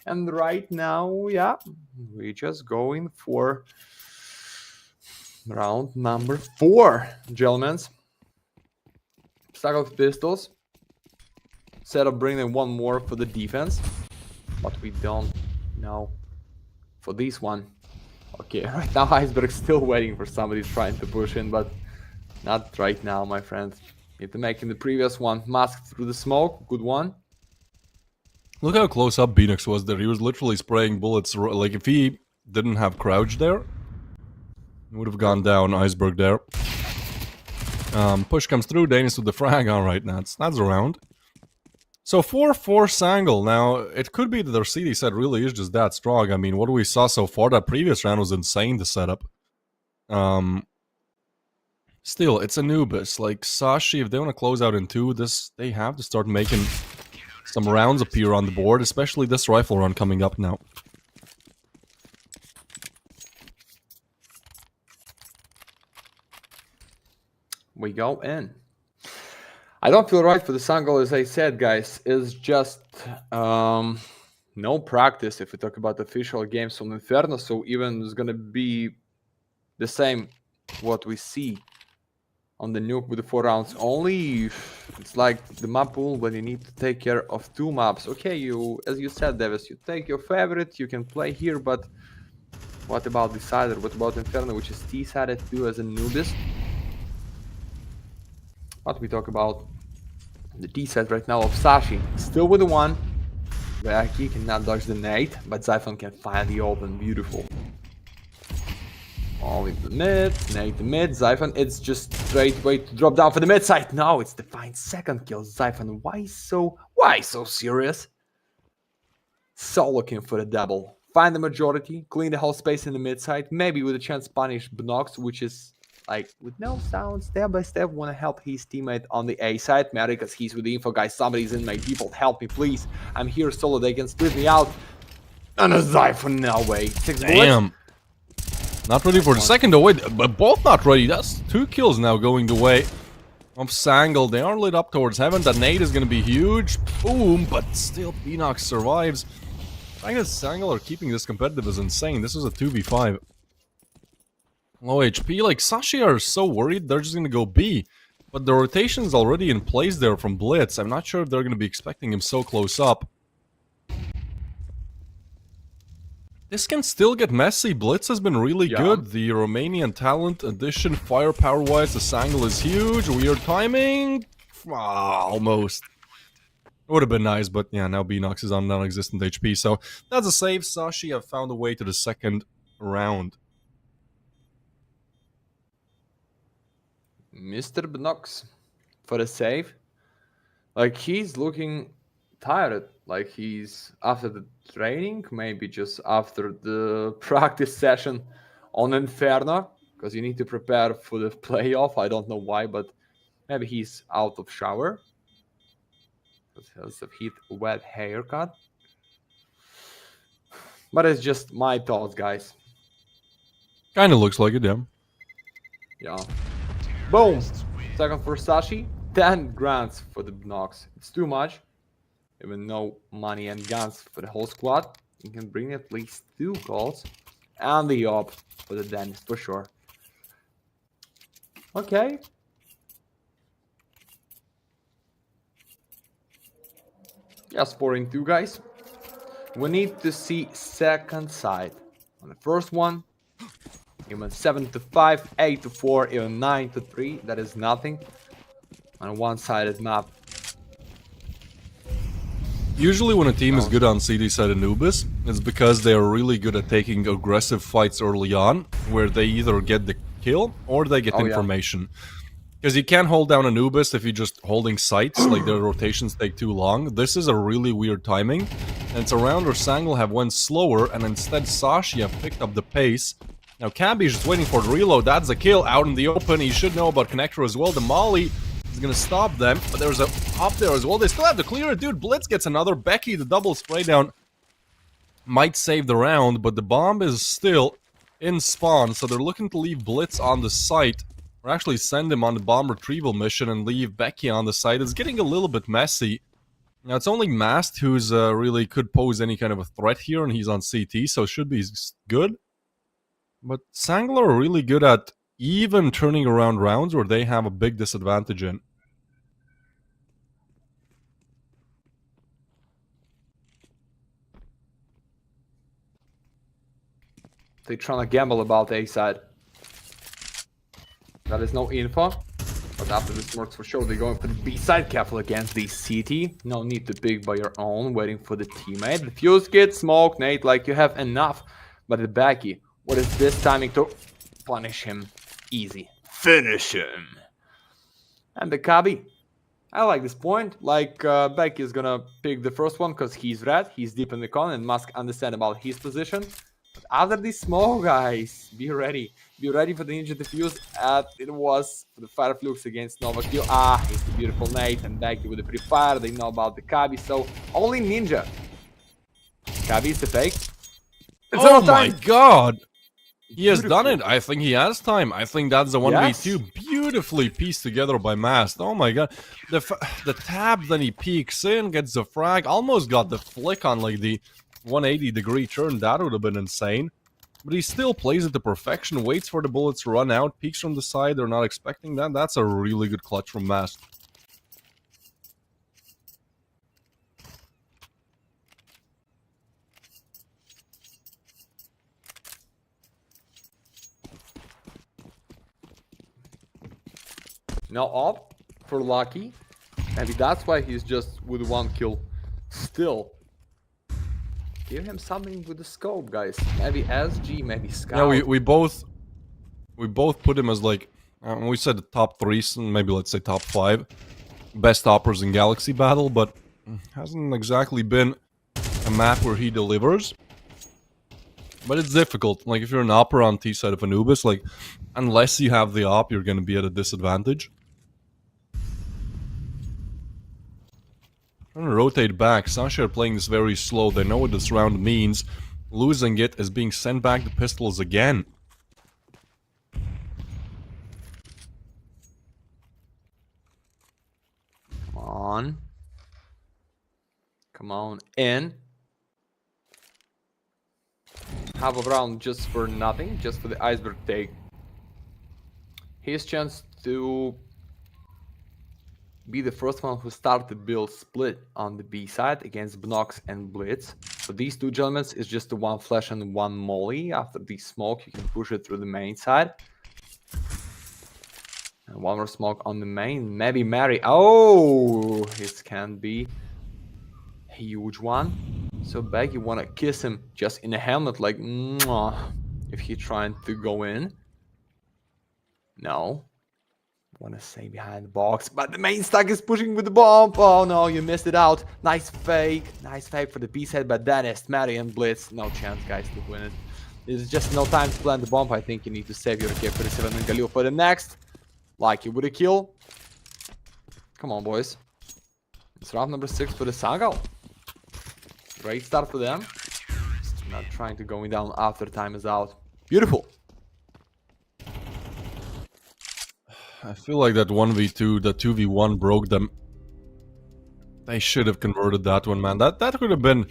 [SPEAKER 2] And right now, yeah, we're just going for round number 4, gentlemen. Stack of pistols. Set up bringing one more for the defense. But we don't know for this one. Okay, right now Iceberg's still waiting for somebody trying to push in, but not right now, my friend. Need to make in the previous one. Masked through the smoke. Good one.
[SPEAKER 1] Look how close up Beanox was there. He was literally spraying bullets. Like, if he didn't have crouch there, he would have gone down Iceberg there. Push comes through. Danis with the frag. Alright, that's around. So 4-4 Sangal. Now, it could be that their CD set really is just that strong. I mean, what we saw so far, that previous round was insane, the setup. Still, it's Anubis. Like, Sashi, if they want to close out in 2, they have to start making some rounds appear on the board, especially this rifle run coming up now.
[SPEAKER 2] We go in. I don't feel right for the Sangal, as I said, guys. It's just no practice if we talk about official games on Inferno. So even it's gonna be the same what we see on the nuke with the 4 rounds only. It's like the map pool when you need to take care of 2 maps. Okay, as you said, Davis, you take your favorite, you can play here, but what about Decider? What about Inferno, which is T-sided too as Anubis? But we talk about
[SPEAKER 3] The D side right now of Sashi. Still with the one. Becky cannot dodge the nade, but Zyphon can find the open. Beautiful. Only the mid, nade the mid, Zyphon, it's just straight way to drop down for the mid side. No, it's the fine second kill. Zyphon, why so serious? So looking for the double. Find the majority, clean the whole space in the mid side, maybe with a chance punish Bnox, which is like with no sound, step by step, want to help his teammate on the A side. Matter because he's with the info, guys. Somebody's in my default, help me please. I'm here solo, they can split me out. And a Zyphon, no way. 6 bullets.
[SPEAKER 1] Damn. Not ready for the second away, but both not ready. That's 2 kills now going the way of Sangal. They are lit up towards heaven. That nade is going to be huge. Boom, but still Phoenix survives. I guess Sangal are keeping this competitive is insane. This is a 2v5. Low HP, like Sashi are so worried they're just going to go B. But the rotation's already in place there from Blitz. I'm not sure if they're going to be expecting him so close up. This can still get messy. Blitz has been really good. The Romanian talent addition, firepower-wise, the Sangal is huge. Weird timing. Almost. It would have been nice, but yeah, now Bnox is on non-existent HP. So that's a save. Sashi have found a way to the second round.
[SPEAKER 3] Mr. Bnox for the save. Like, he's looking tired. Like, he's after the training, maybe just after the practice session on Inferno, because you need to prepare for the playoff. I don't know why, but maybe he's out of shower. Because of his wet haircut. But it's just my thoughts, guys.
[SPEAKER 1] Kinda looks like it, yeah.
[SPEAKER 3] Yeah. Boom! Second for Sashi. 10 grants for the Bnox. It's too much. Even no money and guns for the whole squad. You can bring at least 2 calls. And the op for the Dennis, for sure. Okay. Just 4-2, guys. We need to see second side. On the first one, even 7-5, 8-4, even 9-3. That is nothing on a one-sided map.
[SPEAKER 1] Usually when a team is good on CD side Anubis, it's because they are really good at taking aggressive fights early on, where they either get the kill or they get information. Because you can't hold down Anubis if you're just holding sights, like their rotations take too long. This is a really weird timing, and it's a round where Sangal have went slower, and instead Sashi have picked up the pace. Now Cabby's just waiting for the reload. That's a kill out in the open. He should know about Connector as well. The Molly is gonna stop them, but there's a up there as well. They still have to clear it, dude. Blitz gets another. Becky, the double spray down, might save the round, but the bomb is still in spawn, so they're looking to leave Blitz on the site. Or actually send him on the bomb retrieval mission and leave Becky on the site. It's getting a little bit messy. Now, it's only Mast who's really could pose any kind of a threat here, and he's on CT, so it should be good. But Sangal are really good at even turning around rounds where they have a big disadvantage in.
[SPEAKER 3] They're trying to gamble about A side. That is no info. But after this works for sure, they're going for the B side. Careful against the CT. No need to pick by your own, waiting for the teammate. The fuse kit, smoke, nade, like you have enough. But the Becky, what is this timing to punish him? Easy. Finish him. And the Kabi. I like this point. Like, Becky is gonna pick the first one because he's red. He's deep in the con and must understand about his position. But after this smoke, guys, be ready. Be ready for the Ninja defuse. It was for the Fire Flux against Novaq. It's the beautiful nade and Becky with the free fire. They know about the Kabi, so only Ninja. Kabi is the fake. It's
[SPEAKER 1] oh my god! He has
[SPEAKER 3] Beautiful.
[SPEAKER 1] done it. I think he has time. I think that's the 1v2 beautifully pieced together by Mast. Oh my god. The tab, then he peeks in, gets the frag, almost got the flick on like the 180-degree turn. That would have been insane. But he still plays it to perfection, waits for the bullets to run out, peeks from the side. They're not expecting that. That's a really good clutch from Mast.
[SPEAKER 3] Now up for Lucky. Maybe that's why he's just with 1 kill. Still, give him something with the scope, guys. Maybe SG, maybe Scout.
[SPEAKER 1] Yeah, we both put him as like we said the top 3, so maybe let's say top 5 best operas in Galaxy Battle, but hasn't exactly been a map where he delivers. But it's difficult. Like if you're an opera on T side of Anubis, like unless you have the op, you're gonna be at a disadvantage. Trying to rotate back. Sashi are playing this very slow. They know what this round means. Losing it is being sent back to pistols again.
[SPEAKER 3] Come on. Come on in. Half a round just for nothing, just for the iceberg take. His chance to be the first one who start the build split on the B side against Bnox and Blitz. So these 2 gentlemen is just the 1 flash and 1 molly. After the smoke, you can push it through the main side. And 1 more smoke on the main. Maybe Mary. Oh, this can be a huge one. So bad you want to kiss him just in a helmet, like, mwah, if he trying to go in. No. Want to say behind the box, but the main stack is pushing with the bomb. Oh no, you missed it out. Nice fake for the B side, but that is Mary and Blitz. No chance, guys, to win it. There's just no time to plant the bomb. I think you need to save your K-47 and Galil for the next. Like you with a kill. Come on, boys. It's round number 6 for the Sangal. Great start for them. Just not trying to going down after time is out. Beautiful.
[SPEAKER 1] I feel like that 1v2, that 2v1 broke them. They should have converted that one, man. That could have been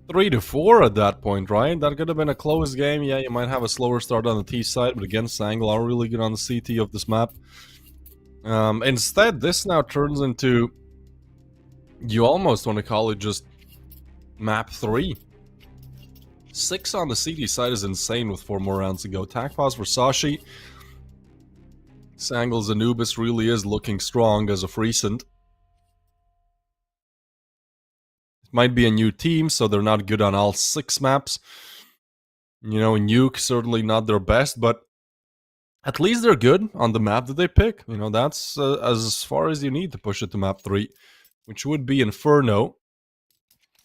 [SPEAKER 1] 3-4 at that point, right? That could have been a close game. Yeah, you might have a slower start on the T side, but again, Sangal are really good on the CT of this map. Instead, this now turns into... You almost want to call it just map 3. 6 on the CT side is insane with 4 more rounds to go. Tac pause for Sashi. Sangal's Anubis really is looking strong as of recent. It might be a new team, so they're not good on all 6 maps. You know, Nuke certainly not their best, but at least they're good on the map that they pick. You know, that's as far as you need to push it to map 3, which would be Inferno,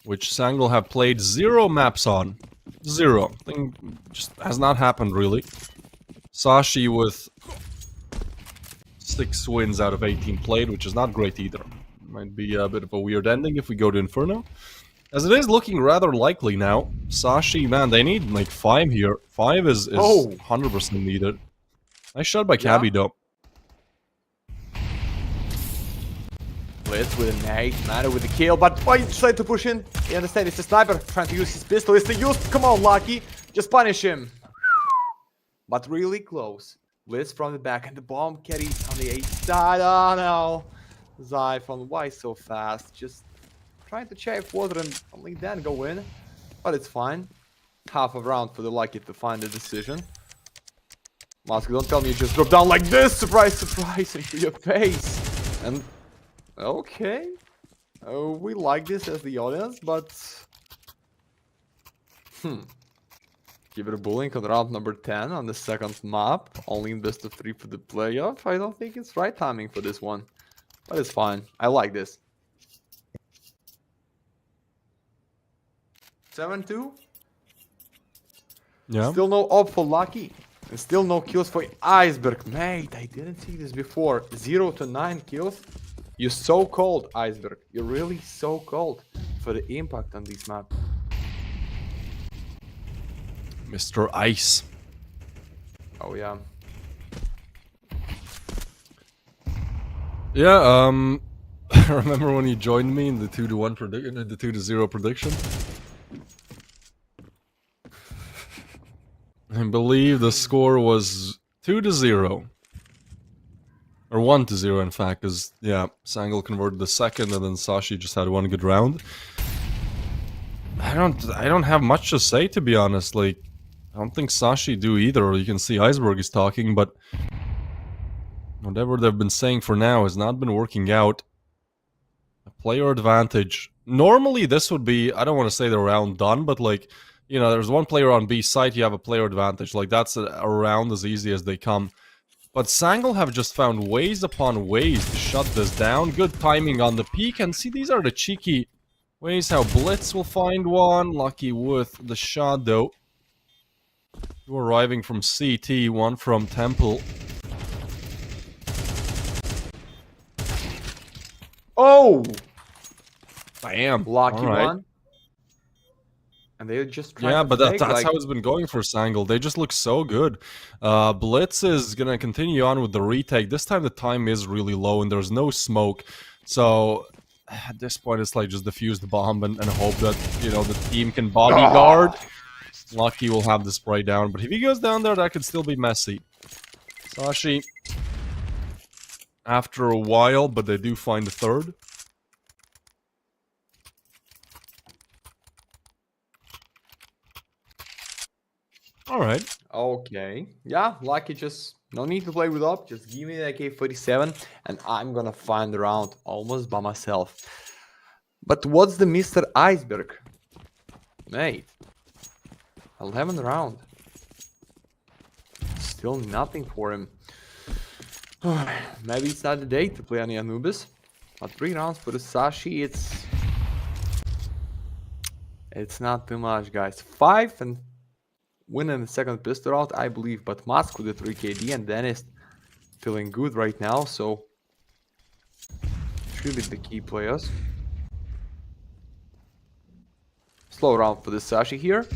[SPEAKER 1] which Sangal have played 0 maps on. 0. Thing just has not happened, really. Sashi with 6 wins out of 18 played, which is not great either. Might be a bit of a weird ending if we go to Inferno. As it is looking rather likely now. Sashi, man, they need like 5 here. 5 is 100% needed. Nice shot by Cabby, though.
[SPEAKER 3] Blitz with a nade, Matter with a kill, but why you decide to push in? You understand, it's a sniper trying to use his pistol. It's the use. Come on, Lucky. Just punish him. But really close. Blitz from the back, and the bomb carries on the A side. Oh no. Zyphon, why so fast? Just trying to chase water and only then go in. But it's fine. Half a round for the Lucky to find the decision. Mask, don't tell me you just drop down like this. Surprise, surprise, into your face. And okay. We like this as the audience, but give it a bullying on round number 10 on the second map. Only in best of 3 for the playoff. I don't think it's right timing for this one. But it's fine. I like this. 7-2.
[SPEAKER 1] Yeah.
[SPEAKER 3] Still no op for Lucky. And still no kills for Iceberg. Mate, I didn't see this before. 0 to 9 kills. You're so cold, Iceberg. You're really so cold for the impact on this map.
[SPEAKER 1] Mr. Ice.
[SPEAKER 3] Oh yeah.
[SPEAKER 1] Yeah, remember when you joined me in the 2-1 prediction, the 2-0 prediction? I believe the score was 2-0. Or 1-0, in fact, because, yeah, Sangal converted the second, and then Sashi just had 1 good round. I don't have much to say, to be honest. Like, I don't think Sashi do either. You can see Iceberg is talking, but whatever they've been saying for now has not been working out. A player advantage. Normally, this would be, I don't want to say the round done, but like, you know, there's one player on B side, you have a player advantage. Like, that's a round as easy as they come. But Sangal have just found ways upon ways to shut this down. Good timing on the peak, and see, these are the cheeky ways how Blitz will find one. Lucky with the shot, though. Two arriving from CT, one from Temple.
[SPEAKER 2] Oh!
[SPEAKER 1] Bam.
[SPEAKER 2] Lucky
[SPEAKER 1] All right.
[SPEAKER 2] one. And they're just trying
[SPEAKER 1] Yeah,
[SPEAKER 2] to
[SPEAKER 1] but
[SPEAKER 2] fake,
[SPEAKER 1] that's
[SPEAKER 2] like,
[SPEAKER 1] how it's been going for Sangal. They just look so good. Blitz is going to continue on with the retake. This time the time is really low and there's no smoke. So at this point it's like just defuse the bomb and hope that, you know, the team can bodyguard. Lucky will have the spray down. But if he goes down there, that could still be messy. Sashi after a while, but they do find the third. Alright.
[SPEAKER 2] Okay. Yeah, Lucky just no need to play with up. Just give me the AK-47 and I'm gonna find the round almost by myself. But what's the Mr. Iceberg? Mate. 11th round. Still nothing for him. Maybe it's not the day to play any Anubis. But 3 rounds for the Sashi, it's not too much, guys. 5 and winning the second pistol round, I believe, but Mask with the 3 KD and Dennis feeling good right now, so should be the key players. Slow round for the Sashi here.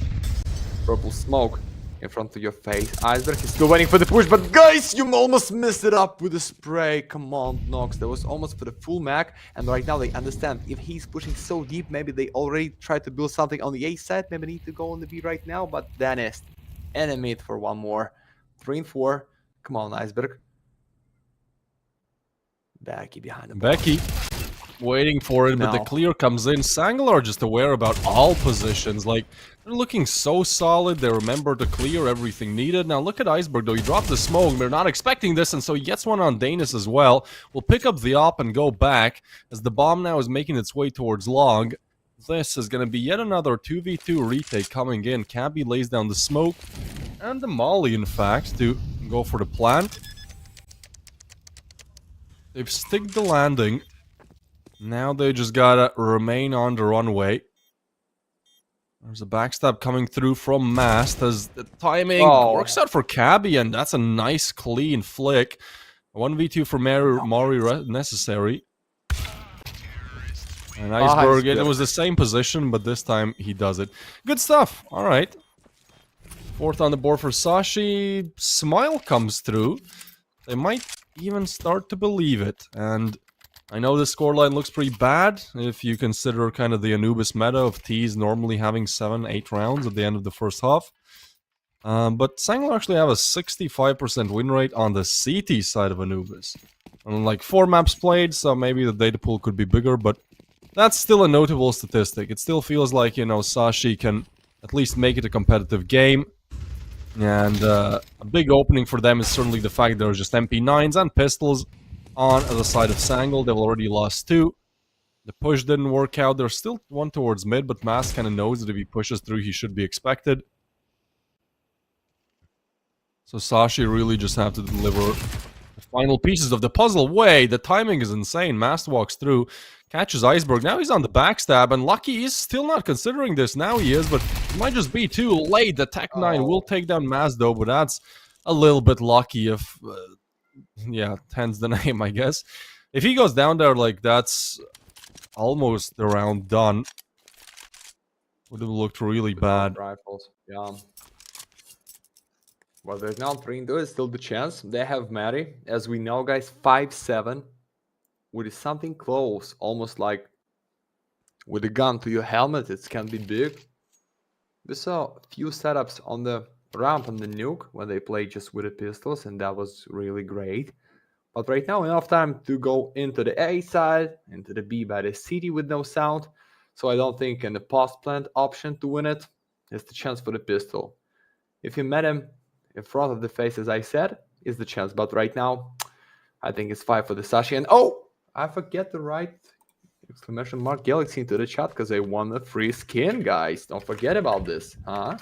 [SPEAKER 2] Purple smoke in front of your face. Iceberg is still waiting for the push, but guys, you almost messed it up with the spray. Come on, Nox. That was almost for the full mag, and right now they understand if he's pushing so deep, maybe they already tried to build something on the A side. Maybe need to go on the B right now, but Dennis and a mid for one more. 3 and 4. Come on, Iceberg. Becky behind the ball.
[SPEAKER 1] Becky waiting for it, but the
[SPEAKER 2] No.
[SPEAKER 1] clear comes in. Sangal are just aware about all positions. Like, they're looking so solid. They remember to clear everything needed. Now, look at Iceberg, though. He dropped the smoke. They're not expecting this, and so he gets one on Danis as well. We'll pick up the op and go back as the bomb now is making its way towards long. This is going to be yet another 2v2 retake coming in. Cabby lays down the smoke and the molly, in fact, to go for the plant. They've sticked the landing. Now they just gotta remain on the runway. There's a backstab coming through from Mast as the timing works out for Cabby, and that's a nice clean flick. 1v2 for Mari necessary. And Iceberg, it was the same position, but this time he does it. Good stuff. Alright. 4th on the board for Sashi. Smile comes through. They might even start to believe it, and I know the scoreline looks pretty bad if you consider kind of the Anubis meta of T's normally having 7-8 rounds at the end of the first half. But Sangal actually have a 65% win rate on the CT side of Anubis. And like 4 maps played, so maybe the data pool could be bigger, but that's still a notable statistic. It still feels like, you know, Sashi can at least make it a competitive game. And a big opening for them is certainly the fact there are just MP9s and pistols on the side of Sangal. They've already lost 2. The push didn't work out. There's still one towards mid, but Mask kind of knows that if he pushes through, he should be expected. So Sashi really just have to deliver the final pieces of the puzzle. Wait, the timing is insane. Mask walks through, catches Iceberg. Now he's on the backstab, and Lucky is still not considering this. Now he is, but it might just be too late. The Tech 9 will take down Mask, though, but that's a little bit lucky if... yeah, 10's the name, I guess. If he goes down there, like, that's almost the round done. Would have looked really bad.
[SPEAKER 2] Rifles, yeah. Well, there's now 3 and 2. It's still the chance. They have Mary. As we know, guys, 5-7. With something close, almost like with a gun to your helmet, it can be big. We saw a few setups on the ramp and the nuke when they played just with the pistols, and that was really great. But right now, enough time to go into the A side, into the B by the city with no sound. So I don't think in the post plant option to win it is the chance for the pistol. If you met him in front of the face, as I said, is the chance. But right now, I think it's 5 for the Sashi. And oh, I forget the right
[SPEAKER 3] exclamation mark Galaxy into the chat because I won a free skin, guys. Don't forget about this, huh?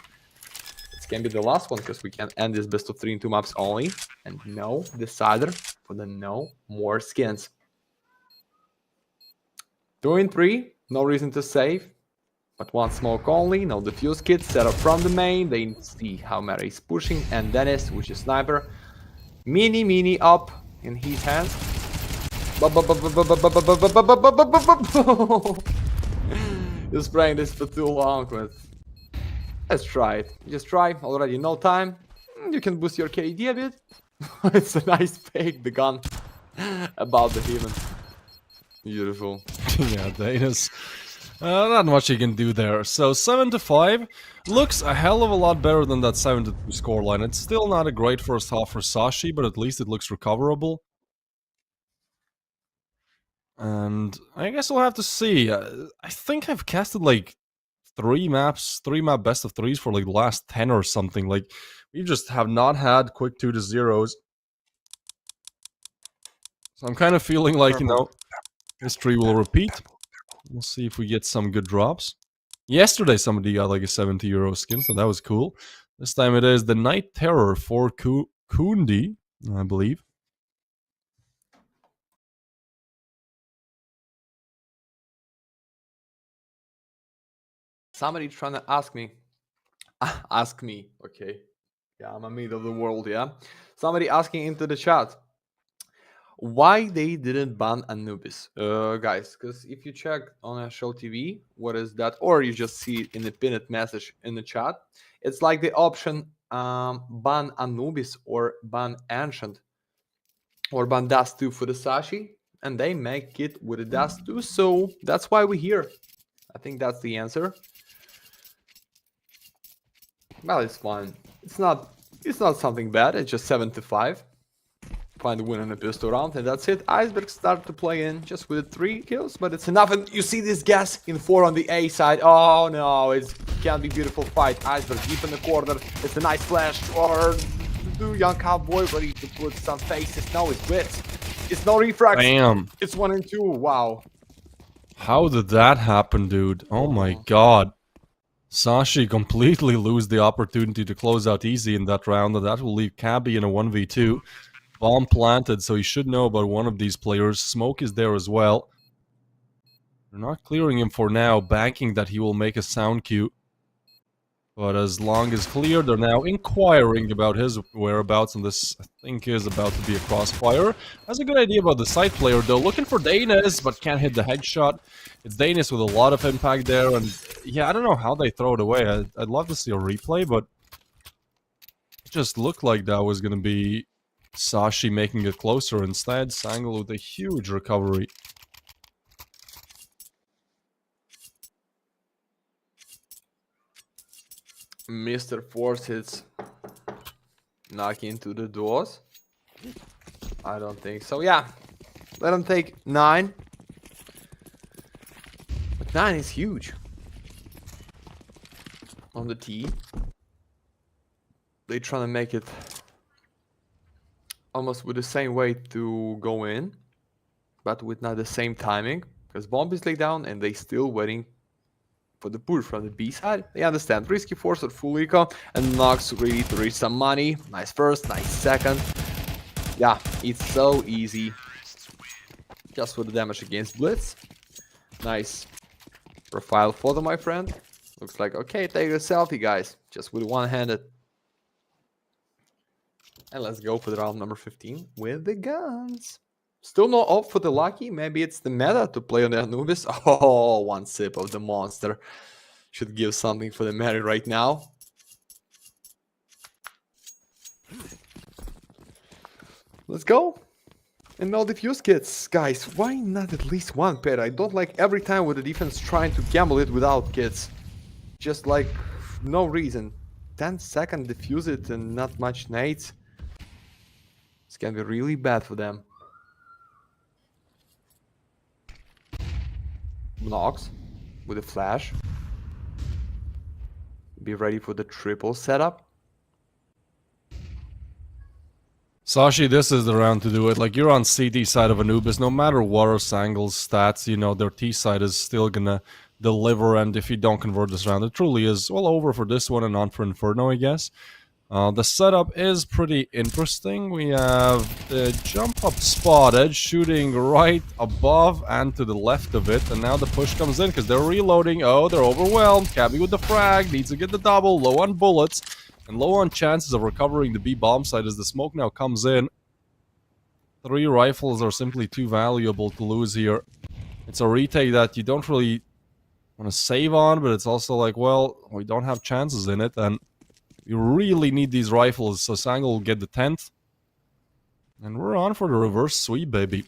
[SPEAKER 3] This can be the last one because we can end this best of 3 in 2 maps only. And no decider for the no more skins. 2 in 3, no reason to save. But one smoke only, no defuse kit, set up from the main. They see how Mary is pushing, and Dennis, which is sniper. Mini up in his hands. Just playing this for too long, but let's try it. Just try, already no time. You can boost your KD a bit. It's a nice fake, the gun about the human. Beautiful.
[SPEAKER 1] Yeah, Dana's. Not much you can do there. So 7-5 looks a hell of a lot better than that 7-2 scoreline. It's still not a great first half for Sashi, but at least it looks recoverable. And I guess we'll have to see. I think I've casted like 3 map best of 3s for like the last 10 or something. Like, we just have not had quick 2-0s. So I'm kind of feeling like, you know, history will repeat. We'll see if we get some good drops. Yesterday somebody got like a 70 euro skin, so that was cool. This time it is the Night Terror for Kundi, I believe.
[SPEAKER 3] Somebody trying to ask me, okay. Yeah, I'm a mid of the world, yeah. Somebody asking into the chat, why they didn't ban Anubis, guys? Because if you check on Show TV, what is that? Or you just see it in the pinned message in the chat. It's like the option ban Anubis or ban Ancient or ban Dust 2 for the Sashi, and they make it with the Dust 2, so that's why we're here. I think that's the answer. Well, it's fine. It's not something bad. It's just 7-5. Find the win in the pistol round, and that's it. Iceberg start to play in just with 3 kills, but it's enough. And you see this gas in 4 on the A side. Oh no, it can't be beautiful fight. Iceberg deep in the corner. It's a nice flash. Or do young cowboy ready to put some faces? No, it's blitz. It's no refrags.
[SPEAKER 1] Damn.
[SPEAKER 3] It's 1 and 2. Wow.
[SPEAKER 1] How did that happen, dude? Oh my god. Sashi completely lose the opportunity to close out easy in that round, and that will leave Cabby in a 1v2. Bomb planted, so he should know about one of these players. Smoke is there as well. They're not clearing him for now, banking that he will make a sound cue. But as long as cleared, they're now inquiring about his whereabouts, and this, I think, is about to be a crossfire. Has a good idea about the side player, though. Looking for Danis, but can't hit the headshot. It's Danis with a lot of impact there, and yeah, I don't know how they throw it away. I'd love to see a replay, but it just looked like that was going to be Sashi making it closer. Instead, Sangal with a huge recovery.
[SPEAKER 3] Mr. Force hits knock into the doors. I don't think so. Yeah, let him take 9. But 9 is huge. On the T. They trying to make it almost with the same way to go in, but with not the same timing. Because bomb is laid down and they still waiting for the push from the B side. They understand. Risky force or full eco, and Nox ready to reach some money. Nice first, nice second. Yeah, it's so easy. Just for the damage against Blitz. Nice profile photo, my friend. Looks like, okay, take a selfie, guys. Just with one-handed. And let's go for the round number 15 with the guns. Still no op for the Lucky. Maybe it's the meta to play on the Anubis. Oh, 1 sip of the monster. Should give something for the meta right now. Let's go. And no defuse kits. Guys, why not at least 1 pair? I don't like every time with the defense trying to gamble it without kits. Just like, no reason. 10-second defuse it and not much nades. This can be really bad for them. Nox with a flash. Be ready for the triple setup.
[SPEAKER 1] Sashi, this is the round to do it. Like, you're on CT side of Anubis, no matter what are Sangal's stats, you know, their T side is still gonna deliver, and if you don't convert this round, it truly is, well, over for this one and on for Inferno, I guess. The setup is pretty interesting. We have the jump up spotted, shooting right above and to the left of it, and now the push comes in because they're reloading. Oh, they're overwhelmed. Cabby with the frag, needs to get the double, low on bullets, and low on chances of recovering the B bomb site as the smoke now comes in. 3 rifles are simply too valuable to lose here. It's a retake that you don't really want to save on, but it's also like, well, we don't have chances in it, and you really need these rifles, so Sangal will get the 10th. And we're on for the reverse sweep, baby.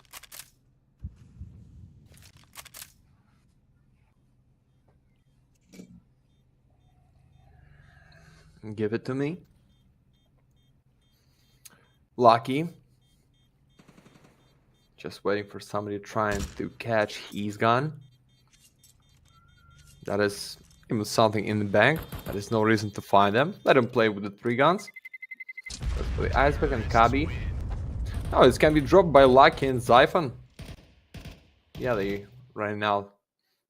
[SPEAKER 3] Give it to me. Lucky. Just waiting for somebody trying to catch his gun. That is even something in the bank. That is no reason to find them. Let him play with the 3 guns. That's for the Iceberg and Kabi. Oh, this can be dropped by Lucky and Zyphon. Yeah, they ran out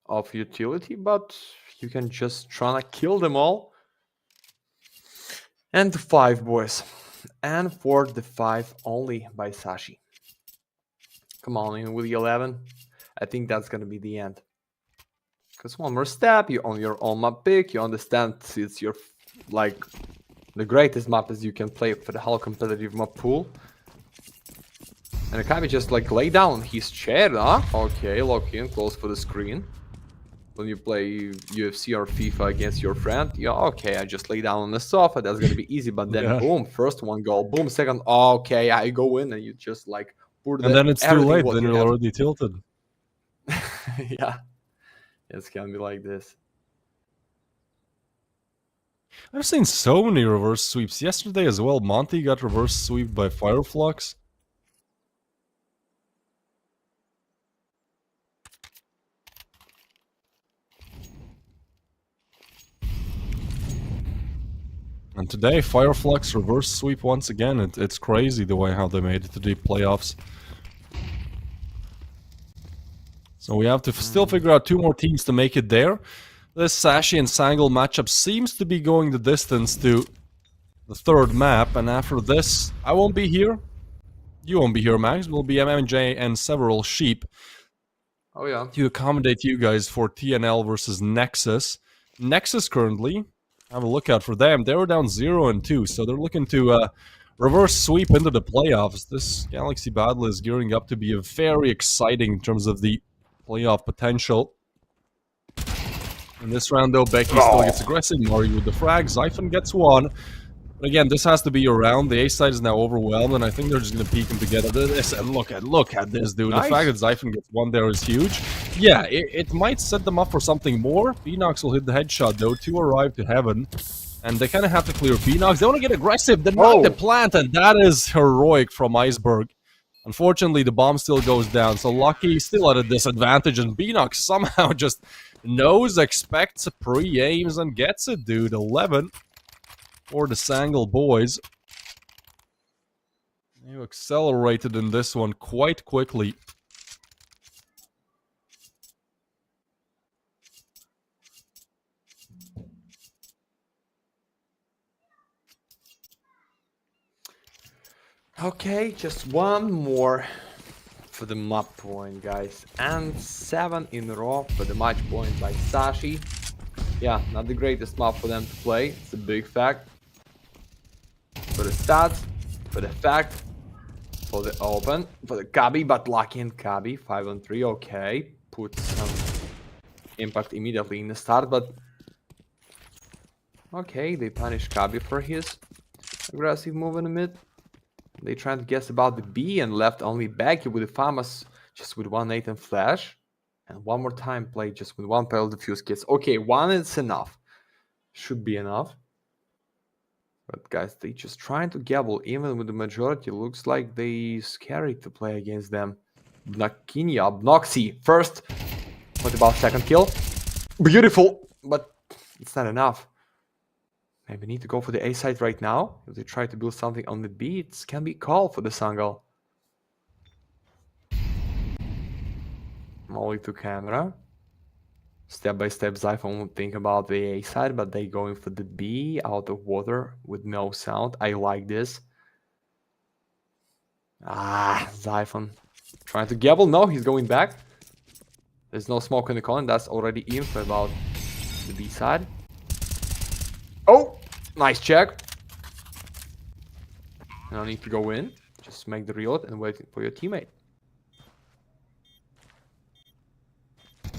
[SPEAKER 3] of utility, but you can just try to kill them all. And the 5, boys. And for the 5 only by Sashi. Come on, in with the 11. I think that's gonna be the end. Because one more step, you on your own map pick, you understand it's your, like, the greatest map as you can play for the whole competitive map pool. And Akabi just like lay down his chair, huh? Okay, lock in, close for the screen. When you play UFC or FIFA against your friend, yeah, okay, I just lay down on the sofa, that's gonna be easy, but then
[SPEAKER 1] Yeah.
[SPEAKER 3] boom, first one goal, boom, second, okay, I go in and you just like put
[SPEAKER 1] And then it's too
[SPEAKER 3] everything
[SPEAKER 1] late,
[SPEAKER 3] what
[SPEAKER 1] then
[SPEAKER 3] you
[SPEAKER 1] you're
[SPEAKER 3] have.
[SPEAKER 1] already tilted.
[SPEAKER 3] Yeah, it can be like this.
[SPEAKER 1] I've seen so many reverse sweeps. Yesterday as well, Monty got reverse sweeped by Flux. And today, Flux reverse sweep once again. It's crazy the way how they made it to the playoffs. So we have to still figure out 2 more teams to make it there. This Sashi and Sangal matchup seems to be going the distance to the 3rd map, and after this, I won't be here. You won't be here, Max. We'll be MMJ and several sheep
[SPEAKER 3] Oh yeah.
[SPEAKER 1] to accommodate you guys for TNL versus Nexus. Nexus currently, have a look out for them. They were down 0-2, so they're looking to reverse sweep into the playoffs. This Galaxy battle is gearing up to be very exciting in terms of the playoff potential. In this round, though, Becky still gets aggressive. Mario with the frag. Zyphon gets 1. But again, this has to be your round. The A side is now overwhelmed, and I think they're just going to peek them together. This, and look at this, dude.
[SPEAKER 3] Nice.
[SPEAKER 1] The fact that Zyphon gets 1 there is huge. Yeah, it might set them up for something more. Phoenox will hit the headshot, though, to arrive to heaven. And they kind of have to clear Phoenox. They want to get aggressive. They knock the plant, and that is heroic from Iceberg. Unfortunately, the bomb still goes down, so Lucky still at a disadvantage, and Phoenox somehow just knows, expects, pre-aims, and gets it, dude. 11 for the Sangal boys. You accelerated in this one quite quickly.
[SPEAKER 3] Okay, just 1 more for the map point, guys. And 7 in a row for the match point by Sashi. Yeah, not the greatest map for them to play. It's a big fact. For the stats, for the fact, for the open, for the Kabi, but Lucky and Kabi, 5-3, okay. Put some impact immediately in the start, but okay, they punish Kabi for his aggressive move in the mid. They trying to guess about the B and left only Becky with the famous just with 1 nade and flash. And 1 more time play just with 1 pair of defuse kits. Okay, 1 is enough. Should be enough. But guys, they just trying to gamble even with the majority. Looks like they scary to play against them. Nakinia, Obnoxy first. What about second kill? Beautiful, but it's not enough. Maybe need to go for the A side right now. If they try to build something on the B, it can be called for the Sangal. Molly to camera. Step by step, Zyphon would think about the A side, but they going for the B out of water with no sound. I like this. Zyphon trying to gamble. No, he's going back. There's no smoke in the corner. That's already info about the B side. Oh, nice check. No need to go in. Just make the reload and wait for your teammate.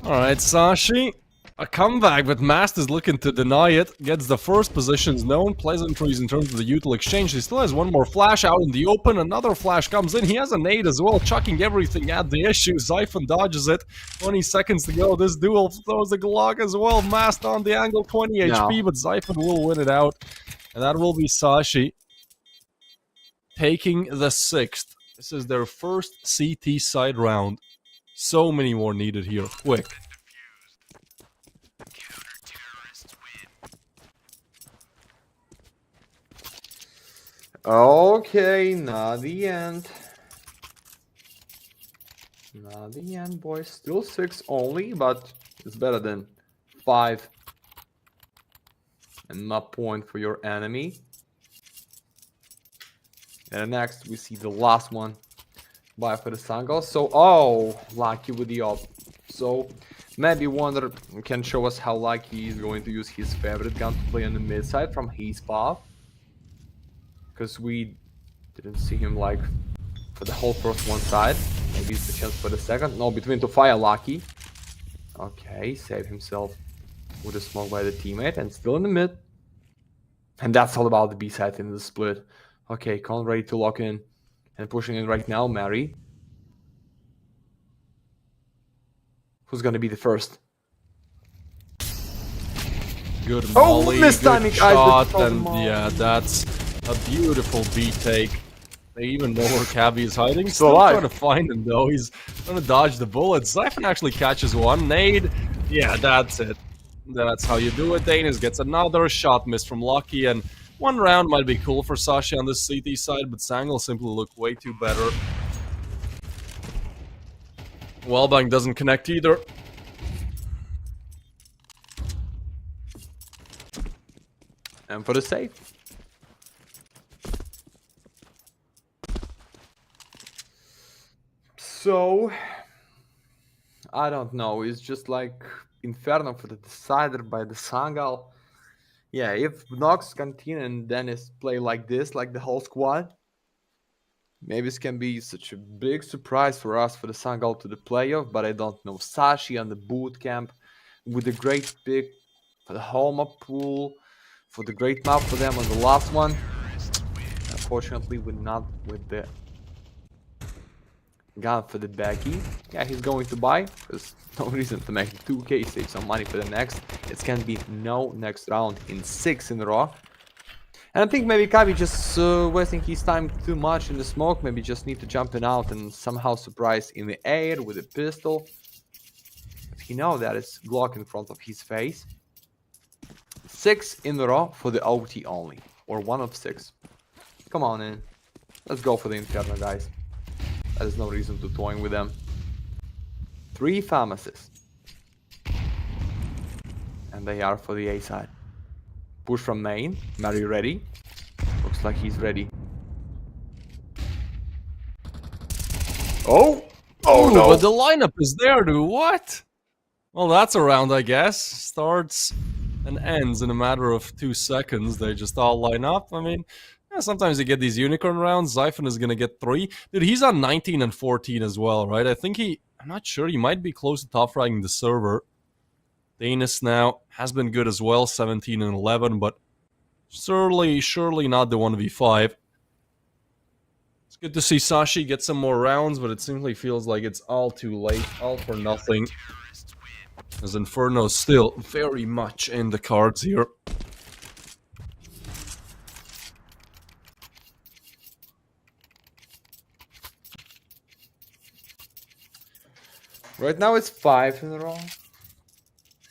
[SPEAKER 1] Alright, Sashi. A comeback, but Mast is looking to deny it. Gets the first positions known. Pleasantries in terms of the util exchange. He still has one more flash out in the open. Another flash comes in. He has a nade as well, chucking everything at the issue. Zyphon dodges it. 20 seconds to go. This duel throws the Glock as well. Mast on the angle, 20 HP, but Zyphon will win it out. And that will be Sashi taking the 6th. This is their first CT side round. So many more needed here. Quick.
[SPEAKER 3] Okay, not the end. Not the end, boys. Still 6 only, but it's better than 5. And not point for your enemy. And next, we see the last one. Bye for the Sangal. So, lucky with the op. So, maybe Wonder can show us how lucky he's going to use his favorite gun to play on the mid side from his path. Because we didn't see him like for the whole first one side. Maybe it's the chance for the second. No, between to fire lucky. Okay, save himself with a smoke by the teammate and still in the mid. And that's all about the B side in the split. Okay, Con ready to lock in and pushing in right now, Mary. Who's gonna be the first?
[SPEAKER 1] Good molly,
[SPEAKER 3] missed timing,
[SPEAKER 1] good shot,
[SPEAKER 3] Isaac,
[SPEAKER 1] and yeah, that's a beautiful B take. They even know where Cabby is hiding. Still trying to find him though. He's trying to dodge the bullets. Zyphon actually catches one. Nade. Yeah, that's it. That's how you do it. Danis gets another shot missed from Lucky, and one round might be cool for Sashi on this CT side, but Sangal simply look way too better. Wellbang doesn't connect either.
[SPEAKER 3] And for the save. So, I don't know. It's just like Inferno for the decider by the Sangal. Yeah, if Nox, Canteen, and Dennis play like this, like the whole squad, maybe this can be such a big surprise for us for the Sangal to the playoff, but I don't know. Sashi on the boot camp with a great pick for the home up pool, for the great map for them on the last one. Unfortunately, we're not with the gun for the Becky. Yeah, he's going to buy. There's no reason to make 2k, save some money for the next. It can be no next round in 6 in a row. And I think maybe Kabi just wasting his time too much in the smoke. Maybe just need to jump in out and somehow surprise in the air with a pistol. But he knows that it's Glock in front of his face. 6 in a row for the OT only. Or 1 of 6. Come on in. Let's go for the Inferno, guys. There's no reason to toying with them. 3 pharmacists. And they are for the A side. Push from main. Mary ready. Looks like he's ready. Oh! Oh
[SPEAKER 1] Ooh,
[SPEAKER 3] no!
[SPEAKER 1] but the lineup is there, dude. What? Well, that's a round, I guess. Starts and ends in a matter of 2 seconds. They just all line up. I mean, yeah, sometimes you get these unicorn rounds. Zyphon is going to get 3. Dude, he's on 19 and 14 as well, right? I think I'm not sure. He might be close to top ranking the server. Danis now has been good as well, 17 and 11, but surely not the 1v5. It's good to see Sashi get some more rounds, but it simply feels like it's all too late, all for nothing. As Inferno's still very much in the cards here.
[SPEAKER 3] Right now it's 5 in a row.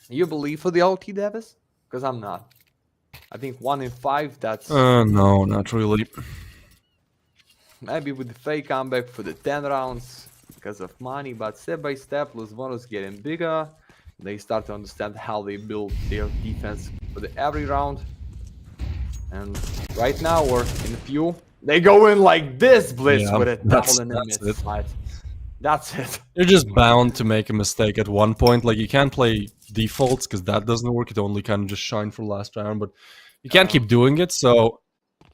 [SPEAKER 3] You believe for the OT, Davis? Because I'm not. I think 1 in 5. That's
[SPEAKER 1] No, not really.
[SPEAKER 3] maybe with the fake comeback for the 10 rounds because of money, but step by step, Lisbon is getting bigger. They start to understand how they build their defense for the every round. And right now, we're in a few. They go in like this, Blitz,
[SPEAKER 1] Yeah,
[SPEAKER 3] with a
[SPEAKER 1] that's
[SPEAKER 3] double in the mid
[SPEAKER 1] it.
[SPEAKER 3] side. That's it.
[SPEAKER 1] You're just bound to make a mistake at one point. Like, you can't play defaults because that doesn't work. It only kind of just shine for last round, but you can't keep doing it. So,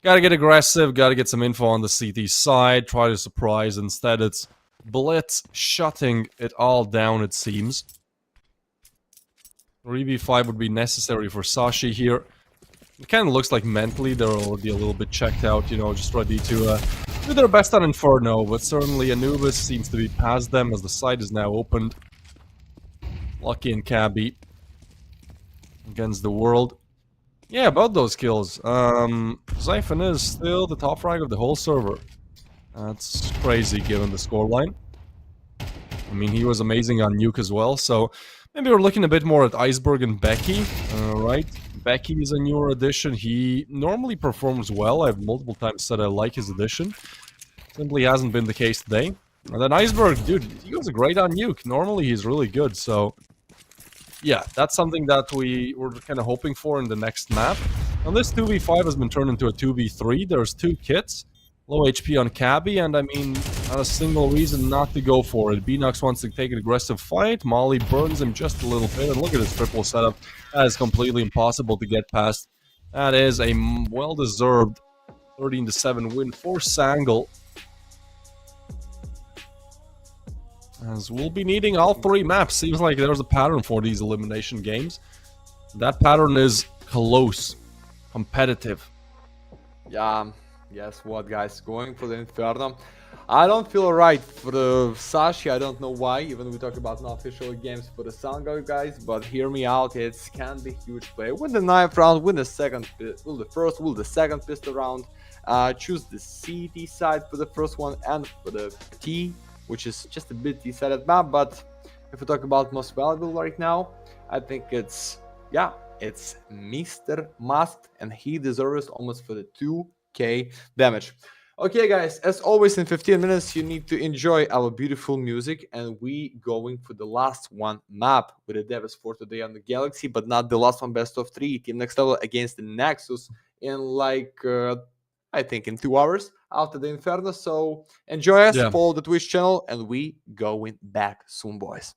[SPEAKER 1] gotta get aggressive, gotta get some info on the CT side, try to surprise. Instead, it's Blitz shutting it all down, it seems. 3v5 would be necessary for Sashi here. It kind of looks like mentally they're already a little bit checked out, you know, just ready to do their best on Inferno, but certainly Anubis seems to be past them as the site is now opened. Lucky and Cabby against the world. Yeah, about those kills. Zyphon is still the top frag of the whole server. That's crazy given the scoreline. I mean, he was amazing on Nuke as well, so maybe we're looking a bit more at Iceberg and Becky, right? Becky is a newer addition. He normally performs well. I've multiple times said I like his addition. Simply hasn't been the case today. And then Iceberg, dude, he was great on Nuke. Normally he's really good, so yeah, that's something that we were kind of hoping for in the next map. And this 2v5 has been turned into a 2v3. There's 2 kits. Low HP on Cabby, and I mean, not a single reason not to go for it. Beanox wants to take an aggressive fight. Molly burns him just a little bit, and look at his triple setup. That is completely impossible to get past. That is a well-deserved 13-7 win for Sangal. As we'll be needing all 3 maps. Seems like there's a pattern for these elimination games. That pattern is close, competitive.
[SPEAKER 3] Yeah, guess what, guys? Going for the Inferno. I don't feel right for the Sashi. I don't know why. Even we talk about non-official games for the Sangal guys, but hear me out. It can be huge play. Win the 9th round. Win the second. Will the first. Will the second pistol round. Choose the CT side for the first one and for the T, which is just a bit decided map. But if we talk about most valuable right now, I think it's Mr. Masked, and he deserves almost for the 2k damage. Okay, guys, as always, in 15 minutes, you need to enjoy our beautiful music, and we going for the last one map with the Devils for today on the Galaxy, but not the last one, best of 3. Team Next Level against the Nexus in like, I think in 2 hours after the Inferno. So enjoy us, follow the Twitch channel, and we going back soon, boys.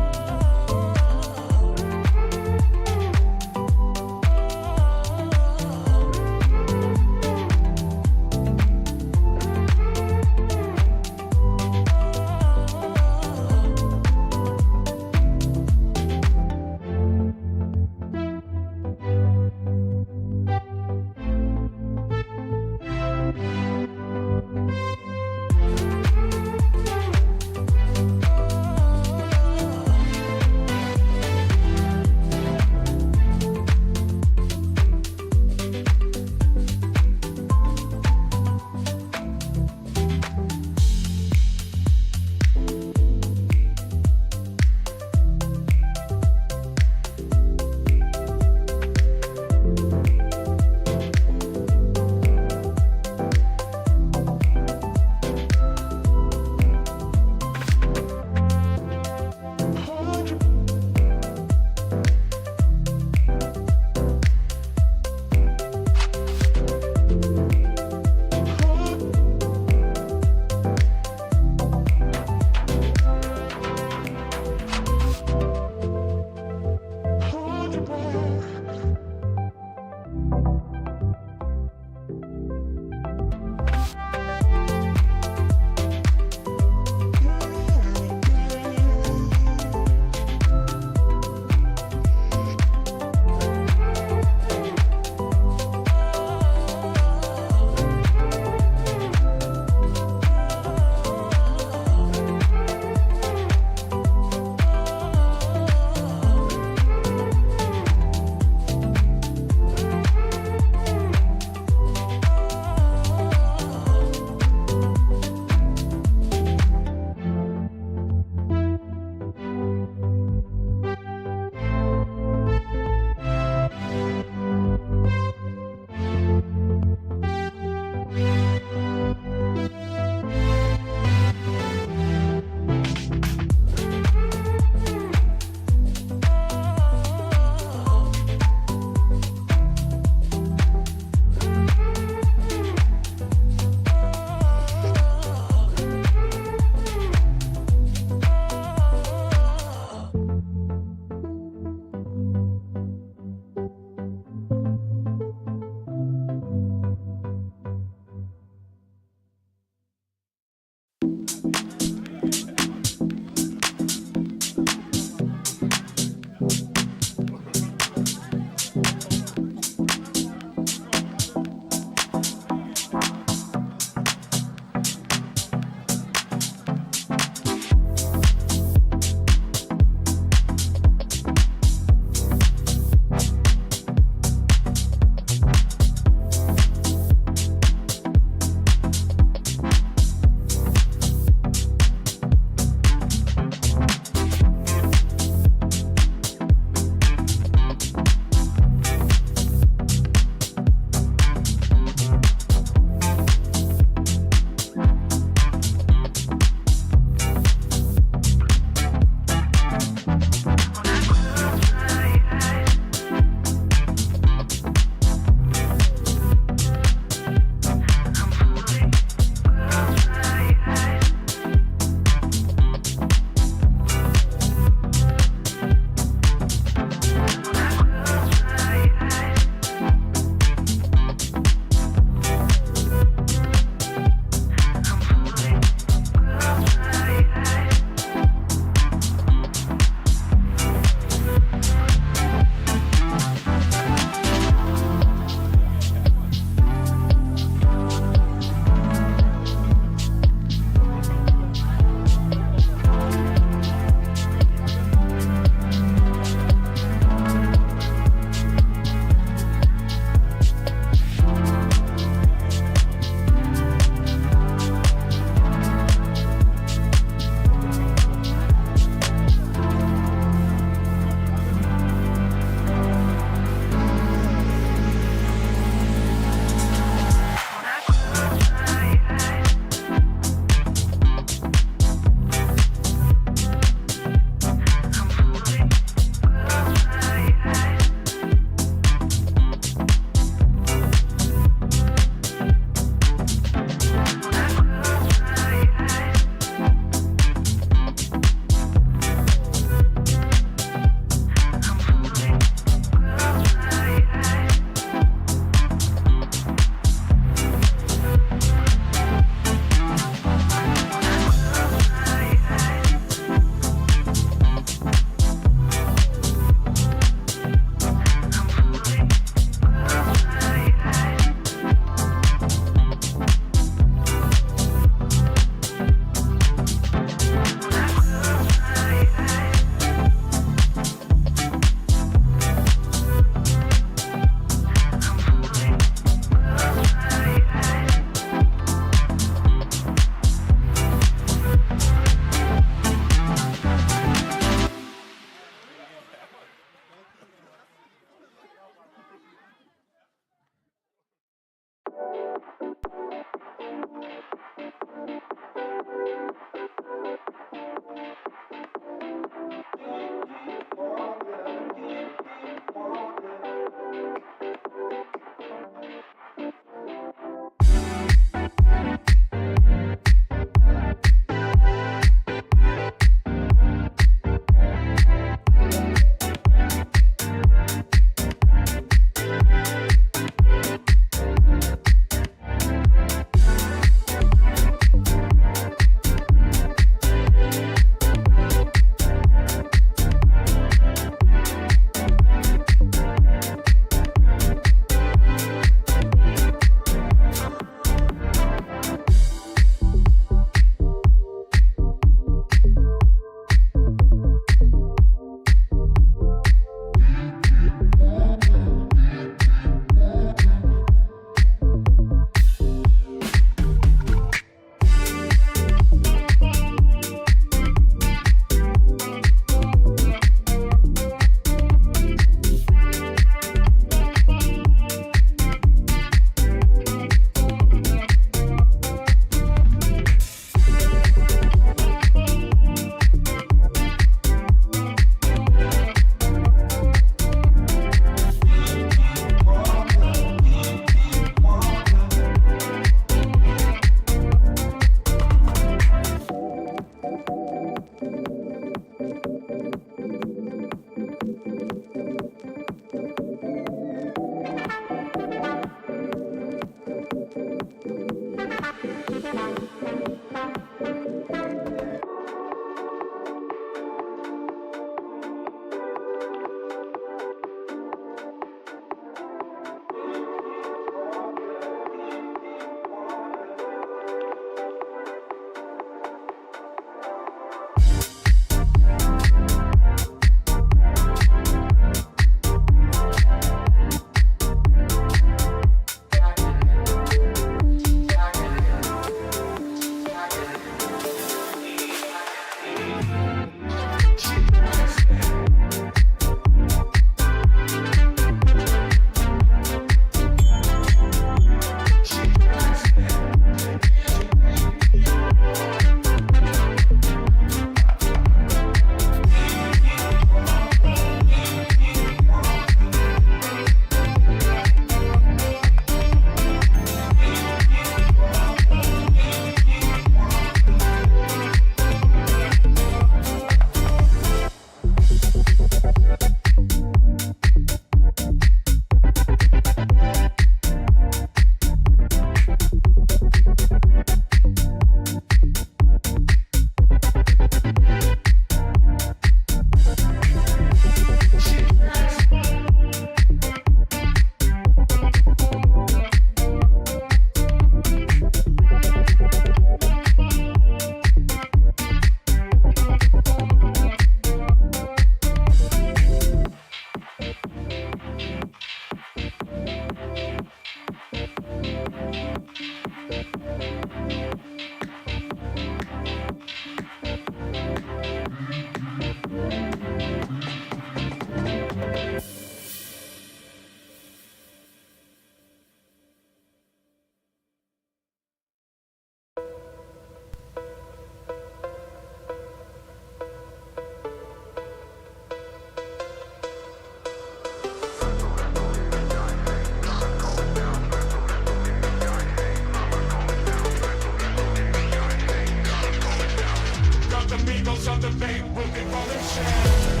[SPEAKER 4] Migos on the beat, we'll be rolling shit.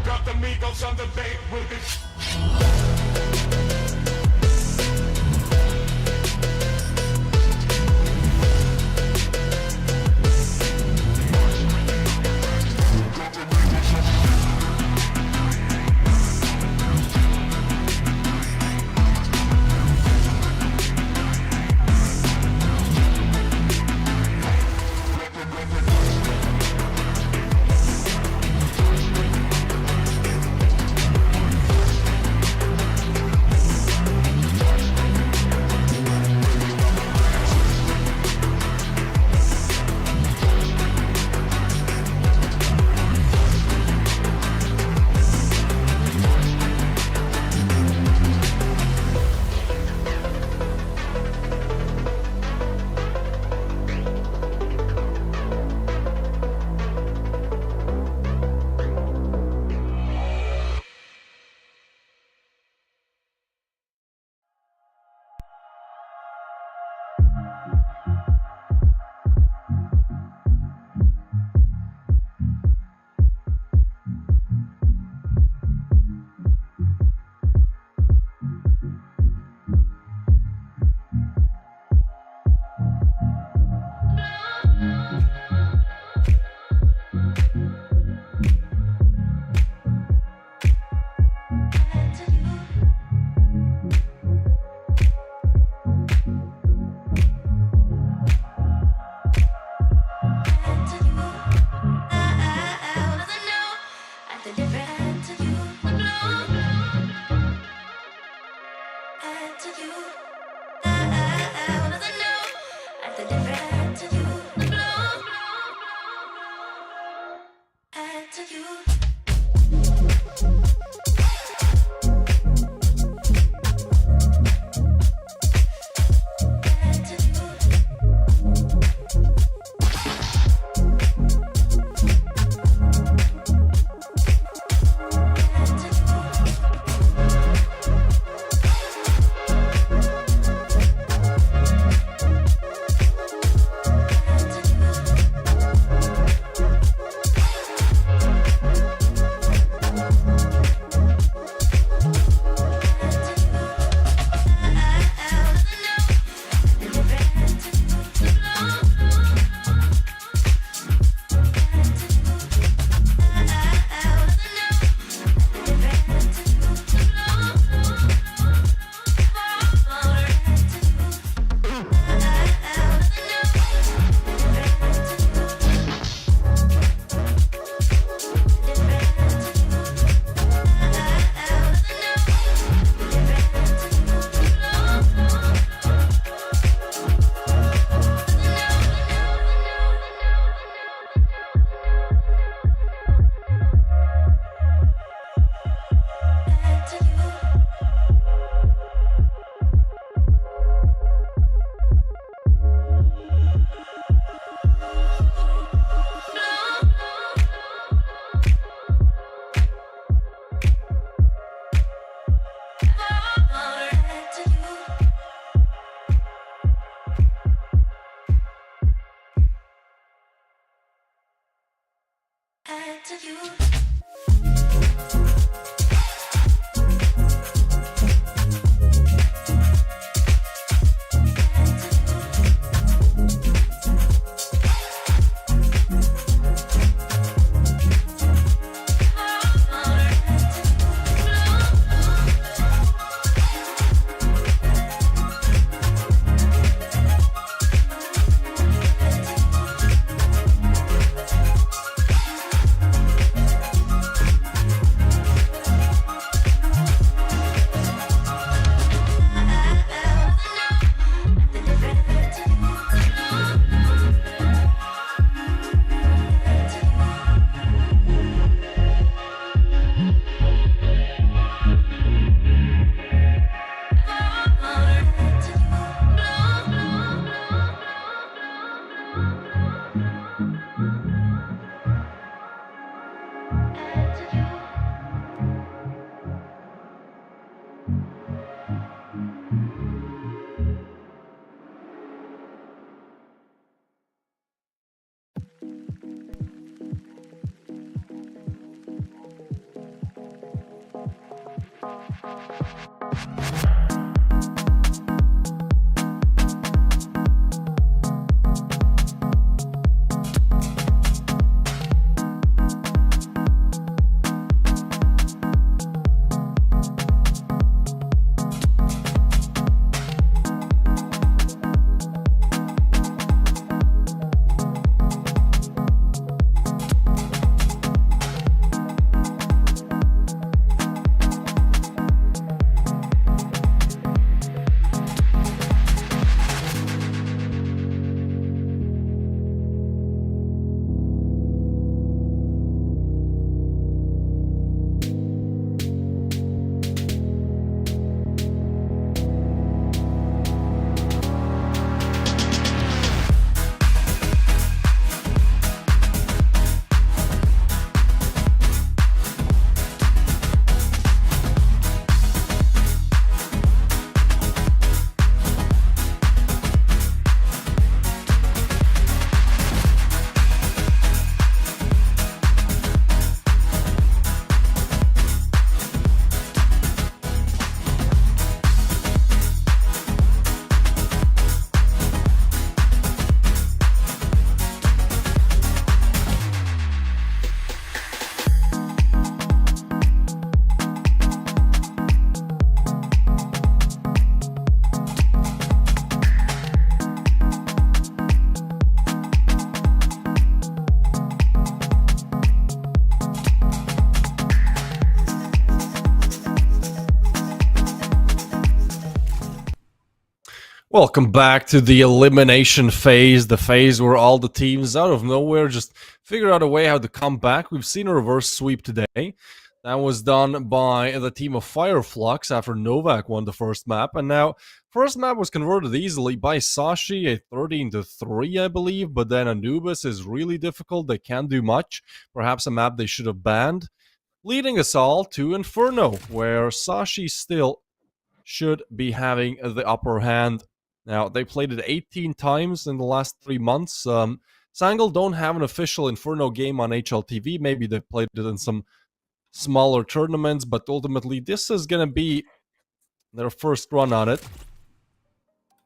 [SPEAKER 4] Got the Migos on the beat, we'll be.
[SPEAKER 1] Welcome back to the elimination phase, the phase where all the teams out of nowhere just figure out a way how to come back. We've seen a reverse sweep today. That was done by the team of Flux after Novaq won the first map, and now first map was converted easily by Sashi, a 13-3 I believe, but then Anubis is really difficult, they can't do much, perhaps a map they should have banned, leading us all to Inferno, where Sashi still should be having the upper hand. Now, they played it 18 times in the last 3 months. Sangal don't have an official Inferno game on HLTV. Maybe they've played it in some smaller tournaments, but ultimately this is going to be their first run on it.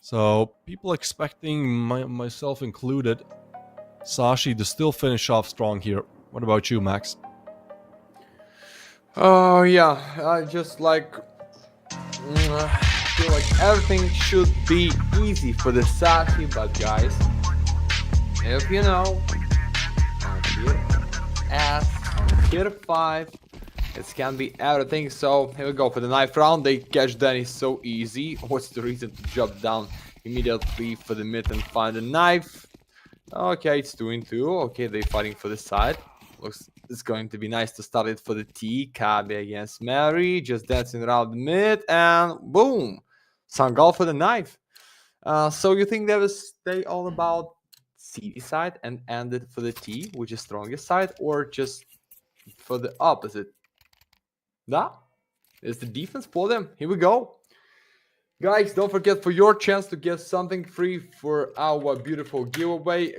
[SPEAKER 1] So, people expecting, myself included, Sashi to still finish off strong here. What about you, Max?
[SPEAKER 3] Oh, yeah. I just like... I feel like everything should be easy for the Sashi, but guys, if you know, on tier S, on tier 5, it can be everything. So here we go for the knife round. They catch Danny so easy. What's the reason to jump down immediately for the mid and find a knife? Okay, it's 2-2. Okay, they're fighting for the side. Looks it's going to be nice to start it for the T. Kabe against Mary, just dancing around the mid, and boom, Sangal for the knife. So you think they will stay all about CD side and end it for the T, which is strongest side, or just for the opposite? That is the defense for them. Here we go. Guys, don't forget for your chance to get something free for our beautiful giveaway,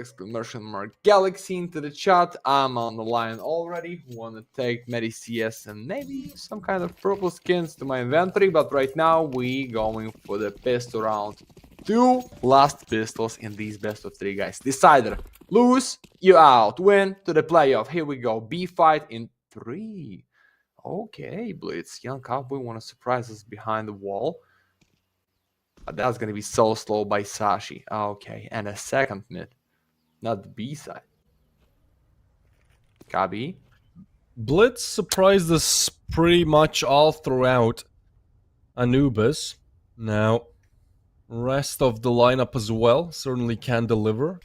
[SPEAKER 3] !Galaxy into the chat. I'm on the line already. Want to take Medi CS and maybe some kind of purple skins to my inventory, but right now we going for the pistol round. 2 last pistols in these best of 3, guys. Decider. Lose, you out. Win to the playoff. Here we go. B fight in 3. Okay, Blitz. Young Cowboy want to surprise us behind the wall. That's going to be so slow by Sashi. Okay, and a second mid. Not the B side. Kabi.
[SPEAKER 1] Blitz surprised us pretty much all throughout Anubis. Now, rest of the lineup as well certainly can deliver.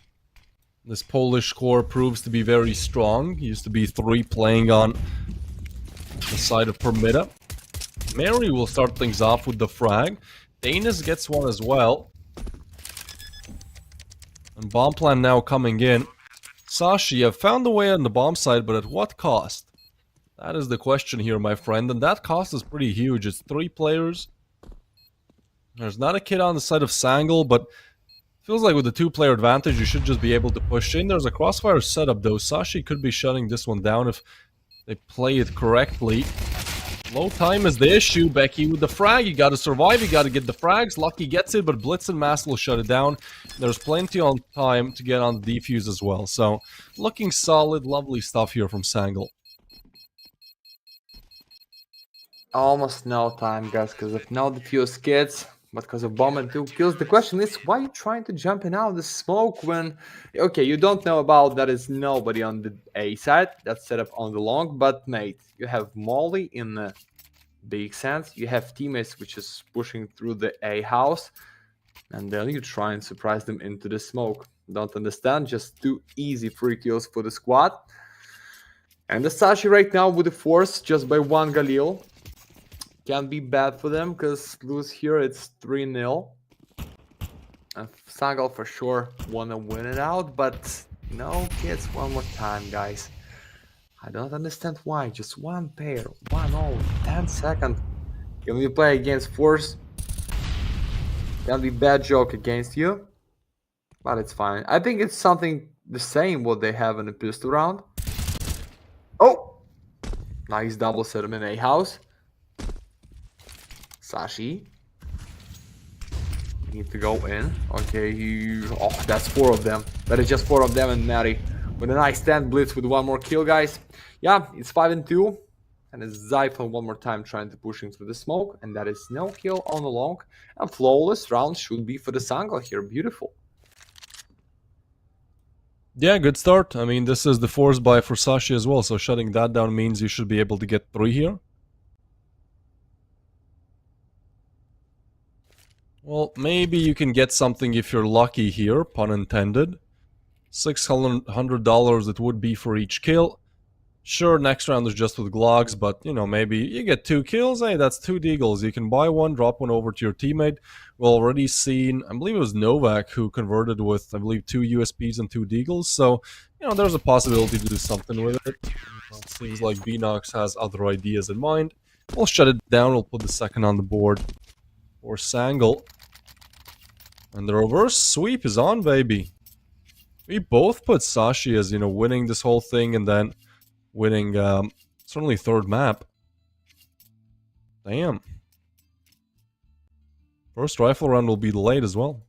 [SPEAKER 1] This Polish core proves to be very strong. He used to be 3 playing on the side of Permita. Mary will start things off with the frag. Danis gets one as well. And bomb plan now coming in. Sashi have found a way on the bomb side, but at what cost? That is the question here, my friend. And that cost is pretty huge. It's 3 players. There's not a kid on the side of Sangal, but feels like with the 2-player advantage, you should just be able to push in. There's a crossfire setup, though. Sashi could be shutting this one down if they play it correctly. Low time is the issue. Becky with the frag. You gotta survive, you gotta get the frags. Lucky gets it, but Blitz and Mask will shut it down. There's plenty on time to get on the defuse as well. So, looking solid, lovely stuff here from Sangal.
[SPEAKER 3] Almost no time, guys, because of no defuse kits, but because of bomb and 2 kills. The question is, why are you trying to jump in out of the smoke when... Okay, you don't know about that is nobody on the A side. That's set up on the long, but mate, you have Molly in the big sense. You have teammates which is pushing through the A house, and then you try and surprise them into the smoke. Don't understand, just 2 easy free kills for the squad. And the Sashi right now with the force just by 1 Galil. Can be bad for them, because lose here it's 3-0. And Sangal for sure wanna win it out, but no kids one more time, guys. I don't understand why. Just 1 pair, 1-0, 10 seconds. Can we play against Force? Can be bad joke against you, but it's fine. I think it's something the same what they have in the pistol round. Oh, nice double settlement A house. Sashi. Need to go in. Okay, oh, that's 4 of them. That is just 4 of them and Mary. With a nice 10 blitz with 1 more kill, guys. Yeah, it's 5-2. And it's Zyphon one more time trying to push him through the smoke. And that is no kill on the long. And flawless round should be for the Sangal here. Beautiful.
[SPEAKER 1] Yeah, good start. I mean, this is the force buy for Sashi as well, so shutting that down means you should be able to get 3 here. Well, maybe you can get something if you're lucky here, pun intended. $600 it would be for each kill. Sure, next round is just with Glogs, but, you know, maybe you get 2 kills. Hey, that's 2 deagles. You can buy 1, drop 1 over to your teammate. We've already seen, I believe it was Novaq who converted with, I believe, 2 USPs and 2 deagles. So, you know, there's a possibility to do something with it. It seems like Beanox has other ideas in mind. We'll shut it down. We'll put the second on the board for Sangal. And the reverse sweep is on, baby. We both put Sashi as, you know, winning this whole thing and then winning, certainly 3rd map. Damn. First rifle round will be delayed as well.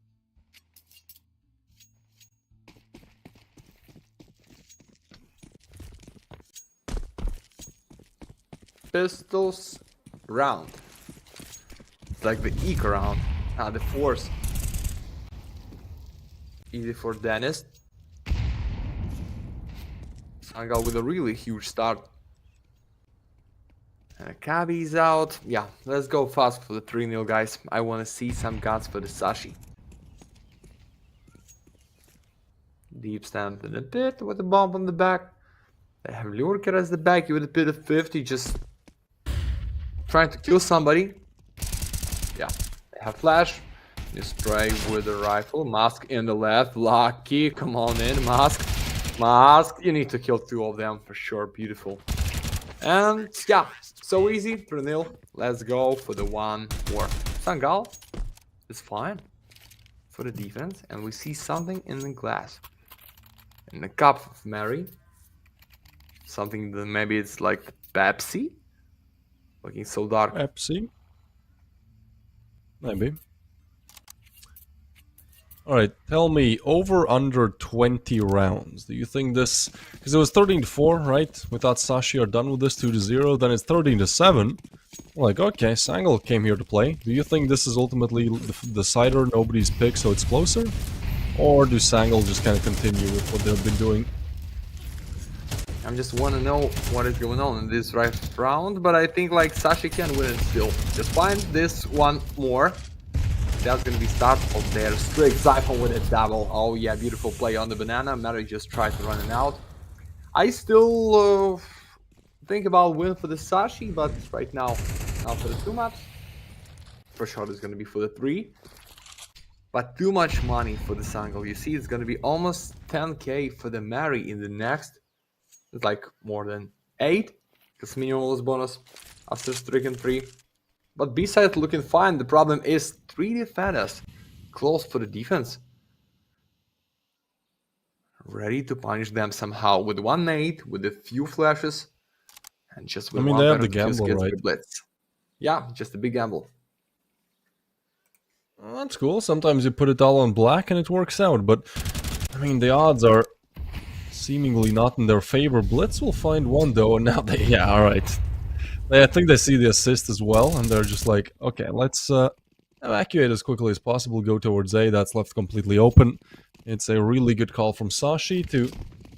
[SPEAKER 3] Pistols round. It's like the eco round. Ah, the force. Easy for Dennis. Sangal with a really huge start. And Akabi's out. Yeah, let's go fast for the 3-0, guys. I want to see some guns for the Sashi. Deep stand in the pit with a bomb on the back. They have Lurker as the back with a pit of 50, just trying to kill somebody. Yeah, they have flash. You spray with the rifle. Mask in the left. Lucky. Come on in, Mask. Mask. You need to kill 2 of them for sure. Beautiful. And yeah, so easy. 3-0. Let's go for the 1 more. Sangal is fine for the defense. And we see something in the glass. In the cup of Mary. Something that maybe it's like Pepsi. Looking so dark.
[SPEAKER 1] Pepsi. Maybe. Alright, tell me, over under 20 rounds. Do you think this... Because it was 13-4, right? We thought Sashi are done with this 2-0, then it's 13-7. Like, okay, Sangal came here to play. Do you think this is ultimately the decider, nobody's pick, so it's closer? Or do Sangal just kind of continue with what they've been doing?
[SPEAKER 3] I just want to know what is going on in this round, but I think like Sashi can win it still. Just find this 1 more. That's gonna be start of their streak. Zyphon with a double. Oh yeah, beautiful play on the banana. Mary just tried to run it out. I still think about win for the Sashi, but right now, not for the 2 maps. For sure, it's gonna be for the 3. But too much money for the Sangal. You see, it's gonna be almost 10k for the Mary in the next. It's like more than 8, because minimalist bonus after streak and 3. But B-side looking fine. The problem is 3 defenders close for the defense. Ready to punish them somehow with 1 nade, with a few flashes. And just
[SPEAKER 1] I
[SPEAKER 3] with
[SPEAKER 1] mean,
[SPEAKER 3] one
[SPEAKER 1] they have
[SPEAKER 3] player,
[SPEAKER 1] the
[SPEAKER 3] the fuse
[SPEAKER 1] gamble,
[SPEAKER 3] gets
[SPEAKER 1] right?
[SPEAKER 3] the blitz. Yeah, just a big gamble.
[SPEAKER 1] Well, that's cool. Sometimes you put it all on black and it works out, but I mean, the odds are seemingly not in their favor. Blitz will find one though, and now they, yeah, all right. I think they see the assist as well, and they're just like, okay, let's evacuate as quickly as possible, go towards A. That's left completely open. It's a really good call from Sashi to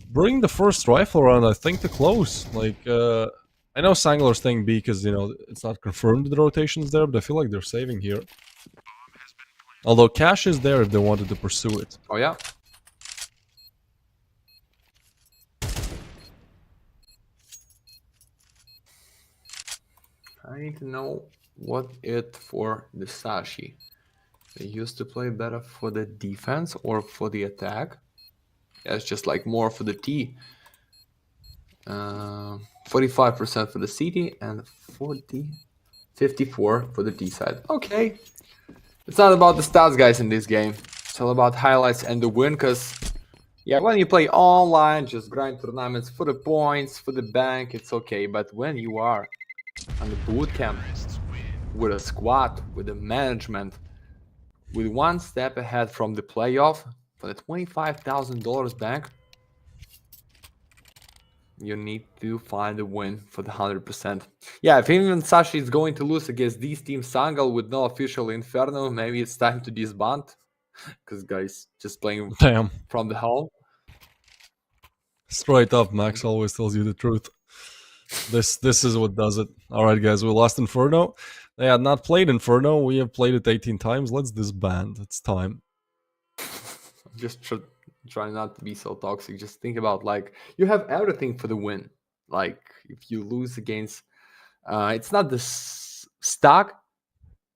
[SPEAKER 1] bring the first rifle round, I think, to close. Like, I know Sangal are staying B because, you know, it's not confirmed the rotation's there, but I feel like they're saving here. Although cash is there if they wanted to pursue it.
[SPEAKER 3] Oh yeah. I need to know what it for the Sashi. They used to play better for the defense or for the attack. Yeah, it's just like more for the T. 45% for the CT and 54 for the D side. Okay. It's not about the stats, guys, in this game. It's all about highlights and the win, because, yeah, when you play online, just grind tournaments for the points, for the bank, it's okay. But when you are on the boot camp, with a squad, with the management, with one step ahead from the playoff, for the $25,000 bank, you need to find a win for the 100%. Yeah, if even Sashi is going to lose against these teams, Sangal with no official Inferno, maybe it's time to disband. Because guys, just playing
[SPEAKER 1] Damn.
[SPEAKER 3] from the home.
[SPEAKER 1] Straight up, Max always tells you the truth. This is what does it. Alright guys, we lost Inferno. They had not played Inferno, we have played it 18 times. Let's disband. It's time.
[SPEAKER 3] Just try not to be so toxic. Just think about, like, you have everything for the win. Like, if you lose against it's not the stock,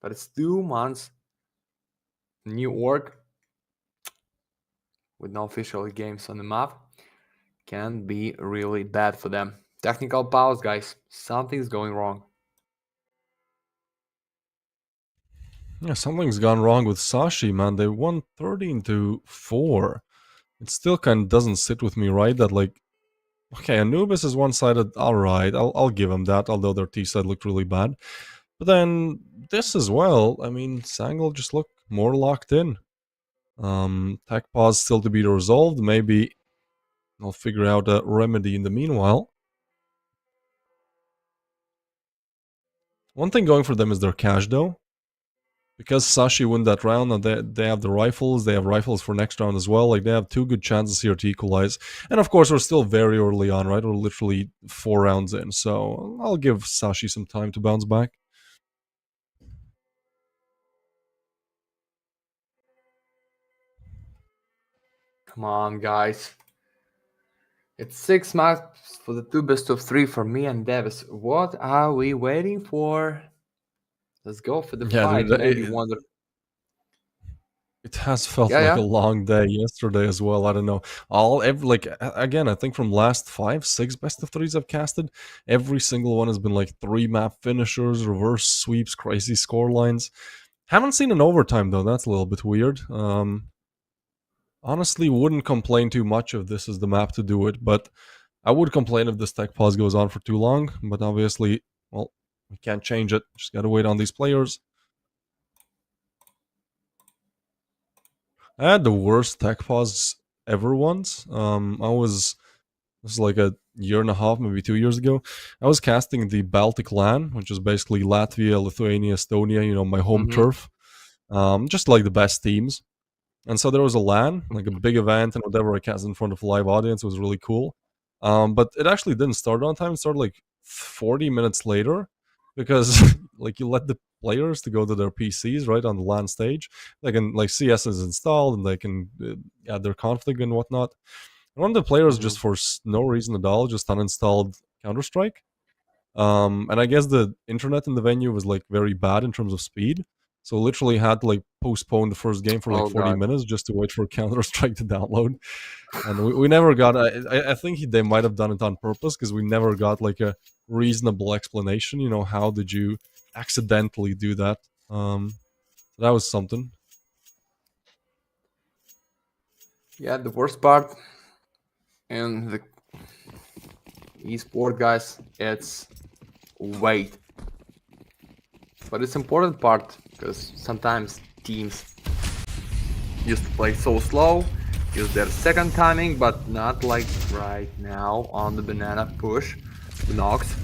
[SPEAKER 3] but it's 2 months new org with no official games on the map, can be really bad for them. Technical pause, guys. Something's going wrong.
[SPEAKER 1] Yeah, something's gone wrong with Sashi, man. They won 13-4. It still kind of doesn't sit with me, right? That, like, okay, Anubis is one-sided, alright, I'll give them that, although their T-side looked really bad. But then, this as well, I mean, Sangal just looked more locked in. Tech pause still to be resolved, maybe I'll figure out a remedy in the meanwhile. One thing going for them is their cash, though. Because Sashi win that round, and they have the rifles, they have rifles for next round as well. Like, they have 2 good chances here to equalize. And of course, we're still very early on, right? We're literally 4 rounds in, so I'll give Sashi some time to bounce back.
[SPEAKER 3] Come on, guys. It's 6 maps for the 2 best of 3 for me and Davis. What are we waiting for? Let's go for the
[SPEAKER 1] Yeah,
[SPEAKER 3] fight.
[SPEAKER 1] dude,
[SPEAKER 3] Maybe wonder.
[SPEAKER 1] it has felt
[SPEAKER 3] Yeah,
[SPEAKER 1] like
[SPEAKER 3] yeah.
[SPEAKER 1] a long day yesterday as well. I don't know. Again, I think from last 5-6 best of 3s I've casted, every single one has been like 3 map finishers, reverse sweeps, crazy score lines. Haven't seen an overtime though. That's a little bit weird. Honestly, wouldn't complain too much if this is the map to do it, but I would complain if this tech pause goes on for too long. But obviously, well, we can't change it. Just gotta wait on these players. I had the worst tech pause ever once. This is like a year and a half, maybe 2 years ago. I was casting the Baltic LAN, which is basically Latvia, Lithuania, Estonia, you know, my home turf. Just like the best teams. And so there was a LAN, like a big event and whatever. I cast in front of a live audience. It was really cool. But it actually didn't start on time. It started like 40 minutes later because like you let the players to go to their PCs right on the LAN stage. They can, like, CS is installed and they can add their config and whatnot. And one of the players just for no reason at all just uninstalled Counter-Strike. And I guess the internet in the venue was like very bad in terms of speed. So literally had to like postpone the first game for like
[SPEAKER 3] Oh,
[SPEAKER 1] 40
[SPEAKER 3] God.
[SPEAKER 1] minutes just to wait for Counter-Strike to download. And we never got, I think they might have done it on purpose because we never got like a reasonable explanation. You know, how did you accidentally do that? That was something.
[SPEAKER 3] Yeah, the worst part and Esport, guys, it's weight. But it's important part because sometimes teams used to play so slow, use their second timing, but not like right now on the banana push. Nox,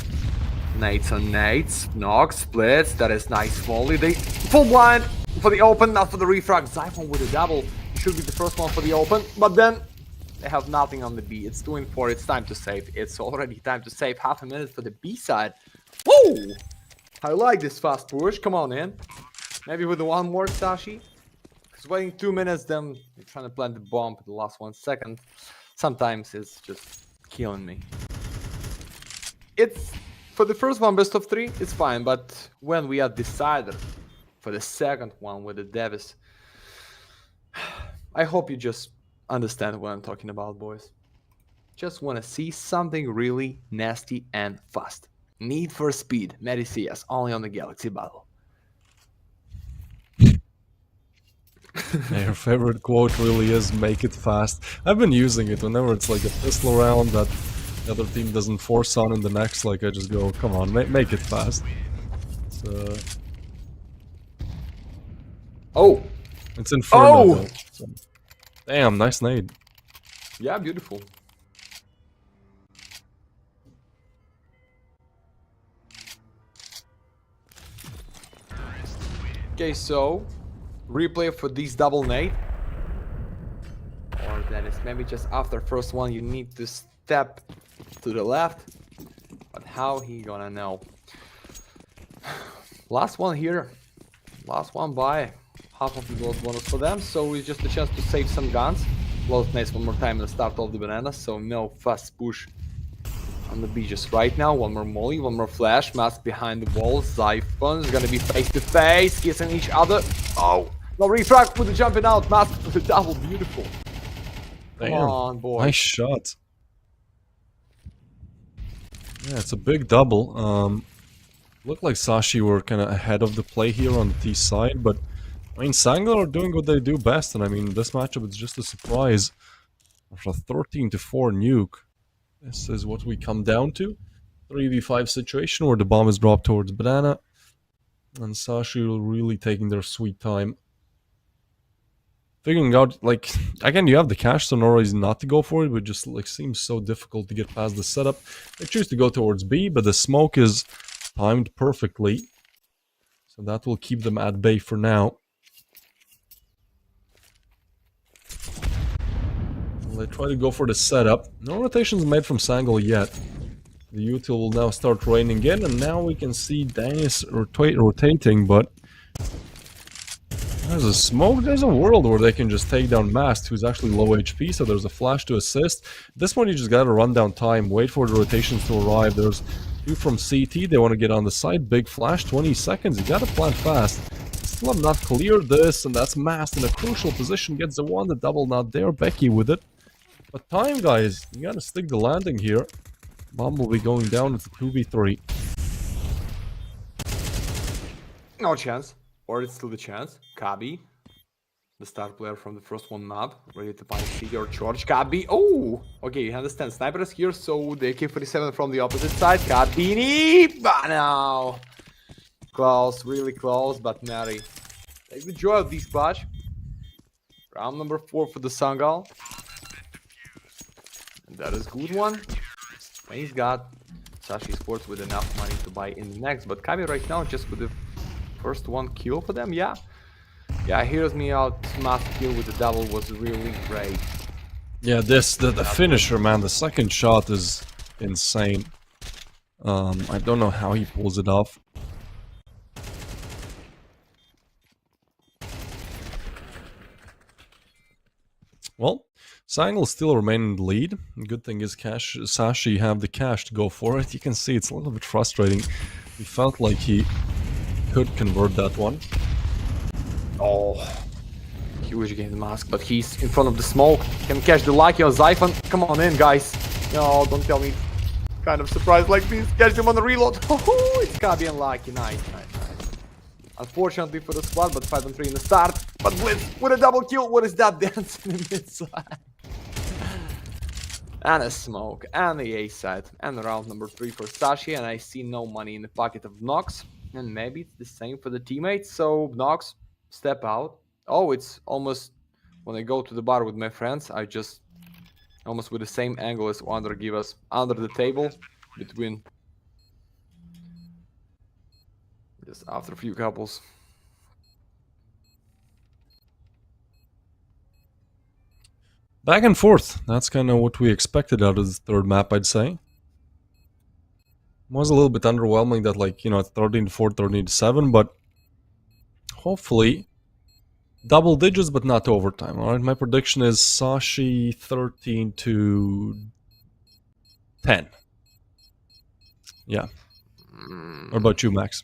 [SPEAKER 3] nades on nades, Nox splits. That is nice volley. They full blind for the open, not for the refrag. Zyphon with a double. He should be the first one for the open, but then they have nothing on the B. It's 2-4. It's time to save. It's already time to save. Half a minute for the B side. Woo! I like this fast push. Come on in. Maybe with the one more, Sashi. Because waiting 2 minutes, then you're trying to plant the bomb in the last 1 second. Sometimes it's just killing me. It's for the first one, best of 3, it's fine. But when we are decided for the second one with the Davis, I hope you just understand what I'm talking about, boys. Just want to see something really nasty and fast. Need for Speed, Medicias, only on the Galaxy Battle.
[SPEAKER 1] Yeah, your favorite quote really is "make it fast." I've been using it whenever it's like a pistol round that the other team doesn't force on in the next. Like I just go, "Come on, make it fast." So,
[SPEAKER 3] Oh!
[SPEAKER 1] it's Inferno.
[SPEAKER 3] Oh!
[SPEAKER 1] Though, so. Damn, nice nade.
[SPEAKER 3] Yeah, beautiful. Okay, so replay for this double nade. Or then it's maybe just after first one you need to step to the left. But how he gonna know? Last one here. Last one by. Half of the gold bonus for them, so it's just a chance to save some guns. Load nice one more time and start off the banana, so no fast push on the B just right now. One more molly, one more flash, mask behind the wall. Zyphon is gonna be face to face, kissing each other. Oh, no refrag with the jumping out, mask with the double, beautiful. Come
[SPEAKER 1] Damn.
[SPEAKER 3] on, boy.
[SPEAKER 1] Nice shot. Yeah, it's a big double. Looked like Sashi were kind of ahead of the play here on the T side, but I mean, Sangal are doing what they do best, and I mean, this matchup is just a surprise. After a 13-4 nuke, this is what we come down to. 3v5 situation where the bomb is dropped towards banana, and Sashi will really taking their sweet time. Figuring out, like, again, you have the cash, so no reason not to go for it, but just, like, seems so difficult to get past the setup. They choose to go towards B, but the smoke is timed perfectly. So that will keep them at bay for now. They try to go for the setup. No rotations made from Sangal yet. The util will now start raining in, and now we can see Dennis rotating, but there's a smoke. There's a world where they can just take down Mast, who's actually low HP, so there's a flash to assist. At this point, you just gotta run down time, wait for the rotations to arrive. There's 2 from CT, they want to get on the side. Big flash, 20 seconds, you gotta plant fast. Still have not cleared this, and that's Mast in a crucial position, gets the one, the double not there, Becky with it. But time, guys, you gotta stick the landing here. Bomb will be going down into 2v3.
[SPEAKER 3] No chance. Or it's still the chance. Kabi, the star player from the first one map, ready to find CD or George. Kabi, oh! Okay, you understand. Sniper is here, so the AK-47 from the opposite side. Kabini! But no! Close, really close, but Mary. Take the joy of this patch. Round number 4 for the Sangal. And that is good one. And he's got Sashi Sports with enough money to buy in the next. But Kabi right now just with the first one kill for them, yeah. Yeah, hears me out. Mass kill with the double was really great.
[SPEAKER 1] Yeah, the finisher, man, the second shot is insane. I don't know how he pulls it off. Well, Sangal still remain in the lead. Good thing is Sashi have the cash to go for it. You can see it's a little bit frustrating. He felt like he could convert that one.
[SPEAKER 3] Oh, huge against the mask, but he's in front of the smoke. Can catch the lucky on Zyphon. Come on in, guys. No, don't tell me. Kind of surprised like this. Catch him on the reload. Oh, it's Kabi and Lucky. Nice. Unfortunately for the squad, but 5-3 in the start. But Blitz with a double kill. What is that dance in the mid side? And a smoke, and the A side, and round number 3 for Sashi, and I see no money in the pocket of Nox, and maybe it's the same for the teammates, so Nox, step out. Oh, it's almost, when I go to the bar with my friends, I just, almost with the same angle as Wander give us, under the table, between, just after a few couples.
[SPEAKER 1] Back and forth. That's kind of what we expected out of the third map, I'd say. Was a little bit underwhelming that, like, you know, 13-4, 13-7, but hopefully double digits, but not overtime. All right, my prediction is Sashi 13-10. Yeah. What about you, Max?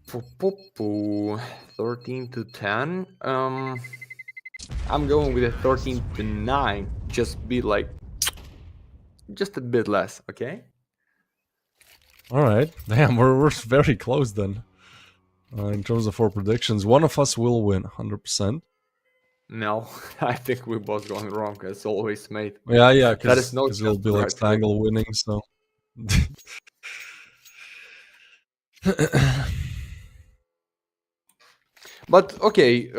[SPEAKER 3] 13-10. I'm going with a 13-9. Just be like, just a bit less, okay?
[SPEAKER 1] All right. Damn, we're very close then. In terms of our predictions, one of us will win 100%.
[SPEAKER 3] No, I think we're both going wrong as always, mate.
[SPEAKER 1] Yeah,
[SPEAKER 3] That
[SPEAKER 1] because
[SPEAKER 3] is no
[SPEAKER 1] it'll
[SPEAKER 3] chance
[SPEAKER 1] be
[SPEAKER 3] for
[SPEAKER 1] like
[SPEAKER 3] actually.
[SPEAKER 1] Sangal winning, so.
[SPEAKER 3] But okay,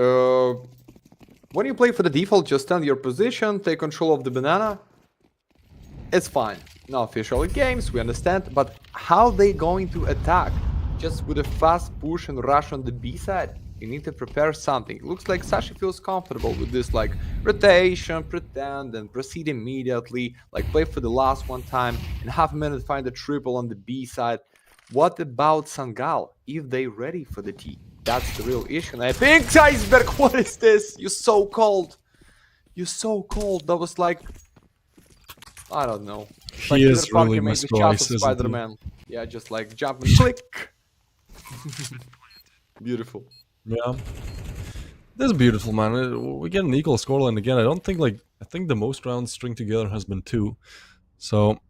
[SPEAKER 3] when you play for the default, just stand your position, take control of the banana. It's fine. No official games, we understand. But how they going to attack? Just with a fast push and rush on the B side? You need to prepare something. It looks like Sashi feels comfortable with this, like, rotation, pretend, and proceed immediately. Like, play for the last one time, in half a minute find a triple on the B side. What about Sangal? If they ready for the T? That's the real issue. And I think, Iceberg, what is this? You're so cold. You're so cold. That was like, I don't know. It's like
[SPEAKER 1] He
[SPEAKER 3] Peter
[SPEAKER 1] is
[SPEAKER 3] Parker
[SPEAKER 1] really
[SPEAKER 3] made the
[SPEAKER 1] Mr.
[SPEAKER 3] shots
[SPEAKER 1] Ice,
[SPEAKER 3] of
[SPEAKER 1] isn't he?
[SPEAKER 3] Spider-Man. Yeah, just like jump and click. Beautiful.
[SPEAKER 1] Yeah. This is beautiful, man. We get an equal scoreline again. I don't think, like, I think the most rounds string together has been 2. So,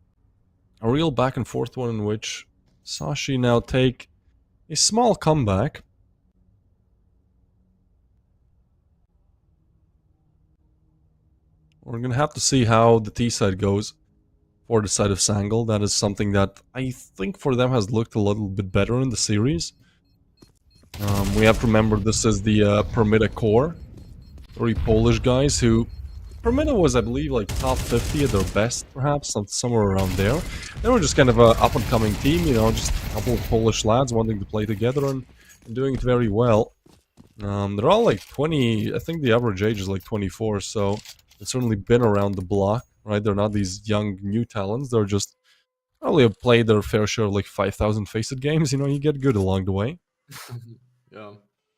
[SPEAKER 1] a real back and forth one in which Sashi now take a small comeback. We're gonna have to see how the T side goes for the side of Sangal. That is something that I think for them has looked a little bit better in the series. We have to remember this is the Permita core. 3 Polish guys who... Permita was, I believe, like top 50 at their best, perhaps, somewhere around there. They were just kind of an up-and-coming team, you know, just a couple of Polish lads wanting to play together and doing it very well. They're all like 20, I think the average age is like 24, so they've certainly been around the block, right? They're not these young, new talents, they're just probably have played their fair share of like 5,000 Faceit games, you know, you get good along the way.
[SPEAKER 3] Yeah.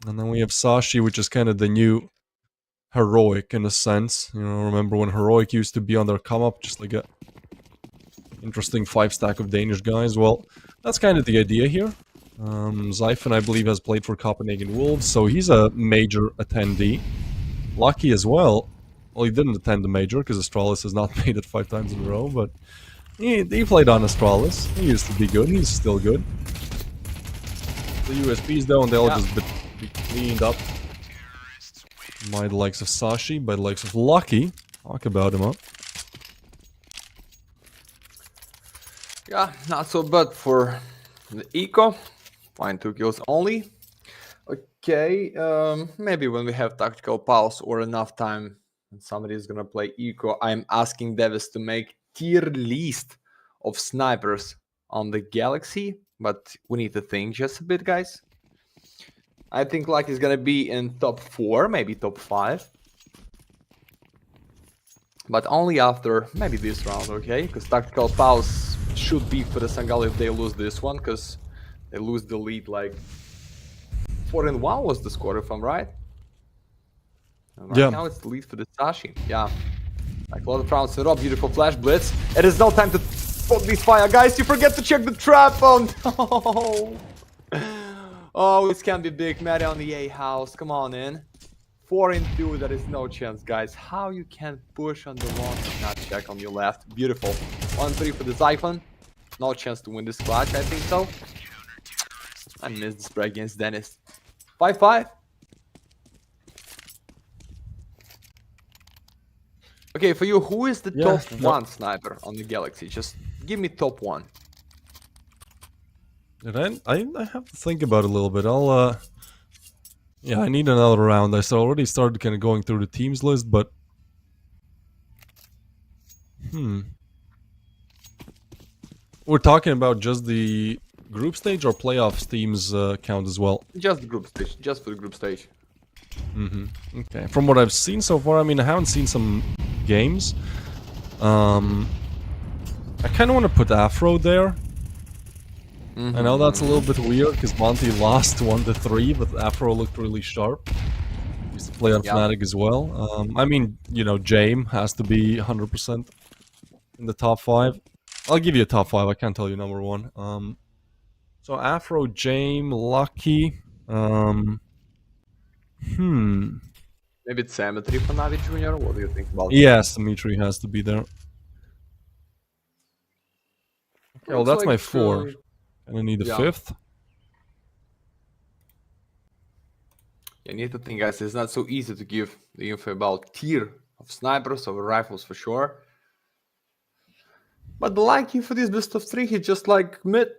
[SPEAKER 1] And then we have Sashi, which is kind of the new Heroic in a sense. You know, remember when Heroic used to be on their come-up, just like a interesting 5-stack of Danish guys? Well, that's kind of the idea here. Zyphon, I believe, has played for Copenhagen Wolves, so he's a major attendee. Lucky as well. Well, he didn't attend the major, because Astralis has not made it 5 times in a row, but he played on Astralis. He used to be good, he's still good. The USPs, though, and they'll just be cleaned up by the likes of Sashi, by the likes of Lucky. Talk about him, huh?
[SPEAKER 3] Yeah, not so bad for the eco. Fine, 2 kills only. Okay, maybe when we have tactical pause or enough time and somebody is gonna play eco, I'm asking Devis to make tier list of snipers on the Galaxy, but we need to think just a bit, guys. I think Lucky is gonna be in top 4, maybe top 5. But only after maybe this round, okay? Because tactical pause should be for the Sangal if they lose this one, because they lose the lead like 4-1 was the score, if I'm right. And right now it's the lead for the Sashi. Yeah. Like a lot of rounds in a row, beautiful flash blitz. It is no time to put this fire, guys. You forget to check the trap on. No. Oh, this can be big. Matty on the A house. Come on in. 4-2. There is no chance, guys. How you can push on the one and not check on your left. Beautiful. 1-3 for the Zyphon. No chance to win this clutch, I think so. I missed the spray against Dennis. 5-5. Okay, for you, who is the
[SPEAKER 1] Yeah,
[SPEAKER 3] top
[SPEAKER 1] no.
[SPEAKER 3] one sniper on the Galaxy? Just give me top one.
[SPEAKER 1] Did I have to think about it a little bit. Yeah, I need another round. I already started kind of going through the teams list, but we're talking about just the group stage or playoffs teams count as well.
[SPEAKER 3] Just the group stage, just for the group stage.
[SPEAKER 1] Okay. From what I've seen so far, I mean, I haven't seen some games. I kind of want to put Afro there. I know that's a little bit weird because Monty lost 1-3, but Afro looked really sharp. Used to play on
[SPEAKER 3] Yeah.
[SPEAKER 1] Fnatic as well. I mean, you know, Jame has to be 100% in the top 5. I'll give you a top 5. I can't tell you number 1. So Afro, Jame, Lucky.
[SPEAKER 3] Maybe it's Symmetry for Navi Junior. What do you think about?
[SPEAKER 1] Yes, Dimitri has to be there. Okay, well,
[SPEAKER 3] Looks
[SPEAKER 1] that's my
[SPEAKER 3] like,
[SPEAKER 1] 4. And I need a
[SPEAKER 3] yeah.
[SPEAKER 1] 5th.
[SPEAKER 3] You need to think, guys. It's not so easy to give the info about tier of snipers or rifles for sure. But the lucky for this best of 3, he's just like mid,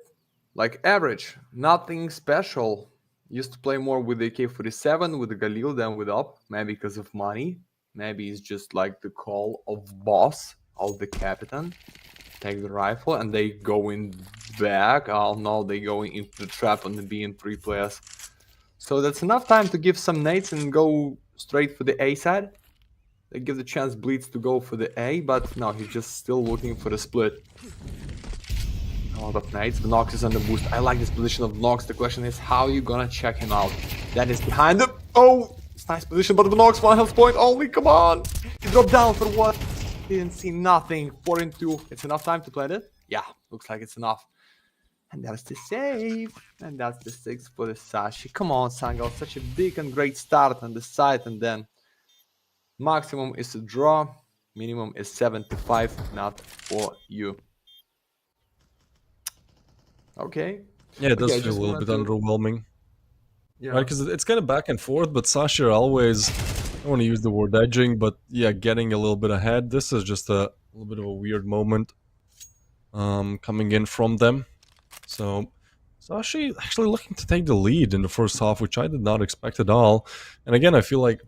[SPEAKER 3] like average, nothing special. Used to play more with the AK-47 with the Galil than with Up, maybe because of money. Maybe it's just like the call of boss of the captain. Take the rifle and they going back. Oh no, they going into the trap on the B and 3 players. So that's enough time to give some nades and go straight for the A side. They give the chance Bleeds to go for the A, but no, he's just still looking for the split. A lot of nades. The Nox is on the boost. I like this position of Nox. The question is how you gonna check him out. That is behind him. Oh, it's nice position, but the Nox 1 health point only. Come on. He dropped down for what? Didn't see nothing. 4-2. It's enough time to play it? Yeah, looks like it's enough. And that's the save. And that's the 6 for the Sashi. Come on, Sangal. Such a big and great start on the side. And then maximum is a draw. Minimum is 75. Not for you. Okay.
[SPEAKER 1] Yeah, it does
[SPEAKER 3] Okay, I
[SPEAKER 1] feel a
[SPEAKER 3] just
[SPEAKER 1] little bit
[SPEAKER 3] wanted to-
[SPEAKER 1] underwhelming.
[SPEAKER 3] Yeah.
[SPEAKER 1] Right, because it's kind of back and forth, but Sashi are always, I don't want to use the word edging, but yeah, getting a little bit ahead. This is just a little bit of a weird moment coming in from them. So Sashi actually looking to take the lead in the first half, which I did not expect at all. And again, I feel like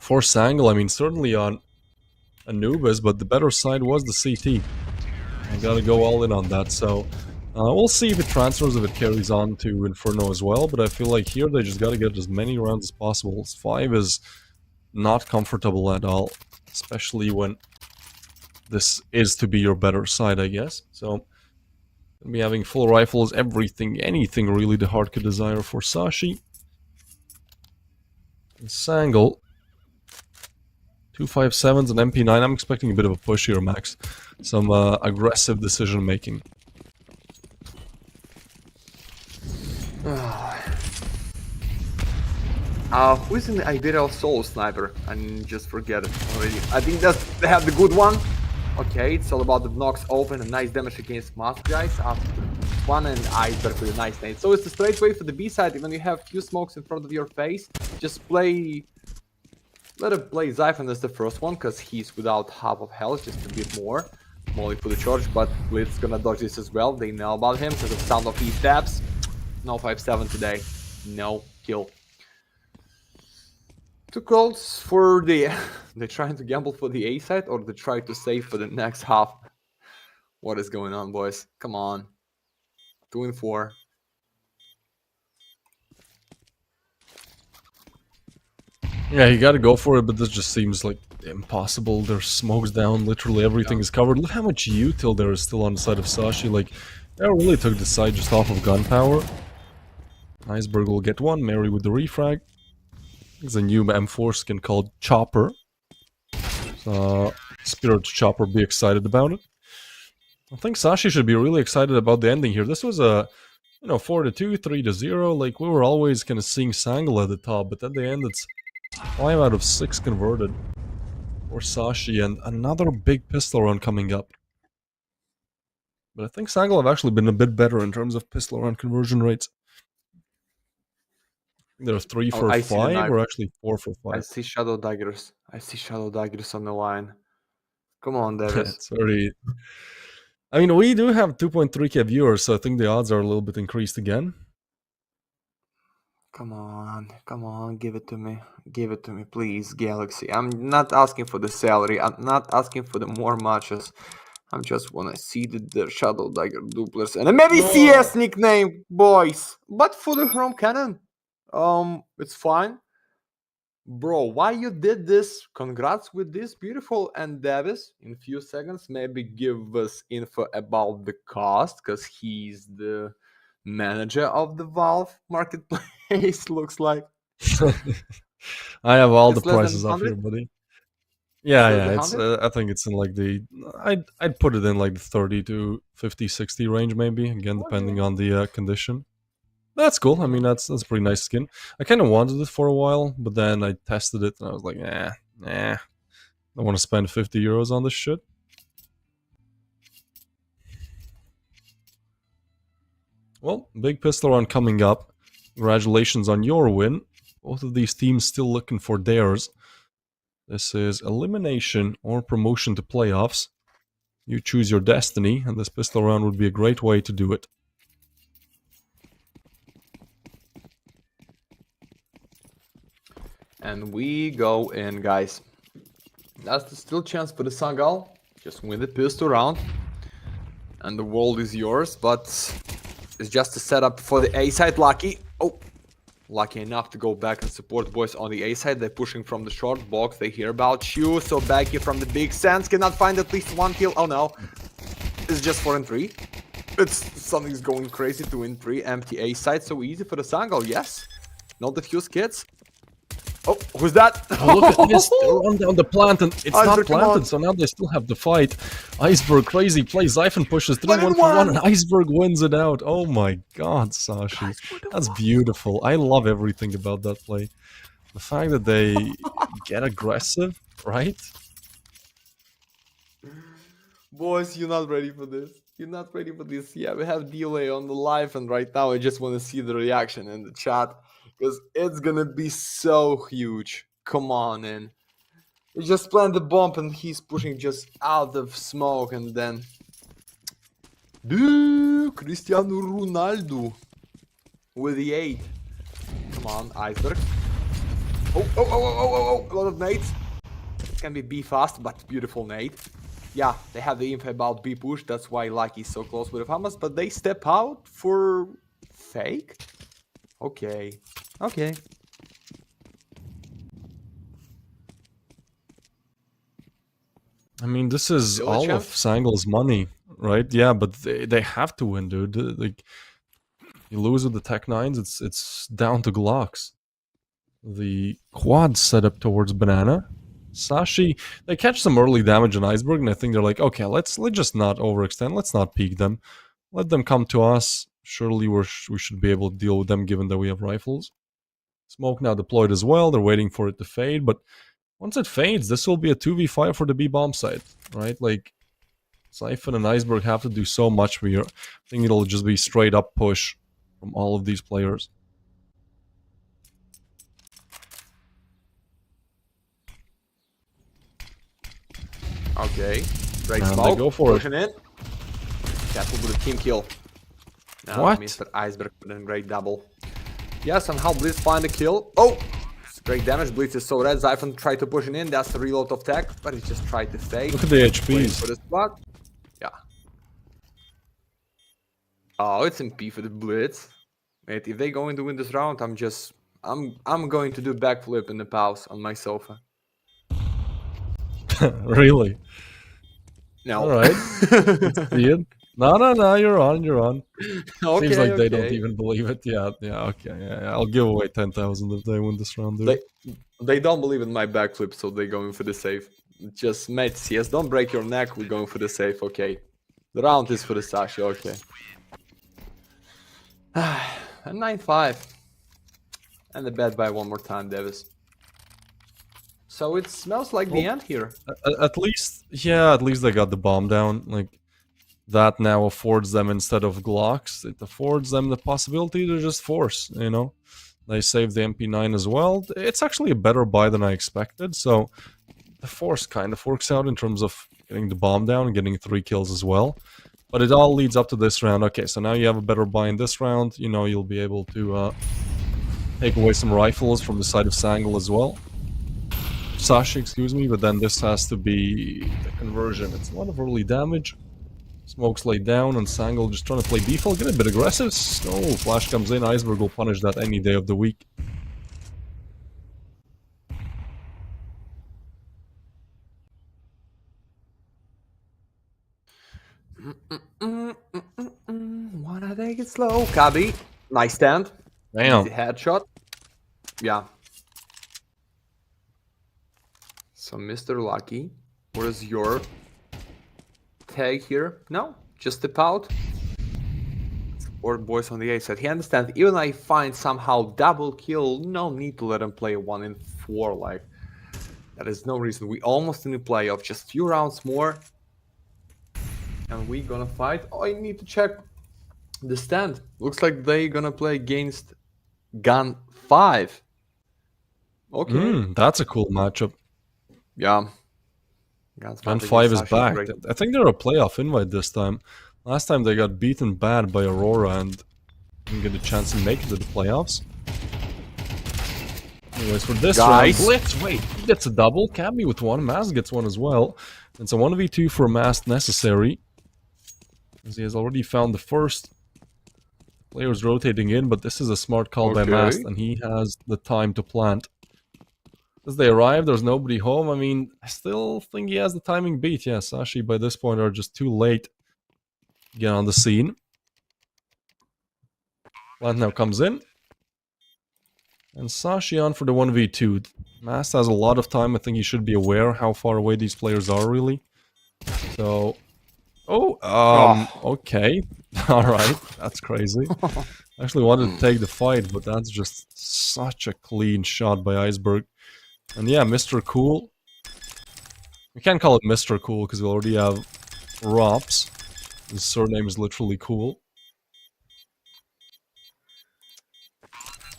[SPEAKER 1] for Sangal, I mean, certainly on Anubis, but the better side was the CT. I gotta go all in on that, so we'll see if it transfers, if it carries on to Inferno as well, but I feel like here they just gotta get as many rounds as possible. 5 is not comfortable at all, especially when this is to be your better side, I guess. So, gonna be having full rifles, everything, anything really the heart could desire for Sashi. And Sangal. 257s and MP9. I'm expecting a bit of a push here, Max. Some aggressive decision making.
[SPEAKER 3] Who's in the Iberial Soul Sniper? And just forget it already. I think they have the good one. Okay, it's all about the Nox open and nice damage against Mask guys after one and Iceberg with a nice nade. So it's the straight way for the B side. When you have few smokes in front of your face, just play. Let him play Zyphon as the first one, because he's without half of health, just a bit more. Molly for the charge, but Blitz gonna dodge this as well. They know about him because of the sound of his steps. No 5-7 today. No kill. Two calls for the... They're trying to gamble for the A side, or they try to save for the next half. What is going on, boys? Come on. 2-4.
[SPEAKER 1] Yeah, you gotta go for it, but this just seems like impossible. There's smokes down, literally everything is covered. Look how much util there is still on the side of Sashi. Like, they really took the side just off of gunpowder. Iceberg will get one, Mary with the refrag. There's a new M4 skin called Chopper. So, Spirit Chopper, be excited about it. I think Sashi should be really excited about the ending here. This was a, 4-2, 3-0. Like, we were always kind of seeing Sangal at the top, but at the end it's 5 out of 6 converted for Sashi, and another big pistol round coming up. But I think Sangal have actually been a bit better in terms of pistol round conversion rates. They're 3 for 5, or actually 4 for 5.
[SPEAKER 3] I see Shadow Daggers. I see Shadow Daggers on the line. Come on, Davis.
[SPEAKER 1] It's very. I mean, we do have 2.3k viewers, so I think the odds are a little bit increased again.
[SPEAKER 3] Come on, give it to me. Give it to me, please, Galaxy. I'm not asking for the salary. I'm not asking for the more matches. I just wanna see the Shadow Dagger duplers and maybe CS nickname, boys. But for the Chrome Cannon, it's fine. Bro, why you did this? Congrats with this, beautiful. And Davis, in a few seconds, maybe give us info about the cost, because he's the manager of the Valve marketplace. Looks like
[SPEAKER 1] I have all
[SPEAKER 3] It's
[SPEAKER 1] the
[SPEAKER 3] less than
[SPEAKER 1] prices up here,
[SPEAKER 3] 100?
[SPEAKER 1] buddy. Yeah,
[SPEAKER 3] Less
[SPEAKER 1] yeah.
[SPEAKER 3] than
[SPEAKER 1] It's.
[SPEAKER 3] 100?
[SPEAKER 1] I think it's in like the. I'd put it in like the 30 to 50, 60 range, maybe. Again, depending on the condition. That's cool. I mean, that's a pretty nice skin. I kind of wanted it for a while, but then I tested it and I was like, nah. I want to spend 50 euros on this shit. Well, big pistol round coming up. Congratulations on your win. Both of these teams still looking for theirs. This is elimination or promotion to playoffs. You choose your destiny, and this pistol round would be a great way to do it.
[SPEAKER 3] And we go in, guys. That's the still chance for the Sangal. Just win the pistol round. And the world is yours, but it's just a setup for the A side. Lucky. Oh, lucky enough to go back and support boys on the A side. They're pushing from the short box. They hear about you. So back here from the big sands. Cannot find at least one kill. Oh no. It's just 4 and 3. Something's going crazy to win 3. Empty A side. So easy for the Sangal. Yes. No defuse kits. Oh, who's that?
[SPEAKER 1] Oh, look at this. They run down the plant and it's not
[SPEAKER 3] Iceberg, come on.
[SPEAKER 1] planted, so now they still have the fight. Iceberg, crazy play. Zyphon pushes through 1 for
[SPEAKER 3] 1-1.
[SPEAKER 1] 1 and Iceberg wins it out. Oh my god, Sashi. That's beautiful. I love everything about that play. The fact that they get aggressive, right?
[SPEAKER 3] Boys, you're not ready for this. You're not ready for this. Yeah, we have delay on the live, and right now I just want to see the reaction in the chat, because it's gonna be so huge. Come on in. We just plant the bomb and he's pushing just out of smoke, and then Cristiano Ronaldo with the 8. Come on, Iceberg. Oh, a lot of nades. Can be B fast, but beautiful nade. Yeah, they have the info about B push, that's why Lucky is so close with the Hamas, but they step out for fake? Okay.
[SPEAKER 1] I mean, this is
[SPEAKER 3] Still a
[SPEAKER 1] all of
[SPEAKER 3] chance?
[SPEAKER 1] Sangal's money, right? Yeah, but they have to win, dude. Like, you lose with the Tech 9s, it's down to Glocks. The quad setup towards Banana. Sashi, they catch some early damage on Iceberg, and I think they're like, okay, let's just not overextend. Let's not peek them. Let them come to us. Surely we should be able to deal with them, given that we have rifles. Smoke now deployed as well. They're waiting for it to fade, but once it fades, this will be a 2v5 for the B bomb site, right? Like, Zyphon and Iceberg have to do so much here. I think it'll just be straight up push from all of these players.
[SPEAKER 3] Okay. Great
[SPEAKER 1] And they
[SPEAKER 3] smoke.
[SPEAKER 1] go for it.
[SPEAKER 3] Pushing in. Careful with the team kill. Now
[SPEAKER 1] What?
[SPEAKER 3] Mr. Iceberg with a great double. Yeah, somehow Blitz find a kill. Oh! It's great damage. Blitz is so red. Zyphon tried to push it in. That's the reload of tech, but he just tried to fake.
[SPEAKER 1] Look at the
[SPEAKER 3] Wait
[SPEAKER 1] HPs.
[SPEAKER 3] for the spot. Yeah. Oh, it's MP for the Blitz. Wait, if they going to win this round, I'm going to do backflip in the pause on my sofa.
[SPEAKER 1] Really?
[SPEAKER 3] No.
[SPEAKER 1] Alright. See it? No, you're on.
[SPEAKER 3] Okay,
[SPEAKER 1] Seems like they don't
[SPEAKER 3] okay.
[SPEAKER 1] even believe it. Yeah, okay. Yeah, I'll give away 10,000 if they win this round, dude.
[SPEAKER 3] They don't believe in my backflip, so they're going for the save. Just mate, CS, don't break your neck. We're going for the save, okay. The round is for the Sashi, okay. And 9-5. And the bad by one more time, Davis. So it smells like the end here.
[SPEAKER 1] At least they got the bomb down. Like, that now affords them, instead of Glocks, it affords them the possibility to just force, you know? They saved the MP9 as well. It's actually a better buy than I expected, so the force kind of works out in terms of getting the bomb down and getting 3 kills as well. But it all leads up to this round. Okay, so now you have a better buy in this round. You know, you'll be able to take away some rifles from the side of Sangal as well. Sashi, excuse me, but then this has to be the conversion. It's a lot of early damage. Smoke's laid down, and Sangal just trying to play default, get a bit aggressive. Oh, flash comes in. Iceberg will punish that any day of the week.
[SPEAKER 3] Wanna take it slow, Kabi. Nice stand.
[SPEAKER 1] Damn.
[SPEAKER 3] Easy headshot. Yeah. So, Mr. Lucky, what is your tag here? No, just step out. Support boys on the A side. He understands. Even I find somehow double kill, no need to let him play 1 in 4. Like, that is no reason. We almost in the playoff. Just few rounds more. And we gonna fight. Oh, I need to check the stand. Looks like they gonna play against Gun 5. Okay.
[SPEAKER 1] That's a cool matchup.
[SPEAKER 3] Yeah.
[SPEAKER 1] Gun 5 is back. I think they're a playoff invite this time. Last time they got beaten bad by Aurora and didn't get a chance to make it to the playoffs. Anyways, for this round, Blitz, wait, he gets a double. Cabby with 1, Mast gets 1 as well. It's a 1v2 for Mast necessary, as he has already found the first players rotating in, but this is a smart call by Mast, and he has the time to plant. As they arrive, there's nobody home. I mean, I still think he has the timing beat. Yeah, Sashi by this point are just too late to get on the scene. Plant now comes in. And Sashi on for the 1v2. Mast has a lot of time. I think he should be aware how far away these players are, really. So... okay. Alright, that's crazy. I actually wanted to take the fight, but that's just such a clean shot by Iceberg. And yeah, Mr. Cool. We can't call it Mr. Cool because we already have Rops. His surname is literally Cool.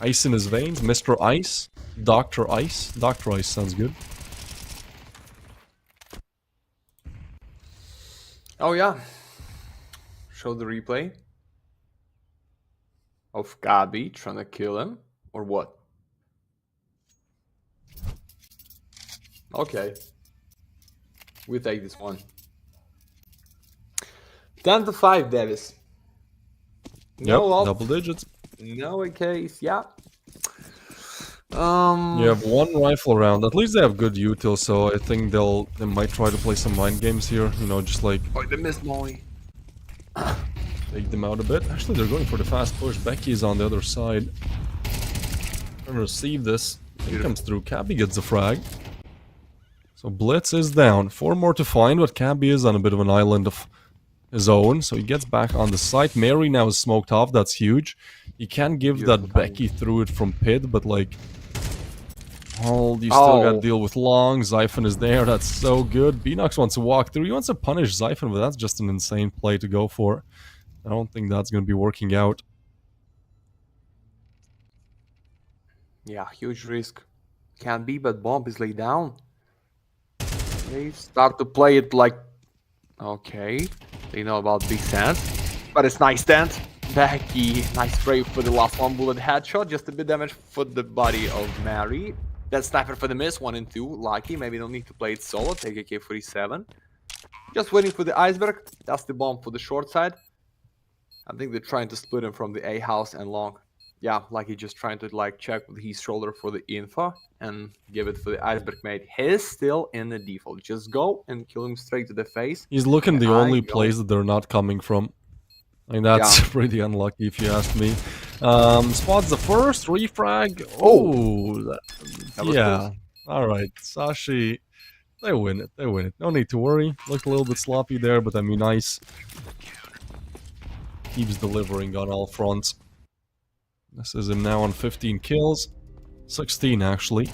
[SPEAKER 1] Ice in his veins, Mr. Ice, Dr. Ice. Dr. Ice sounds good.
[SPEAKER 3] Oh yeah. Show the replay of Gabi trying to kill him, or what? Okay. We take this one. 10-5, Davis.
[SPEAKER 1] Yep,
[SPEAKER 3] No
[SPEAKER 1] double digits.
[SPEAKER 3] No case, yeah.
[SPEAKER 1] You have 1 rifle round. At least they have good util, so I think they might try to play some mind games here. You know, just like
[SPEAKER 3] Oh, they missed Molly.
[SPEAKER 1] take them out a bit. Actually, they're going for the fast push. Becky is on the other side. Trying to receive this. He comes through. Cabby gets the frag. So Blitz is down. 4 more to find, but Cabby is on a bit of an island of his own. So he gets back on the site. Mary now is smoked off. That's huge. You can give that Becky through it from pit, but like... Oh, you still gotta deal with Long. Zyphon is there. That's so good. Beanox wants to walk through. He wants to punish Zyphon, but that's just an insane play to go for. I don't think that's gonna be working out.
[SPEAKER 3] Yeah, huge risk. Can be, but bomb is laid down. They start to play it like... Okay. They know about big stand. But it's nice stand. Becky, nice spray for the last 1 bullet headshot. Just a bit damage for the body of Mary. That sniper for the miss, 1 and 2. Lucky, maybe don't need to play it solo. Take a K-47. Just waiting for the Iceberg. That's the bomb for the short side. I think they're trying to split him from the A house and long. Yeah, Lucky just trying to like check with his shoulder for the info and give it for the Iceberg mate. He's still in the default. Just go and kill him straight to the face.
[SPEAKER 1] He's looking the only place that they're not coming from. I mean, that's pretty unlucky if you ask me. Spots the first, refrag. That was close. Alright, Sashi, they win it, No need to worry. Looked a little bit sloppy there, but I mean, Ice keeps delivering on all fronts. This is him now on 15 kills. 16, actually.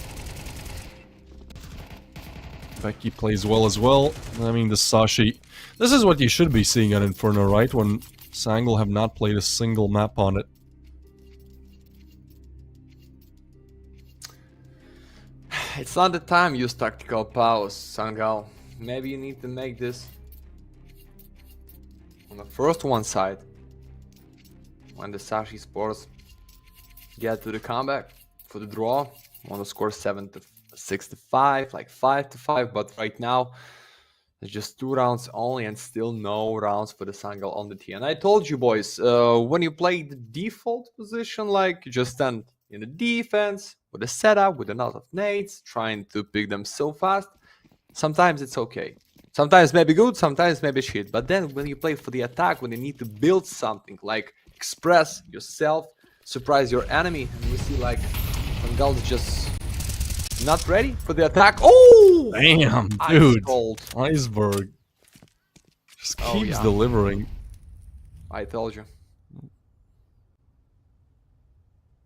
[SPEAKER 1] Becky plays well as well. I mean, the Sashi... This is what you should be seeing at Inferno, right? When Sangal have not played a single map on it.
[SPEAKER 3] It's not the time to use tactical pause, Sangal. maybe you need to make this on the first one side. When the Sashi Sports get to the comeback for the draw, want to score 7-6-5, like 5-5, but right now it's just 2 rounds only and still no rounds for the Sangal on the tee. And I told you boys, when you play the default position, like you just stand in the defense with a setup, with a lot of nades, trying to pick them so fast, sometimes it's okay. Sometimes maybe good, sometimes maybe shit. But then when you play for the attack, when you need to build something, like express yourself, surprise your enemy, and we see like Sangal is just not ready for the attack. Oh!
[SPEAKER 1] Damn,
[SPEAKER 3] Ice
[SPEAKER 1] dude.
[SPEAKER 3] cold.
[SPEAKER 1] Iceberg just
[SPEAKER 3] Oh,
[SPEAKER 1] keeps
[SPEAKER 3] yeah.
[SPEAKER 1] delivering.
[SPEAKER 3] I told you.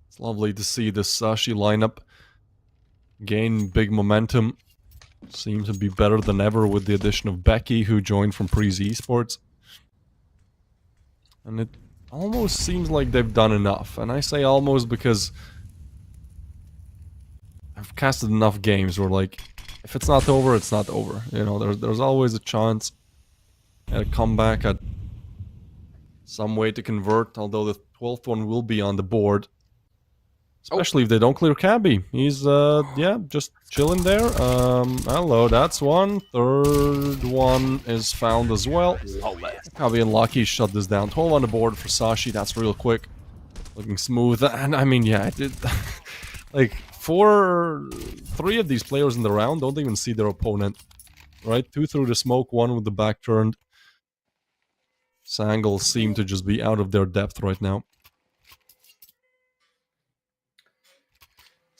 [SPEAKER 1] It's lovely to see the Sashi lineup gain big momentum. Seems to be better than ever with the addition of Becky, who joined from Pre's Esports. And it almost seems like they've done enough. And I say almost because I've casted enough games where, like, if it's not over, it's not over. You know, there's always a chance at a comeback, at some way to convert, although the 12th one will be on the board. Especially if they don't clear Cabby. He's, yeah, just chilling there. Hello, that's one. Third one is found as well. Cabby and Lucky shut this down. 12 on the board for Sashi. That's real quick. Looking smooth. And I mean, yeah, like, 3 of these players in the round don't even see their opponent. Right? 2 through the smoke, 1 with the back turned. Sangal seem to just be out of their depth right now.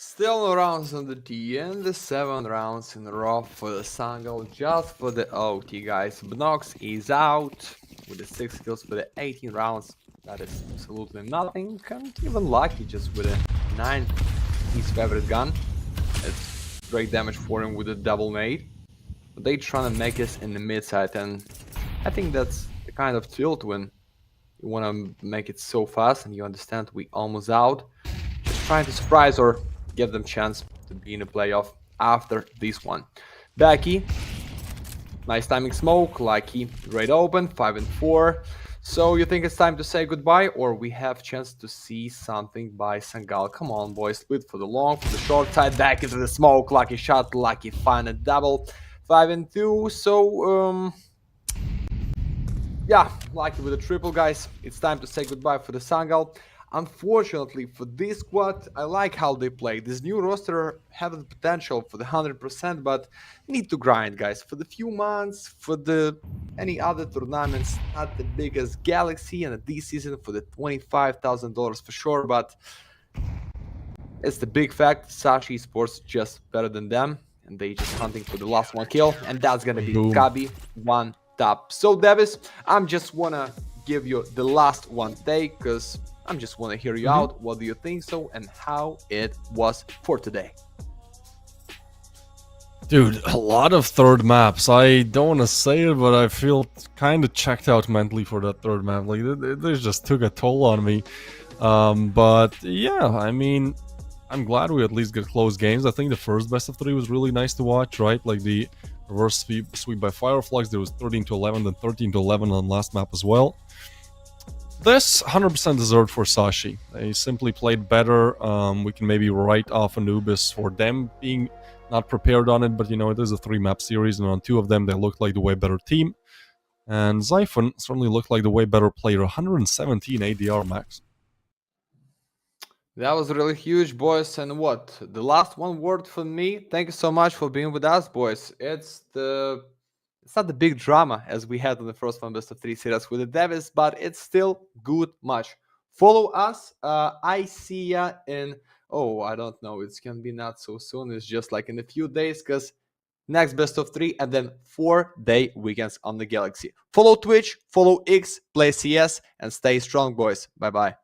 [SPEAKER 3] Still no rounds on the D, and the 7 rounds in a row for the Sangal, just for the OT, guys. Bnox is out with the 6 kills for the 18 rounds. That is absolutely nothing. And even Lucky just with a 9, his favorite gun. It's great damage for him with a double nade. But they trying to make us in the mid side, and I think that's the kind of tilt when you want to make it so fast and you understand we almost out. Just trying to surprise or give them chance to be in a playoff after this one. Becky, nice timing smoke. Lucky, great open, 5 and 4. So you think it's time to say goodbye, or we have chance to see something by Sangal? Come on, boys, split for the long, for the short side, back into the smoke. Lucky shot, Lucky find a double, 5 and 2. So yeah, Lucky with a triple, guys. It's time to say goodbye for the Sangal. Unfortunately for this squad, I like how they play. This new roster have the potential for the 100%, but need to grind, guys. For the few months, for the any other tournaments, not the biggest Galaxy, and this season for the $25,000 for sure. But it's the big fact: Sashi Sports just better than them, and they just hunting for the last 1 kill, and that's gonna be
[SPEAKER 1] Boom.
[SPEAKER 3] Gabi 1 tap. So Davis, I'm just wanna give you the last one take, because I just want to hear you out. What do you think so, and how it was for today?
[SPEAKER 1] Dude, a lot of third maps. I don't want to say it, but I feel kind of checked out mentally for that third map. Like, they just took a toll on me. But yeah, I mean, I'm glad we at least get close games. I think the first best of 3 was really nice to watch, right? Like the reverse sweep by Flux, there was 13-11, then 13-11 on last map as well. This 100% deserved for Sashi. They simply played better. We can maybe write off Anubis for them being not prepared on it, but you know, it is a 3-map series, and on 2 of them they looked like the way better team. And Zyphon certainly looked like the way better player. 117 ADR max.
[SPEAKER 3] That was really huge, boys. And what? The last one word from me. Thank you so much for being with us, boys. It's not the big drama as we had on the first one best of 3 series with the Davis, but it's still good match. Follow us. I see ya in, I don't know, it's gonna be not so soon. It's just like in a few days, because next best of 3 and then 4-day weekends on the Galaxy. Follow Twitch, follow X, play CS, and stay strong, boys. Bye bye.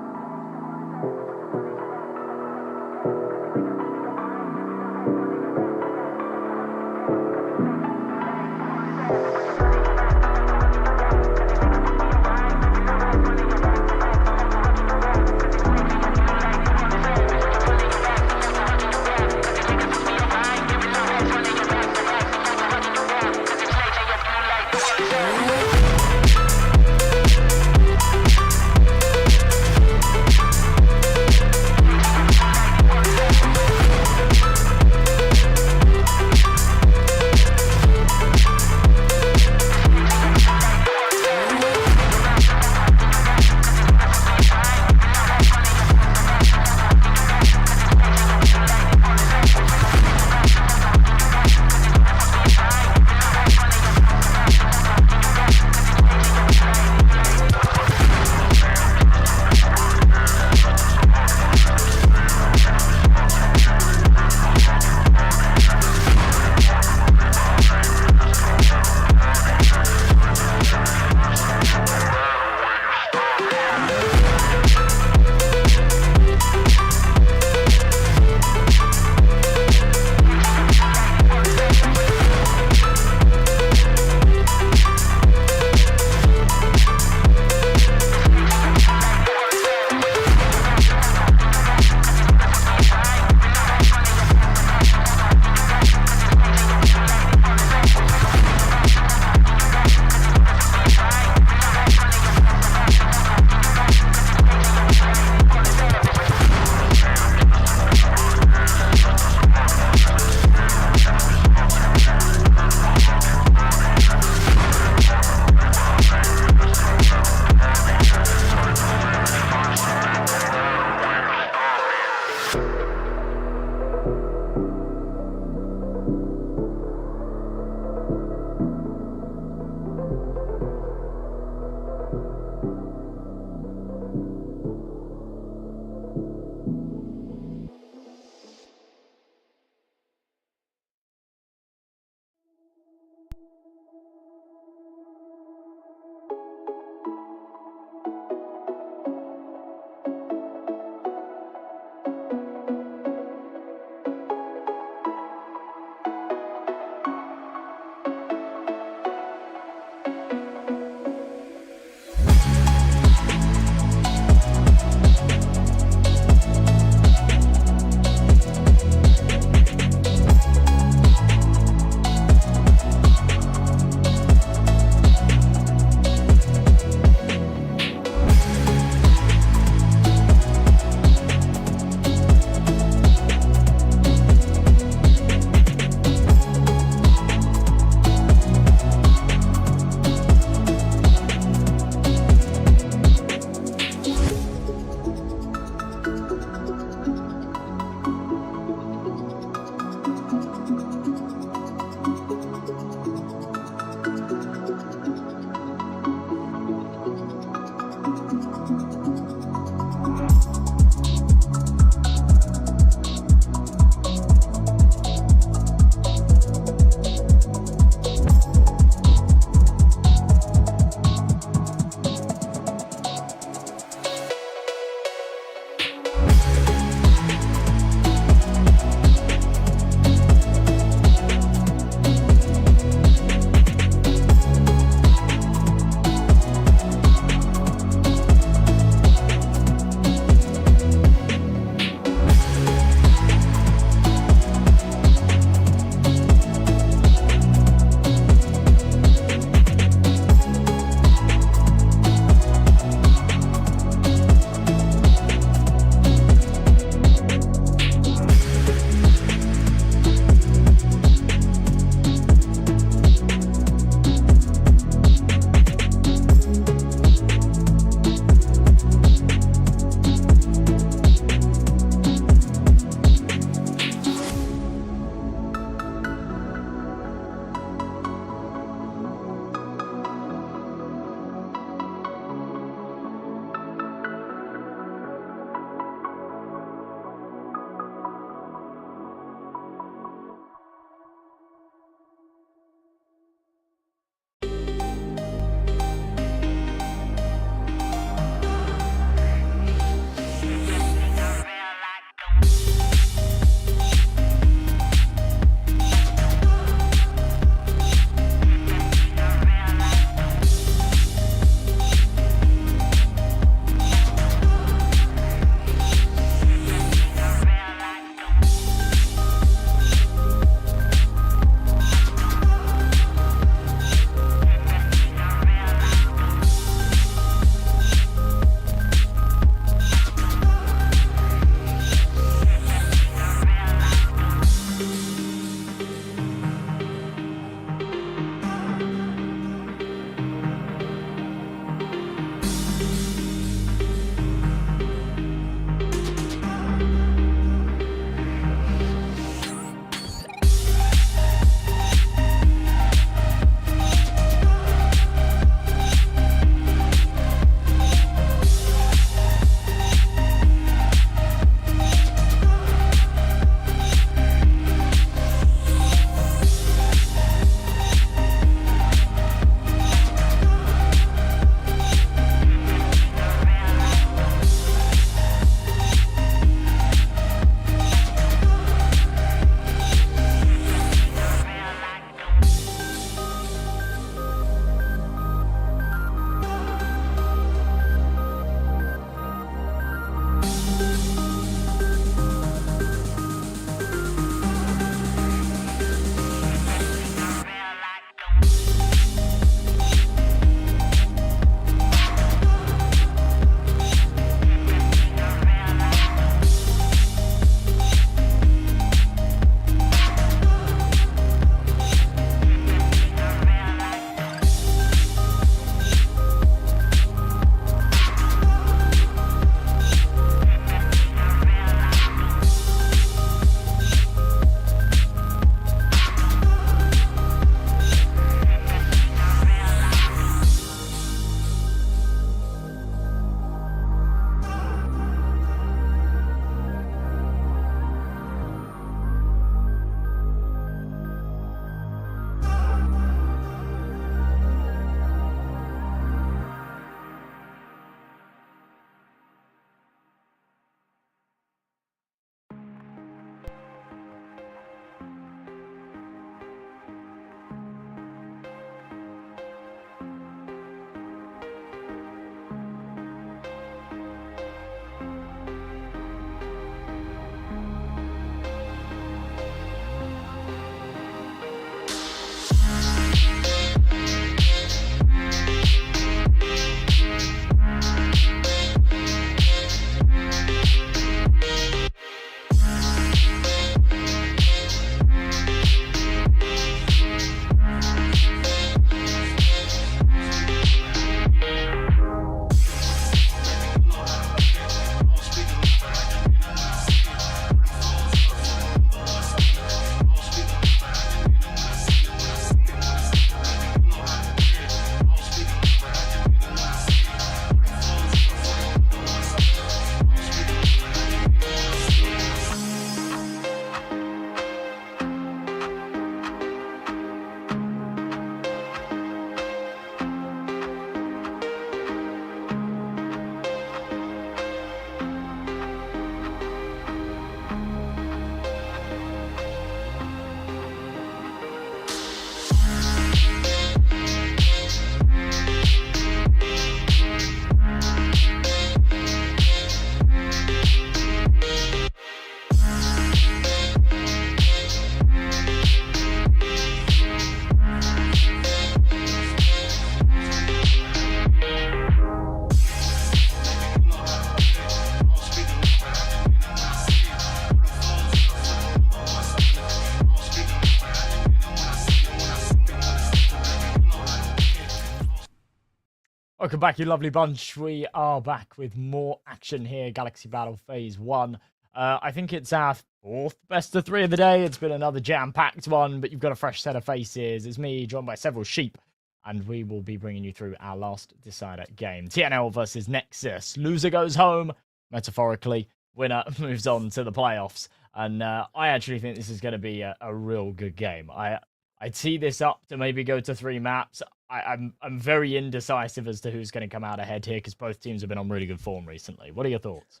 [SPEAKER 5] welcome back, you lovely bunch. We are back with more action here. Galaxy Battle Phase 1. I think it's our 4th best of 3 of the day. It's been another jam-packed one, but you've got a fresh set of faces. It's me, joined by several sheep, and we will be bringing you through our last decider game. TNL versus Nexus. Loser goes home, metaphorically. Winner moves on to the playoffs. And I actually think this is going to be a real good game. I'd tee this up to maybe go to 3 maps. I'm very indecisive as to who's going to come out ahead here because both teams have been on really good form recently. What are your thoughts?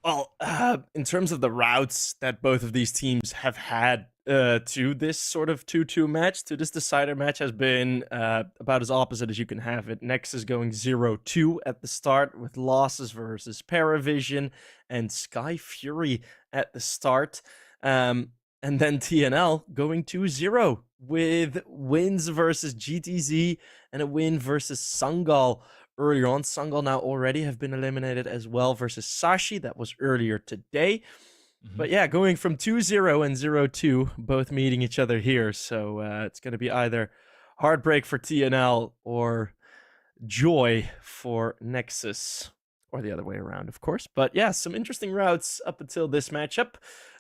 [SPEAKER 6] Well, in terms of the routes that both of these teams have had to this sort of 2-2 match, to this decider match, has been about as opposite as you can have it. Nexus going 0-2 at the start with losses versus Paravision and Sky Fury at the start. And then TNL going 2-0 with wins versus GTZ and a win versus Sangal earlier on. Sangal now already have been eliminated as well versus Sashi. That was earlier today. But yeah, going from 2-0 and 0-2, both meeting each other here. So it's going to be either heartbreak for TNL or joy for Nexus. Or the other way around, of course. But yeah, some interesting routes up until this matchup.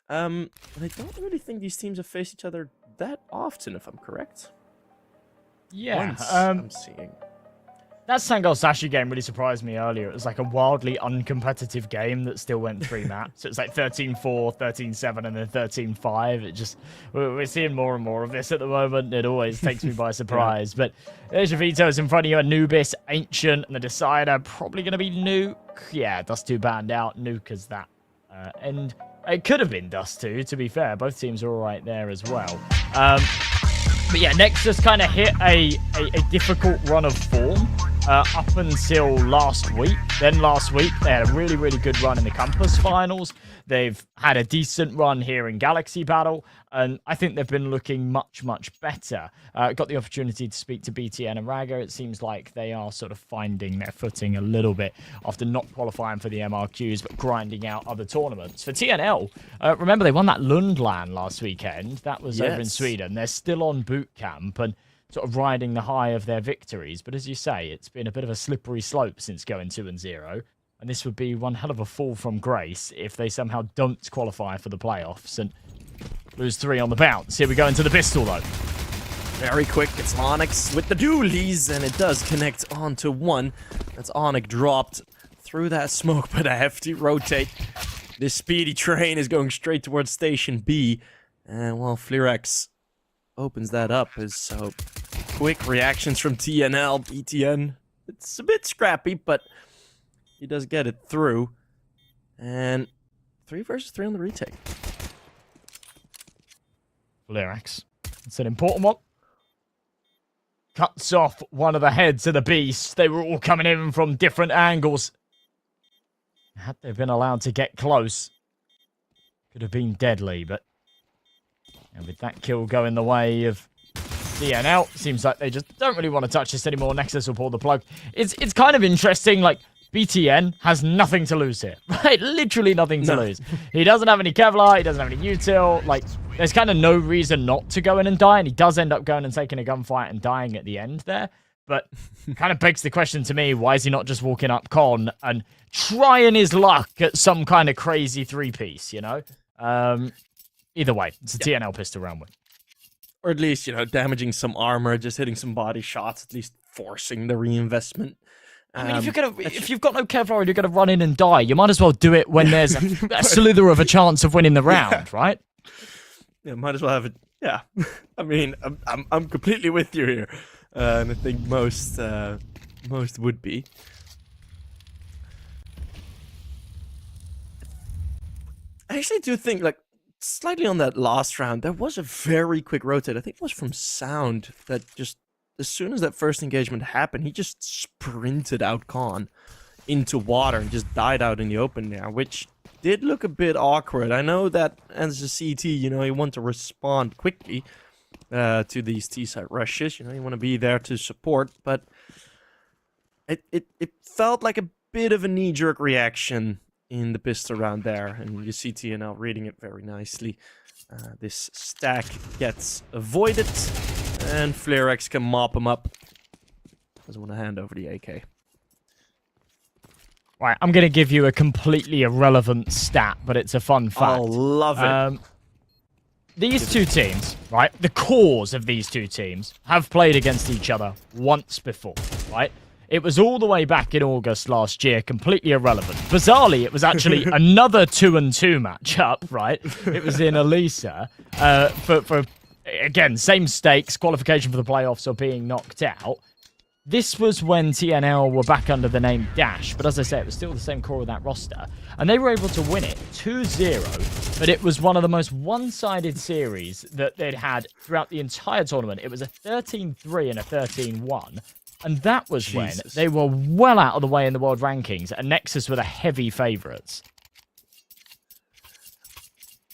[SPEAKER 6] And I don't really think these teams have faced each other that often, if I'm correct.
[SPEAKER 5] Yeah,
[SPEAKER 6] Once, I'm seeing.
[SPEAKER 5] That Sangal Sashi game really surprised me earlier. It was like a wildly uncompetitive game that still went 3 maps. So it's like 13-4, 13-7, and then 13-5. It just, we're seeing more and more of this at the moment. It always takes me by surprise. But there's your vetoes in front of you. Anubis, Ancient, and the Decider. Probably going to be Nuke. Yeah, Dust 2 banned out. Nuke is that. And it could have been Dust 2, to be fair. Both teams are all right there as well. But yeah, Nexus kind of hit a difficult run of form up until last week. Then last week, they had a really, really good run in the Compass Finals. They've had a decent run here in Galaxy Battle, and I think they've been looking much, much better. Got the opportunity to speak to BTN and Raga. It seems like they are sort of finding their footing a little bit after not qualifying for the MRQs, but grinding out other tournaments. For TNL, remember they won that Lundland last weekend. That was over in Sweden. They're still on boot camp and sort of riding the high of their victories. But as you say, it's been a bit of a slippery slope since going 2-0. And this would be one hell of a fall from grace if they somehow don't qualify for the playoffs and lose 3 on the bounce. Here we go into the pistol, though.
[SPEAKER 6] Very quick, it's Onyx with the dualies, and it does connect onto 1. That's Onyx dropped through that smoke, but a hefty rotate. This speedy train is going straight towards Station B. And while Flirex opens that up, is so quick reactions from TNL, BTN. It's a bit scrappy, but he does get it through. And 3 versus 3 on the retake.
[SPEAKER 5] Flirex. It's an important one. Cuts off one of the heads of the beast. They were all coming in from different angles. Had they been allowed to get close, could have been deadly, but and with that kill going the way of TNL, seems like they just don't really want to touch this anymore. Nexus will pull the plug. It's kind of interesting, like, BTN has nothing to lose here, right? Literally nothing to lose. He doesn't have any Kevlar, he doesn't have any util, like, there's kind of no reason not to go in and die, and he does end up going and taking a gunfight and dying at the end there. But kind of begs the question to me, why is he not just walking up Con and trying his luck at some kind of crazy 3-piece, you know? Either way, it's a TNL pistol round win.
[SPEAKER 6] Or at least, you know, damaging some armor, just hitting some body shots, at least forcing the reinvestment.
[SPEAKER 5] I mean, if you've got no Kevlar and you're going to run in and die, you might as well do it when there's a slither of a chance of winning the round, right?
[SPEAKER 6] Yeah, might as well have it. Yeah, I mean, I'm completely with you here, and I think most would be. I actually do think, like, slightly on that last round, there was a very quick rotate. I think it was from Sound that just, as soon as that first engagement happened, he just sprinted out Khan into water and just died out in the open there, which did look a bit awkward. I know that as a CT, you know, you want to respond quickly to these T-side rushes. You know, you want to be there to support, but it felt like a bit of a knee-jerk reaction in the pistol round there, and you see TNL reading it very nicely. This stack gets avoided, and Flirex can mop him up. Doesn't want to hand over the AK.
[SPEAKER 5] Right, I'm going to give you a completely irrelevant stat, but it's a fun fact.
[SPEAKER 6] Oh, love it.
[SPEAKER 5] These two teams, right, the cores of these two teams have played against each other once before, right? It was all the way back in August last year, completely irrelevant. Bizarrely, it was actually another 2-2 matchup, right? It was in Elisa for again, same stakes, qualification for the playoffs or being knocked out. This was when TNL were back under the name Dash, but as I say, it was still the same core of that roster. And they were able to win it 2-0, but it was one of the most one-sided series that they'd had throughout the entire tournament. It was a 13-3 and a 13-1, and that was when they were well out of the way in the world rankings, and Nexus were the heavy favourites.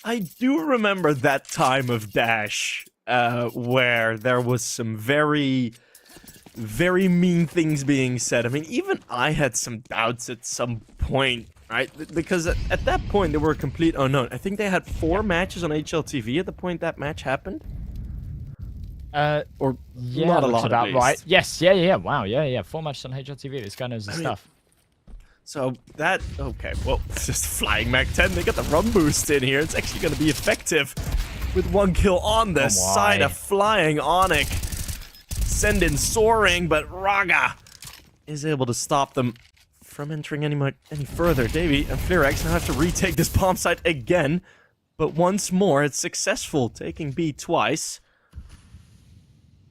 [SPEAKER 6] I do remember that time of Dash, where there was some very mean things being said. I mean, even I had some doubts at some point, right? Because at that point, they were a complete unknown. I think they had 4 matches on HLTV at the point that match happened. Or
[SPEAKER 5] Yeah,
[SPEAKER 6] not a
[SPEAKER 5] looks
[SPEAKER 6] lot,
[SPEAKER 5] about
[SPEAKER 6] at least.
[SPEAKER 5] right. Yes, yeah, wow, yeah. 4 matches on HLTV. This guy knows his stuff.
[SPEAKER 6] So that, okay, well, it's just flying Mac-10. They got the run boost in here. It's actually going to be effective with 1 kill on the side of flying Onyx. Send in soaring, but Raga is able to stop them from entering any further. Davey and Flux now have to retake this bomb site again, but once more it's successful, taking B twice.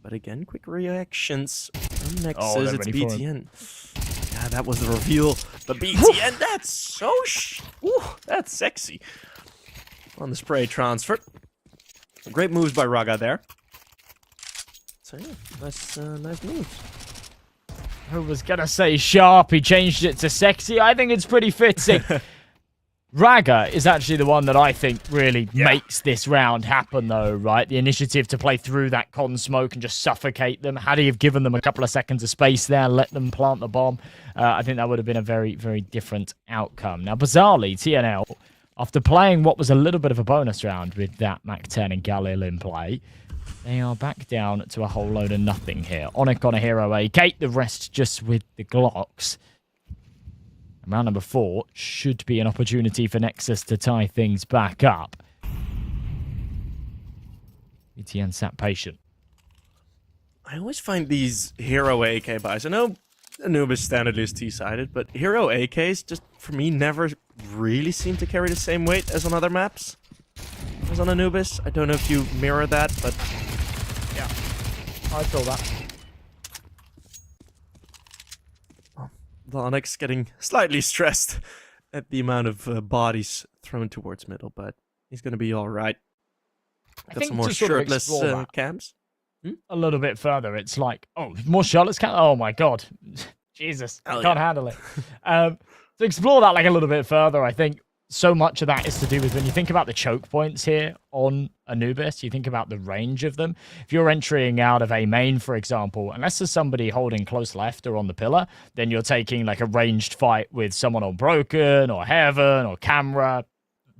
[SPEAKER 6] But again, quick reactions from Nexus. It's BTN. Yeah, that was the reveal. But BTN, that's so that's sexy. On the spray transfer. Great moves by Raga there. So yeah, nice moves.
[SPEAKER 5] I was gonna say sharp, he changed it to sexy. I think it's pretty fitting. Raga is actually the one that I think really makes this round happen, though, right? The initiative to play through that con smoke and just suffocate them. Had he have given them a couple of seconds of space there, let them plant the bomb, I think that would have been a very, very different outcome. Now, bizarrely, TNL, after playing what was a little bit of a bonus round with that Mac-10 and Galil in play, they are back down to a whole load of nothing here. Onyx on a hero AK, the rest just with the Glocks. Round number 4 should be an opportunity for Nexus to tie things back up. BTN sat patient.
[SPEAKER 6] I always find these hero AK buys. I know Anubis standard is T-sided, but hero AKs just, for me, never really seem to carry the same weight as on other maps. As on Anubis. I don't know if you mirror that, but
[SPEAKER 5] yeah, I feel that.
[SPEAKER 6] Onyx getting slightly stressed at the amount of bodies thrown towards middle, but he's going to be all right. Got some more shirtless cams.
[SPEAKER 5] A little bit further, it's like, oh, more shirtless cams? Oh my god. Jesus, I can't handle it. To explore that like a little bit further, I think so much of that is to do with when you think about the choke points here on Anubis, you think about the range of them. If you're entering out of a main, for example, unless there's somebody holding close left or on the pillar, then you're taking like a ranged fight with someone on Broken or Heaven or Camera.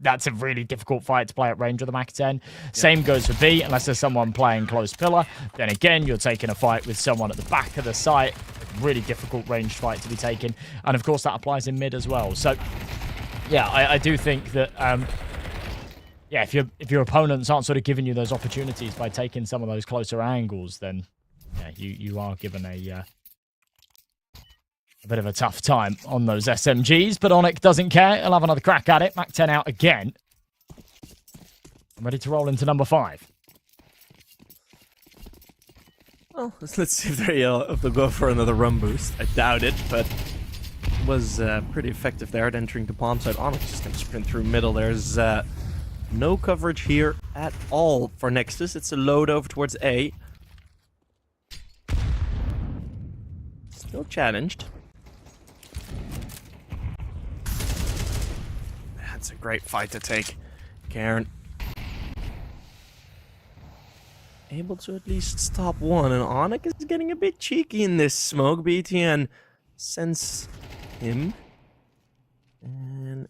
[SPEAKER 5] That's a really difficult fight to play at range with the Mac-10. Same goes for B, unless there's someone playing close pillar. Then again, you're taking a fight with someone at the back of the site. Really difficult ranged fight to be taken. And of course, that applies in mid as well. So yeah, I do think that, yeah, if your opponents aren't sort of giving you those opportunities by taking some of those closer angles, then yeah, you are given a bit of a tough time on those SMGs. But Onyx doesn't care. He'll have another crack at it. Mac-10 out again. I'm ready to roll into number 5.
[SPEAKER 6] Well, let's see if they'll go for another run boost. I doubt it, but was pretty effective there at entering the bomb site. Onyx just going to sprint through middle. There's no coverage here at all for Nexus. It's a load over towards A. Still challenged. That's a great fight to take. Karen able to at least stop one, and Onyx is getting a bit cheeky in this smoke. BTN sends him, and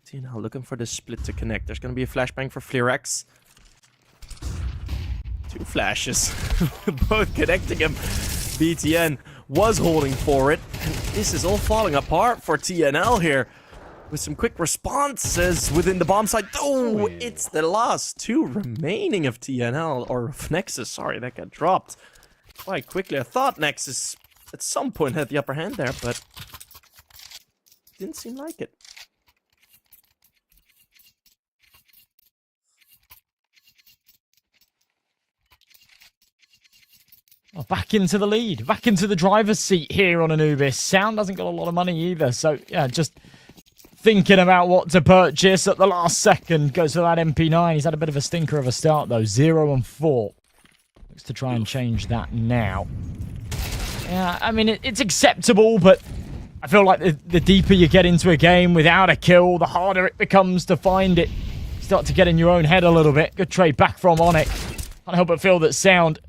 [SPEAKER 6] TNL looking for the split to connect. There's going to be a flashbang for Flux. 2 flashes, both connecting him. BTN was holding for it. And this is all falling apart for TNL here. With some quick responses within the bomb site. Oh, it's the last 2 remaining of TNL, or of Nexus, sorry, that got dropped quite quickly. I thought Nexus at some point had the upper hand there, but didn't seem like it.
[SPEAKER 5] Oh, back into the lead, back into the driver's seat here on Anubis. Sound hasn't got a lot of money either, so yeah, just thinking about what to purchase at the last second. Goes for that MP9. He's had a bit of a stinker of a start though. 0 and 4. Looks to try and change that now. Yeah, I mean, it's acceptable, but I feel like the deeper you get into a game without a kill, the harder it becomes to find it. You start to get in your own head a little bit. Good trade back from Onyx. Can't help but feel that Sound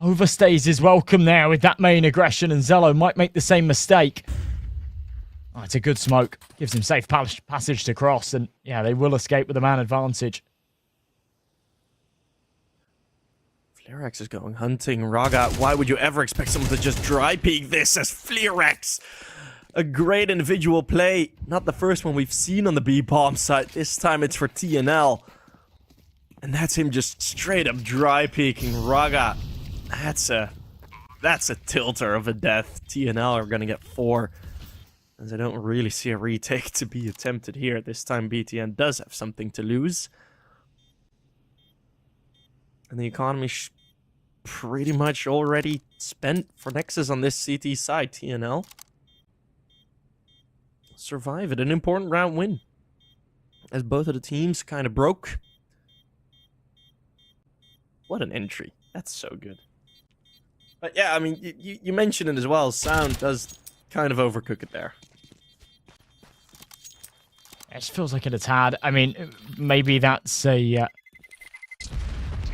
[SPEAKER 5] overstays his welcome there with that main aggression, and Zello might make the same mistake. Oh, it's a good smoke. Gives him safe passage to cross, and yeah, they will escape with a man advantage.
[SPEAKER 6] Fleerax is going hunting. Raga, why would you ever expect someone to just dry peek this as Fleerax? A great individual play. Not the first one we've seen on the B-bomb site. This time it's for TNL. And that's him just straight up dry peeking Raga. That's a tilter of a death. TNL are gonna get 4. As I don't really see a retake to be attempted here. This time BTN does have something to lose. And the economy pretty much already spent for Nexus on this CT side. TNL survive it. An important round win. As both of the teams kind of broke. What an entry. That's so good. But yeah, I mean, you mentioned it as well. Sound does kind of overcook it there.
[SPEAKER 5] It just feels like it a tad. I mean, maybe that's a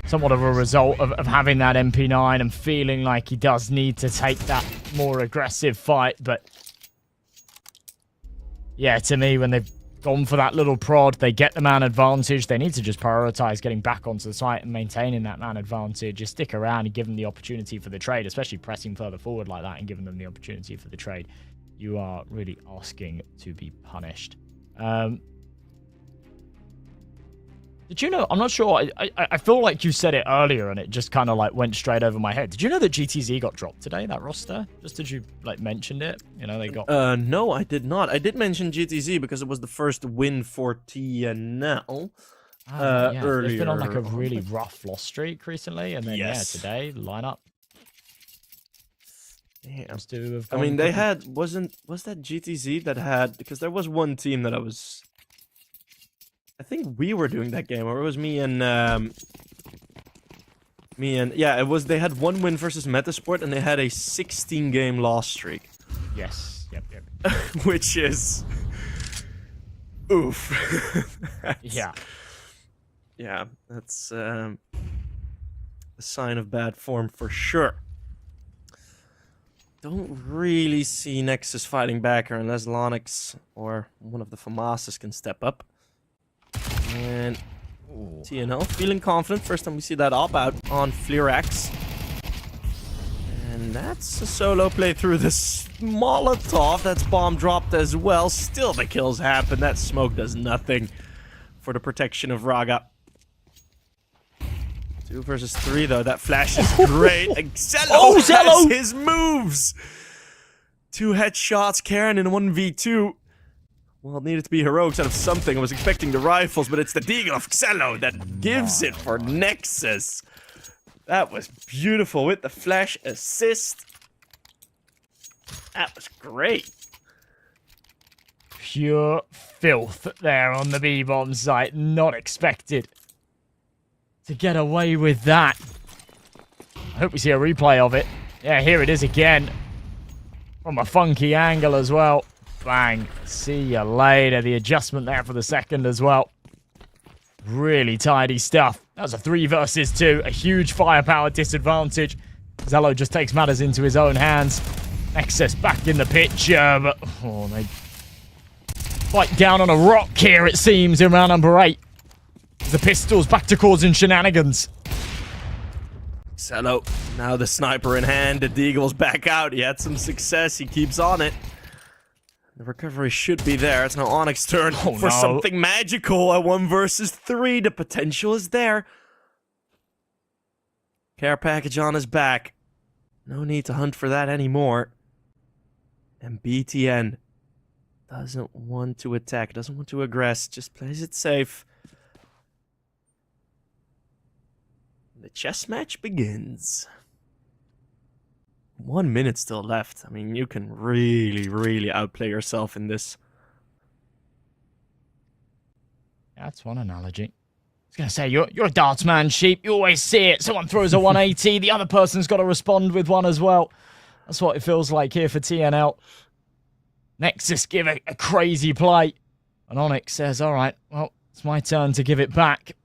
[SPEAKER 5] somewhat of a result of having that MP9 and feeling like he does need to take that more aggressive fight. But yeah, to me, when they've gone for that little prod, they get the man advantage. They need to just prioritize getting back onto the site and maintaining that man advantage. Just stick around and give them the opportunity for the trade, especially pressing further forward like that and giving them the opportunity for the trade. You are really asking to be punished. Did you know, I'm not sure, I feel like you said it earlier and it just kind of like went straight over my head. Did you know that GTZ got dropped today, that roster? Just did you like mentioned it? You know, they got...
[SPEAKER 6] No, I did not. I did mention GTZ because it was the first win for TNL earlier.
[SPEAKER 5] They've been on like a really rough loss streak recently, and then yeah, today, lineup.
[SPEAKER 6] Damn.
[SPEAKER 5] To have
[SPEAKER 6] I mean, they had, was that GTZ that had, because there was one team that I think we were doing that game, or it was me and yeah, it was, they had 1 win versus Metasport, and they had a 16-game loss streak.
[SPEAKER 5] Yes, yep.
[SPEAKER 6] Which is, oof. Yeah, that's a sign of bad form for sure. Don't really see Nexus fighting back here unless Lonix or one of the FAMASas can step up. And TNL feeling confident. First time we see that op out on Fleerax. And that's a solo play through this Molotov. That's bomb dropped as well. Still the kills happen. That smoke does nothing for the protection of Raga. 2 versus 3 though. That flash is great. Zello has his moves. 2 headshots. Karen in 1v2. Well, it needed to be heroics out of something. I was expecting the rifles, but it's the Deagle of Zello that gives it for Nexus. That was beautiful with the flash assist. That was great.
[SPEAKER 5] Pure filth there on the B-bomb site. Not expected to get away with that. I hope we see a replay of it. Yeah, here it is again. From a funky angle as well. Bang. See you later. The adjustment there for the second as well. Really tidy stuff. That was a 3 versus 2. A huge firepower disadvantage. Zello just takes matters into his own hands. Nexus back in the picture, but they fight down on a rock here, it seems, in round number 8. The pistols back to causing shenanigans.
[SPEAKER 6] Cello, now the sniper in hand. The Deagle's back out. He had some success. He keeps on it. The recovery should be there. It's now Onyx's turn for something magical. A 1 versus 3. The potential is there. Care package on his back. No need to hunt for that anymore. And BTN doesn't want to attack, doesn't want to aggress, just plays it safe. The chess match begins. 1 minute still left. I mean, you can really, really outplay yourself in this.
[SPEAKER 5] That's one analogy. I was going to say, you're a darts man, Sheep. You always see it. Someone throws a 180, the other person's got to respond with one as well. That's what it feels like here for TNL. Nexus give a crazy play. And Onyx says, all right, well, it's my turn to give it back.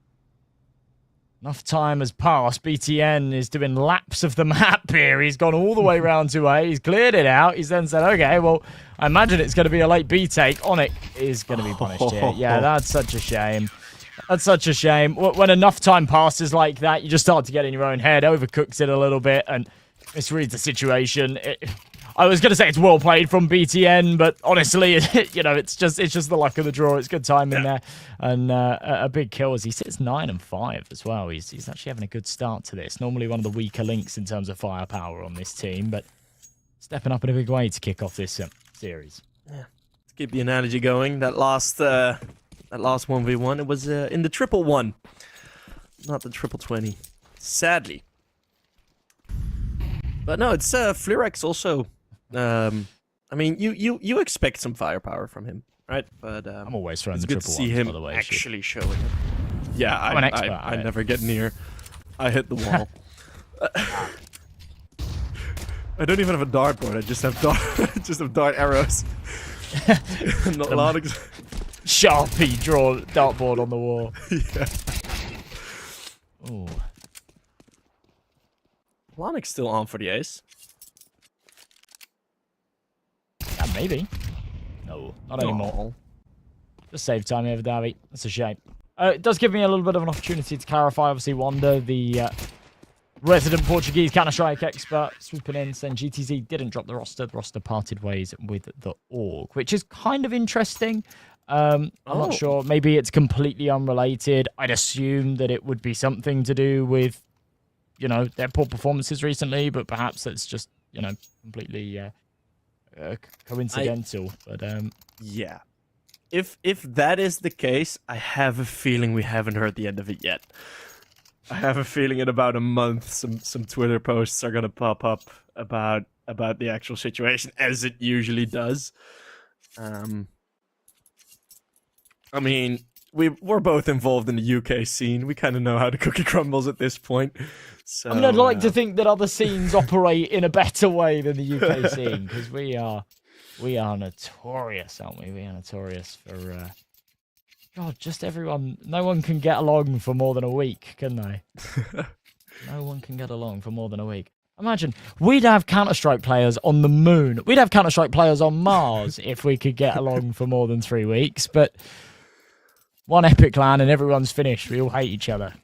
[SPEAKER 5] Enough time has passed. BTN is doing laps of the map here. He's gone all the way round to A. He's cleared it out. He's then said, okay, well, I imagine it's going to be a late B take. Onyx is going to be punished here. Yeah, that's such a shame. That's such a shame. When enough time passes like that, you just start to get in your own head, overcooks it a little bit, and misreads the situation. I was going to say it's well played from BTN, but honestly, you know, it's just the luck of the draw. It's good timing there, and a big kill as he sits 9 and 5 as well. He's actually having a good start to this. Normally one of the weaker links in terms of firepower on this team, but stepping up in a big way to kick off this series.
[SPEAKER 6] Yeah, to keep the analogy going, that last 1v1, it was in the 1-1, not the 20. Sadly. But no, it's Flux also. I mean, you expect some firepower from him, right? But
[SPEAKER 5] I'm always throwing
[SPEAKER 6] it's
[SPEAKER 5] the
[SPEAKER 6] good to
[SPEAKER 5] triple
[SPEAKER 6] see
[SPEAKER 5] ones,
[SPEAKER 6] him
[SPEAKER 5] by the way,
[SPEAKER 6] actually showing it. Yeah,
[SPEAKER 5] I'm an expert
[SPEAKER 6] I never get near. I hit the wall. I don't even have a dartboard. I just have dart arrows. Not a lot of
[SPEAKER 5] Sharpie draw dartboard on the wall.
[SPEAKER 6] Yeah.
[SPEAKER 5] Ooh.
[SPEAKER 6] Onyx still on for the ace.
[SPEAKER 5] Yeah, maybe. No, not anymore. Just save time here for Davy. That's a shame. It does give me a little bit of an opportunity to clarify. Obviously, Wanda, the resident Portuguese Counter-Strike expert, swooping in, saying GTZ didn't drop the roster. The roster parted ways with the org, which is kind of interesting. I'm not sure. Maybe it's completely unrelated. I'd assume that it would be something to do with, you know, their poor performances recently, but perhaps it's just, you know, completely coincidental. But
[SPEAKER 6] yeah, if that is the case, I have a feeling we haven't heard the end of it yet. I have a feeling in about a month, some Twitter posts are gonna pop up about the actual situation, as it usually does. I mean, we're both involved in the UK scene. We kind of know how the cookie crumbles at this point. So,
[SPEAKER 5] I mean, I'd like to think that other scenes operate in a better way than the UK scene, because we are notorious, aren't we? We are notorious for God, just everyone. No one can get along for more than a week, can they? No one can get along for more than a week. Imagine, we'd have Counter-Strike players on the moon. We'd have Counter-Strike players on Mars if we could get along for more than 3 weeks, but one epic LAN and everyone's finished. We all hate each other.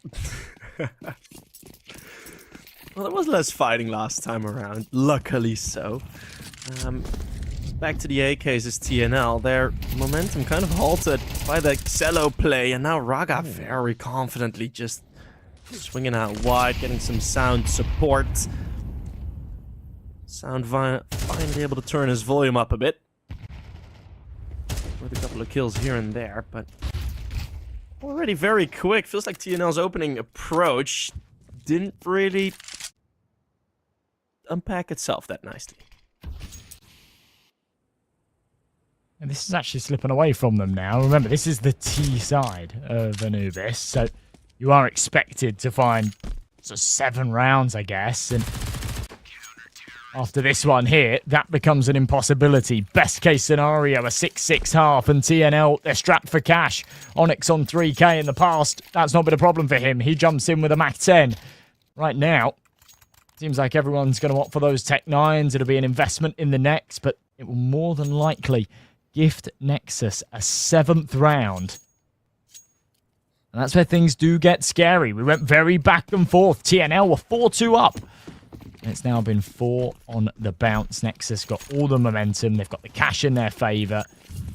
[SPEAKER 6] Well, there was less fighting last time around, luckily so. Back to the AKs is TNL. Their momentum kind of halted by the Cello play, and now Raga very confidently just swinging out wide, getting some sound support. Sound finally able to turn his volume up a bit. With a couple of kills here and there, but already very quick. Feels like TNL's opening approach didn't really unpack itself that nicely.
[SPEAKER 5] And this is actually slipping away from them now. Remember, this is the T side of Anubis, so you are expected to find sort of 7 rounds, I guess, and after this one here, that becomes an impossibility. Best case scenario, a 6-6 half, and TNL, they're strapped for cash. Onyx on 3k in the past, that's not been a problem for him. He jumps in with a Mac 10. Right now, seems like everyone's going to opt for those Tech 9s. It'll be an investment in the next, but it will more than likely gift Nexus a 7th round. And that's where things do get scary. We went very back and forth. TNL were 4-2 up. And it's now been 4 on the bounce. Nexus got all the momentum. They've got the cash in their favor.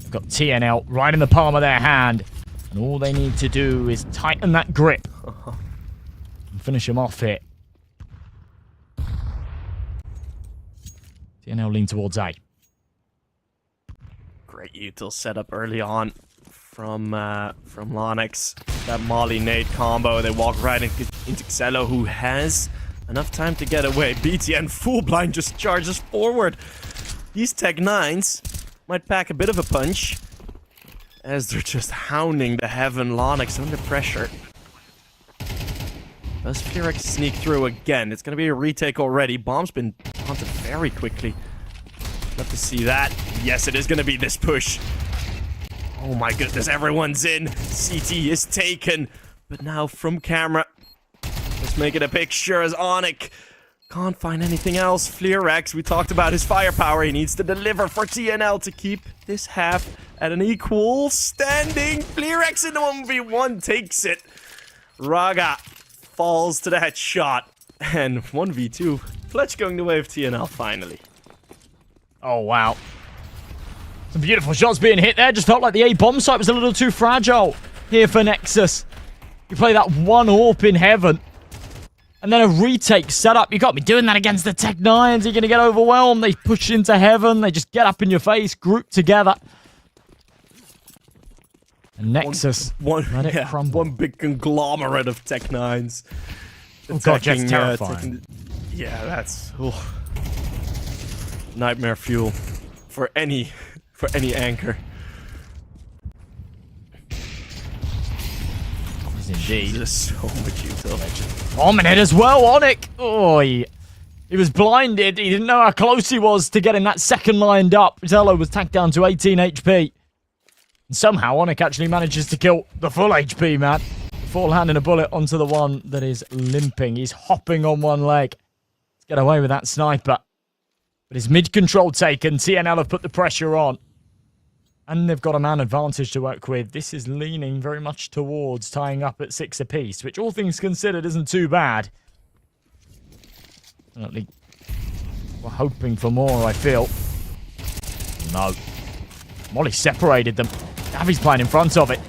[SPEAKER 5] They've got TNL right in the palm of their hand. And all they need to do is tighten that grip. And finish them off here. TNL lean towards A.
[SPEAKER 6] Great util setup early on from Lonix. That Molly Nate combo. They walk right into Xello, who has enough time to get away. BTN full blind just charges forward. These Tech 9s might pack a bit of a punch as they're just hounding the Heaven Lonix under pressure. Does Flux sneak through again? It's going to be a retake already. Bomb's been planted very quickly. Love to see that. Yes, it is going to be this push. Oh my goodness, everyone's in. CT is taken. But now from camera, let's make it a picture as Onyx can't find anything else. Flux, we talked about his firepower. He needs to deliver for TNL to keep this half at an equal standing. Flux in the 1v1 takes it. Raga falls to that shot. And 1v2. Fletch going the way of TNL finally.
[SPEAKER 5] Oh, wow. Some beautiful shots being hit there. Just felt like the A bomb site was a little too fragile here for Nexus. You play that one AWP in Heaven. And then a retake setup. You got me doing that against the Tech 9s. You're going to get overwhelmed. They push into Heaven. They just get up in your face, group together. And Nexus let it crumble.
[SPEAKER 6] One big conglomerate of Tech 9s.
[SPEAKER 5] Oh god, that's terrifying.
[SPEAKER 6] Yeah, that's nightmare fuel for any anchor.
[SPEAKER 5] Yes, indeed.
[SPEAKER 6] There's so much utility.
[SPEAKER 5] Dominate as well, Onyx. Oh, he was blinded. He didn't know how close he was to getting that second lined up. Zello was tacked down to 18 HP. And somehow Onyx actually manages to kill the full HP man. Full handing a bullet onto the one that is limping. He's hopping on one leg. Let's get away with that sniper. But his mid-control taken. TNL have put the pressure on. And they've got a man advantage to work with. This is leaning very much towards tying up at 6 apiece, which all things considered isn't too bad. Definitely we're hoping for more, I feel. No. Molly separated them. Davi's playing in front of it.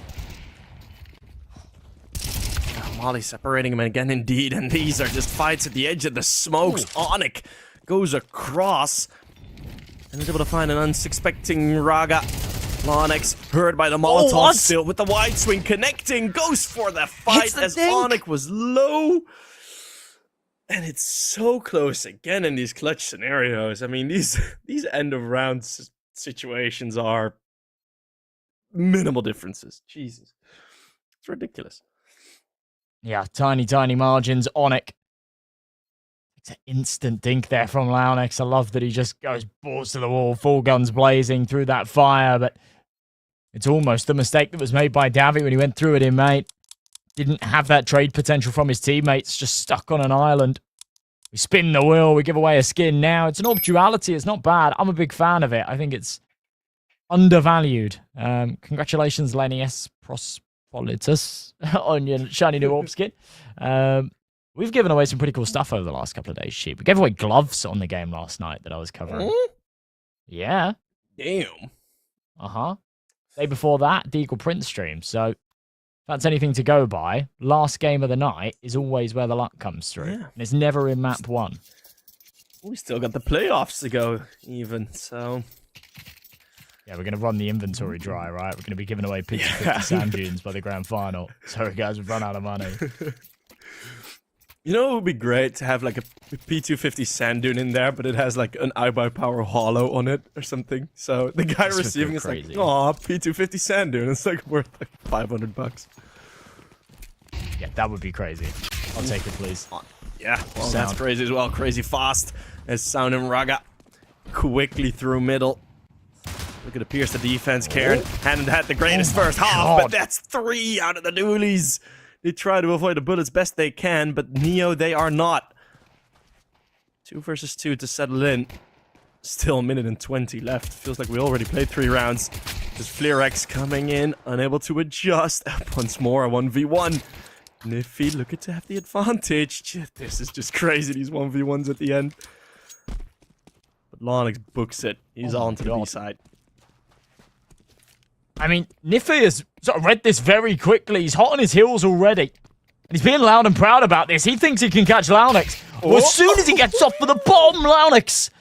[SPEAKER 6] Molly separating him again indeed, and these are just fights at the edge of the smokes. Onyx goes across and is able to find an unsuspecting Raga. Lonix heard by the Molotov still with the wide swing connecting, goes for the fight as Onyx was low. And it's so close again in these clutch scenarios. I mean, these end of round situations are minimal differences. Jesus. It's ridiculous.
[SPEAKER 5] Yeah, tiny margins. Onyx. It's an instant dink there from Launix. I love that he just goes balls to the wall, full guns blazing through that fire, but it's almost the mistake that was made by Davi when he went through at him, mate. Didn't have that trade potential from his teammates, just stuck on an island. We spin the wheel, we give away a skin now. It's an AWP duality, it's not bad. I'm a big fan of it. I think it's undervalued. Congratulations, Lenny S. Prospolitus, on your shiny new AWP skin. We've given away some pretty cool stuff over the last couple of days, Sheep. We gave away gloves on the game last night that I was covering. Yeah.
[SPEAKER 6] Damn.
[SPEAKER 5] Uh-huh. Day before that, the Eagle Print stream. So, if that's anything to go by, last game of the night is always where the luck comes through. Yeah. And it's never in map 1.
[SPEAKER 6] We still got the playoffs to go, even, so...
[SPEAKER 5] Yeah, we're going to run the inventory dry, right? We're going to be giving away pizza 50 sand dunes by the grand final. Sorry, guys, we've run out of money.
[SPEAKER 6] You know, it would be great to have like a P250 sand dune in there, but it has like an iBuyPower hollow on it or something. So the guy receiving is like, "Aw, P250 sand dune." It's like worth like $500.
[SPEAKER 5] Yeah, that would be crazy. I'll take it, please.
[SPEAKER 6] Yeah, well, that's crazy as well. Crazy fast as Sound and Raga quickly through middle. Look at the Pierce the defense, Karen. Hadn't had the greatest first half, but that's 3 out of the dualies. They try to avoid the bullets best they can, but Neo, they are not. 2 versus 2 to settle in. Still a minute and 20 left. Feels like we already played 3 rounds. There's Flerex coming in, unable to adjust. Once more, a 1v1. Nifty looking to have the advantage. This is just crazy, these 1v1s at the end. But Lonix books it. He's on to the B side.
[SPEAKER 5] I mean, Niffy has sort of read this very quickly. He's hot on his heels already. And he's being loud and proud about this. He thinks he can catch Launix. Well, as soon as he gets off for the bomb, Launix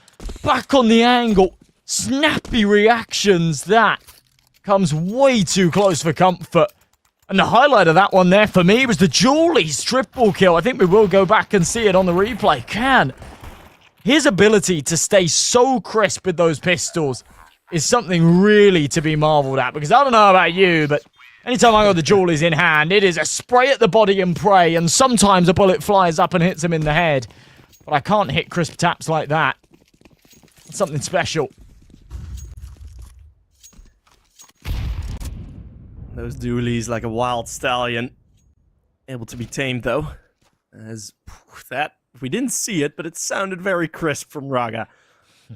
[SPEAKER 5] back on the angle. Snappy reactions. That comes way too close for comfort. And the highlight of that one there for me was the Julie's triple kill. I think we will go back and see it on the replay. His ability to stay so crisp with those pistols is something really to be marveled at. Because I don't know about you, but anytime I got the Julie's in hand, it is a spray at the body and pray. And sometimes a bullet flies up and hits him in the head. But I can't hit crisp taps like that. It's something special.
[SPEAKER 6] Those dualies like a wild stallion. Able to be tamed though. As that, we didn't see it, but it sounded very crisp from Raga.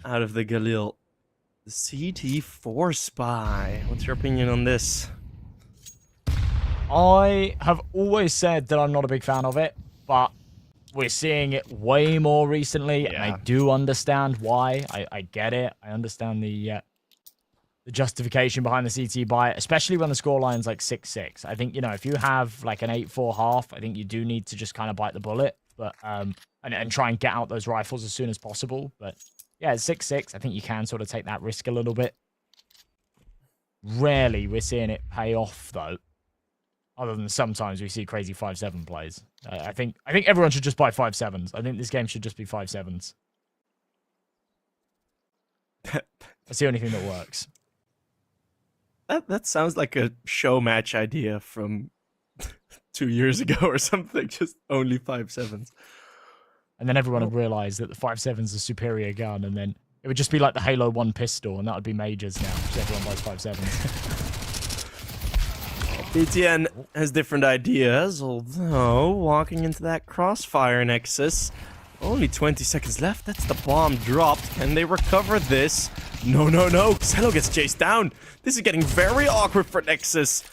[SPEAKER 6] Out of the Galil. The CT4 spy. What's your opinion on this?
[SPEAKER 5] I have always said that I'm not a big fan of it, but we're seeing it way more recently, and I do understand why. I get it. I understand the justification behind the CT buy, especially when the scoreline's like 6-6. I think, you know, if you have like an 8-4 half, I think you do need to just kind of bite the bullet, but and try and get out those rifles as soon as possible. But yeah, it's 6-6. I think you can sort of take that risk a little bit. Rarely we're seeing it pay off though. Other than sometimes we see crazy 5-7 plays. I think everyone should just buy 5-7s. I think this game should just be 5-7s. That's the only thing that works.
[SPEAKER 6] That sounds like a show match idea from 2 years ago or something. Just only 5-7s.
[SPEAKER 5] And then everyone would realize that the 5-7's a superior gun, and then it would just be like the Halo 1 pistol, and that would be majors now, because everyone buys 5-7s.
[SPEAKER 6] BTN has different ideas, although walking into that crossfire Nexus. Only 20 seconds left. That's the bomb dropped. Can they recover this? No. Xelo gets chased down. This is getting very awkward for Nexus.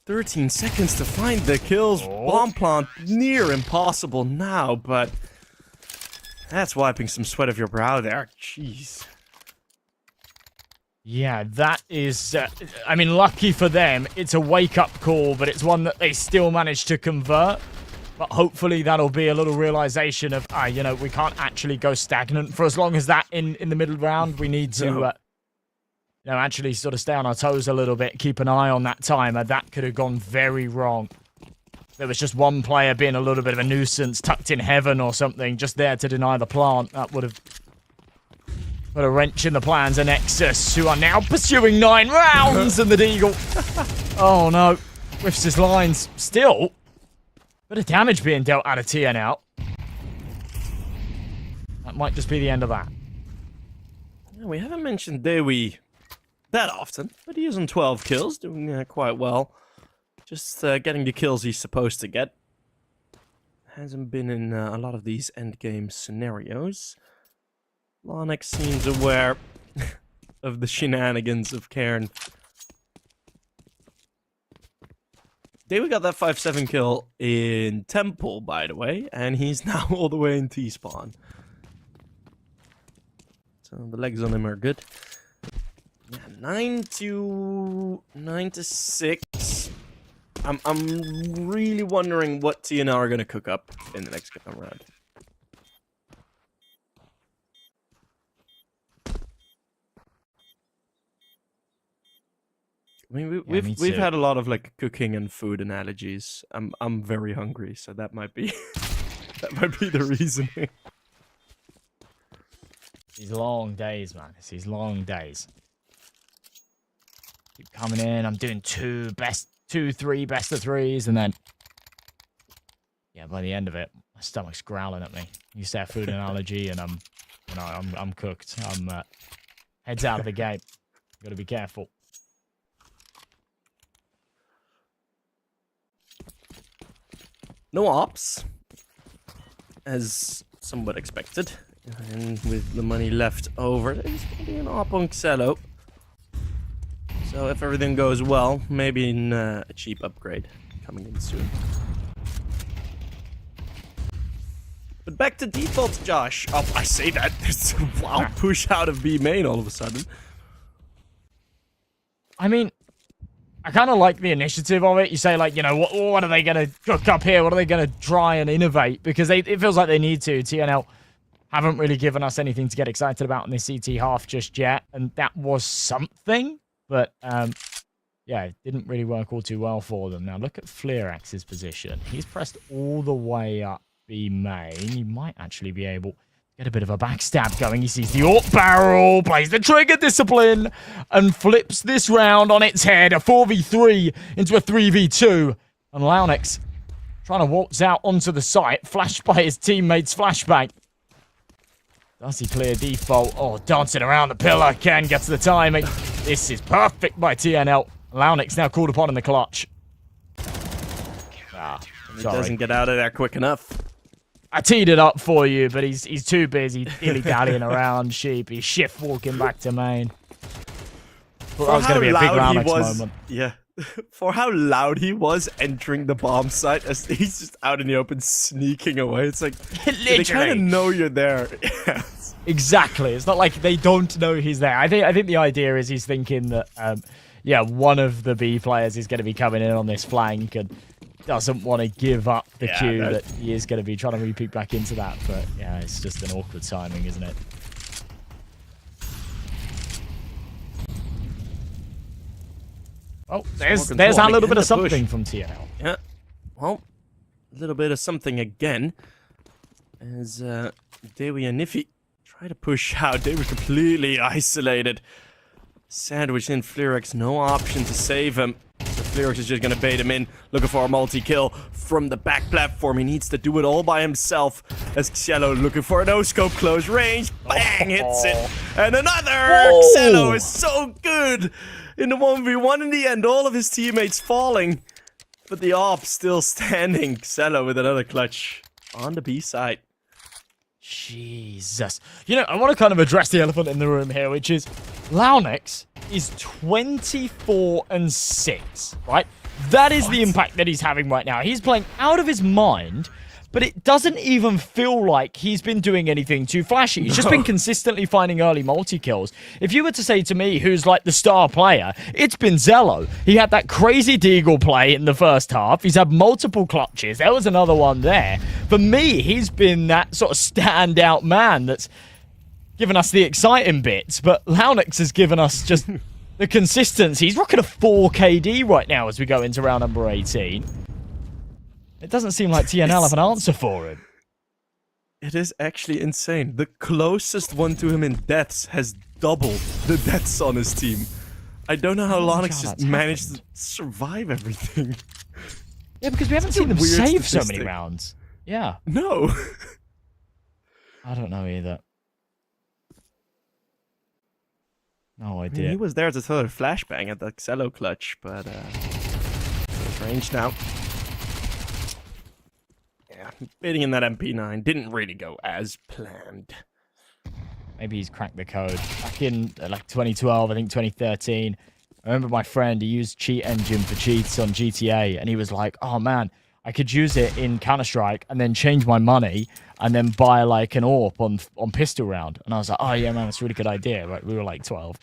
[SPEAKER 6] 13 seconds to find the kills. Bomb plant near impossible now, but that's wiping some sweat off your brow there. Jeez.
[SPEAKER 5] Yeah, that is, I mean, lucky for them, it's a wake-up call, but it's one that they still managed to convert. But hopefully that'll be a little realization of, you know, we can't actually go stagnant for as long as that in the middle round. We need to, you know, actually sort of stay on our toes a little bit, keep an eye on that timer. That could have gone very wrong. There was just one player being a little bit of a nuisance, tucked in heaven or something, just there to deny the plant. That would have put a wrench in the plans of Nexus, who are now pursuing 9 rounds, and the Deagle. Oh no, whiffs his lines. Still, bit of damage being dealt out of TNL. That might just be the end of that.
[SPEAKER 6] Yeah, we haven't mentioned Dewi that often, but he is on 12 kills, doing quite well. Just getting the kills he's supposed to get. Hasn't been in a lot of these endgame scenarios. Lonix seems aware of the shenanigans of Cairn. Dewi got that 5-7 kill in Temple, by the way, and he's now all the way in T-spawn. So the legs on him are good. Yeah, 9-6. I'm really wondering what TNL are gonna cook up in the next round. I mean, we've had a lot of like cooking and food analogies. I'm very hungry, so that might be the reasoning.
[SPEAKER 5] These long days, man. It's these long days. Keep coming in. I'm doing 2, 3 best of 3s, and then yeah, by the end of it, my stomach's growling at me. You say a food analogy, and I'm cooked. I'm heads out of the game. Got to be careful.
[SPEAKER 6] No ops, as somewhat expected, and with the money left over, there's going to be an op on Xelo. So if everything goes well, maybe a cheap upgrade coming in soon. But back to default, Josh. Oh, I say that. There's a wild push out of B main all of a sudden.
[SPEAKER 5] I mean, I kind of like the initiative of it. You say, like, you know, what are they going to cook up here? What are they going to try and innovate? Because it feels like they need to. TNL haven't really given us anything to get excited about in this CT half just yet. And that was something. But, yeah, it didn't really work all too well for them. Now, look at Flirax's position. He's pressed all the way up B main. He might actually be able to get a bit of a backstab going. He sees the AWP barrel, plays the trigger discipline, and flips this round on its head. A 4v3 into a 3v2. And Launex trying to waltz out onto the site, flashed by his teammates' flashbang. Does he clear default? Oh, dancing around the pillar. Ken gets the timing. This is perfect by TNL. Launex now called upon in the clutch.
[SPEAKER 6] He doesn't get out of there quick enough.
[SPEAKER 5] I teed it up for you, but he's too busy dilly-dallying around, sheep. He's shift walking back to main. Well, that was going to be a big Launex moment.
[SPEAKER 6] Yeah. For how loud he was entering the bomb site as he's just out in the open sneaking away. It's like, they kind of know you're there. Yes.
[SPEAKER 5] Exactly. It's not like they don't know he's there. I think the idea is he's thinking that, yeah, one of the B players is going to be coming in on this flank and doesn't want to give up the Q that he is going to be trying to repeat back into that. But, yeah, it's just an awkward timing, isn't it? Oh, there's a little bit of something from TNL.
[SPEAKER 6] Yeah. Well, a little bit of something again. As Dewi and Niffy try to push out. They were completely isolated. Sandwiched in Flirax, no option to save him. So Flirax is just going to bait him in, looking for a multi-kill from the back platform. He needs to do it all by himself. As Xello looking for a no-scope close range. Bang! Hits it. And another! Xello is so good! In the 1v1 in the end, all of his teammates falling. But the AWP still standing. Xello with another clutch on the B side.
[SPEAKER 5] Jesus. You know, I want to kind of address the elephant in the room here, which is Launex is 24-6, right? That is the impact that he's having right now. He's playing out of his mind, but it doesn't even feel like he's been doing anything too flashy. He's just been consistently finding early multi-kills. If you were to say to me who's like the star player, it's been Xello. He had that crazy deagle play in the first half. He's had multiple clutches. There was another one there. For me, he's been that sort of standout man that's given us the exciting bits, but Launex has given us just the consistency. He's rocking a 4 KD right now as we go into round number 18. It doesn't seem like TNL have an answer for him.
[SPEAKER 6] It is actually insane. The closest one to him in deaths has doubled the deaths on his team. I don't know how Launex just managed to survive everything.
[SPEAKER 5] Yeah, because we haven't seen them save so many rounds. Yeah.
[SPEAKER 6] No.
[SPEAKER 5] I don't know either. No idea.
[SPEAKER 6] I mean, he was there to throw a flashbang at the Xello clutch, but range now. Yeah, baiting in that MP9 didn't really go as planned.
[SPEAKER 5] Maybe he's cracked the code. Back in like 2012, I think 2013, I remember my friend, he used Cheat Engine for cheats on GTA, and he was like, oh man, I could use it in Counter-Strike and then change my money and then buy like an AWP on pistol round. And I was like, oh yeah, man, that's a really good idea. Right? We were like 12.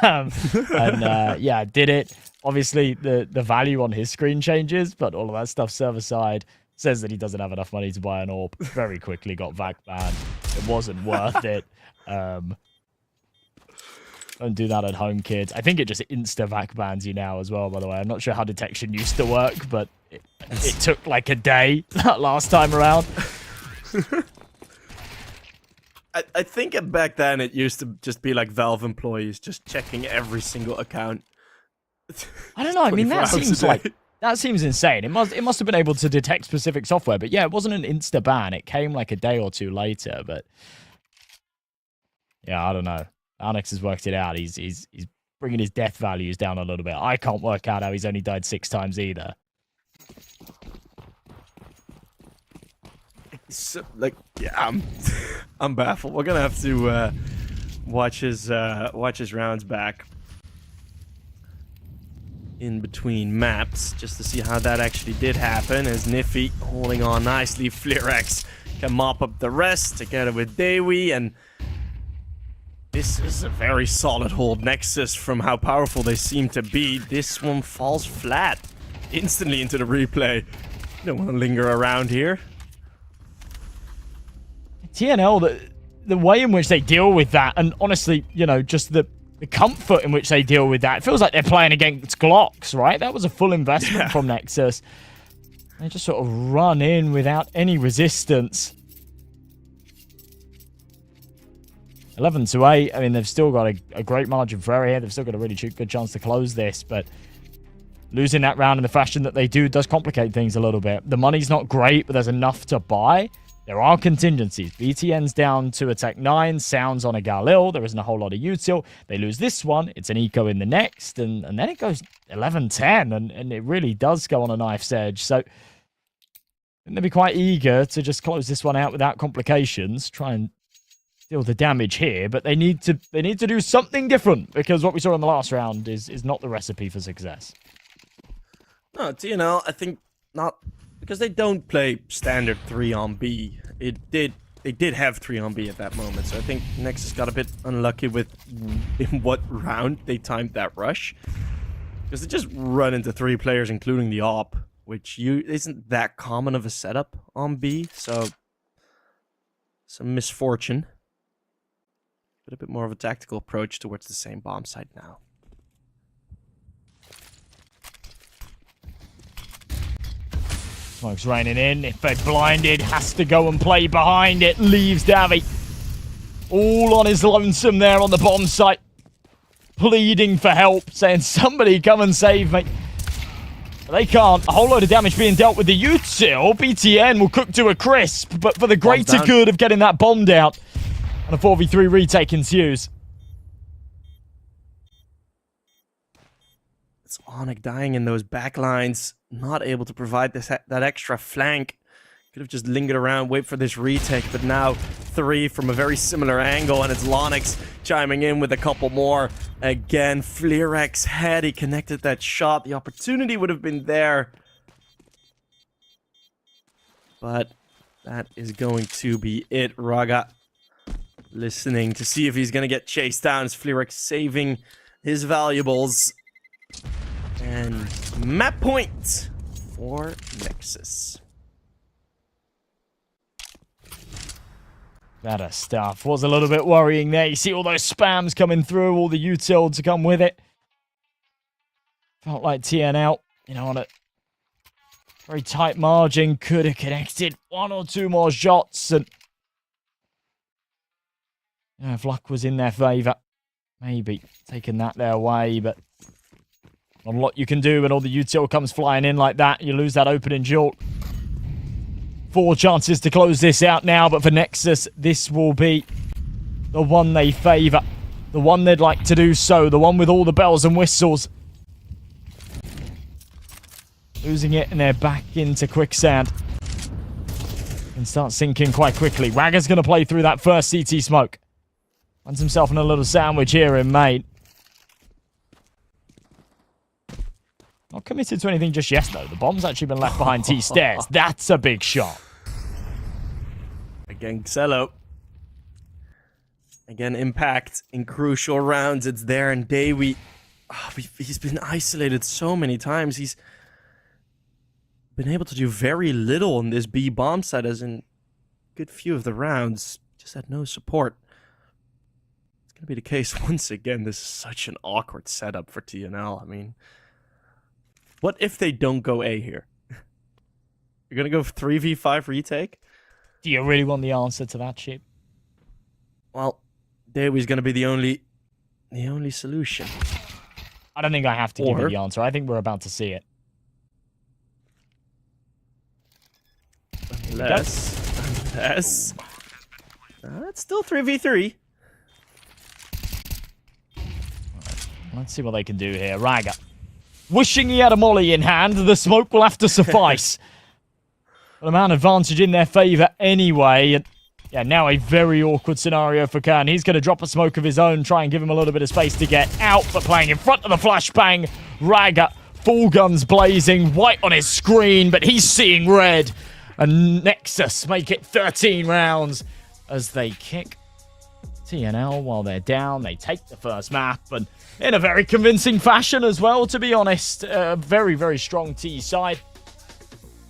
[SPEAKER 5] Yeah, did it. Obviously, the value on his screen changes, but all of that stuff server side says that he doesn't have enough money to buy an AWP. Very quickly got VAC banned. It wasn't worth it. Don't do that at home, kids. I think it just insta-VAC bans you now as well, by the way. I'm not sure how detection used to work, but it took like a day last time around.
[SPEAKER 6] I think back then it used to just be like Valve employees just checking every single account.
[SPEAKER 5] I don't know. I mean, that seems insane. It must have been able to detect specific software, but yeah, it wasn't an insta ban. It came like a day or two later, but yeah, I don't know. Alex has worked it out. He's bringing his death values down a little bit. I can't work out how he's only died 6 times either.
[SPEAKER 6] So, like, yeah, I'm baffled. We're gonna have to watch his rounds back. in between maps, just to see how that actually did happen, as Niffy holding on nicely. Flux can mop up the rest together with Dewi, and this is a very solid hold. Nexus, from how powerful they seem to be, this one falls flat instantly into the replay. Don't want to linger around here.
[SPEAKER 5] TNL, the way in which they deal with that, and honestly, you know, just the comfort in which they deal with that, it feels like they're playing against Glocks, right? That was a full investment from Nexus. They just sort of run in without any resistance. 11-8. I mean, they've still got a great margin for error here. They've still got a really good chance to close this, but losing that round in the fashion that they do does complicate things a little bit. The money's not great, but there's enough to buy. There are contingencies. BTN's down to a Tech 9, Sounds on a Galil. There isn't a whole lot of util. They lose this one. It's an eco in the next, and then it goes 11-10, and it really does go on a knife's edge. So they'll be quite eager to just close this one out without complications, try and deal the damage here, but they need to do something different, because what we saw in the last round is not the recipe for success.
[SPEAKER 6] No, TNL, I think not, because they don't play standard 3 on B. They did have 3 on B at that moment, so I think Nexus got a bit unlucky with in what round they timed that rush, because they just run into 3 players, including the op, which isn't that common of a setup on B, so some misfortune. But a bit more of a tactical approach towards the same bomb site now.
[SPEAKER 5] Smoke's raining in. If they're blinded, has to go and play behind it. Leaves Davy all on his lonesome there on the bomb site, pleading for help, saying, somebody come and save me. They can't. A whole load of damage being dealt with the util. BTN will cook to a crisp, but for the greater good of getting that bomb down. And a 4v3 retake ensues.
[SPEAKER 6] It's Onyx dying in those backlines, not able to provide that extra flank. Could have just lingered around, wait for this retake, but now 3 from a very similar angle, and it's Lonix chiming in with a couple more. Again, Flux had he connected that shot, the opportunity would have been there. But that is going to be it. Raga listening to see if he's going to get chased down as Flux saving his valuables. And map point for Nexus.
[SPEAKER 5] Better stuff. Was a little bit worrying there. You see all those spams coming through, all the util to come with it. Felt like TNL, you know, on a very tight margin, could have connected 1 or 2 more shots, and you know, if luck was in their favour, maybe taking that their way, but not a lot you can do when all the util comes flying in like that. You lose that opening jolt. 4 chances to close this out now, but for Nexus, this will be the one they favour. The one they'd like to do so. The one with all the bells and whistles. Losing it, and they're back into quicksand. And start sinking quite quickly. Wagger's going to play through that first CT smoke. Finds himself in a little sandwich here in main. Not committed to anything just yet, though. The bomb's actually been left behind T stairs. That's a big shot.
[SPEAKER 6] Again, Xelo. Again, impact in crucial rounds. It's there, and Dewi. He's been isolated so many times. He's been able to do very little on this B bomb site, as in a good few of the rounds. Just had no support. It's going to be the case once again. This is such an awkward setup for TNL. I mean, what if they don't go A here? You're going to go 3v5 retake?
[SPEAKER 5] Do you really want the answer to that, Chip?
[SPEAKER 6] Well, Dewi's going to be the only solution.
[SPEAKER 5] I don't think I have to give you the answer. I think we're about to see it.
[SPEAKER 6] Unless... It's still 3v3.
[SPEAKER 5] Let's see what they can do here. Raga. Wishing he had a molly in hand. The smoke will have to suffice. But a man advantage in their favour anyway. And yeah, now a very awkward scenario for Kern. He's going to drop a smoke of his own, try and give him a little bit of space to get out, but playing in front of the flashbang. Raga full guns blazing, white on his screen, but he's seeing red. And Nexus make it 13 rounds as they kick TNL while they're down. They take the first map, and in a very convincing fashion as well, to be honest. Very, very strong T side.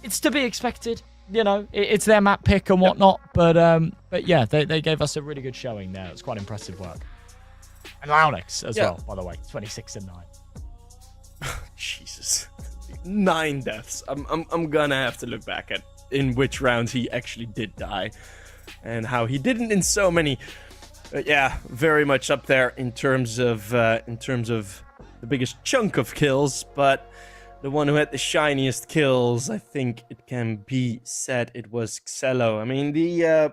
[SPEAKER 5] It's to be expected. You know, it's their map pick and whatnot. But yeah, they gave us a really good showing there. It's quite impressive work. And Launex as well, by the way. 26 and 9.
[SPEAKER 6] Jesus. 9 deaths. I'm gonna have to look back at in which rounds he actually did die. And how he didn't in so many. Yeah, very much up there in terms of the biggest chunk of kills, but the one who had the shiniest kills, I think it can be said it was Xello. I mean, the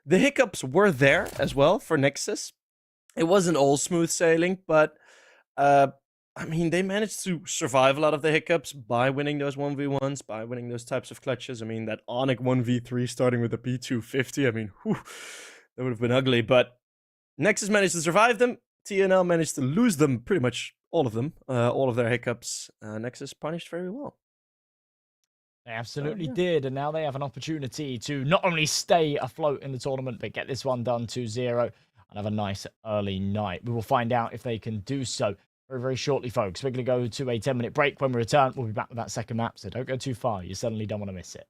[SPEAKER 6] hiccups were there as well for Nexus. It wasn't all smooth sailing, but I mean, they managed to survive a lot of the hiccups by winning those 1v1s, by winning those types of clutches. I mean, that Onyx 1v3 starting with a P250, I mean, whew, that would have been ugly, but Nexus managed to survive them. TNL managed to lose them, pretty much all of them, all of their hiccups. Nexus punished very well.
[SPEAKER 5] They absolutely did, and now they have an opportunity to not only stay afloat in the tournament, but get this one done 2-0 and have a nice early night. We will find out if they can do so very, very shortly, folks. We're going to go to a 10-minute break. When we return, we'll be back with that second map, so don't go too far. You certainly don't want to miss it.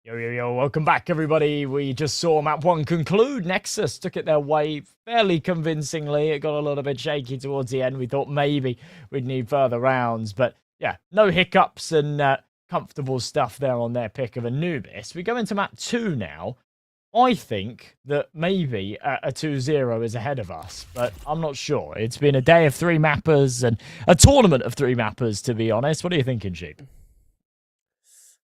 [SPEAKER 5] Yo, welcome back, everybody. We just saw map 1 conclude. Nexus took it their way fairly convincingly. It got a little bit shaky towards the end. We thought maybe we'd need further rounds, but yeah, no hiccups and comfortable stuff there on their pick of Anubis. We go into map 2 now. I think that maybe a 2-0 is ahead of us, but I'm not sure. It's been a day of 3 mappers and a tournament of 3 mappers, to be honest. What are you thinking, Sheep?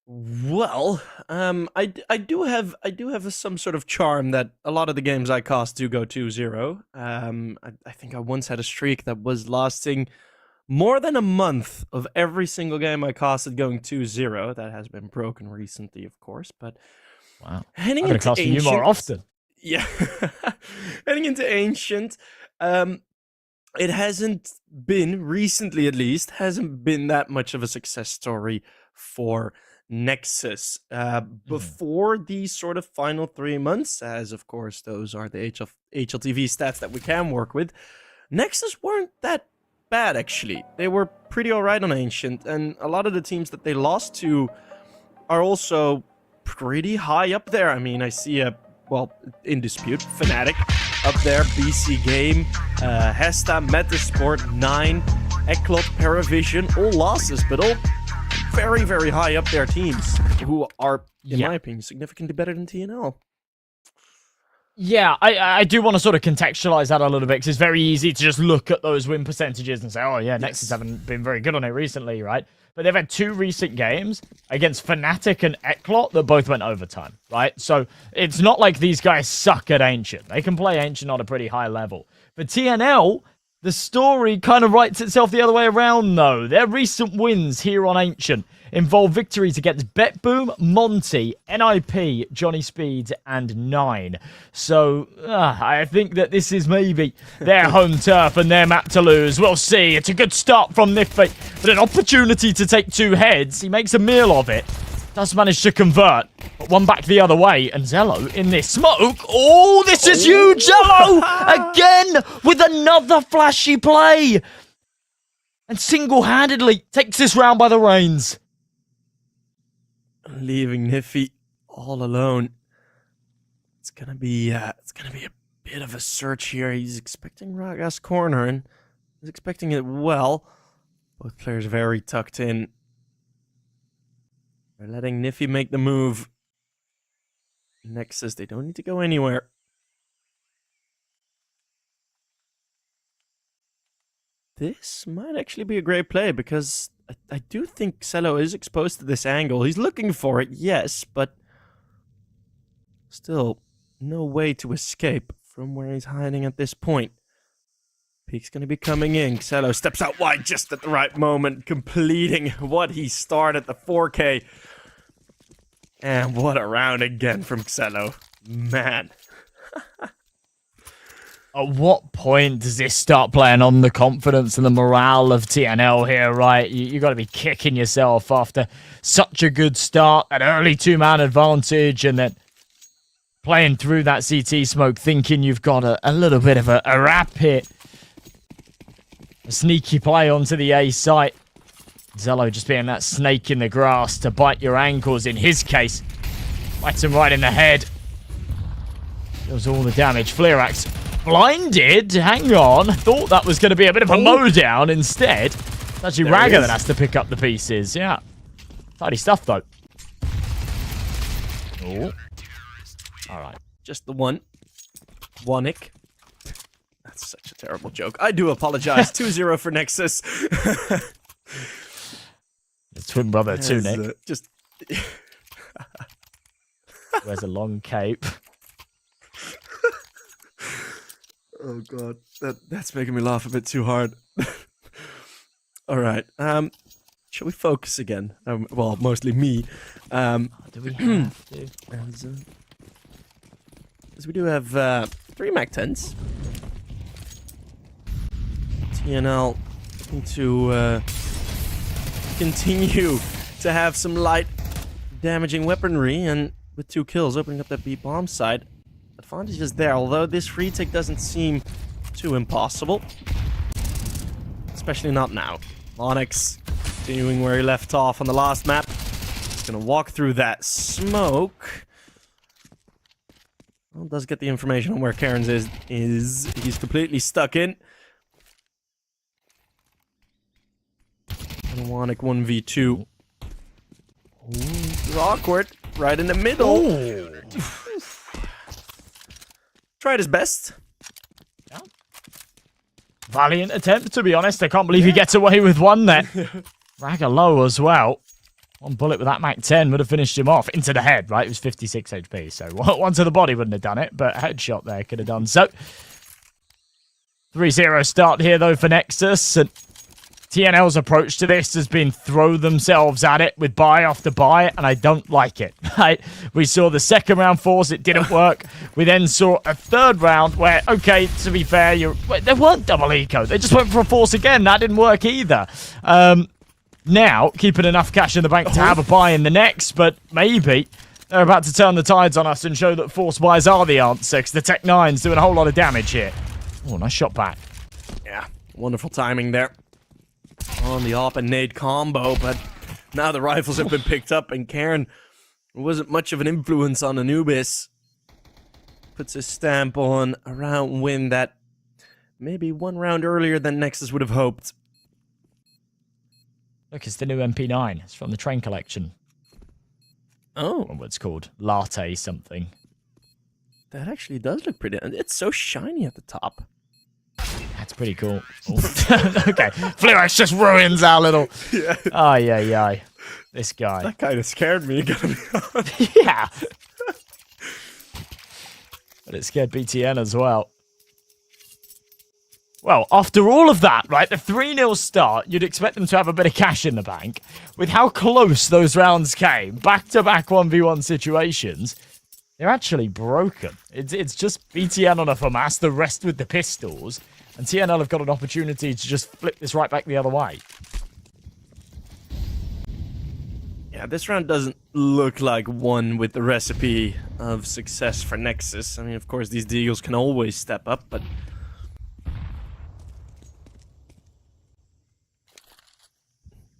[SPEAKER 6] Well, I do have some sort of charm that a lot of the games I cast do go 2-0. I think I once had a streak that was lasting more than a month of every single game I casted going 2-0. That has been broken recently, of course, but
[SPEAKER 5] wow,
[SPEAKER 6] heading
[SPEAKER 5] I'm gonna
[SPEAKER 6] into
[SPEAKER 5] cast you more often.
[SPEAKER 6] Yeah, heading into Ancient, it hasn't been recently, at least, hasn't been that much of a success story for Nexus. Before these sort of final 3 months, as of course those are the HLTV stats that we can work with, Nexus weren't that bad actually. They were pretty alright on Ancient, and a lot of the teams that they lost to are also pretty high up there. I mean, I see in dispute, Fnatic up there, BC Game, Hesta, Metasport, 9, Eclot, Paravision, all losses, but all very, very high up there teams who are, in my opinion, significantly better than TNL.
[SPEAKER 5] Yeah, I do want to sort of contextualize that a little bit, because it's very easy to just look at those win percentages and say, oh yeah, Nexus haven't been very good on it recently, right? But they've had 2 recent games against Fnatic and Eclot that both went overtime, right? So it's not like these guys suck at Ancient. They can play Ancient on a pretty high level. For TNL, the story kind of writes itself the other way around, though. Their recent wins here on Ancient involve victories against Betboom, Monty, NIP, Johnny Speed, and 9. So, I think that this is maybe their home turf and their map to lose. We'll see. It's a good start from Nifty, but an opportunity to take 2 heads. He makes a meal of it. Does manage to convert, but one back the other way, and Zello in this smoke. Oh, this is huge! Zello again with another flashy play, and single-handedly takes this round by the reins,
[SPEAKER 6] leaving Niffy all alone. It's gonna be a bit of a search here. He's expecting Raga's corner, and he's expecting it well. Both players very tucked in. They're letting Niffy make the move. Nexus, they don't need to go anywhere. This might actually be a great play, because I do think Cello is exposed to this angle. He's looking for it, yes, but still no way to escape from where he's hiding at this point. Peek's going to be coming in. Cello steps out wide just at the right moment, completing what he started, the 4K. And what a round again from Cello. Man.
[SPEAKER 5] At what point does this start playing on the confidence and the morale of TNL here, right? You got to be kicking yourself after such a good start, an early 2-man advantage, and then playing through that CT smoke, thinking you've got a little bit of a wrap hit. A sneaky play onto the A site. Zello just being that snake in the grass to bite your ankles in his case. Bites him right in the head. Does all the damage. Fleerax blinded. Hang on. Thought that was going to be a bit of a mowdown instead. It's actually Raga that has to pick up the pieces. Yeah. Tidy stuff though. Oh. Alright.
[SPEAKER 6] Just the one. One-ick. That's such a terrible joke. I do apologize. 2-0 for Nexus.
[SPEAKER 5] The twin brother too, Nick.
[SPEAKER 6] Just
[SPEAKER 5] wears a long cape.
[SPEAKER 6] Oh god, that's making me laugh a bit too hard. All right, shall we focus again? Well, mostly me.
[SPEAKER 5] Do we have to?
[SPEAKER 6] As we do have 3 Mac-10s. TNL looking to continue to have some light damaging weaponry, and with 2 kills opening up that B bomb side, advantage is there, although this retake doesn't seem too impossible, especially not now. Onyx continuing where he left off on the last map. gonna walk through that smoke. Well, does get the information on where Cairns is. He's completely stuck in. Novaq 1v2. Ooh, this is awkward. Right in the middle. Tried his best.
[SPEAKER 5] Yeah. Valiant attempt, to be honest. I can't believe he gets away with one there. Ragger low as well. One bullet with that Mac 10 would have finished him off. Into the head, right? It was 56 HP, so one to the body wouldn't have done it, but a headshot there could have done so. 3-0 start here, though, for Nexus. And TNL's approach to this has been throw themselves at it with buy after buy, and I don't like it. Right? We saw the second round force, it didn't work. We then saw a third round where, okay, to be fair, they weren't double eco. They just went for a force again. That didn't work either. Now, keeping enough cash in the bank to have a buy in the next, but maybe they're about to turn the tides on us and show that force buys are the answer, because the Tech 9's doing a whole lot of damage here. Oh, nice shot back.
[SPEAKER 6] Yeah, wonderful timing there. On the op and nade combo, but now the rifles have been picked up, and Cairn wasn't much of an influence on Anubis. Puts his stamp on a round win that maybe one round earlier than Nexus would have hoped.
[SPEAKER 5] Look, it's the new MP9. It's from the train collection.
[SPEAKER 6] Oh.
[SPEAKER 5] What it's called. Latte something.
[SPEAKER 6] That actually does look pretty. And it's so shiny at the top.
[SPEAKER 5] That's pretty cool. Okay. Flux just ruins our little...
[SPEAKER 6] Yeah.
[SPEAKER 5] Ay, ay, ay. This guy.
[SPEAKER 6] That kind of scared me, gotta be honest.
[SPEAKER 5] Yeah. But it scared BTN as well. Well, after all of that, right, the 3-0 start, you'd expect them to have a bit of cash in the bank. With how close those rounds came, back-to-back 1v1 situations, they're actually broken. It's just BTN on a FAMAS, the rest with the pistols, and TNL have got an opportunity to just flip this right back the other way.
[SPEAKER 6] Yeah, this round doesn't look like one with the recipe of success for Nexus. I mean, of course, these deals can always step up, but...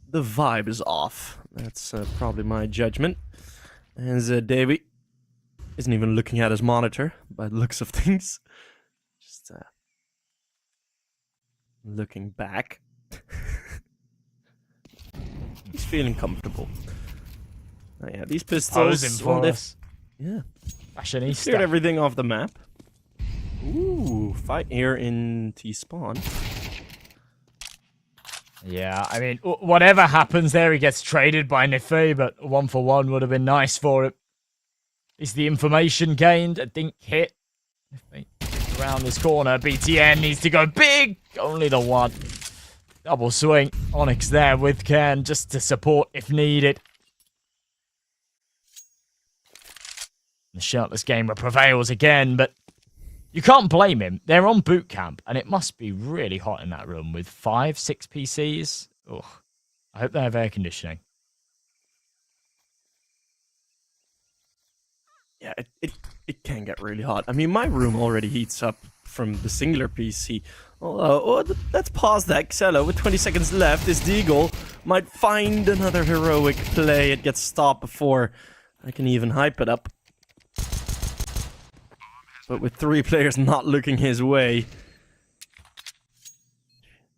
[SPEAKER 6] the vibe is off. That's probably my judgment. As Davey isn't even looking at his monitor by the looks of things. Just looking back. He's feeling comfortable. Oh, yeah, these pistols.
[SPEAKER 5] Posing for us.
[SPEAKER 6] Yeah.
[SPEAKER 5] Fashionista.
[SPEAKER 6] Cleared everything off the map. Ooh, fight here in T-spawn.
[SPEAKER 5] Yeah, I mean, whatever happens there, he gets traded by Nife, but 1-for-1 would have been nice for him. Is the information gained? A dink hit. Around this corner, BTN needs to go big. Only the one. Double swing. Onyx there with Cairn just to support if needed. The shirtless gamer prevails again, but you can't blame him. They're on boot camp, and it must be really hot in that room with 5-6 PCs. Ugh. I hope they have air conditioning.
[SPEAKER 6] Yeah, it can get really hot. I mean, my room already heats up from the singular PC. Let's pause that. Xello, with 20 seconds left, this Deagle might find another heroic play. It gets stopped before I can even hype it up. But with 3 players not looking his way,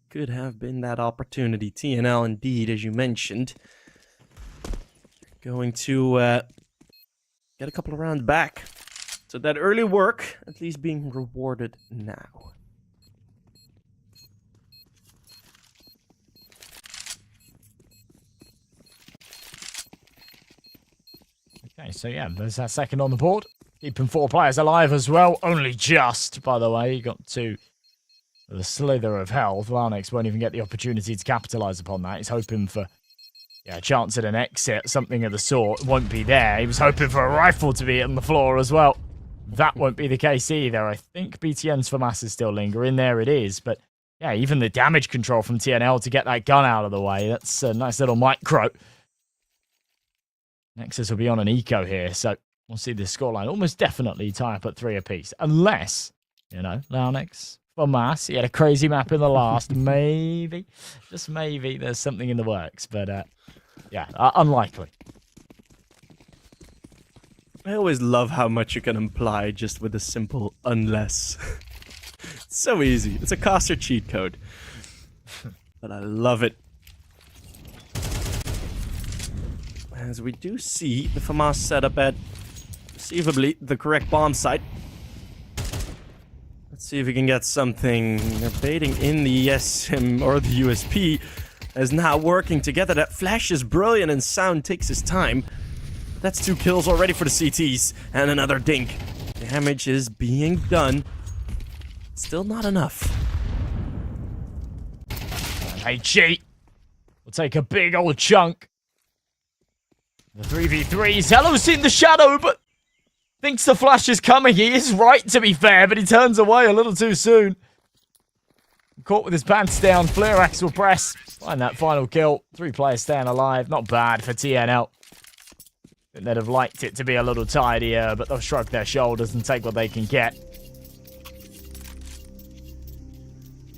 [SPEAKER 6] could have been that opportunity. TNL, indeed, as you mentioned, going to get a couple of rounds back. So that early work, at least being rewarded now.
[SPEAKER 5] Okay, so yeah, there's that second on the board. Keeping 4 players alive as well. Only just, by the way. You got 2 with a slither of health. Larnex won't even get the opportunity to capitalise upon that. He's hoping for a chance at an exit, something of the sort. Won't be there. He was hoping for a rifle to be on the floor as well. That won't be the case either. I think BTN's FAMAS is still lingering. There it is. But yeah, even the damage control from TNL to get that gun out of the way. That's a nice little micro. Nexus will be on an eco here, so we'll see the scoreline almost definitely tie up at 3 apiece. Unless, Launex, FAMAS, he had a crazy map in the last. Maybe, just maybe, there's something in the works. But, yeah, unlikely.
[SPEAKER 6] I always love how much you can imply just with a simple unless. It's so easy. It's a caster cheat code. But I love it. As we do see the FAMAS setup at perceivably the correct bomb site. Let's see if we can get something. They're baiting in the SM or the USP is now working together. That flash is brilliant and Sound takes his time. That's 2 kills already for the CTs and another dink. Damage is being done. Still not enough.
[SPEAKER 5] Hey, cheat. We'll take a big old chunk. The 3v3's Hello's in the shadow, but thinks the flash is coming. He is right, to be fair, but he turns away a little too soon. Caught with his pants down. Flux will press. Find that final kill. 3 players staying alive. Not bad for TNL. They'd have liked it to be a little tidier, but they'll shrug their shoulders and take what they can get.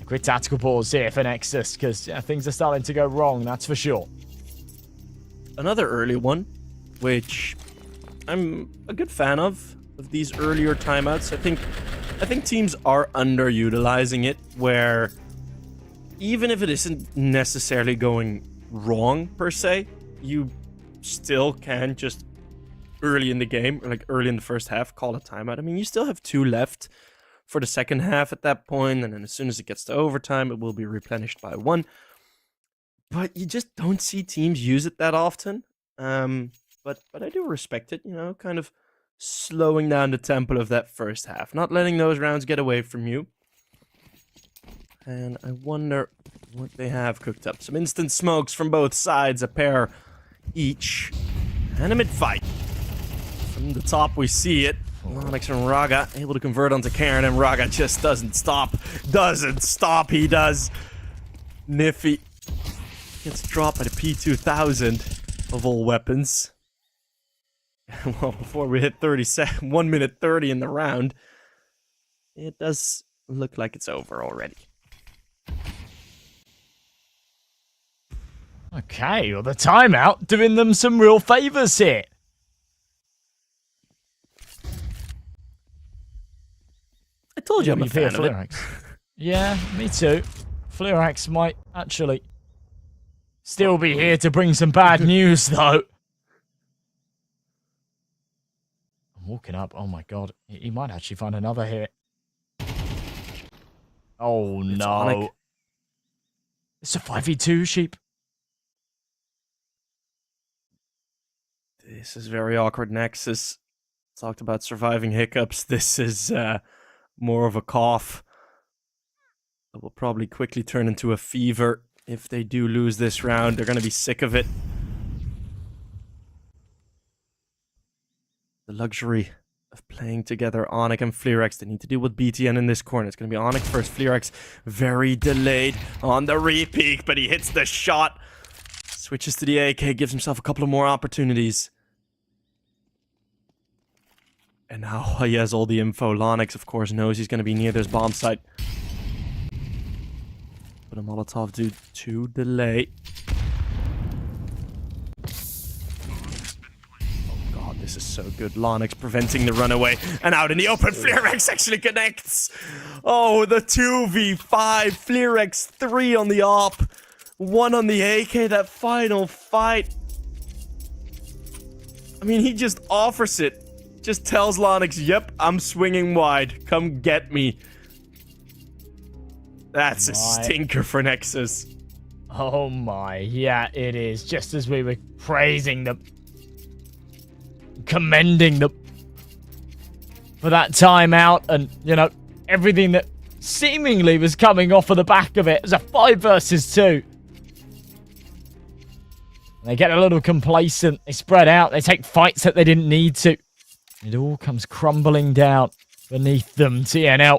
[SPEAKER 5] A quick tactical pause here for Nexus, because things are starting to go wrong, that's for sure.
[SPEAKER 6] Another early one, which I'm a good fan of these earlier timeouts. I think teams are underutilizing it, where even if it isn't necessarily going wrong per se, you still can just early in the game, or like early in the first half, call a timeout. I mean, you still have 2 left for the second half at that point, and then as soon as it gets to overtime, it will be replenished by 1. But you just don't see teams use it that often. But I do respect it, you know, kind of slowing down the tempo of that first half, not letting those rounds get away from you. And I wonder what they have cooked up. Some instant smokes from both sides, a pair each. And a mid-fight. From the top we see it. Onyx and Raga able to convert onto Karen, and Raga just doesn't stop. Doesn't stop, he does. Niffy gets dropped by the P2000 of all weapons. Well, before we hit 1 minute 30 in the round, it does look like it's over already.
[SPEAKER 5] Okay, well, the timeout doing them some real favors here.
[SPEAKER 6] I told you I'm a fan of it.
[SPEAKER 5] Yeah, me too. Flux might actually still be here to bring some bad news, though. I'm walking up. Oh my god. He might actually find another hit. Oh no.
[SPEAKER 6] Onyx.
[SPEAKER 5] It's a 5v2, Sheep.
[SPEAKER 6] This is very awkward, Nexus. Talked about surviving hiccups. This is more of a cough. It will probably quickly turn into a fever. If they do lose this round, they're going to be sick of it. The luxury of playing together, Onyx and Flux. They need to deal with BTN in this corner. It's going to be Onyx first. Flux very delayed on the re-peek, but he hits the shot. Switches to the AK, gives himself a couple of more opportunities. And now he has all the info. Onyx, of course, knows he's going to be near this bomb site. But a Molotov due to delay. Oh god, this is so good. Onyx preventing the runaway. And out in the open, Flux actually connects. Oh, the 2v5. Flux 3 on the op. 1 on the AK, that final fight. I mean, he just offers it. Just tells Onyx, yep, I'm swinging wide. Come get me. That's a stinker for Nexus.
[SPEAKER 5] Oh my, yeah, it is. Just as we were praising them, commending them for that timeout, and, you know, everything that seemingly was coming off of the back of it. It was a 5 versus 2. They get a little complacent. They spread out. They take fights that they didn't need to. It all comes crumbling down beneath them. TNL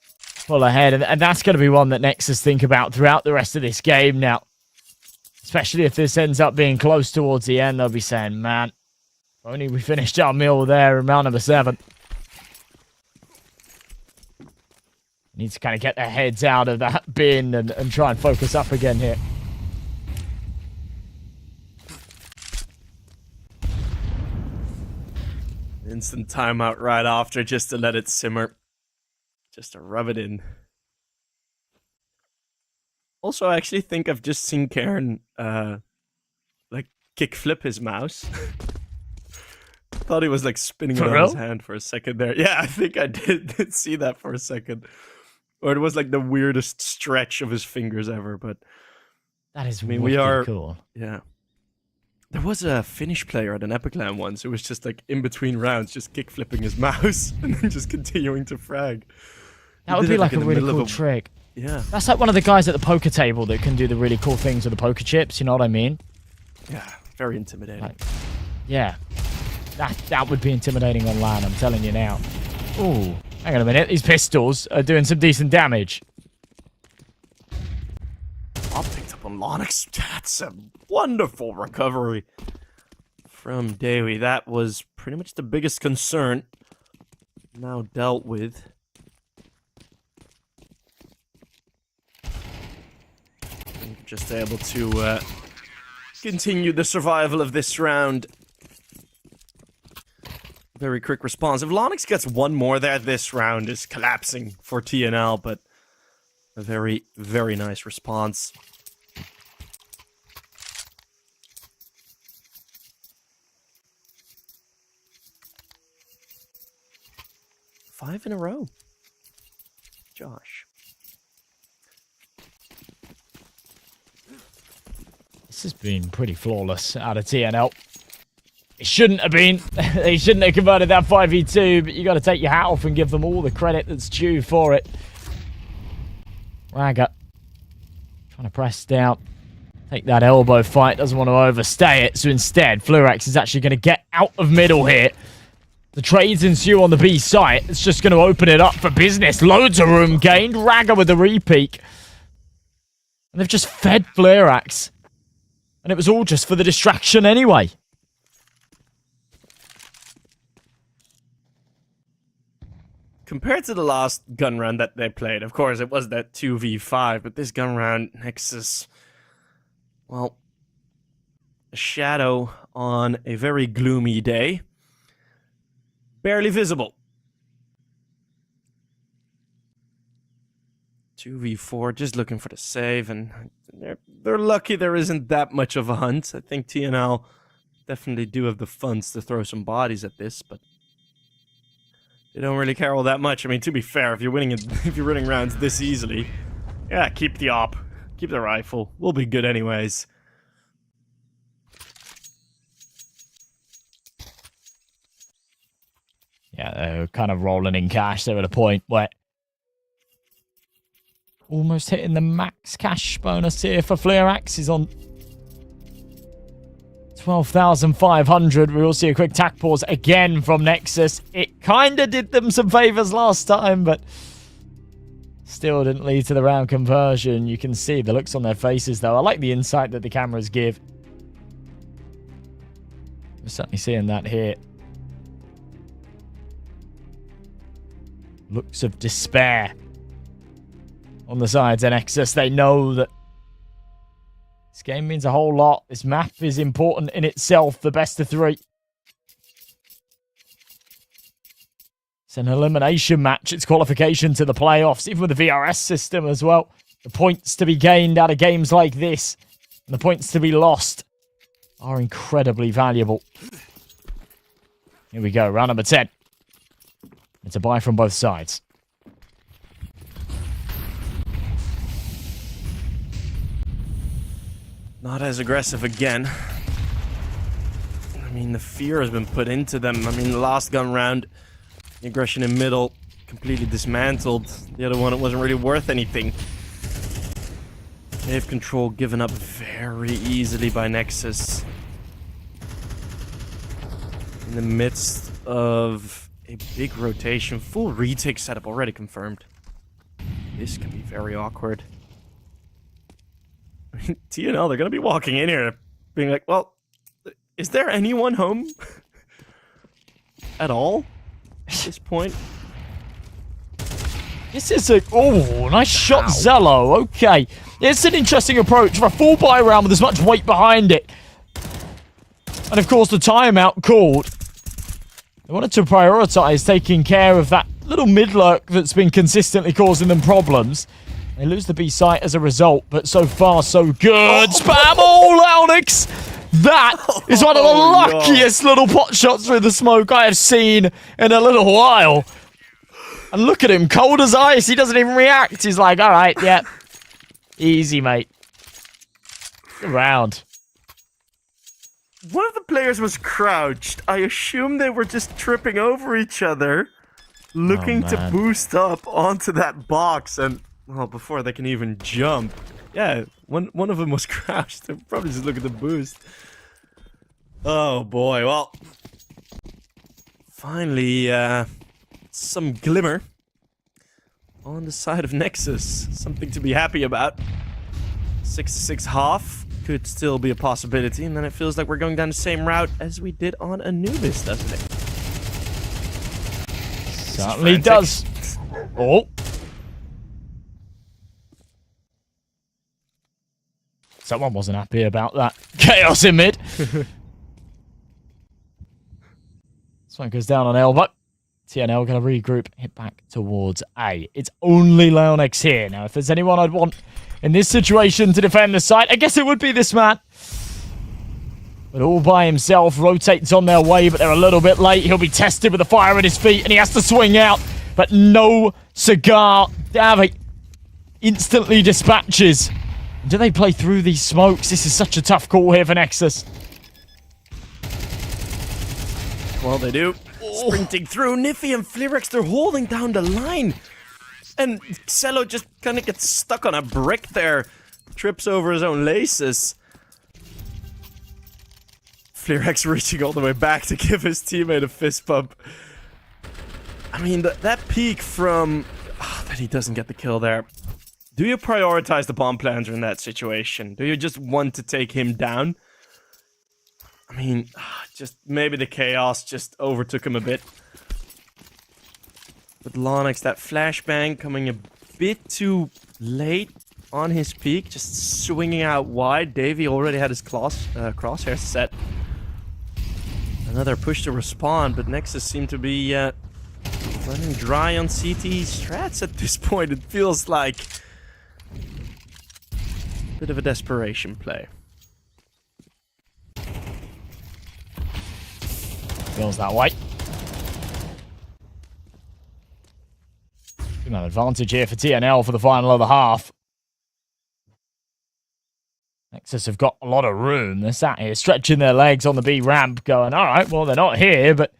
[SPEAKER 5] full ahead. And that's going to be one that Nexus think about throughout the rest of this game now. Especially if this ends up being close towards the end. They'll be saying, man, if only we finished our meal there in round number 7. Need to kind of get their heads out of that bin and try and focus up again here.
[SPEAKER 6] Instant timeout right after, just to let it simmer. Just to rub it in. Also, I actually think I've just seen Karen, like, kickflip his mouse. Thought he was, like, spinning it
[SPEAKER 5] For
[SPEAKER 6] on his
[SPEAKER 5] real?
[SPEAKER 6] hand for a second there. Yeah, I think I did see that for a second. Or it was, like, the weirdest stretch of his fingers ever, but...
[SPEAKER 5] That is
[SPEAKER 6] mean,
[SPEAKER 5] wicked
[SPEAKER 6] we are-
[SPEAKER 5] cool.
[SPEAKER 6] Yeah. There was a Finnish player at an Epic LAN once who was just, like, in between rounds, just kick-flipping his mouse and then just continuing to frag.
[SPEAKER 5] That
[SPEAKER 6] He
[SPEAKER 5] would
[SPEAKER 6] did
[SPEAKER 5] be
[SPEAKER 6] it,
[SPEAKER 5] like a
[SPEAKER 6] in the
[SPEAKER 5] really
[SPEAKER 6] middle
[SPEAKER 5] cool
[SPEAKER 6] of a-
[SPEAKER 5] trick.
[SPEAKER 6] Yeah.
[SPEAKER 5] That's like one of the guys at the poker table that can do the really cool things with the poker chips, you know what I mean?
[SPEAKER 6] Yeah, very intimidating.
[SPEAKER 5] Like, yeah. That would be intimidating on LAN, I'm telling you now. Ooh, hang on a minute. These pistols are doing some decent damage.
[SPEAKER 6] All picked up on Lonix. That's a wonderful recovery from Dewey. That was pretty much the biggest concern. Now dealt with. Just able to continue the survival of this round. Very quick response. If Lonix gets one more there, this round is collapsing for TNL, but a very, very nice response. Five in a row. Josh.
[SPEAKER 5] This has been pretty flawless out of TNL. It shouldn't have been. They shouldn't have converted that 5v2, but you got to take your hat off and give them all the credit that's due for it. Raga trying to press down. Take that elbow fight. Doesn't want to overstay it. So instead, Flux is actually going to get out of middle here. The trades ensue on the B site. It's just going to open it up for business. Loads of room gained. Raga with the repeak. And they've just fed Flux. And it was all just for the distraction anyway.
[SPEAKER 6] Compared to the last gun round that they played, of course, it was that 2v5, but this gun round, Nexus, well, a shadow on a very gloomy day. Barely visible. 2v4, just looking for the save, and they're lucky there isn't that much of a hunt. I think TNL definitely do have the funds to throw some bodies at this, but they don't really care all that much. I mean, to be fair, if you're winning rounds this easily, yeah, keep the op, keep the rifle. We'll be good anyways.
[SPEAKER 5] Yeah, they're kind of rolling in cash. They're at a point where almost hitting the max cash bonus here for Flux is on 12,500. We will see a quick tack pause again from Nexus. It kind of did them some favors last time, but still didn't lead to the round conversion. You can see the looks on their faces, though. I like the insight that the cameras give. We're certainly seeing that here. Looks of despair on the sides of Nexus. They know that this game means a whole lot. This map is important in itself, the best of three. It's an elimination match. It's qualification to the playoffs, even with the VRS system as well. The points to be gained out of games like this and the points to be lost are incredibly valuable. Here we go, round number 10. It's a buy from both sides.
[SPEAKER 6] Not as aggressive again. I mean, the fear has been put into them. I mean, the last gun round, the aggression in middle, completely dismantled. The other one, it wasn't really worth anything. Wave control given up very easily by Nexus. In the midst of a big rotation, full retake setup already confirmed. This can be very awkward. TNL, they're gonna be walking in here being like, well, is there anyone home at all at this point?
[SPEAKER 5] This is a... Oh, nice shot, Zello. Okay. It's an interesting approach for a full buy round with as much weight behind it. And of course, the timeout called. They wanted to prioritize taking care of that little mid-lurk that's been consistently causing them problems. They lose the B site as a result, but so far so good. Spam all, Alex! That is one of the luckiest little pot shots through the smoke I have seen in a little while. And look at him, cold as ice. He doesn't even react. He's like, all right, yeah. Easy, mate. Good round.
[SPEAKER 6] One of the players was crouched. I assume they were just tripping over each other, looking to boost up onto that box, and well, before they can even jump. Yeah, one of them was crouched. They're probably just looking to boost. Oh boy, well, finally, some glimmer on the side of Nexus. Something to be happy about. 6-6 half could still be a possibility, and then it feels like we're going down the same route as we did on Anubis, doesn't it?
[SPEAKER 5] Certainly does. Oh. Someone wasn't happy about that. Chaos in mid. This one goes down on elbow. TNL going to regroup, hit back towards A. It's only Leonex here. Now, if there's anyone I'd want in this situation to defend the site, I guess it would be this man. But all by himself, rotates on their way, but they're a little bit late. He'll be tested with the fire at his feet, and he has to swing out. But no cigar. Davy instantly dispatches. Do they play through these smokes? This is such a tough call here for Nexus.
[SPEAKER 6] Well, they do. Sprinting through. Niffy and Flirex, they're holding down the line. And Xelo just kind of gets stuck on a brick there. Trips over his own laces. Flirex reaching all the way back to give his teammate a fist bump. I mean, that peek from... Oh, that he doesn't get the kill there. Do you prioritize the bomb planter in that situation? Do you just want to take him down? I mean, just maybe the chaos just overtook him a bit. But Lonix, that flashbang coming a bit too late on his peak, just swinging out wide. Davey already had his crosshair set. Another push to respawn, but Nexus seemed to be running dry on CT strats at this point. It feels like a bit of a desperation play.
[SPEAKER 5] Feels that way. Good advantage here for TNL for the final of the half. Nexus have got a lot of room. They're sat here stretching their legs on the B ramp going, all right, well, they're not here, but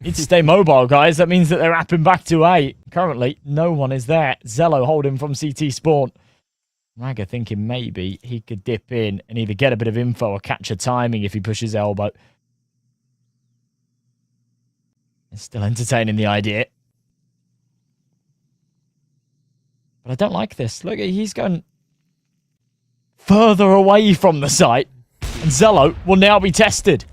[SPEAKER 5] need to stay mobile, guys. That means that they're apping back to A. Currently, no one is there. Xelo holding from CT spawn. Raga thinking maybe he could dip in and either get a bit of info or catch a timing if he pushes elbow. Still entertaining the idea. But I don't like this. Look, he's going further away from the site. And Xelo will now be tested.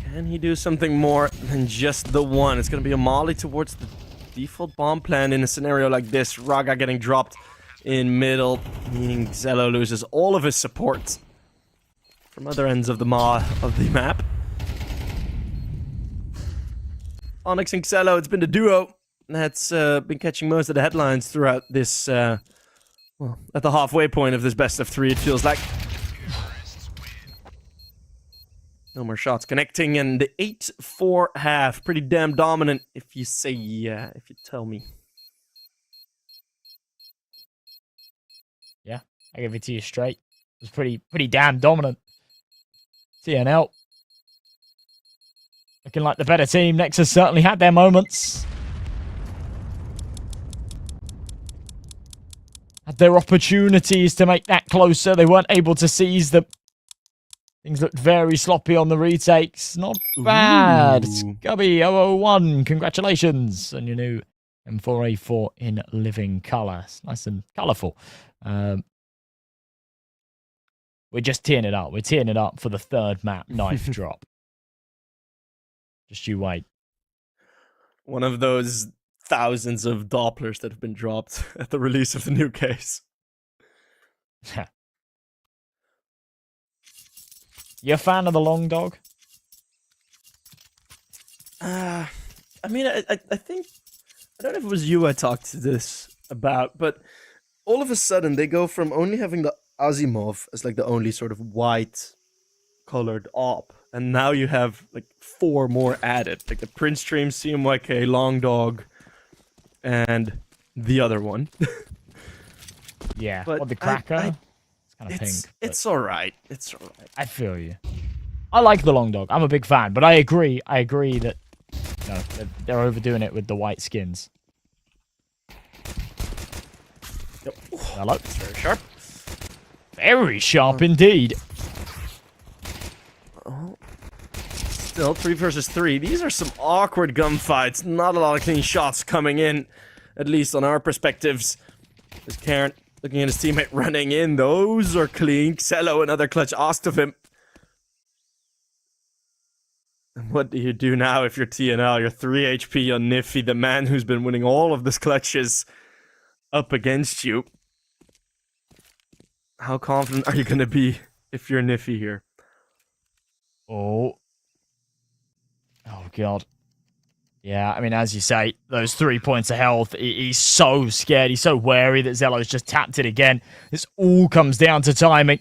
[SPEAKER 6] Can he do something more than just the one? It's going to be a molly towards the default bomb plan in a scenario like this. Raga getting dropped in middle, meaning Xelo loses all of his support from other ends of the map. Onyx and Xelo, it's been the duo that's been catching most of the headlines throughout this, well, at the halfway point of this best of three, it feels like. No more shots connecting, and the 8-4 half, pretty damn dominant, if you say, if you tell me.
[SPEAKER 5] Yeah, I give it to you straight. It was pretty damn dominant. TNL. Looking like the better team. Nexus certainly had their moments. Had their opportunities to make that closer. They weren't able to seize them. Things looked very sloppy on the retakes. Not bad. Scubby 001, congratulations on your new M4A4 in living colour. It's nice and colourful. We're just teeing it up. We're teeing it up for the third map, knife drop. Just you wait.
[SPEAKER 6] One of those thousands of Dopplers that have been dropped at the release of the new case.
[SPEAKER 5] You a fan of the long dog?
[SPEAKER 6] I mean, I think I don't know if it was you I talked to this about, but all of a sudden they go from only having the Asimov as like the only sort of white colored op, and now you have like 4 more added, like the Prince Stream, CMYK, Long Dog, and the other one.
[SPEAKER 5] Yeah,
[SPEAKER 6] But
[SPEAKER 5] or the cracker. It's kind of pink. but
[SPEAKER 6] It's all right. It's all right.
[SPEAKER 5] I feel you. I like the long dog. I'm a big fan, but I agree. I agree that they're overdoing it with the white skins.
[SPEAKER 6] Yep.
[SPEAKER 5] Hello.
[SPEAKER 6] It's very sharp.
[SPEAKER 5] Very sharp indeed.
[SPEAKER 6] Still 3 versus 3. These are some awkward gunfights. Not a lot of clean shots coming in, at least on our perspectives. There's Karen looking at his teammate running in. Those are clean. Xello, another clutch asked of him. And what do you do now if you're TNL? You're 3 HP on Niffy, the man who's been winning all of these clutches, up against you. How confident are you going to be if you're Niffy here?
[SPEAKER 5] Oh. Oh, God. Yeah, I mean, as you say, those 3 points of health, he's so scared, he's so wary that Zello's just tapped it again. This all comes down to timing.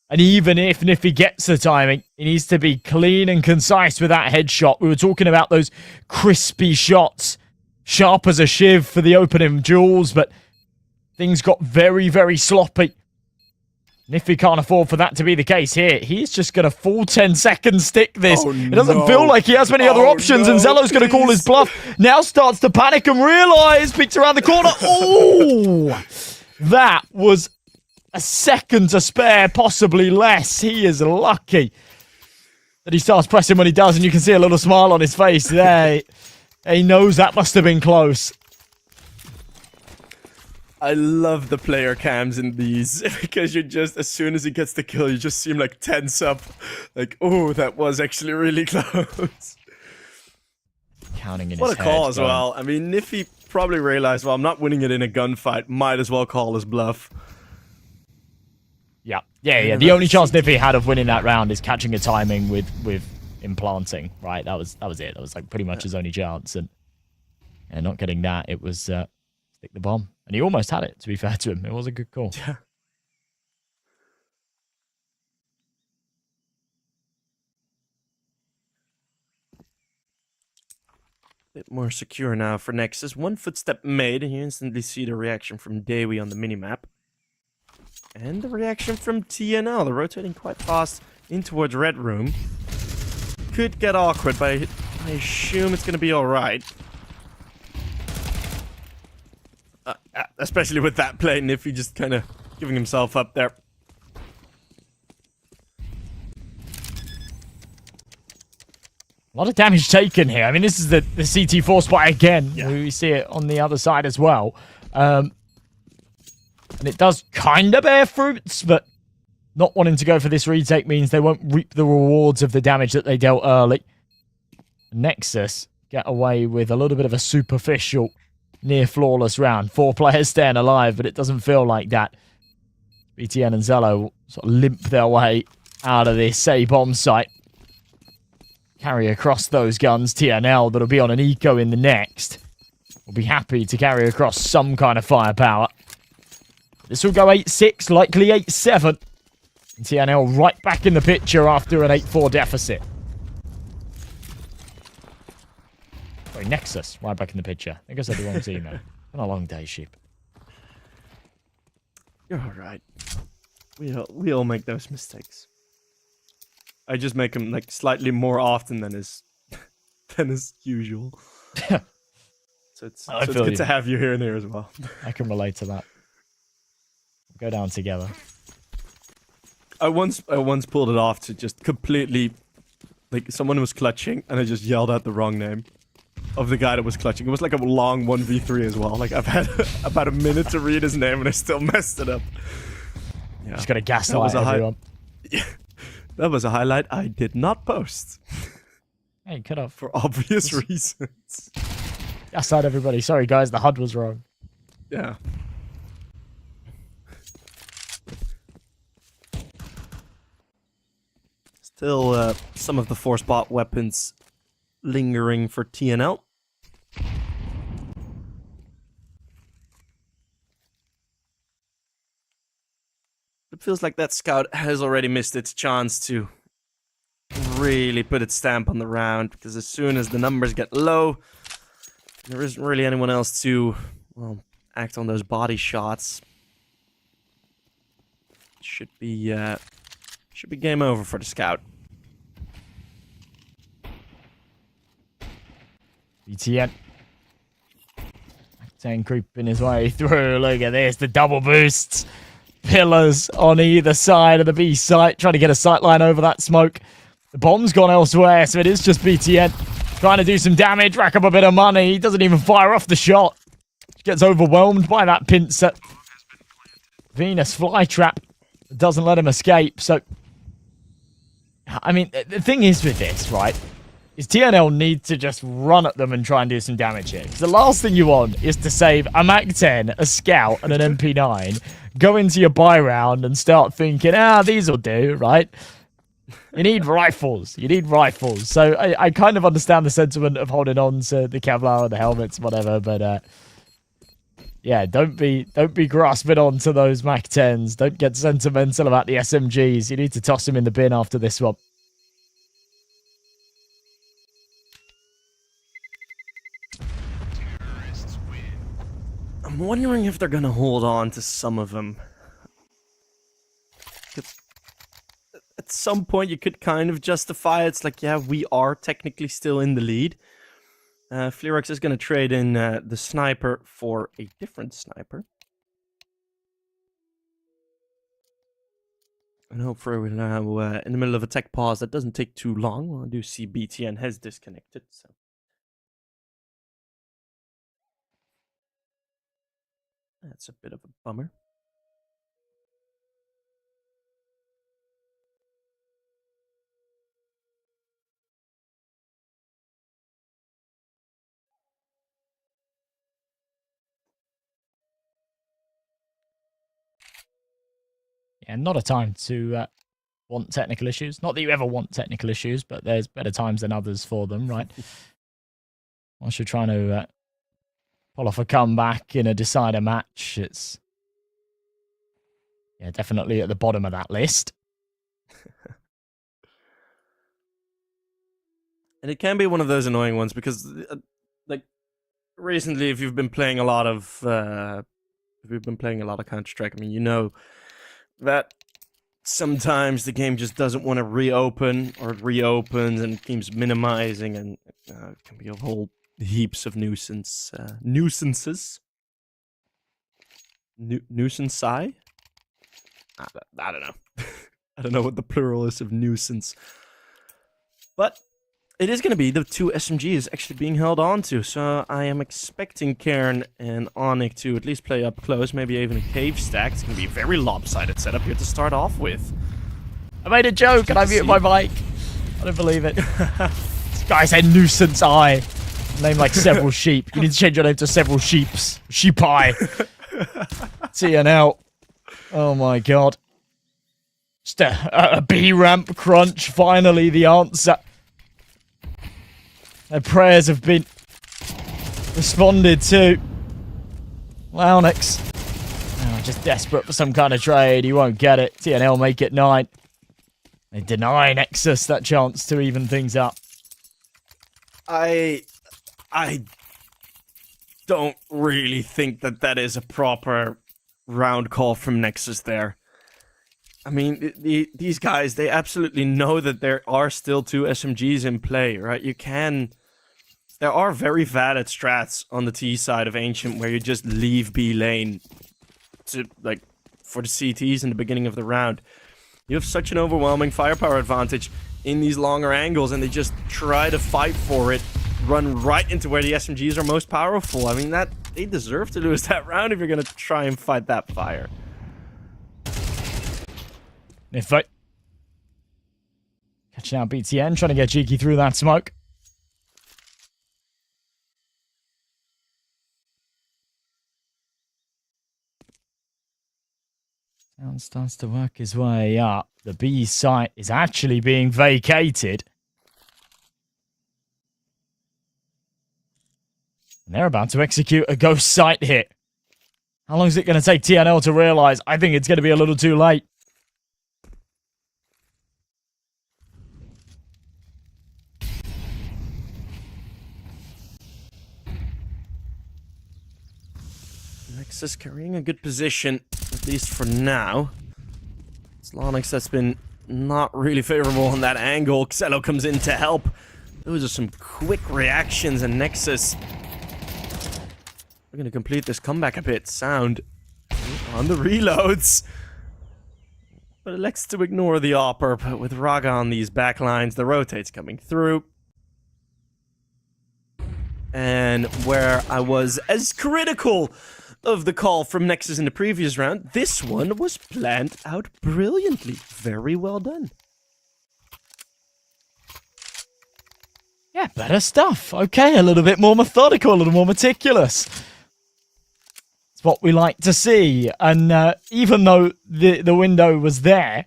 [SPEAKER 5] And even if Niffy gets the timing, he needs to be clean and concise with that headshot. We were talking about those crispy shots, sharp as a shiv for the opening duels, but things got very, very sloppy. Niffy can't afford for that to be the case here. He's just going to full 10-second stick this. It doesn't feel like he has many other options, and Zello's going to call his bluff. Now starts to panic and realise, peeks around the corner. Oh! That was a second to spare, possibly less. He is lucky that he starts pressing when he does, and you can see a little smile on his face there. He knows that must have been close.
[SPEAKER 6] I love the player cams in these, because you just, as soon as he gets the kill, you just see him like tense up. Like, oh, that was actually really close.
[SPEAKER 5] Counting in
[SPEAKER 6] What
[SPEAKER 5] his
[SPEAKER 6] a call
[SPEAKER 5] head,
[SPEAKER 6] as well. I mean, Niffy probably realized, well, I'm not winning it in a gunfight. Might as well call his bluff.
[SPEAKER 5] Yeah. The only chance Niffy had of winning that round is catching a timing with implanting, right? That was it. That was like pretty much his only chance. And not getting that, it was stick the bomb. And he almost had it, to be fair to him. It was a good call.
[SPEAKER 6] Yeah. Bit more secure now for Nexus. 1 footstep made, and you instantly see the reaction from Dewi on the minimap. And the reaction from TNL. They're rotating quite fast in towards Red Room. Could get awkward, but I assume it's going to be alright. Especially with that play, Niffy just kind of giving himself up there.
[SPEAKER 5] A lot of damage taken here. I mean, this is the CT4 spot again.
[SPEAKER 6] Yeah.
[SPEAKER 5] We see it on the other side as well. And it does kind of bear fruits, but not wanting to go for this retake means they won't reap the rewards of the damage that they dealt early. Nexus get away with a little bit of a superficial, near flawless round. 4 players staying alive, but it doesn't feel like that. BTN and Zello sort of limp their way out of this A-bomb site. Carry across those guns. TNL, that'll be on an eco in the next, will be happy to carry across some kind of firepower. This will go 8-6, likely 8-7. And TNL right back in the picture after an 8-4 deficit. Sorry, Nexus right back in the picture. I think I said the wrong team there. Been a long day, sheep.
[SPEAKER 6] You're alright. We all make those mistakes. I just make them like slightly more often than is usual. So it's good to have you here and there as well.
[SPEAKER 5] I can relate to that. Go down together.
[SPEAKER 6] I once pulled it off to just completely, like, someone was clutching and I just yelled out the wrong name of the guy that was clutching. It was like a long 1v3 as well. Like, I've had about a minute to read his name and I still messed it up. Yeah.
[SPEAKER 5] Just gotta gaslight everyone.
[SPEAKER 6] Yeah. That was a highlight I did not post.
[SPEAKER 5] Hey, cut off.
[SPEAKER 6] For obvious reasons.
[SPEAKER 5] Gaslight everybody. Sorry, guys, the HUD was wrong.
[SPEAKER 6] Yeah. Still, some of the 4-spot weapons lingering for TNL. It feels like that scout has already missed its chance to really put its stamp on the round, because as soon as the numbers get low, there isn't really anyone else to, well, act on those body shots. Should be game over for the scout.
[SPEAKER 5] BTN. 10 creeping his way through. Look at this, the double boosts. Pillars on either side of the B site, trying to get a sight line over that smoke. The bomb's gone elsewhere, so it is just BTN trying to do some damage, rack up a bit of money. He doesn't even fire off the shot. Gets overwhelmed by that pincer. Venus flytrap doesn't let him escape. So, I mean, the thing is with this, right, is TNL need to just run at them and try and do some damage here. Because the last thing you want is to save a MAC-10, a Scout, and an MP9, go into your buy round and start thinking, these will do, right? You need rifles. You need rifles. So I kind of understand the sentiment of holding on to the Kevlar or the helmets, whatever, but yeah, don't be grasping on to those MAC-10s. Don't get sentimental about the SMGs. You need to toss them in the bin after this one.
[SPEAKER 6] I'm wondering if they're gonna hold on to some of them. At some point, you could kind of justify it. It's like, yeah, we are technically still in the lead. Flux is gonna trade in the sniper for a different sniper. And hopefully we're now in the middle of a tech pause that doesn't take too long. Well, I do see BTN has disconnected, so. That's a bit of a bummer.
[SPEAKER 5] Yeah, not a time to want technical issues. Not that you ever want technical issues, but there's better times than others for them, right? Once you're trying to pull off a comeback in a decider match, it's definitely at the bottom of that list.
[SPEAKER 6] And it can be one of those annoying ones because, like, recently, if you've been playing a lot of Counter-Strike, I mean, you know that sometimes the game just doesn't want to reopen, or it reopens and it keeps minimizing, and it can be a whole heaps of nuisances. Nuisance? I don't know. I don't know what the plural is of nuisance. But it is going to be the two SMGs actually being held on to, so I am expecting Cairn and Onyx to at least play up close, maybe even a cave stack. It's going to be a very lopsided setup here to start off with.
[SPEAKER 5] I made a joke and I muted my mic. I don't believe it. This guy said nuisance eye. Name like several sheep. You need to change your name to several sheeps. Sheep eye. TNL. Oh my god. Just a B ramp crunch. Finally the answer. Their prayers have been responded to. Onyx. Just desperate for some kind of trade. He won't get it. TNL make it 9. They deny Nexus that chance to even things up.
[SPEAKER 6] I don't really think that is a proper round call from Nexus there. I mean, these guys, they absolutely know that there are still two SMGs in play, right? There are very valid strats on the T side of Ancient where you just leave B lane to, like, for the CTs in the beginning of the round. You have such an overwhelming firepower advantage in these longer angles, and they just try to fight for it, run right into where the SMGs are most powerful. I mean, they deserve to lose that round if you're gonna try and fight that fire.
[SPEAKER 5] Fight. Catching out BTN, trying to get cheeky through that smoke. Sound starts to work his way up. The B site is actually being vacated. And they're about to execute a ghost sight hit. How long is it going to take TNL to realize? I think it's going to be a little too late.
[SPEAKER 6] Nexus carrying a good position, at least for now. It's Lonix that's been not really favorable on that angle. Xelo comes in to help. Those are some quick reactions, and Nexus are going to complete this comeback a bit. Sound on the reloads. But elects to ignore the AWPer, but with Raga on these backlines, the rotates coming through. And where I was as critical of the call from Nexus in the previous round, this one was planned out brilliantly. Very well done.
[SPEAKER 5] Yeah, better stuff. Okay, a little bit more methodical, a little more meticulous. It's what we like to see. And even though the window was there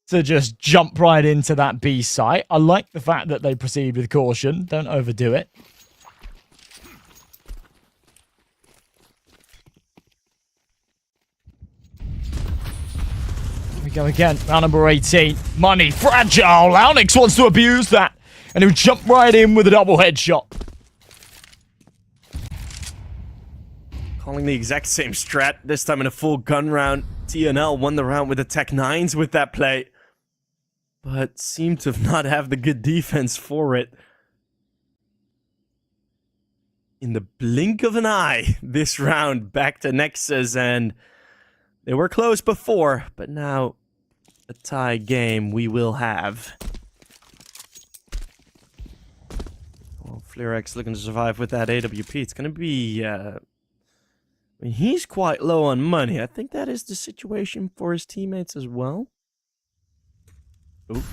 [SPEAKER 5] to just jump right into that B site, I like the fact that they proceed with caution. Don't overdo it. Here we go again. Round number 18. Money. Fragile. Launix wants to abuse that. And he'll jump right in with a double headshot.
[SPEAKER 6] Calling the exact same strat, this time in a full gun round. TNL won the round with the Tech 9s with that play, but seemed to not have the good defense for it. In the blink of an eye, this round back to Nexus, and they were close before, but now a tie game we will have. Well, Flerex looking to survive with that AWP. It's going to be... I mean, he's quite low on money. I think that is the situation for his teammates as well. Ooh.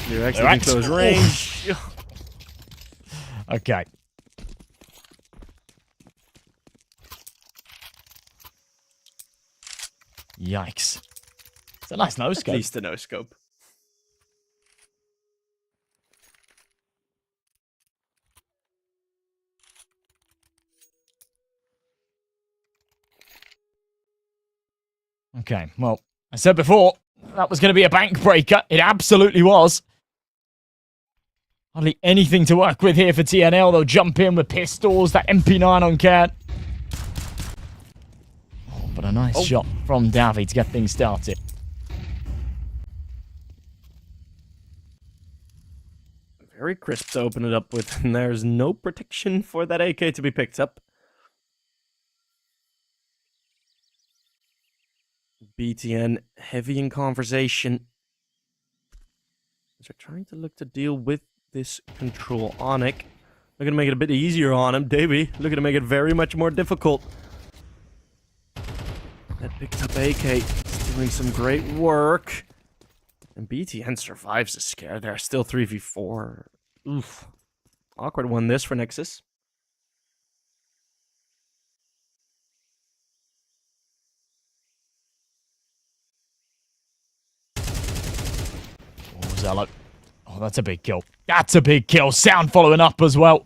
[SPEAKER 6] You're actually in close range.
[SPEAKER 5] Okay. Yikes. It's a nice no-scope.
[SPEAKER 6] At least a no-scope.
[SPEAKER 5] Okay, well, I said before, that was going to be a bank breaker. It absolutely was. Hardly anything to work with here for TNL. They'll jump in with pistols, that MP9 on Cat. Oh, but a nice shot from Davi to get things started.
[SPEAKER 6] Very crisp to open it up with, and there's no protection for that AK to be picked up. BTN heavy in conversation. They're trying to look to deal with this control. Onic looking to make it a bit easier on him. Davey looking to make it very much more difficult. That picked up AK is doing some great work. And BTN survives the scare there. Still 3v4. Oof. Awkward one this for Nexus.
[SPEAKER 5] Zello. Oh, that's a big kill. That's a big kill. Sound following up as well.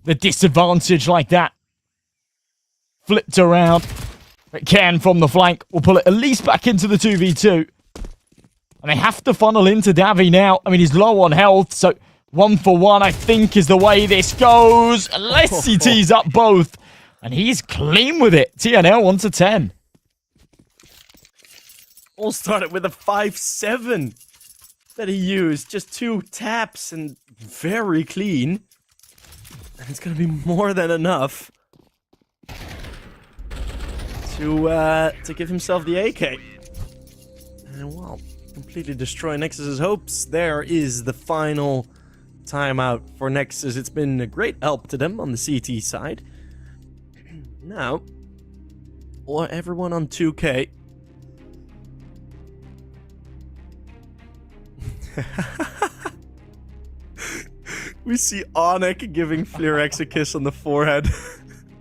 [SPEAKER 5] The disadvantage like that. Flipped around. It can from the flank. We'll pull it at least back into the 2v2. And they have to funnel into Davi now. I mean, he's low on health, so 1 for 1, I think, is the way this goes. Unless he tees up both. And he's clean with it. TNL 1 to 10.
[SPEAKER 6] All started with a 5-7 that he used. Just 2 taps and very clean. And it's going to be more than enough to give himself the AK. And well, completely destroy Nexus's hopes. There is the final timeout for Nexus. It's been a great help to them on the CT side. Now, or everyone on 2K. We see Onic giving Flerex a kiss on the forehead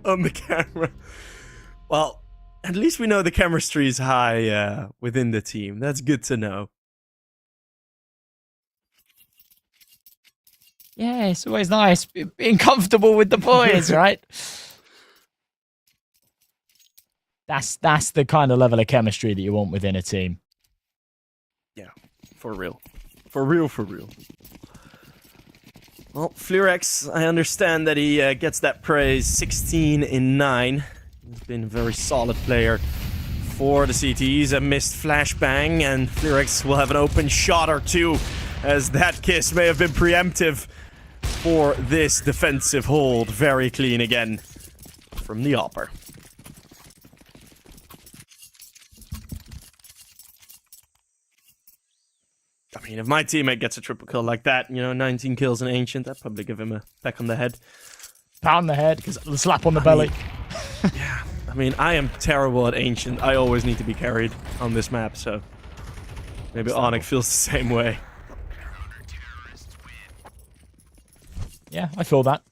[SPEAKER 6] on the camera. Well, at least we know the chemistry is high within the team. That's good to know.
[SPEAKER 5] Yeah, it's always nice being comfortable with the boys, right? That's the kind of level of chemistry that you want within a team.
[SPEAKER 6] Yeah, for real. For real, for real. Well, Flux, I understand that he gets that praise 16 in 9. He's been a very solid player for the CTs. A missed flashbang, and Flux will have an open shot or two, as that kiss may have been preemptive for this defensive hold. Very clean again from the Opper. I mean, if my teammate gets a triple kill like that, 19 kills in Ancient, I'd probably give him a peck on the head.
[SPEAKER 5] Pound the head, slap on the belly.
[SPEAKER 6] Yeah, I mean, I am terrible at Ancient. I always need to be carried on this map, so maybe Onyx feels the same way.
[SPEAKER 5] Yeah, I feel that.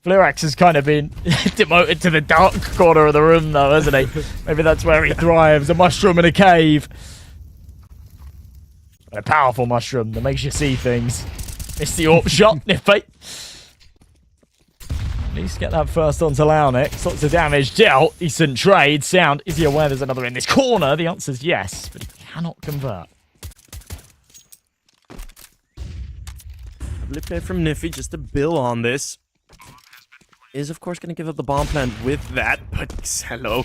[SPEAKER 5] Flux has kind of been demoted to the dark corner of the room, though, hasn't he? Maybe that's where he thrives. A mushroom in a cave. A powerful mushroom that makes you see things. Missed the AWP shot, Nippy. At least get that first onto Launix. Lots of damage dealt. Decent trade. Sound. Is he aware there's another in this corner? The answer's yes, but he cannot convert.
[SPEAKER 6] Lovely play from Niffy, just a bill on this. Is, of course, going to give up the bomb plant with that, but hello.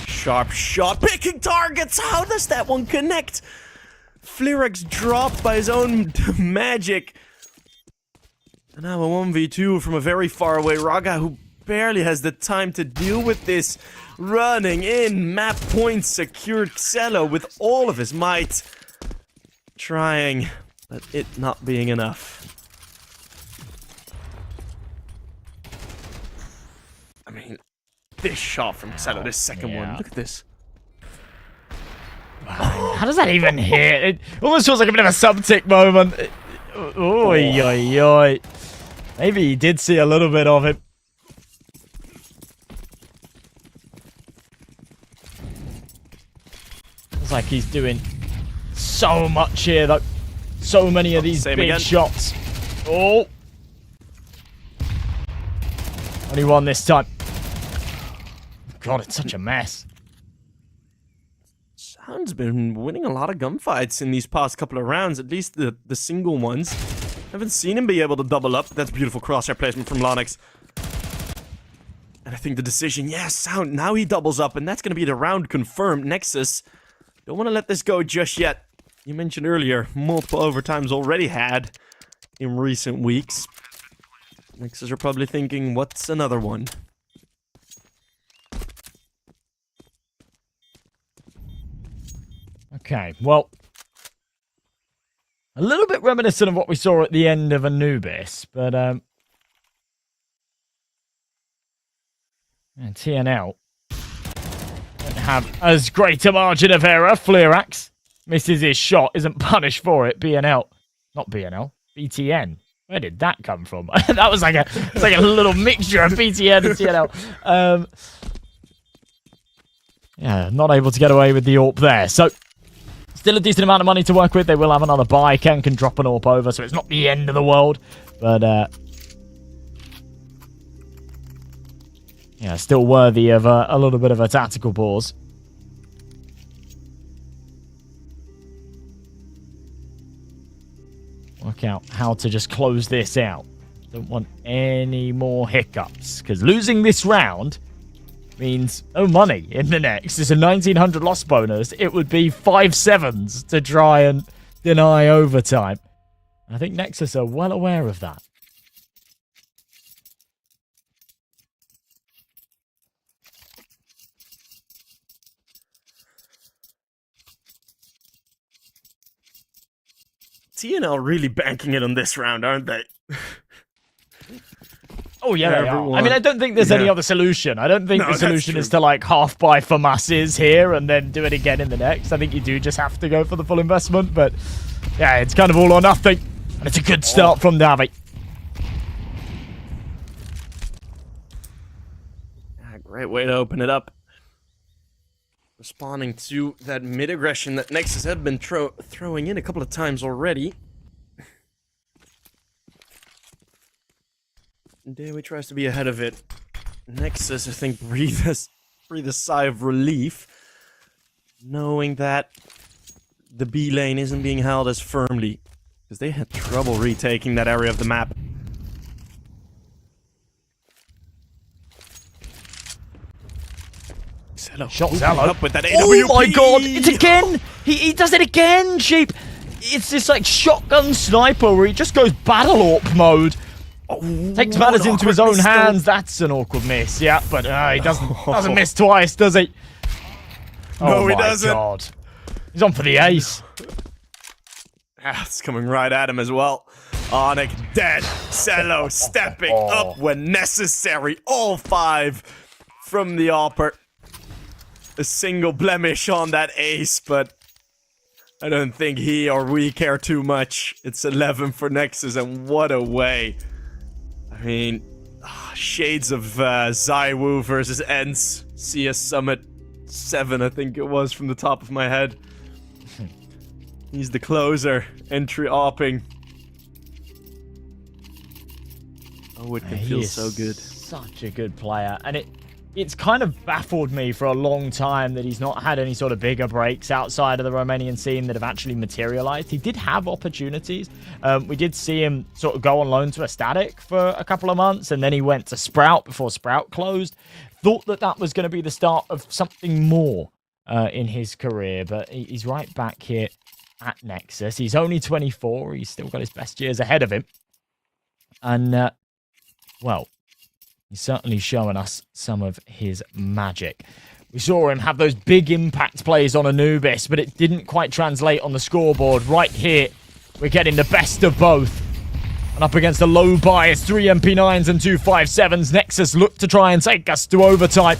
[SPEAKER 6] Sharp shot. Picking targets! How does that one connect? Flux dropped by his own magic. And now a 1v2 from a very far away Raga, who barely has the time to deal with this. Running in, map points secured Xello with all of his might. Trying, but it not being enough. I mean, this shot from Xello, this second one, look at this.
[SPEAKER 5] How does that even hit? It almost feels like a bit of a sub-tick moment. Oi, oi, oi. Maybe he did see a little bit of it. It's like he's doing so much here, though. So many of these big shots. Oh. Only one this time. God, it's such a mess.
[SPEAKER 6] Sound's been winning a lot of gunfights in these past couple of rounds, at least the single ones. Haven't seen him be able to double up. That's beautiful crosshair placement from Launix. And I think the decision, yes, Sound, now he doubles up, and that's going to be the round confirmed. Nexus, don't want to let this go just yet. You mentioned earlier, multiple overtimes already had in recent weeks. Nexus are probably thinking, what's another one?
[SPEAKER 5] Okay, well, a little bit reminiscent of what we saw at the end of Anubis, but and TNL don't have as great a margin of error. Flux misses his shot, isn't punished for it. BNL, not BNL, BTN. Where did that come from? That was like a little mixture of BTN and TNL. Yeah, not able to get away with the AWP there. So. Still a decent amount of money to work with. They will have another buy. Ken can drop an AWP over, so it's not the end of the world. But, yeah, still worthy of a little bit of a tactical pause. Work out how to just close this out. Don't want any more hiccups, because losing this round means no money in the next. It's a 1900 loss bonus. It would be 5-7s to try and deny overtime. I think Nexus are well aware of that.
[SPEAKER 6] TNL really banking it on this round, aren't they?
[SPEAKER 5] Oh, yeah, they are. I mean, I don't think there's any other solution. I don't think the solution is to, like, half buy for masses here and then do it again in the next. I think you do just have to go for the full investment. But, yeah, it's kind of all or nothing. And it's a good start from Davi.
[SPEAKER 6] Yeah, great way to open it up. Responding to that mid-aggression that Nexus had been throwing in a couple of times already. Daewoo tries to be ahead of it. Nexus, I think, breathe a sigh of relief, knowing that the B lane isn't being held as firmly, because they had trouble retaking that area of the map.
[SPEAKER 5] Shot Zello.
[SPEAKER 6] Up with that AWP.
[SPEAKER 5] Oh my god, it's again! He does it again, Sheep! It's this like shotgun sniper where he just goes battle AWP mode. Takes matters into his own hands. That's an awkward miss, yeah, but he doesn't miss twice, does he?
[SPEAKER 6] No,
[SPEAKER 5] oh
[SPEAKER 6] he
[SPEAKER 5] my
[SPEAKER 6] doesn't.
[SPEAKER 5] God. He's on for the ace.
[SPEAKER 6] It's coming right at him as well. Onyx dead. Cello stepping up when necessary. All 5 from the AWPer. A single blemish on that ace, but I don't think he or we care too much. It's 11 for Nexus, and what a way. I mean, shades of Zywoo versus Ents. CS Summit 7, I think it was, from the top of my head. He's the closer. Entry AWPing. Oh, it can feel so good.
[SPEAKER 5] Such a good player, and it's kind of baffled me for a long time that he's not had any sort of bigger breaks outside of the Romanian scene that have actually materialized. He did have opportunities. We did see him sort of go on loan to a Static for a couple of months, and then he went to Sprout before Sprout closed. Thought that was going to be the start of something more in his career, but he's right back here at Nexus. He's only 24. He's still got his best years ahead of him. And, well, he's certainly showing us some of his magic. We saw him have those big impact plays on Anubis, but it didn't quite translate on the scoreboard. Right here, we're getting the best of both. And up against a low bias, 3 MP9s and 2 5.7s. Nexus look to try and take us to overtime.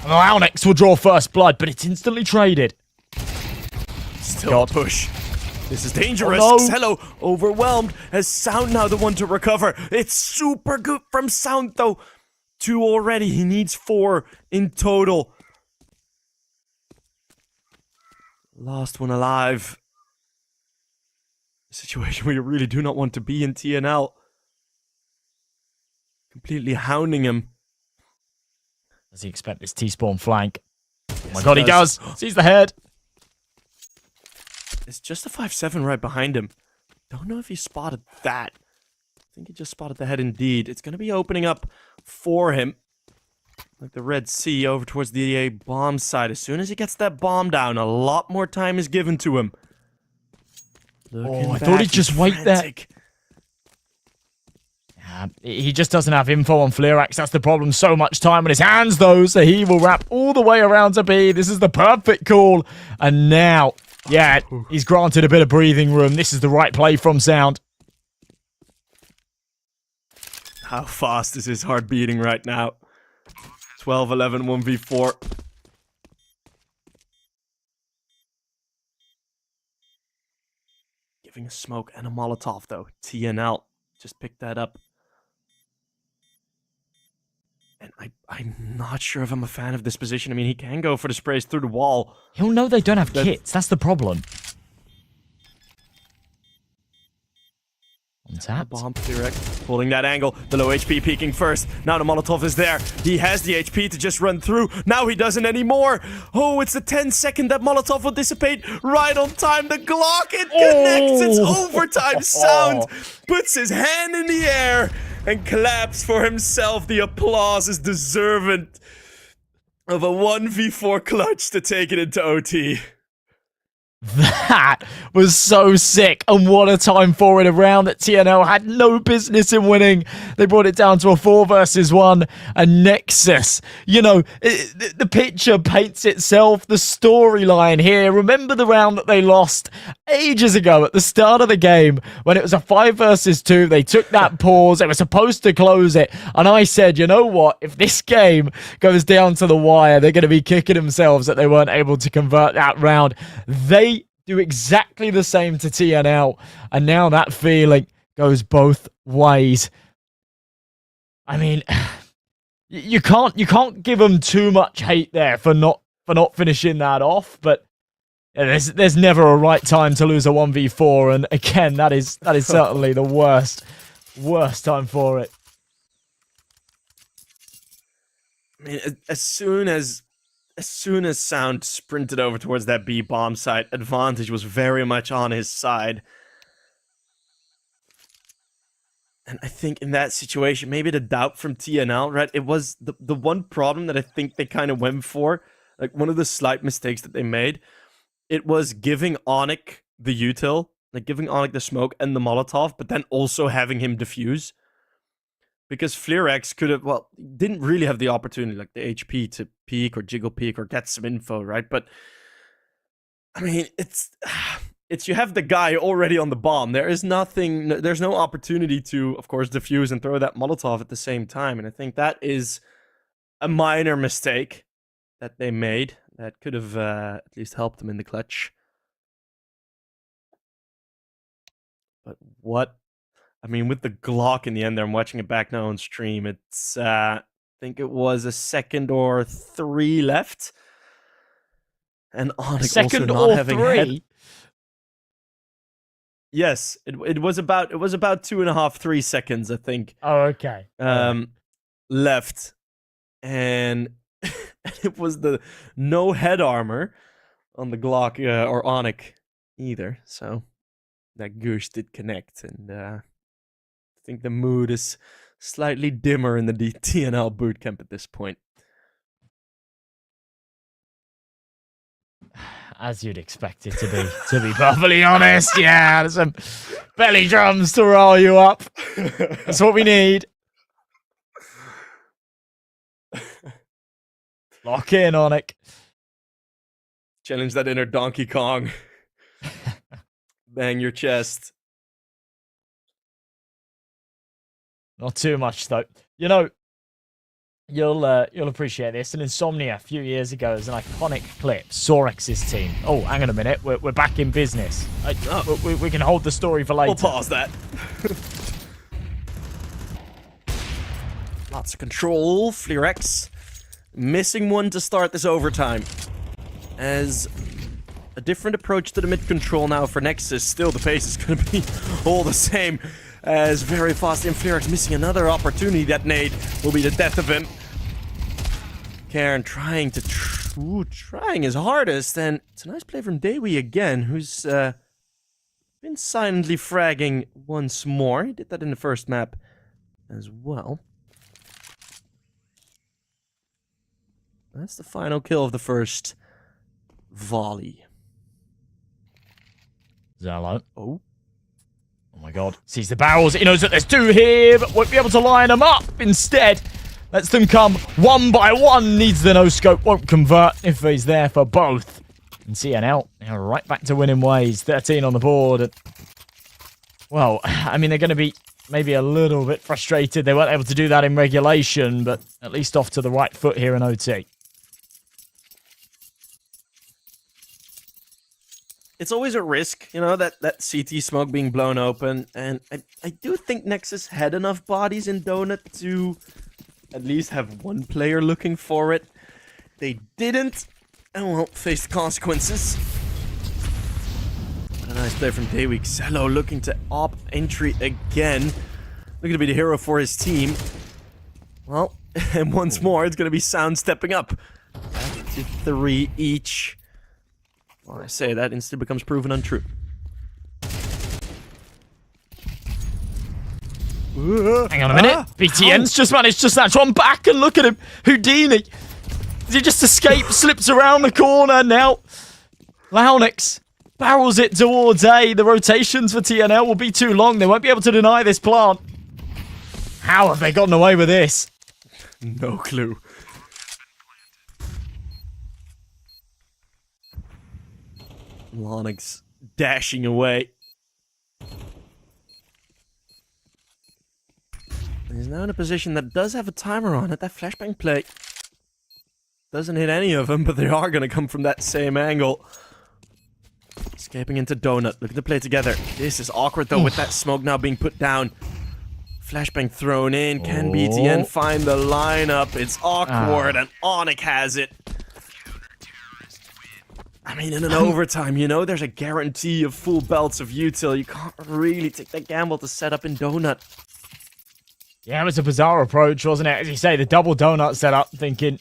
[SPEAKER 5] And Alnex will draw first blood, but it's instantly traded.
[SPEAKER 6] Still a push. This is dangerous.
[SPEAKER 5] Oh, no.
[SPEAKER 6] Hello, overwhelmed. Has Sound now the one to recover? It's super good from Sound, though. 2 already. He needs 4 in total. Last one alive. A situation where you really do not want to be in TNL. Completely hounding him.
[SPEAKER 5] Does he expect this T-spawn flank? Oh my god, he does. Sees the head.
[SPEAKER 6] It's just a 5.7 right behind him. Don't know if he spotted that. I think he just spotted the head indeed. It's going to be opening up for him. Like the Red Sea over towards the A bomb side. As soon as he gets that bomb down, a lot more time is given to him.
[SPEAKER 5] I thought he'd just wait there. He just doesn't have info on Fleerax. That's the problem. So much time on his hands, though, so he will wrap all the way around to B. This is the perfect call. And now, yeah, he's granted a bit of breathing room. This is the right play from Sound.
[SPEAKER 6] How fast is his heart beating right now? 12-11, 1v4. Giving a smoke and a Molotov, though. TNL just picked that up. And I'm not sure if I'm a fan of this position. I mean, he can go for the sprays through the wall.
[SPEAKER 5] He'll know they don't have kits. That's the problem. Untapped.
[SPEAKER 6] Bomb direct, pulling that angle. The low HP peeking first. Now the Molotov is there. He has the HP to just run through. Now he doesn't anymore. Oh, it's the 10-second that Molotov will dissipate. Right on time. The Glock, it connects. It's overtime. Sound puts his hand in the air and claps for himself. The applause is deserving of a 1v4 clutch to take it into OT.
[SPEAKER 5] That was so sick, and what a time for it, a round that TNL had no business in winning. They brought it down to a 4 versus 1, and Nexus, you know, the picture paints itself, the storyline here. Remember the round that they lost ages ago at the start of the game, when it was a 5 versus 2, they took that pause, they were supposed to close it, and I said, you know what, if this game goes down to the wire, they're going to be kicking themselves that they weren't able to convert that round. They do exactly the same to TNL, and now that feeling goes both ways. I mean, you can't give them too much hate there for not finishing that off, but there's never a right time to lose a 1v4, and again, that is certainly the worst time for it.
[SPEAKER 6] I mean, as soon as Sound sprinted over towards that B bomb site, advantage was very much on his side. And I think in that situation, maybe the doubt from TNL, right? It was the one problem that I think they kind of went for, like one of the slight mistakes that they made. It was giving Onyx the util, like giving Onyx the smoke and the Molotov, but then also having him defuse. Because Flux could have, well, didn't really have the opportunity, like the HP to peek or jiggle peek or get some info, right? But, I mean, it's you have the guy already on the bomb. There's no opportunity to, of course, defuse and throw that Molotov at the same time. And I think that is a minor mistake that they made that could have at least helped them in the clutch. But what? I mean, with the Glock in the end there, I'm watching it back now on stream. It's, I think it was a second or 3 left. And Onyx
[SPEAKER 5] Second
[SPEAKER 6] also not
[SPEAKER 5] or
[SPEAKER 6] having
[SPEAKER 5] 3?
[SPEAKER 6] head. Yes, it was about 2.5, 3 seconds, I think.
[SPEAKER 5] Oh, okay.
[SPEAKER 6] Left. And it was the no head armor on the Glock or Onyx either. So that Goosh did connect, and I think the mood is slightly dimmer in the TNL bootcamp at this point.
[SPEAKER 5] As you'd expect it to be perfectly honest. Yeah, there's some belly drums to roll you up. That's what we need. Lock in, Onyx.
[SPEAKER 6] Challenge that inner Donkey Kong. Bang your chest.
[SPEAKER 5] Not too much though. You know, you'll appreciate this. An Insomnia a few years ago is an iconic clip. Sorex's team. Oh, hang on a minute. We're back in business. We can hold the story for later.
[SPEAKER 6] We'll pause that. Lots of control. Flux missing one to start this overtime. As a different approach to the mid control now for Nexus. Still, the pace is going to be all the same. As very fast in Flux missing another opportunity. That nade will be the death of him. Karen trying his hardest, and it's a nice play from Dewi again, who's been silently fragging once more. He did that in the first map as well. That's the final kill of the first volley.
[SPEAKER 5] Zalo.
[SPEAKER 6] Oh.
[SPEAKER 5] Oh my god. Sees the barrels. He knows that there's 2 here, but won't be able to line them up. Instead, lets them come one by one. Needs the no-scope. Won't convert if he's there for both. And TNL now right back to winning ways. 13 on the board. Well, I mean, they're going to be maybe a little bit frustrated. They weren't able to do that in regulation, but at least off to the right foot here in OT.
[SPEAKER 6] It's always a risk, you know, that CT smoke being blown open. And I do think Nexus had enough bodies in Donut to at least have one player looking for it. They didn't, and well, face the consequences. What a nice play from Dayweek. Cello looking to op entry again. Looking to be the hero for his team. Well, and once more, it's going to be Sound stepping up. Back to 3 each. Well, I say that instantly becomes proven untrue.
[SPEAKER 5] Hang on a minute. BTN's just managed to snatch one back, and look at him. Houdini. Does he just escape? Slips around the corner now. Launix barrels it towards A. The rotations for TNL will be too long. They won't be able to deny this plant. How have they gotten away with this?
[SPEAKER 6] No clue. Launix dashing away. He's now in a position that does have a timer on it. That flashbang play doesn't hit any of them, but they are going to come from that same angle. Escaping into Donut. Look at the play together. This is awkward, though, with that smoke now being put down. Flashbang thrown in. Can BTN find the lineup? It's awkward, and Onyx has it. I mean, in an overtime, you know, there's a guarantee of full belts of util. You can't really take that gamble to set up in Donut.
[SPEAKER 5] Yeah, it was a bizarre approach, wasn't it? As you say, the double donut setup, thinking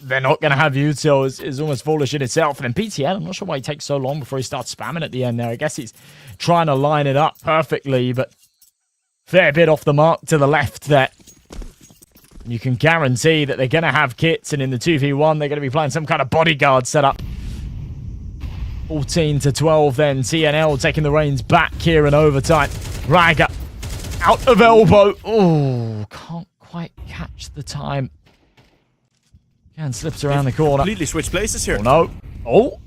[SPEAKER 5] they're not going to have util is almost foolish in itself. And then PTN, I'm not sure why he takes so long before he starts spamming at the end there. I guess he's trying to line it up perfectly, but fair bit off the mark to the left there. You can guarantee that they're going to have kits, and in the 2v1, they're going to be playing some kind of bodyguard setup. 14-12 then, TNL taking the reins back here in overtime. Raga out of elbow. Oh, can't quite catch the time. Again, slips around the corner.
[SPEAKER 6] Completely switched places here.
[SPEAKER 5] Oh, no. Oh.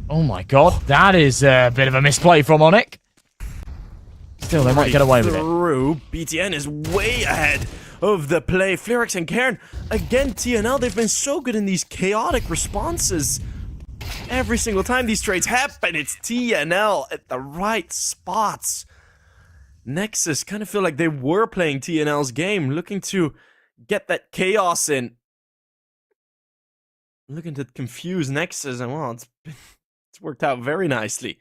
[SPEAKER 5] Oh, my God. That is a bit of a misplay from Onyx. Still, they might get away with it.
[SPEAKER 6] Through. BTN is way ahead of the play. Flux and Karen. Again, TNL, they've been so good in these chaotic responses. Every single time these trades happen, it's TNL at the right spots. Nexus kind of feel like they were playing TNL's game, looking to get that chaos in. Looking to confuse Nexus, and well, it's worked out very nicely.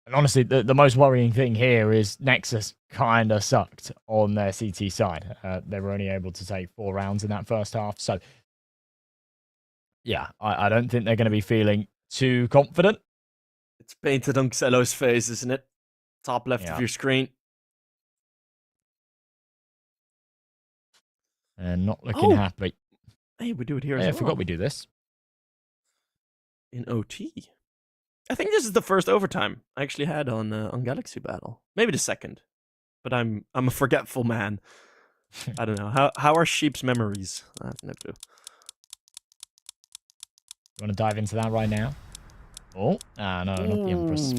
[SPEAKER 5] And honestly, the most worrying thing here is Nexus kind of sucked on their CT side. They were only able to take 4 rounds in that first half, so yeah, I don't think they're going to be feeling too confident.
[SPEAKER 6] It's painted on Xelo's face, isn't it? Top left of your screen.
[SPEAKER 5] And not looking happy.
[SPEAKER 6] Hey, we do it here as
[SPEAKER 5] I
[SPEAKER 6] well.
[SPEAKER 5] forgot we do this.
[SPEAKER 6] In OT. I think this is the first overtime I actually had on Galaxy Battle. Maybe the second. But I'm a forgetful man. I don't know. How are sheep's memories? I have no clue.
[SPEAKER 5] You want to dive into that right now? Oh, no, not the Empress.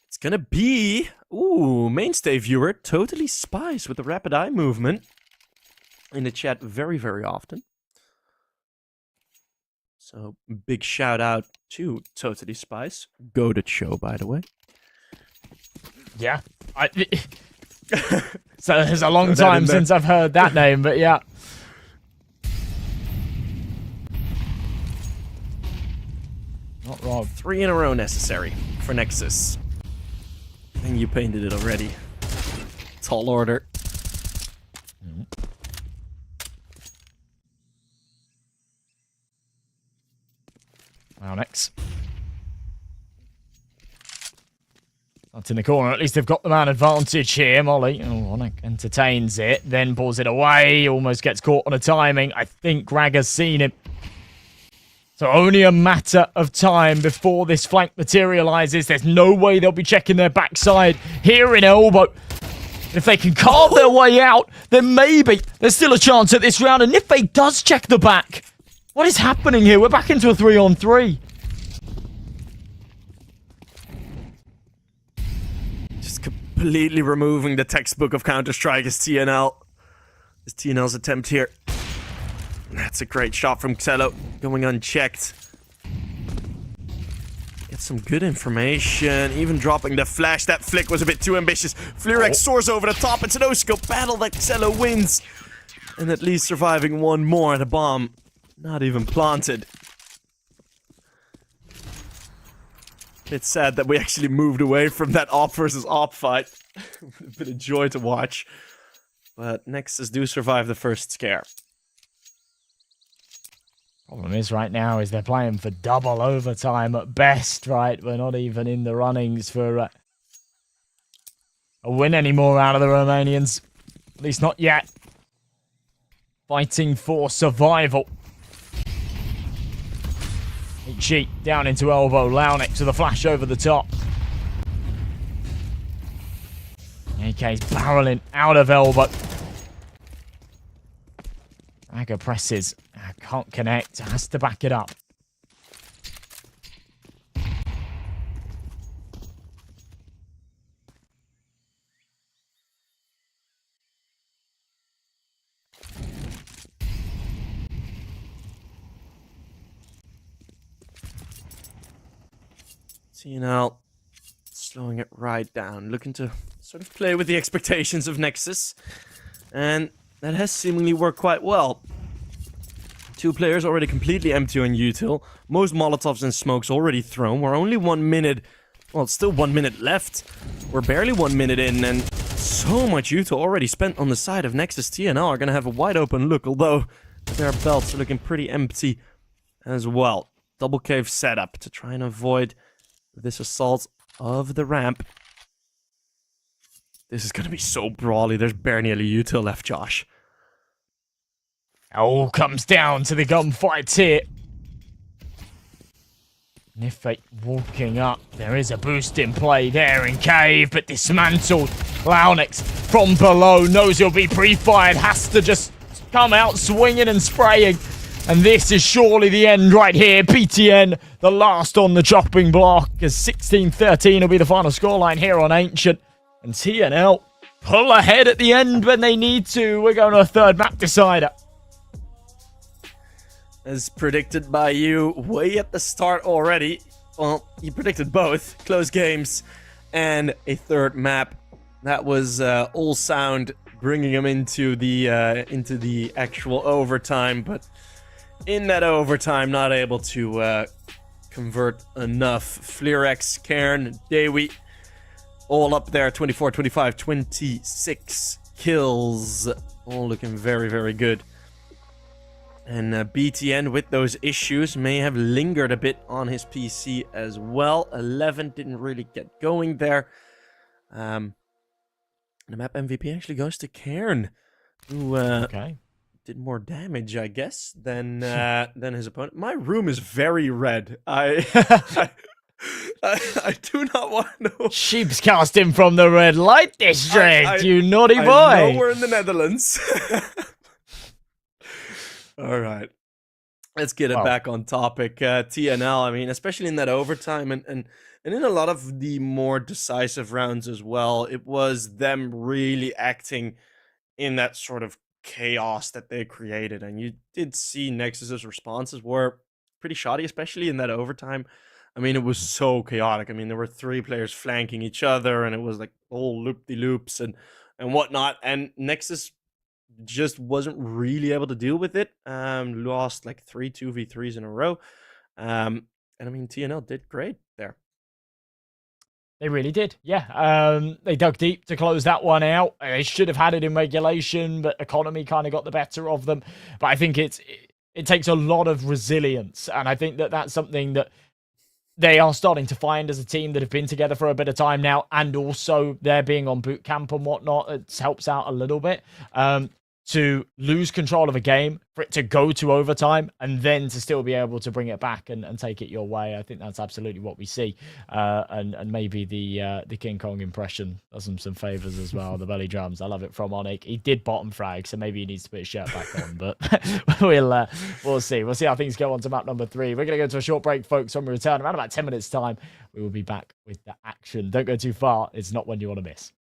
[SPEAKER 6] It's gonna be mainstay viewer totally spies with the rapid eye movement in the chat very, very often. So big shout out to Totally Spice. Go to show, by the way.
[SPEAKER 5] Yeah. So it's a long time since I've heard that name, but yeah. Not wrong.
[SPEAKER 6] 3 in a row necessary for Nexus. I think you painted it already. Tall order.
[SPEAKER 5] Onyx. That's in the corner. At least they've got the man advantage here. Molly. Oh, Onyx entertains it. Then pulls it away. Almost gets caught on a timing. I think Ragger's seen him. So only a matter of time before this flank materializes. There's no way they'll be checking their backside here in elbow. If they can carve their way out, then maybe there's still a chance at this round. And if they does check the back, what is happening here? We're back into a 3-on-3.
[SPEAKER 6] Just completely removing the textbook of Counter-Strike is TNL. Is TNL's attempt here. That's a great shot from Xelo, going unchecked. Get some good information, even dropping the flash. That flick was a bit too ambitious. Flux soars over the top. It's an no-scope battle that Xelo wins. And at least surviving one more. The bomb not even planted. It's sad that we actually moved away from that op versus op fight. Would have been a joy to watch. But Nexus do survive the first scare.
[SPEAKER 5] Problem is right now is they're playing for double overtime at best, right? We're not even in the runnings for a win anymore out of the Romanians. At least not yet. Fighting for survival. Cheat down into elbow. Launic to the flash over the top. AK's barreling out of elbow. Raga presses. Can't connect. Has to back it up.
[SPEAKER 6] TNL slowing it right down, looking to sort of play with the expectations of Nexus, and that has seemingly worked quite well. 2 players already completely empty on util, most Molotovs and smokes already thrown. We're only 1 minute Well, it's still 1 minute left. We're barely 1 minute in, and so much Utah already spent on the side of Nexus. TNL are going to have a wide open look, although their belts are looking pretty empty as well. Double cave setup to try and avoid this assault of the ramp. This is going to be so brawly. There's barely any Utah left, Josh.
[SPEAKER 5] All comes down to the gunfights here. Nifate walking up. There is a boost in play there in cave, but dismantled. Launex from below knows he'll be pre-fired. Has to just come out swinging and spraying. And this is surely the end right here. BTN, the last on the chopping block, as 16-13 will be the final scoreline here on Ancient. And TNL pull ahead at the end when they need to. We're going to a third map decider.
[SPEAKER 6] As predicted by you way at the start already. Well, you predicted both. Close games and a third map. That was all sound, bringing them into the actual overtime. But in that overtime, not able to convert enough. Flerex, Cairn, Dewi, all up there. 24, 25, 26 kills. All looking very, very good. And BTN, with those issues, may have lingered a bit on his PC as well. 11 didn't really get going there. The map MVP actually goes to Cairn, who did more damage, I guess, than his opponent. My room is very red. I do not want to know.
[SPEAKER 5] Sheep's casting from the red light district, you naughty boy.
[SPEAKER 6] I know we're in the Netherlands. All right. Let's get it back on topic. TNL, I mean, especially in that overtime and in a lot of the more decisive rounds as well, it was them really acting in that sort of chaos that they created. And you did see Nexus's responses were pretty shoddy, especially in that overtime. I mean, it was so chaotic. I mean, there were 3 players flanking each other, and it was like all loop-de-loops and whatnot. And Nexus just wasn't really able to deal with it. Lost like 3 2v3s in a row. And I mean, TNL did great there.
[SPEAKER 5] They really did, yeah. They dug deep to close that one out. They should have had it in regulation, but economy kind of got the better of them. But I think it takes a lot of resilience, and I think that's something that they are starting to find as a team that have been together for a bit of time now, and also they're being on boot camp and whatnot. It helps out a little bit. To lose control of a game, for it to go to overtime, and then to still be able to bring it back and take it your way. I think that's absolutely what we see. And maybe the King Kong impression does him some favors as well. The belly drums, I love it from Onic. He did bottom frag, so maybe he needs to put his shirt back on. But we'll see. We'll see how things go on to map number 3. We're going to go to a short break, folks. When we return, around about 10 minutes time, we will be back with the action. Don't go too far. It's not one you want to miss.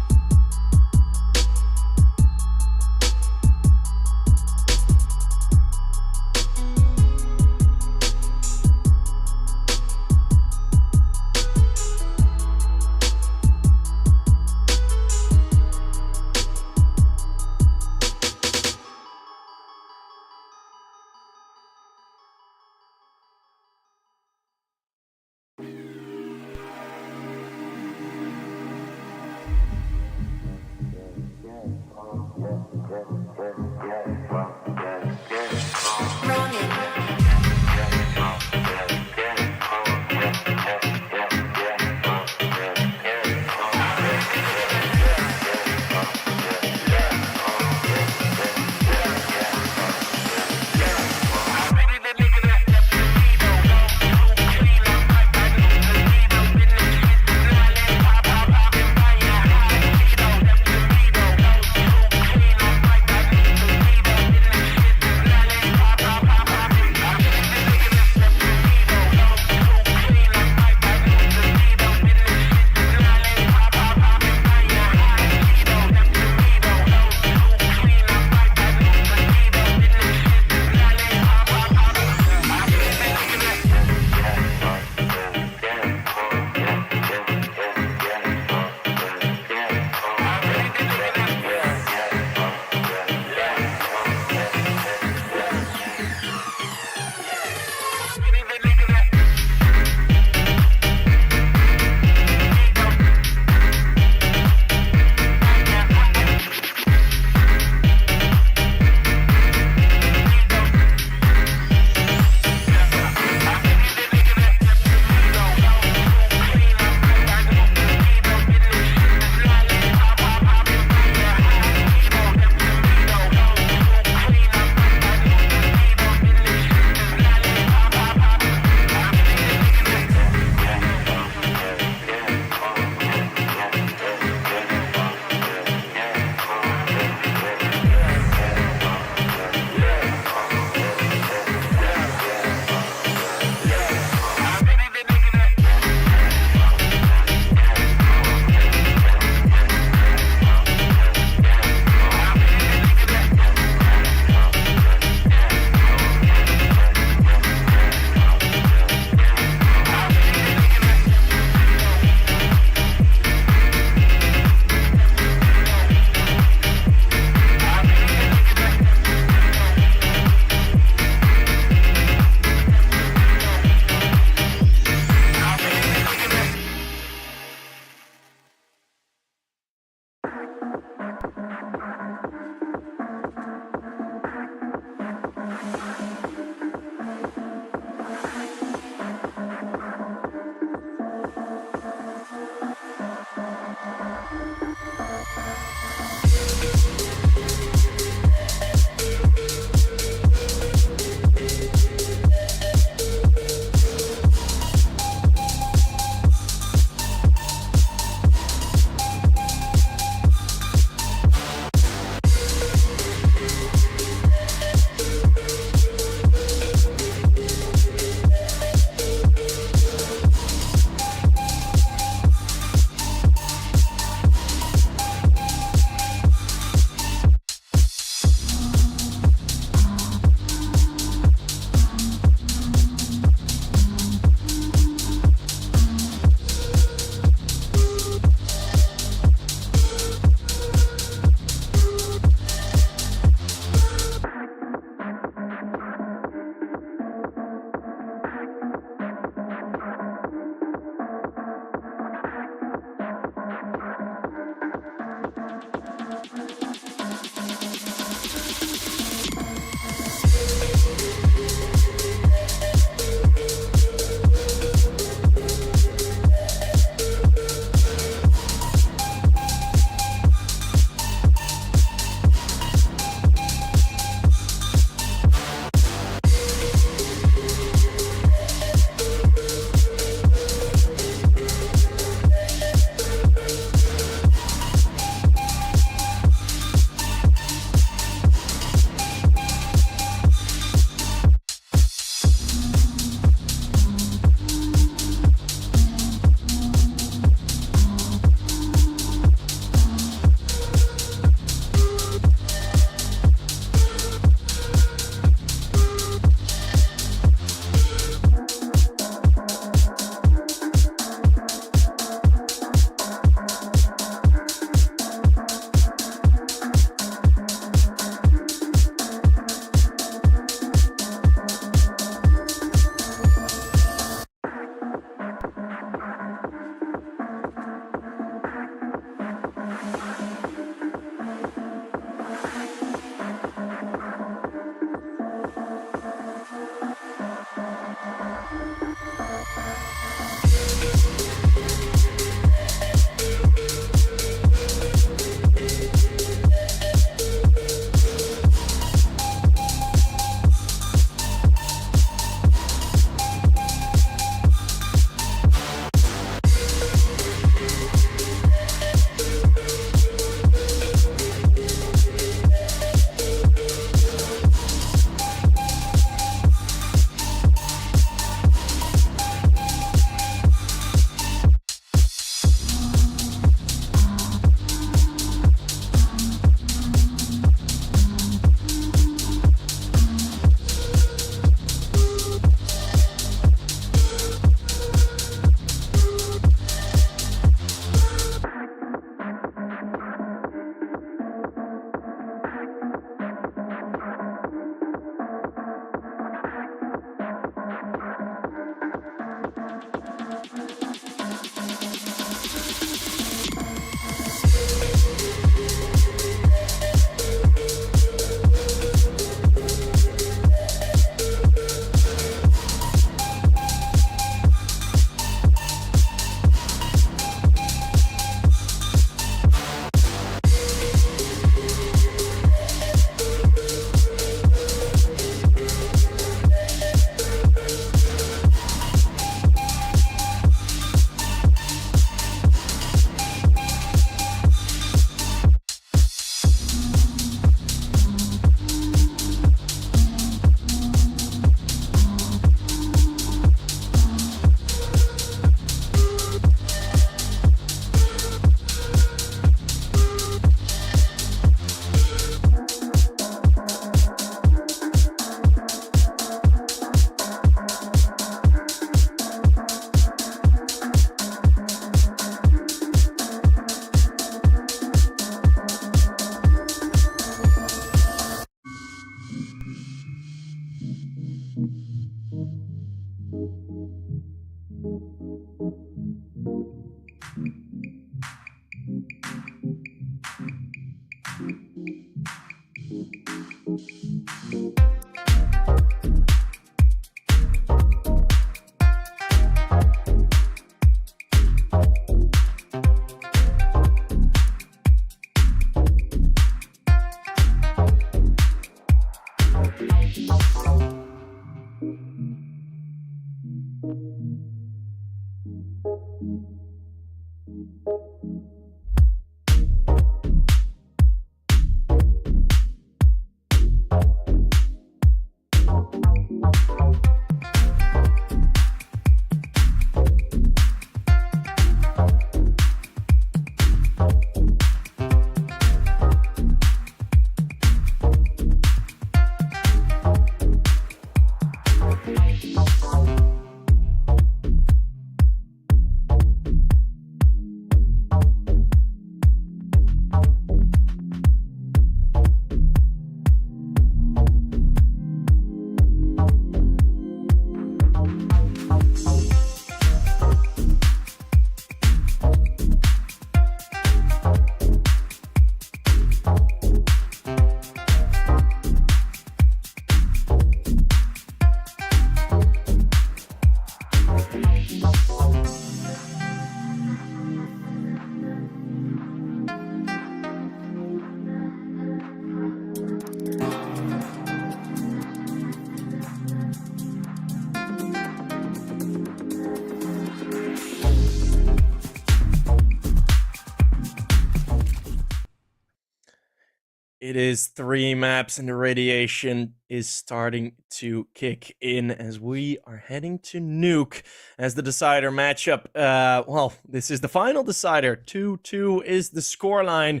[SPEAKER 6] It is 3 maps, and the radiation is starting to kick in as we are heading to Nuke as the decider matchup. Well, this is the final decider. 2-2 is the scoreline.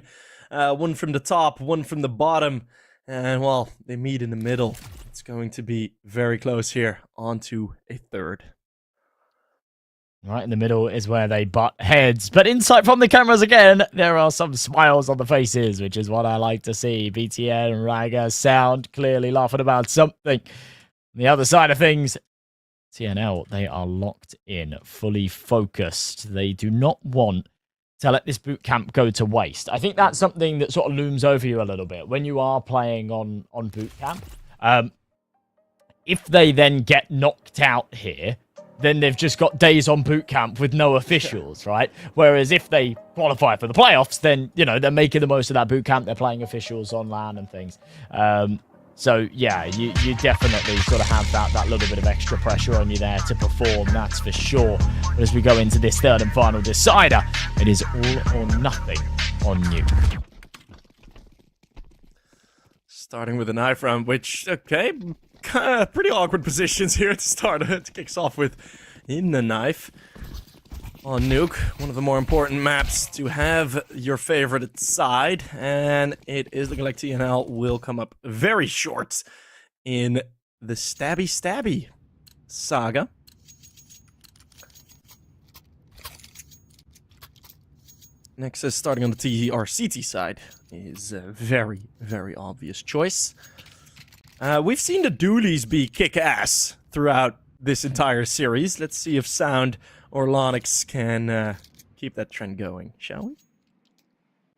[SPEAKER 6] One from the top, one from the bottom. And, well, they meet in the middle. It's going to be very close here. On to a third.
[SPEAKER 5] Right in the middle is where they butt heads. But insight from the cameras again, there are some smiles on the faces, which is what I like to see. BTN and Raga sound clearly laughing about something. On the other side of things, TNL, they are locked in, fully focused. They do not want to let this boot camp go to waste. I think that's something that sort of looms over you a little bit when you are playing on boot camp. If they then get knocked out here, then they've just got days on boot camp with no officials, right? Whereas if they qualify for the playoffs, then, you know, they're making the most of that boot camp. They're playing officials on LAN and things. So, yeah, you definitely sort of have that little bit of extra pressure on you there to perform, that's for sure. But as we go into this third and final decider, it is all or nothing on Nuke.
[SPEAKER 6] Starting with a knife round, which, okay, pretty awkward positions here to start. It kicks off with in the knife on Nuke, one of the more important maps to have your favorite side, and it is looking like TNL will come up very short in the stabby saga. Nexus starting on the TRCT side is a very, very obvious choice. We've seen the dualies be kick-ass throughout this entire series. Let's see if Sound or Lonix can keep that trend going, shall we?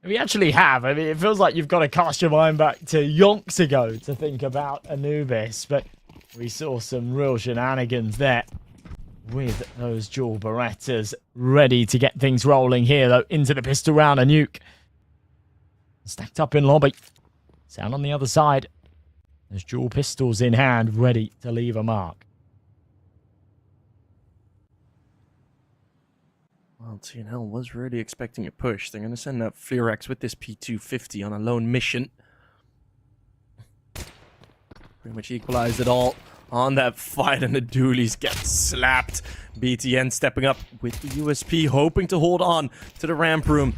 [SPEAKER 5] We actually have. I mean, it feels like you've got to cast your mind back to yonks ago to think about Anubis, but we saw some real shenanigans there with those dual Berettas ready to get things rolling here, though, into the pistol round. A Nuke stacked up in lobby. Sound on the other side. There's dual pistols in hand, ready to leave a mark.
[SPEAKER 6] Well, TNL was really expecting a push. They're going to send out Flux with this P250 on a lone mission. Pretty much equalized it all on that fight, and the dualies get slapped. BTN stepping up with the USP, hoping to hold on to the ramp room.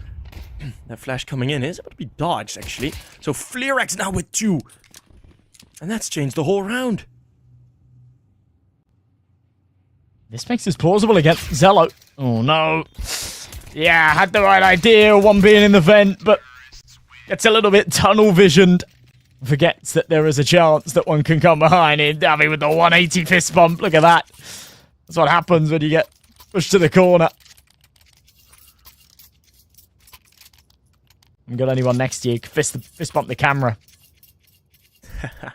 [SPEAKER 6] That flash coming in is able to be dodged, actually. So Flux now with 2. And that's changed the whole round.
[SPEAKER 5] This makes this plausible against Zello. Oh, no. Yeah, had the right idea, one being in the vent, but gets a little bit tunnel-visioned. Forgets that there is a chance that one can come behind him. I mean, with the 180 fist bump, look at that. That's what happens when you get pushed to the corner. Haven't got anyone next to you. Fist bump the camera. Gotta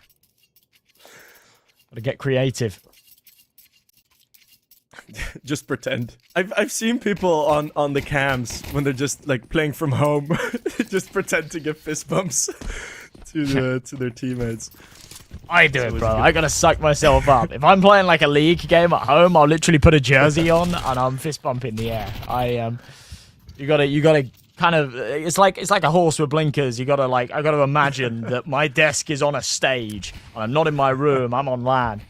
[SPEAKER 5] get creative.
[SPEAKER 6] Just pretend. I've seen people on the cams when they're just like playing from home, just pretend to give fist bumps to their teammates.
[SPEAKER 5] I do it, bro. I gotta suck myself up. If I'm playing like a league game at home, I'll literally put a jersey on and I'm fist bumping the air. You gotta kind of. It's like a horse with blinkers. I gotta imagine that my desk is on a stage and I'm not in my room. I'm on LAN.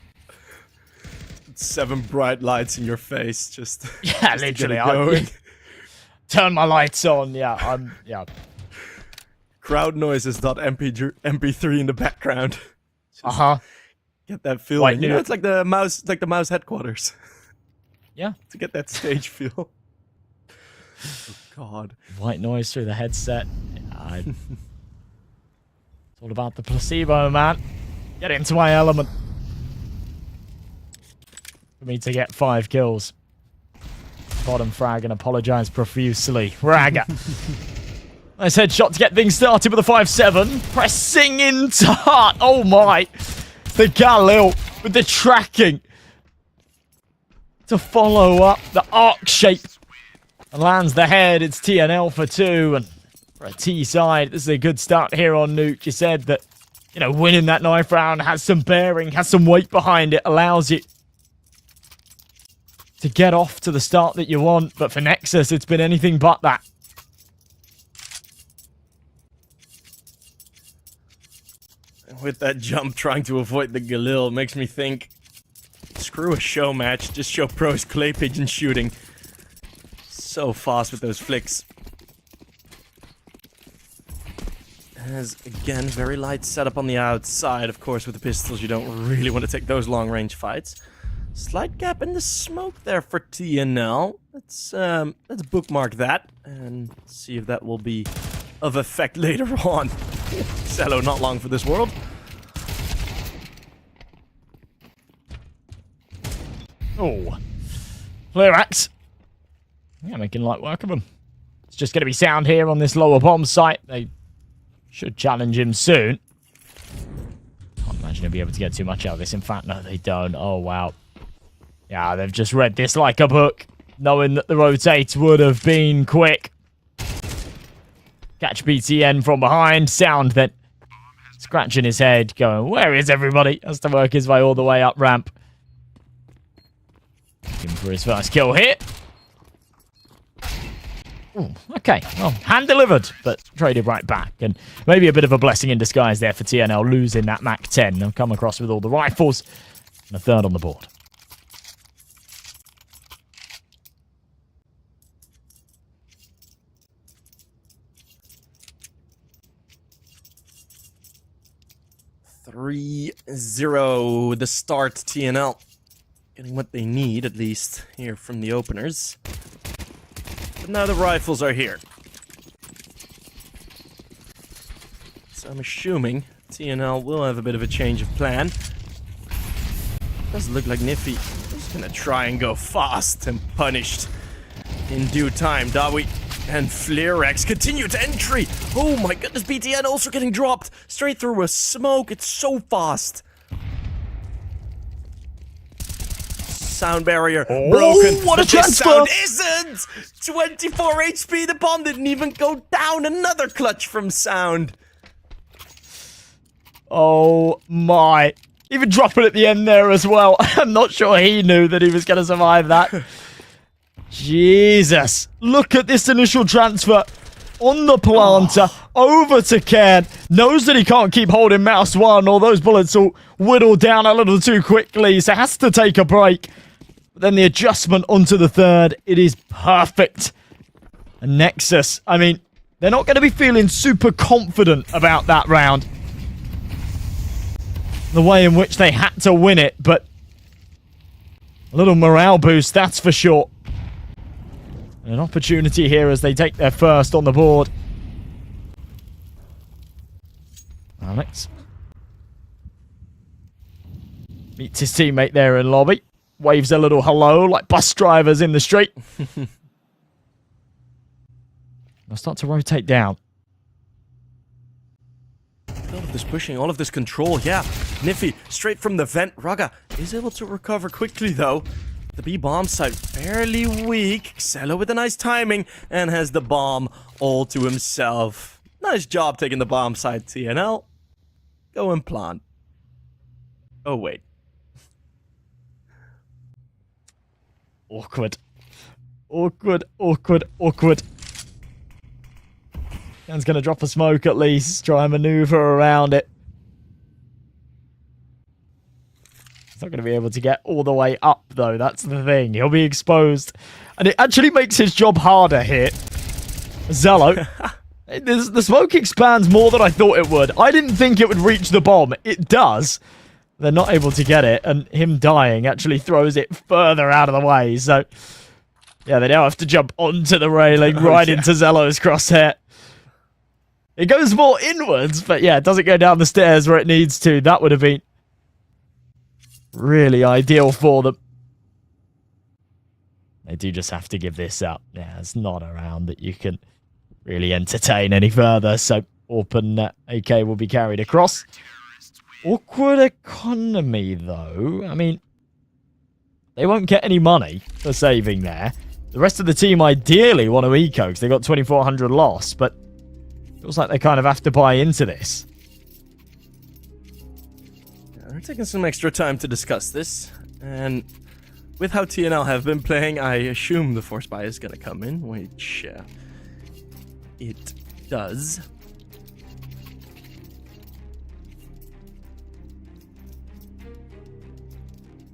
[SPEAKER 6] 7 bright lights in your face, just
[SPEAKER 5] Yeah,
[SPEAKER 6] just
[SPEAKER 5] literally.
[SPEAKER 6] going.
[SPEAKER 5] Turn my lights on. Yeah.
[SPEAKER 6] Crowd noises.mp3 in the background. Get that feeling.
[SPEAKER 5] White
[SPEAKER 6] You know,
[SPEAKER 5] noise.
[SPEAKER 6] it's like the mouse headquarters.
[SPEAKER 5] Yeah.
[SPEAKER 6] To get that stage feel. Oh God.
[SPEAKER 5] White noise through the headset. It's all about the placebo, man. Get into my element. For me to get 5 kills. Bottom frag and apologize profusely. Ragga. Nice headshot to get things started with a 5-7. Pressing into heart. Oh my. The Galil with the tracking. To follow up the arc shape. And lands the head. It's TNL for 2. And for a T side, this is a good start here on Nuke. You said that, you know, winning that knife round has some bearing, has some weight behind it, allows you to get off to the start that you want. But for Nexus, it's been anything but that.
[SPEAKER 6] With that jump, trying to avoid the Galil makes me think, screw a show match, just show pros clay pigeon shooting. So fast with those flicks. As, again, very light setup on the outside. Of course, with the pistols, you don't really want to take those long-range fights. Slight gap in the smoke there for TNL. Let's bookmark that and see if that will be of effect later on. Cello not long for this world.
[SPEAKER 5] Oh. Flare axe. Yeah, making light work of them. It's just going to be sound here on this lower bomb site. They should challenge him soon. Can't imagine he'll be able to get too much out of this. In fact, no, they don't. Oh, wow. Yeah, they've just read this like a book, knowing that the rotate would have been quick. Catch BTN from behind. Sound then scratching his head, going, where is everybody? Has to work his way all the way up ramp. Looking for his first kill here. Ooh, okay, well, hand delivered, but traded right back. And maybe a bit of a blessing in disguise there for TNL, losing that Mac 10. They'll come across with all the rifles and a third on the board.
[SPEAKER 6] (3-0) the start. TNL getting what they need, at least here from the openers. But now the rifles are here. So I'm assuming TNL will have a bit of a change of plan. Doesn't look like Niffy is gonna try and go fast and punished in due time. Dawi and Flarex continue to entry. Oh my goodness, BTN also getting dropped straight through a smoke. It's so fast. Sound barrier broken.
[SPEAKER 5] What a
[SPEAKER 6] but this
[SPEAKER 5] transfer!
[SPEAKER 6] sound isn't! 24 HP. The bomb didn't even go down. Another clutch from Sound.
[SPEAKER 5] Oh my. Even dropping at the end there as well. I'm not sure he knew that he was going to survive that. Jesus. Look at this initial transfer. On the planter. Over to Cairn. Knows that he can't keep holding mouse 1 or those bullets will whittle down a little too quickly. So has to take a break. But then the adjustment onto the third. It is perfect. And Nexus. I mean, they're not going to be feeling super confident about that round. The way in which they had to win it, but a little morale boost, that's for sure. An opportunity here as they take their first on the board. Alex meets his teammate there in lobby. waves a little hello like bus drivers in the street. I'll start to rotate down.
[SPEAKER 6] All of this pushing, all of this control, yeah. Niffy, straight from the vent. Raga is able to recover quickly, though. The B bomb site fairly weak. Xelo with a nice timing and has the bomb all to himself. Nice job taking the bomb site, TNL. Go and plant. Oh, wait.
[SPEAKER 5] Awkward. Awkward, awkward, awkward. Dan's going to drop a smoke at least. Try and maneuver around it. He's not going to be able to get all the way up, though. That's the thing. He'll be exposed. And it actually makes his job harder here. Xelo. The smoke expands more than I thought it would. I didn't think it would reach the bomb. It does. They're not able to get it. And him dying actually throws it further out of the way. So, yeah, they now have to jump onto the railing right into Xelo's crosshair. It goes more inwards, but yeah, it doesn't go down the stairs where it needs to. That would have been really ideal for them. They do just have to give this up. Yeah, it's not a round that you can really entertain any further. So, Open AK will be carried across. Awkward economy, though. I mean, they won't get any money for saving there. The rest of the team ideally want to eco because they got 2,400 loss, but feels like they kind of have to buy into this.
[SPEAKER 6] Yeah, we're taking some extra time to discuss this, and with how TNL have been playing, I assume the force buy is going to come in, which it does.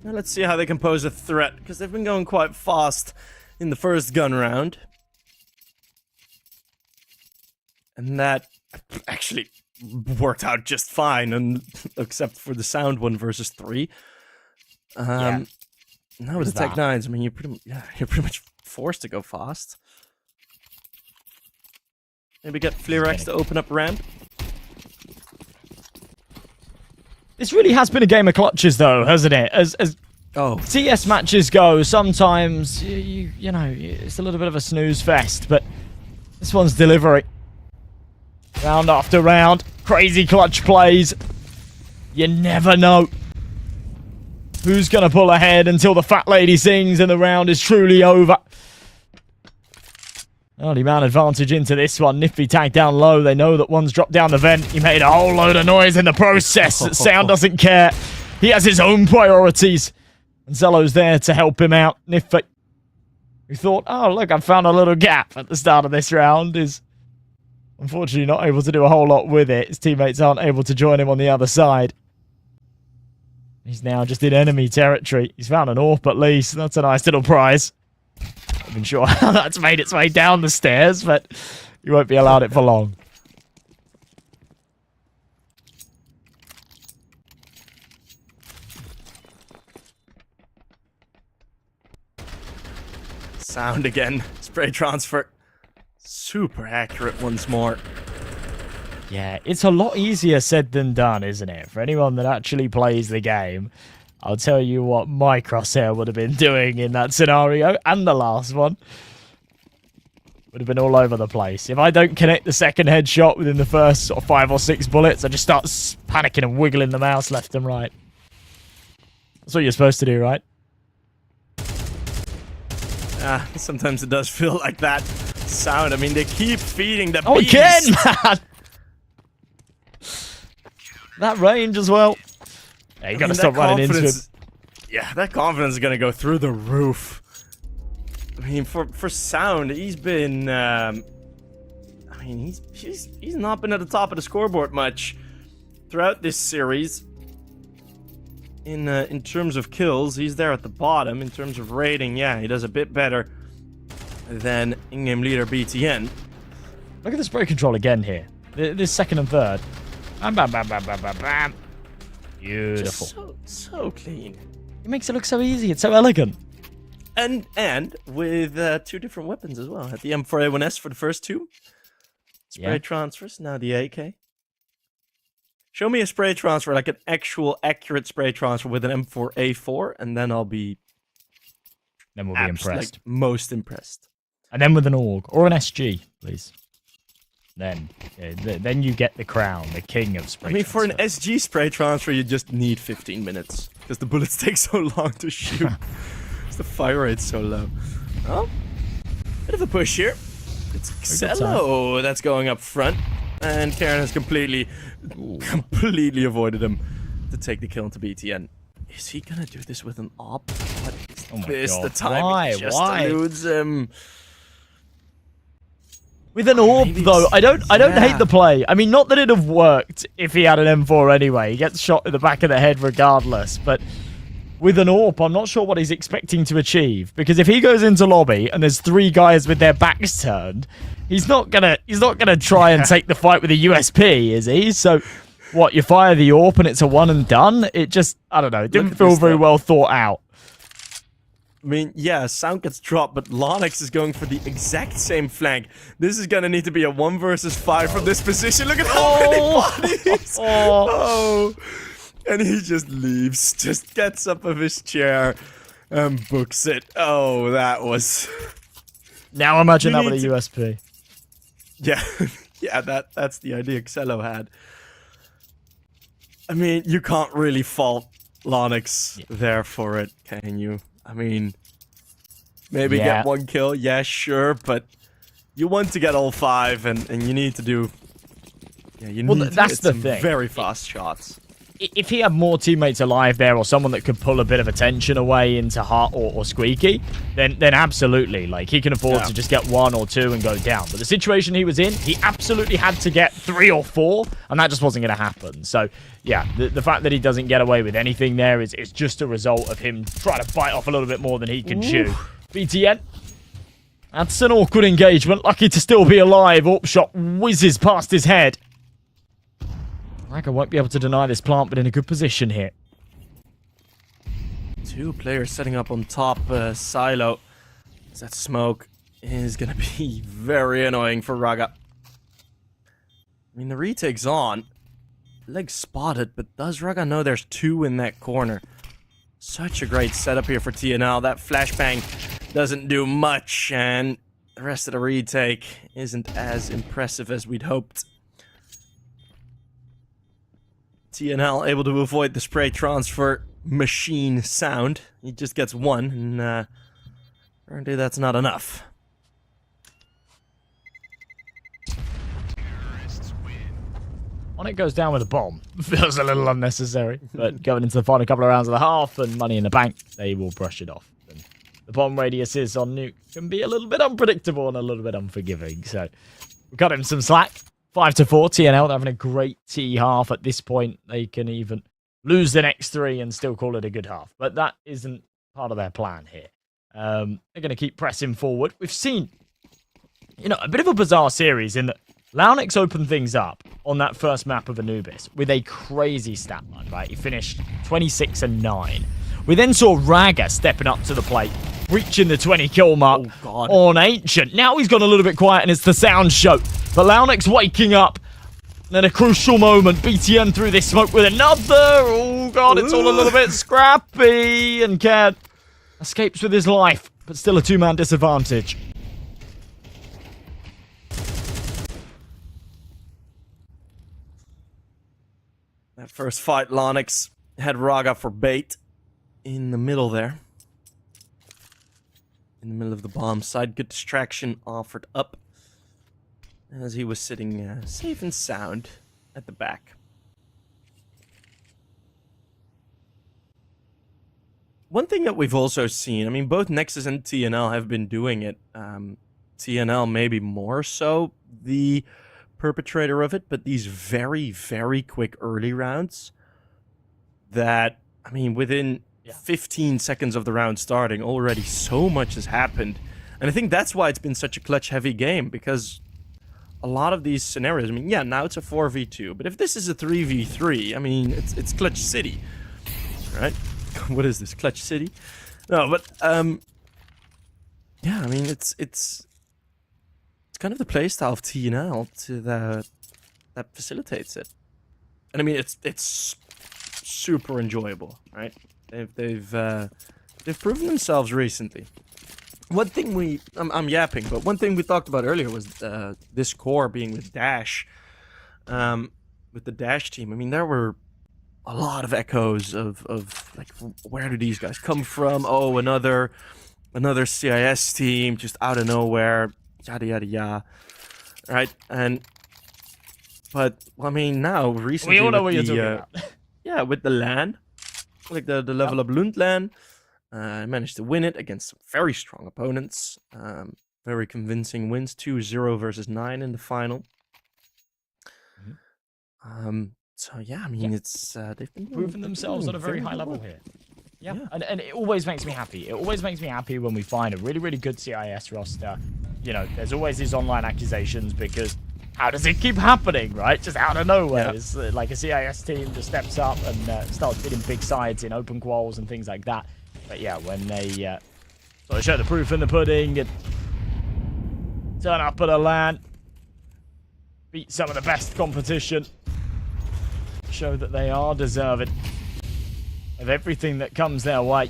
[SPEAKER 6] Now let's see how they can pose a threat, because they've been going quite fast in the first gun round. And that actually worked out just fine, and except for the sound 1 versus 3. Now with the Tech 9s, I mean, you're pretty much forced to go fast. Maybe get Flerex to open up ramp.
[SPEAKER 5] This really has been a game of clutches, though, hasn't it? As CS matches go, sometimes, you know, it's a little bit of a snooze fest, but this one's delivering. Round after round, crazy clutch plays. You never know who's going to pull ahead until the fat lady sings and the round is truly over. Early man advantage into this one. Nifty tagged down low. They know that one's dropped down the vent. He made a whole load of noise in the process. Sound doesn't care. He has his own priorities. And Xelo's there to help him out. Nifty, who thought, oh, look, I've found a little gap at the start of this round, is unfortunately not able to do a whole lot with it. His teammates aren't able to join him on the other side. He's now just in enemy territory. He's found an AWP at least. That's a nice little prize. I'm not sure how that's made its way down the stairs, but you won't be allowed it for long.
[SPEAKER 6] Sound again. Spray transfer. Super accurate once more.
[SPEAKER 5] Yeah, it's a lot easier said than done, isn't it? For anyone that actually plays the game, I'll tell you what my crosshair would have been doing in that scenario, and the last one. Would have been all over the place. If I don't connect the second headshot within the first sort of 5 or 6 bullets, I just start panicking and wiggling the mouse left and right. That's what you're supposed to do, right?
[SPEAKER 6] Sometimes it does feel like that. Sound, I mean, they keep feeding the
[SPEAKER 5] beast. Again, man! That range as well. Yeah, you gotta stop running into him.
[SPEAKER 6] Yeah, that confidence is gonna go through the roof. I mean, for Sound, he's been. I mean, he's not been at the top of the scoreboard much throughout this series. In terms of kills, he's there at the bottom. In terms of rating, yeah, he does a bit better than in-game leader BTN.
[SPEAKER 5] Look at the spray control again here. This second and third. Bam, bam, bam, bam, bam, bam, bam. Beautiful.
[SPEAKER 6] Just so clean.
[SPEAKER 5] It makes it look so easy. It's so elegant.
[SPEAKER 6] And with 2 different weapons as well. Had the M4A1S for the first 2. Spray transfers, now the AK. Show me a spray transfer, like an actual accurate spray transfer with an M4A4, and then I'll be
[SPEAKER 5] Then we'll be impressed.
[SPEAKER 6] Like, most impressed.
[SPEAKER 5] And then with an AUG or an SG, please. Then you get the crown, the king of spray.
[SPEAKER 6] I mean, for an
[SPEAKER 5] transfer.
[SPEAKER 6] SG spray transfer, you just need 15 minutes because the bullets take so long to shoot. The fire rate's so low. Oh, bit of a push here. It's Xello that's going up front, and Karen has completely avoided him to take the kill into BTN. Is he gonna do this with an op? What is this?
[SPEAKER 5] God.
[SPEAKER 6] The time
[SPEAKER 5] Why?
[SPEAKER 6] it just
[SPEAKER 5] Why?
[SPEAKER 6] eludes him.
[SPEAKER 5] With an AWP,
[SPEAKER 6] maybe
[SPEAKER 5] though, I don't
[SPEAKER 6] yeah.
[SPEAKER 5] hate the play. I mean, not that it'd have worked if he had an M4 anyway. He gets shot in the back of the head regardless, but with an AWP, I'm not sure what he's expecting to achieve. Because if he goes into lobby and there's 3 guys with their backs turned, he's not gonna try and take the fight with a USP, is he? So, what, you fire the AWP and it's a one and done? It just, I don't know, it didn't feel very well thought out.
[SPEAKER 6] I mean, yeah, sound gets dropped, but Lonix is going for the exact same flank. This is gonna need to be a 1 versus 5 from this position. Look at how many bodies! Oh. And he just leaves, just gets up of his chair and books it. Oh, that was...
[SPEAKER 5] Now imagine that with a USP.
[SPEAKER 6] Yeah, yeah, that's the idea Xello had. I mean, you can't really fault Lonix there for it, can you? I mean, maybe get 1 kill, yeah, sure, but you want to get all 5, and you need to do... Yeah, you need to
[SPEAKER 5] that's
[SPEAKER 6] hit
[SPEAKER 5] the
[SPEAKER 6] some
[SPEAKER 5] thing.
[SPEAKER 6] very fast shots.
[SPEAKER 5] If he had more teammates alive there, or someone that could pull a bit of attention away into Hart or Squeaky, then absolutely, like, he can afford to just get 1 or 2 and go down. But the situation he was in, he absolutely had to get 3 or 4, and that just wasn't going to happen. So, yeah, the fact that he doesn't get away with anything there is just a result of him trying to bite off a little bit more than he can chew. BTN. That's an awkward engagement. Lucky to still be alive. AWP shot whizzes past his head. Raga won't be able to deny this plant, but in a good position here.
[SPEAKER 6] 2 players setting up on top silo. That smoke is going to be very annoying for Raga. I mean, the retake's on. Leg spotted, but does Raga know there's 2 in that corner? Such a great setup here for TNL. That flashbang doesn't do much, and the rest of the retake isn't as impressive as we'd hoped. TNL able to avoid the spray transfer machine sound. He just gets 1, and apparently that's not enough.
[SPEAKER 5] On it goes down with a bomb. Feels a little unnecessary, but going into the final couple of rounds of the half and money in the bank, they will brush it off. And the bomb radiuses on Nuke can be a little bit unpredictable and a little bit unforgiving, so we got him some slack. 5-4, TNL, they're having a great T half at this point. They can even lose the next 3 and still call it a good half. But that isn't part of their plan here. They're going to keep pressing forward. We've seen, a bit of a bizarre series in that Launix opened things up on that first map of Anubis with a crazy stat line, right? He finished 26-9. We then saw Raga stepping up to the plate, reaching the 20 kill mark on Ancient. Now he's gone a little bit quiet and it's the sound show. But Launix waking up. And at a crucial moment, BTN through this smoke with another. Oh, God, it's all a little bit scrappy. And Cat escapes with his life, but still a 2-man disadvantage.
[SPEAKER 6] That first fight, Launix had Raga for bait in the middle there. In the middle of the bomb side. Good distraction offered up as he was sitting safe and sound at the back. One thing that we've also seen, I mean, both Nexus and TNL have been doing it. TNL maybe more so the perpetrator of it, but these very, very quick early rounds that, I mean, within 15 seconds of the round starting, already so much has happened. And I think that's why it's been such a clutch-heavy game, because a lot of these scenarios, I mean, yeah, now it's a 4v2, but if this is a 3v3, I mean, it's Clutch City, right? What is this, Clutch City? No, but, yeah, I mean, it's kind of the playstyle of TNL that facilitates it. And I mean, it's super enjoyable, right? They've proven themselves recently. one thing I'm yapping, but one thing we talked about earlier was this core being with Dash, with the Dash team. I mean, there were a lot of echoes of like, where do these guys come from? Oh, another CIS team just out of nowhere, yada yada yada. Right, but I mean, now recently
[SPEAKER 5] We all know what
[SPEAKER 6] with
[SPEAKER 5] you're
[SPEAKER 6] the,
[SPEAKER 5] talking about.
[SPEAKER 6] yeah, with the LAN, like the level up Lund LAN, I managed to win it against some very strong opponents. Very convincing wins, 2-0 versus 9 in the final. So yeah, I mean, it's they've been
[SPEAKER 5] Proving themselves at a very high
[SPEAKER 6] good
[SPEAKER 5] level
[SPEAKER 6] work.
[SPEAKER 5] here. Yeah, and it always makes me happy. It always makes me happy when we find a really, really good CIS roster. You know, there's always these online accusations because how does it keep happening, right? Just out of nowhere.
[SPEAKER 6] Yeah.
[SPEAKER 5] It's like a CIS team just steps up and starts hitting big sides in open quals and things like that. But yeah, when they sort of show the proof in the pudding and turn up at a LAN, beat some of the best competition, show that they are deserving of everything that comes their way.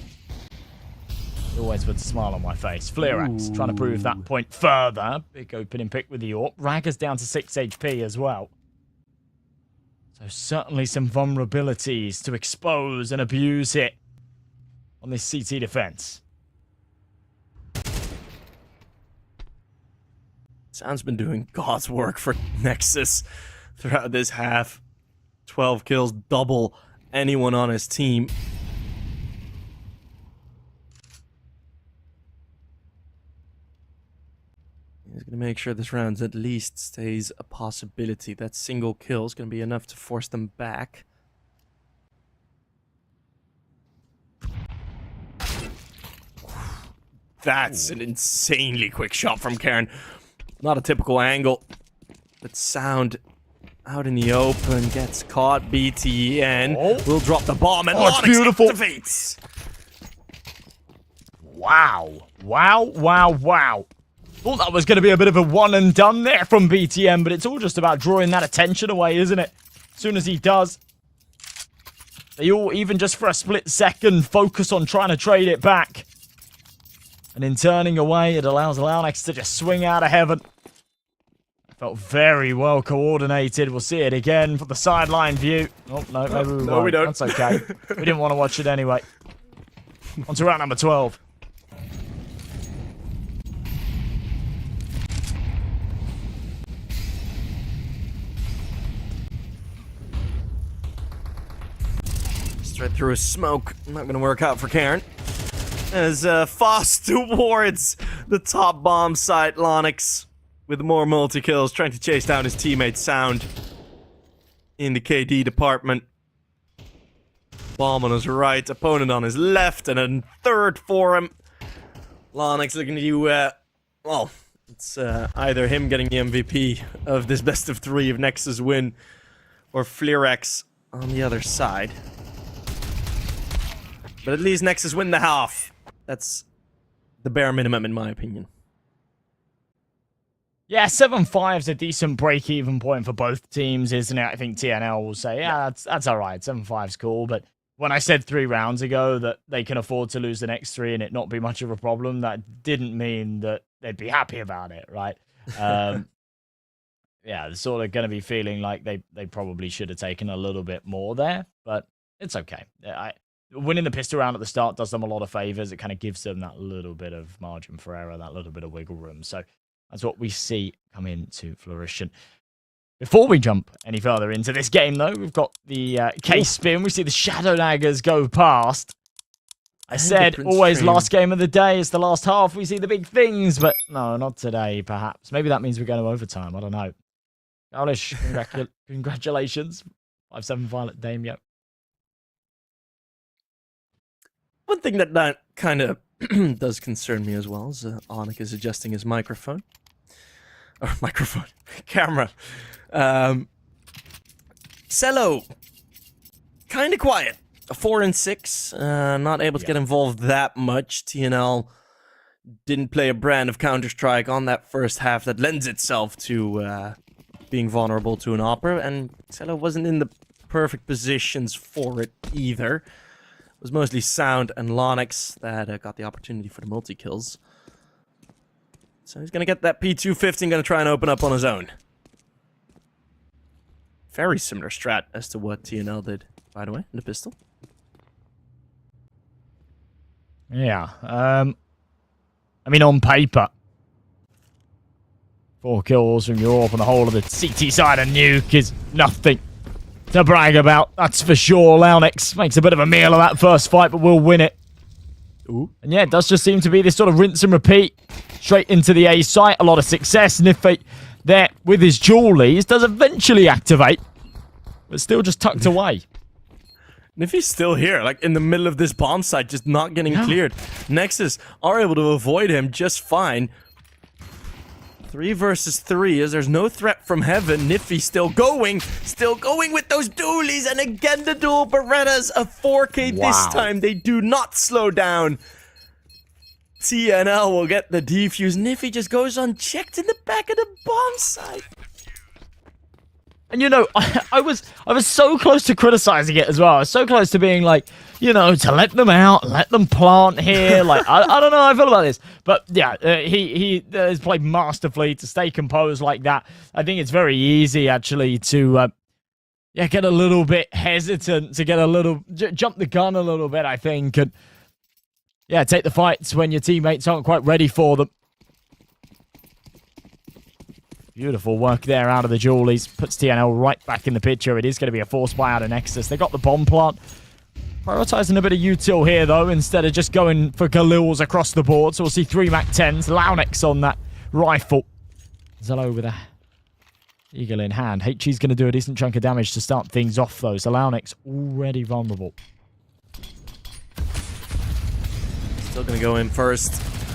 [SPEAKER 5] It always puts a smile on my face. Flux trying to prove that point further. Big opening pick with the AWP. Ragger's down to 6 HP as well. So certainly some vulnerabilities to expose and abuse it on this CT defense.
[SPEAKER 6] Sound's been doing God's work for Nexus throughout this half. 12 kills, double anyone on his team. He's going to make sure this round at least stays a possibility. That single kill is going to be enough to force them back. That's an insanely quick shot from Karen. Not a typical angle. But Sound out in the open gets caught. BTN will drop the bomb and
[SPEAKER 5] it's beautiful.
[SPEAKER 6] Activates.
[SPEAKER 5] Wow. Wow, wow, wow. Thought that was going to be a bit of a one and done there from BTN, but it's all just about drawing that attention away, isn't it? As soon as he does, they all, even just for a split second, focus on trying to trade it back. And in turning away, it allows Launex to just swing out of heaven. Felt very well coordinated. We'll see it again for the sideline view. Oh, no, maybe we won't.
[SPEAKER 6] we don't.
[SPEAKER 5] That's okay. We didn't want to watch it anyway. On to round number 12.
[SPEAKER 6] Straight through a smoke. Not going to work out for Karen. As fast towards the top bomb site, Lonix with more multi-kills, trying to chase down his teammate Sound in the KD department. Bomb on his right, opponent on his left, and a third for him. Lonix looking to do, well, it's either him getting the MVP of this best of 3 of Nexus win, or Flux on the other side. But at least Nexus win the half. That's the bare minimum, in my opinion.
[SPEAKER 5] Yeah, 7-5 is a decent break-even point for both teams, isn't it? I think TNL will say, yeah, that's all right. 7-5's cool. But when I said 3 rounds ago that they can afford to lose the next 3 and it not be much of a problem, that didn't mean that they'd be happy about it, right? Yeah, they're sort of going to be feeling like they probably should have taken a little bit more there, but it's okay. Winning the pistol round at the start does them a lot of favors. It kind of gives them that little bit of margin for error, that little bit of wiggle room. So that's what we see come into fruition. Before we jump any further into this game, though, we've got the case spin. We see the Shadow Daggers go past. I said always last game of the day is the last half. We see the big things, but no, not today, perhaps. Maybe that means we're going to overtime. I don't know. Gaulish, congratulations. 5-7 Violet Damio.
[SPEAKER 6] One thing that kind of does concern me as well is Onik is adjusting his microphone. Or camera. Cello, kind of quiet. A 4 and 6, not able to get involved that much. TNL didn't play a brand of Counter-Strike on that first half that lends itself to being vulnerable to an opera, and Cello wasn't in the perfect positions for it either. It was mostly Sound and Lonix that got the opportunity for the multi-kills. So he's going to get that P250 and going to try and open up on his own. Very similar strat as to what TNL did, by the way, in the pistol.
[SPEAKER 5] Yeah. I mean, on paper, 4 kills from Europe on the whole of the CT side of Nuke is nothing to brag about. That's for sure. Launix makes a bit of a meal of that first fight, but will win it.
[SPEAKER 6] Ooh.
[SPEAKER 5] And yeah, it does just seem to be this sort of rinse and repeat. Straight into the A site. A lot of success. Nifty there with his jewelries does eventually activate, but still just tucked away.
[SPEAKER 6] And if he's still here, like in the middle of this bomb site, just not getting cleared, Nexus are able to avoid him just fine. 3 versus 3 as there's no threat from heaven. Nifty still going with those dualies, and again the dual Berettas, a 4K this time. They do not slow down. TNL will get the defuse. Nifty just goes unchecked in the back of the bomb site.
[SPEAKER 5] And you know, I was so close to criticizing it as well. I was so close to being like, you know, to let them out, let them plant here. Like, I don't know how I feel about this. But yeah, he has played masterfully to stay composed like that. I think it's very easy, actually, to get a little bit hesitant, to get a little, jump the gun a little bit, I think. And yeah, take the fights when your teammates aren't quite ready for them. Beautiful work there out of the Jewelies. Puts TNL right back in the picture. It is going to be a force buy out of Nexus. They got the bomb plant. Prioritizing a bit of util here, though, instead of just going for Galils across the board. So we'll see 3 MAC-10s. Launix on that rifle. Zello with a eagle in hand. HG's going to do a decent chunk of damage to start things off, though. So Launix already vulnerable.
[SPEAKER 6] Still going to go in first.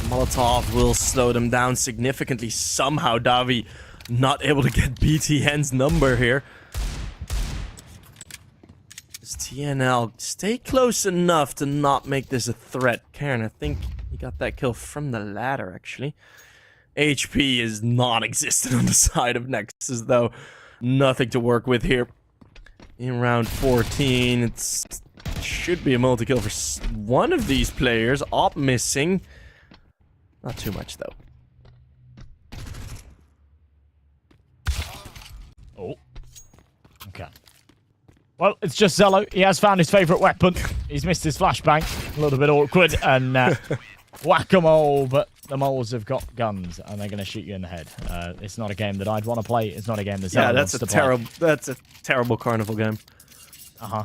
[SPEAKER 6] Molotov will slow them down significantly. Somehow Davi not able to get BTN's number here. Does TNL stay close enough to not make this a threat? Karen, I think he got that kill from the ladder, actually. HP is non-existent on the side of Nexus, though. Nothing to work with here. In round 14, it should be a multi-kill for one of these players. Op missing. Not too much, though.
[SPEAKER 5] Oh. Okay. Well, it's just Zello. He has found his favourite weapon. He's missed his flashbang. A little bit awkward. And whack-a-mole, but the moles have got guns, and they're going to shoot you in the head. It's not a game that I'd want to play. It's not a game that Zello wants to play.
[SPEAKER 6] That's a terrible Carnival game.
[SPEAKER 5] Uh-huh.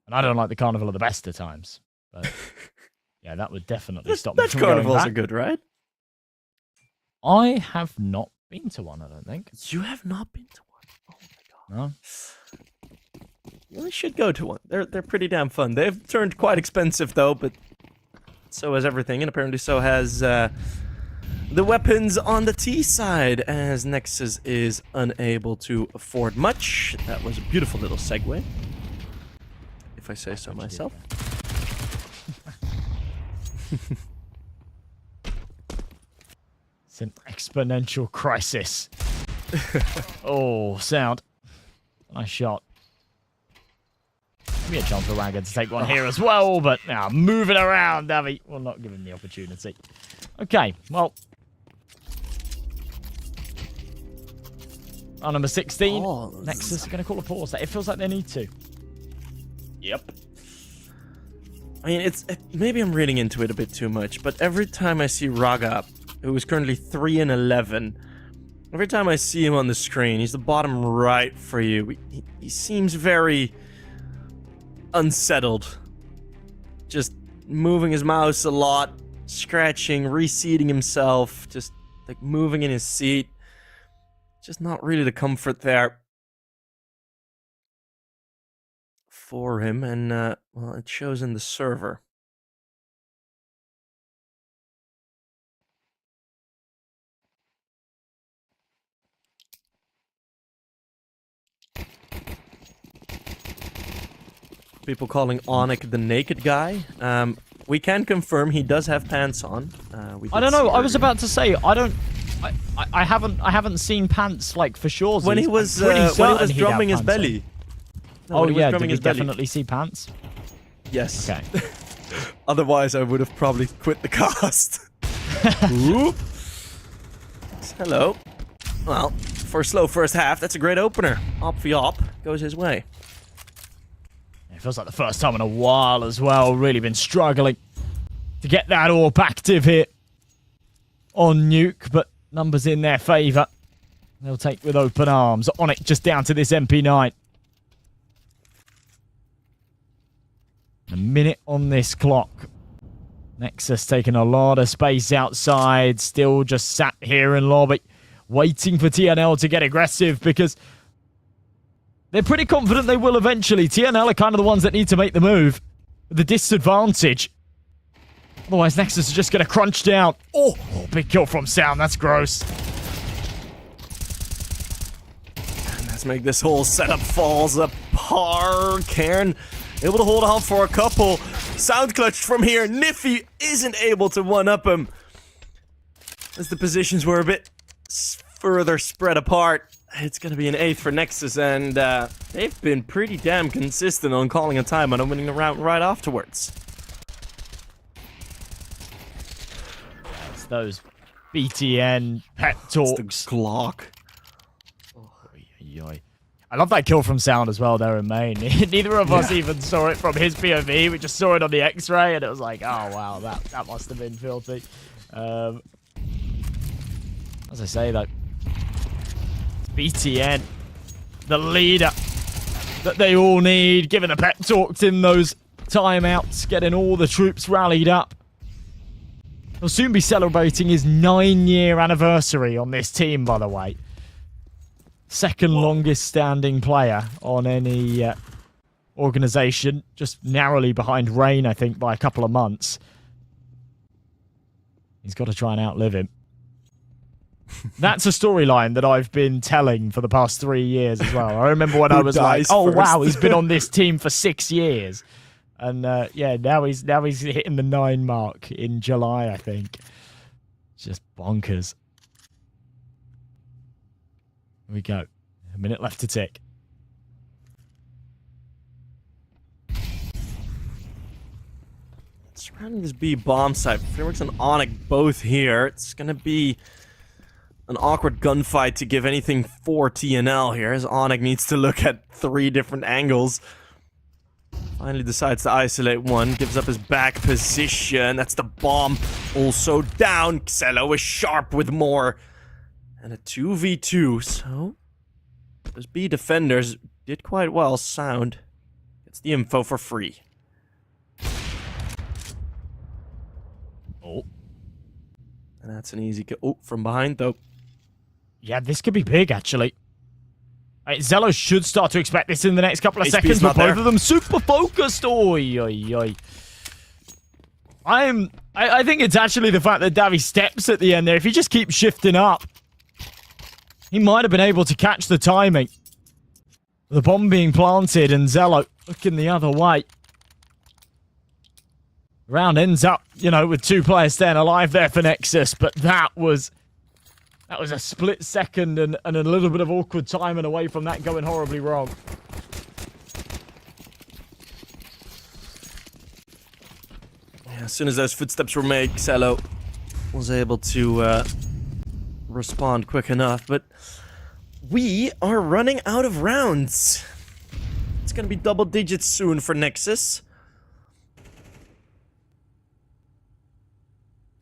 [SPEAKER 5] And I don't like the Carnival of the best of times. But yeah, that would definitely stop me
[SPEAKER 6] Dutch
[SPEAKER 5] from going
[SPEAKER 6] Carnivals
[SPEAKER 5] back.
[SPEAKER 6] are good, right?
[SPEAKER 5] I have not been to one, I don't think.
[SPEAKER 6] You have not been to one? Oh my god.
[SPEAKER 5] No?
[SPEAKER 6] You really should go to one. They're pretty damn fun. They've turned quite expensive though, but so has everything, and apparently so has the weapons on the T side, as Nexus is unable to afford much. That was a beautiful little segue, if I say so myself.
[SPEAKER 5] It's an exponential crisis. Oh, sound. Nice shot. Maybe a chance for Ragged to take one here as well, but now moving around, Davi will not give him the opportunity. Okay, well. Round number 16.
[SPEAKER 6] Pause.
[SPEAKER 5] Nexus are going to call a pause. It feels like they need to.
[SPEAKER 6] Yep. I mean, maybe I'm reading into it a bit too much, but every time I see Raga, who is currently 3-11, every time I see him on the screen, he's the bottom right for you. He seems very unsettled. Just moving his mouse a lot, scratching, reseating himself, just like moving in his seat. Just not really the comfort there for him, and well, it shows in the server. People calling Onyx the naked guy. We can confirm he does have pants on.
[SPEAKER 5] I don't know. I was about to say I haven't seen pants like for sure.
[SPEAKER 6] When he was drumming his belly. No,
[SPEAKER 5] oh yeah, did we definitely see pants?
[SPEAKER 6] Yes.
[SPEAKER 5] Okay.
[SPEAKER 6] Otherwise, I would have probably quit the cast. Oop. Hello. Well, for a slow first half, that's a great opener. Op for op goes his way.
[SPEAKER 5] It feels like the first time in a while as well. Really been struggling to get that AWP active here on Nuke, but numbers in their favour. They'll take with open arms. On it, just down to this MP9. A minute on this clock. Nexus taking a lot of space outside. Still just sat here in lobby, waiting for TNL to get aggressive because they're pretty confident they will eventually. TNL are kind of the ones that need to make the move. With the disadvantage. Otherwise, Nexus is just going to crunch down. Oh, big kill from Sound. That's gross.
[SPEAKER 6] And let's make this whole setup falls apart. Cairn able to hold on for a couple. Sound clutch from here. Niffy isn't able to one-up him. As the positions were a bit further spread apart. It's going to be an 8th for Nexus, and they've been pretty damn consistent on calling a time and winning the round right afterwards.
[SPEAKER 5] It's those BTN pep talks.
[SPEAKER 6] It's the Glock.
[SPEAKER 5] I love that kill from Sound as well there in main. Neither of us even saw it from his POV. We just saw it on the X-ray, and it was like, oh wow, that must have been filthy. As I say though, BTN, the leader that they all need, giving the pep talks in those timeouts, getting all the troops rallied up. He'll soon be celebrating his 9-year anniversary on this team, by the way. Second longest standing player on any organization, just narrowly behind Rain, I think, by a couple of months. He's got to try and outlive him. That's a storyline that I've been telling for the past 3 years as well. I remember when I was like, oh wow, he's been on this team for 6 years. And yeah, now he's hitting the 9 mark in July, I think. It's just bonkers. Here we go. A minute left to tick.
[SPEAKER 6] Surrounding this B bomb site, Flux and Onyx both here. It's gonna be an awkward gunfight to give anything for TNL here, as Onyx needs to look at 3 different angles. Finally decides to isolate one, gives up his back position. That's the bomb also down. Xelo is sharp with more. And a 2v2, so those B defenders did quite well. Sound gets the info for free.
[SPEAKER 5] Oh.
[SPEAKER 6] And that's an easy kill. Oh, from behind though.
[SPEAKER 5] Yeah, this could be big, actually. Xelo should start to expect this in the next couple of seconds, but both of them super focused. Oi, oi, oi. I think it's actually the fact that Davy steps at the end there. If he just keeps shifting up, he might have been able to catch the timing. The bomb being planted and Xelo looking the other way. Round ends up, you know, with 2 players staying alive there for Nexus, but that was a split second and a little bit of awkward timing away from that going horribly wrong.
[SPEAKER 6] Yeah, as soon as those footsteps were made, Xelo was able to respond quick enough, but we are running out of rounds. It's gonna be double digits soon for Nexus.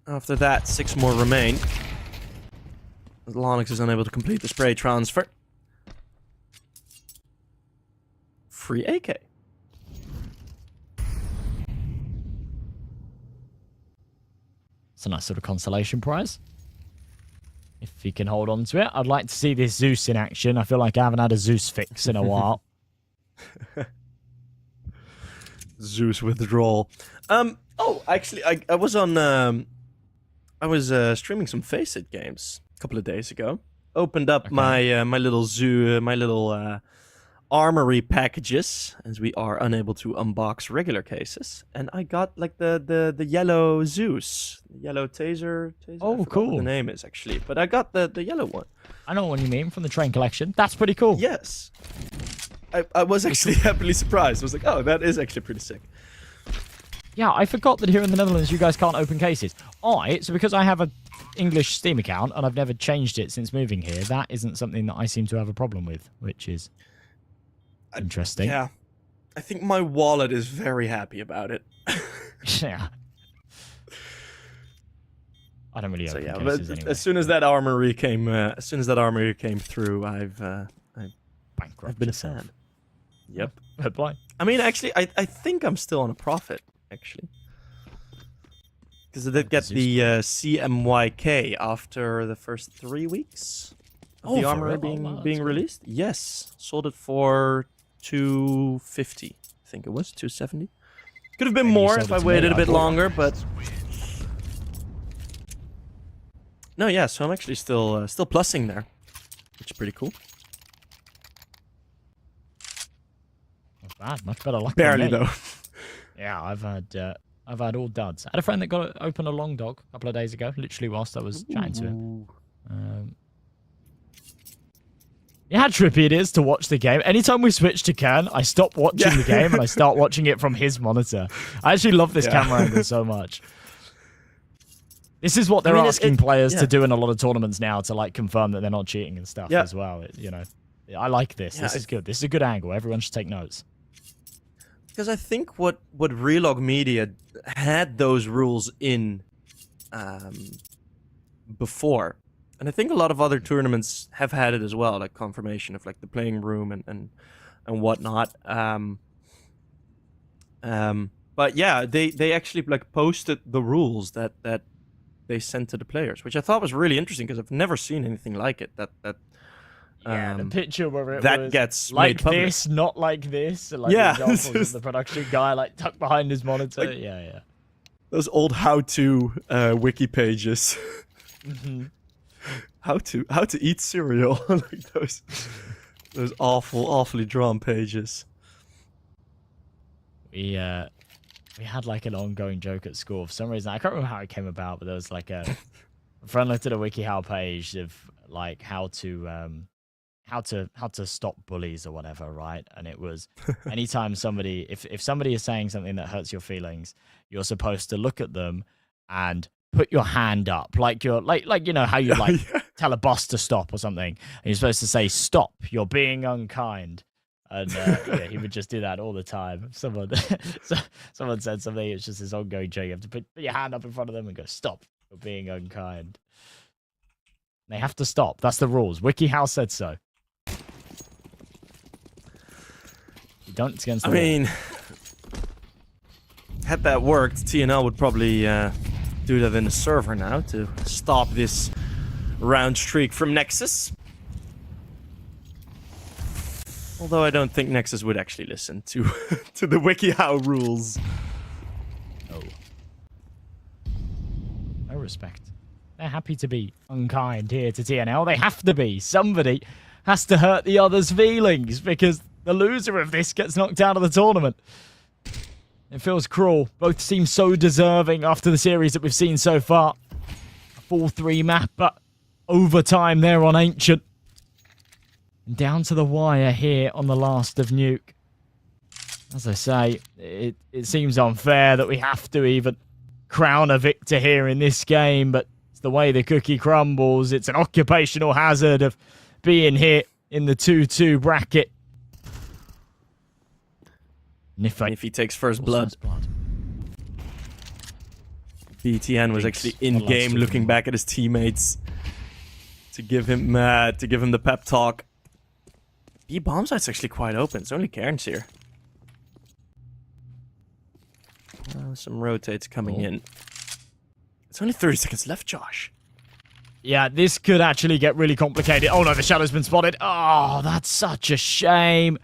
[SPEAKER 6] After that, 6 more remain. Lonix is unable to complete the spray transfer. Free AK.
[SPEAKER 5] It's a nice sort of consolation prize. If he can hold on to it. I'd like to see this Zeus in action. I feel like I haven't had a Zeus fix in a while.
[SPEAKER 6] Zeus withdrawal. Oh, actually, I was on... I was streaming some Faceit games a couple of days ago. Opened up my my little armory packages, as we are unable to unbox regular cases, and I got like the yellow Zeus, the yellow taser.
[SPEAKER 5] Oh, cool.
[SPEAKER 6] What the name is actually, but I got the yellow one.
[SPEAKER 5] I know what you mean, from the train collection. That's pretty cool.
[SPEAKER 6] Yes, I was actually happily surprised. I was like, oh, that is actually pretty sick.
[SPEAKER 5] Yeah, I forgot that here in the Netherlands you guys can't open cases. So because I have a English Steam account and I've never changed it since moving here, that isn't something that I seem to have a problem with, which is interesting.
[SPEAKER 6] Yeah. I think my wallet is very happy about it.
[SPEAKER 5] Yeah. I don't really
[SPEAKER 6] So
[SPEAKER 5] open
[SPEAKER 6] yeah,
[SPEAKER 5] cases
[SPEAKER 6] but
[SPEAKER 5] anyway.
[SPEAKER 6] as soon as that armory came through, I've
[SPEAKER 5] Bankrupt
[SPEAKER 6] been a
[SPEAKER 5] yourself.
[SPEAKER 6] fan. Yep.
[SPEAKER 5] Bye.
[SPEAKER 6] I mean, actually, I think I'm still on a profit, actually. Because I did get the CMYK after the first 3 weeks of the
[SPEAKER 5] for
[SPEAKER 6] armory
[SPEAKER 5] real? Oh, wow, that's
[SPEAKER 6] being
[SPEAKER 5] good.
[SPEAKER 6] released. Yes, sold it for 250. I think it was 270. Could have been
[SPEAKER 5] And you
[SPEAKER 6] more
[SPEAKER 5] sold
[SPEAKER 6] if
[SPEAKER 5] it
[SPEAKER 6] I
[SPEAKER 5] to me,
[SPEAKER 6] waited a
[SPEAKER 5] I
[SPEAKER 6] bit
[SPEAKER 5] bought
[SPEAKER 6] longer, but no, yeah. So I'm actually still plussing there, which is pretty cool.
[SPEAKER 5] Not bad. Much better luck.
[SPEAKER 6] Barely
[SPEAKER 5] than me.
[SPEAKER 6] though.
[SPEAKER 5] Yeah, I've had all duds. I had a friend that got to open a long dog a couple of days ago, literally whilst I was chatting to him. Yeah, how trippy it is to watch the game. Anytime we switch to Kern, I stop watching the game and I start watching it from his monitor. I actually love this camera angle so much. This is what they're asking players to do in a lot of tournaments now to like confirm that they're not cheating and stuff as well. You know, I like this. This is good. This is a good angle. Everyone should take notes.
[SPEAKER 6] Because I think what Relog Media had those rules in before. And I think a lot of other tournaments have had it as well, like confirmation of like the playing room and whatnot. But yeah, they actually like posted the rules that they sent to the players, which I thought was really interesting because I've never seen anything like it.
[SPEAKER 5] Yeah, the picture where it
[SPEAKER 6] that
[SPEAKER 5] was
[SPEAKER 6] gets
[SPEAKER 5] like
[SPEAKER 6] made public.
[SPEAKER 5] this, not like this. And, like
[SPEAKER 6] Yeah,
[SPEAKER 5] the examples of the production guy like tucked behind his monitor.
[SPEAKER 6] Like-
[SPEAKER 5] yeah.
[SPEAKER 6] Those old how-to wiki pages. How to eat cereal, like those awfully drawn pages.
[SPEAKER 5] We had like an ongoing joke at school for some reason. I can't remember how it came about, but there was like a friend looked at a WikiHow page of like how to stop bullies or whatever, right? And it was anytime somebody if somebody is saying something that hurts your feelings, you're supposed to look at them and put your hand up, like you're like you know how you like tell a bus to stop or something, and you're supposed to say stop, you're being unkind. And yeah, he would just do that all the time. Someone said something. It's just this ongoing joke. You have to put your hand up in front of them and go, "Stop! You're being unkind." They have to stop. That's the rules. WikiHow said so. You don't. It's against the law.
[SPEAKER 6] mean, had that worked, TNL would probably do that in the server now to stop this round streak from Nexus. Although I don't think Nexus would actually listen to to the WikiHow rules.
[SPEAKER 5] No respect. They're happy to be unkind here to TNL. They have to be. Somebody has to hurt the other's feelings because the loser of this gets knocked out of the tournament. It feels cruel. Both seem so deserving after the series that we've seen so far. A 4-3 map, but overtime there on Ancient. And down to the wire here on the last of Nuke. As I say, it seems unfair that we have to even crown a victor here in this game, but it's the way the cookie crumbles. It's an occupational hazard of being hit in the 2-2 bracket.
[SPEAKER 6] If he takes first blood. BTN was actually in game looking back at his teammates to give him the pep talk. B bomb site's actually quite open. It's only Cairns here. Some rotates coming in. It's only 30 seconds left, Josh.
[SPEAKER 5] Yeah, this could actually get really complicated. Oh no, the shadow's been spotted. Oh, that's such a shame.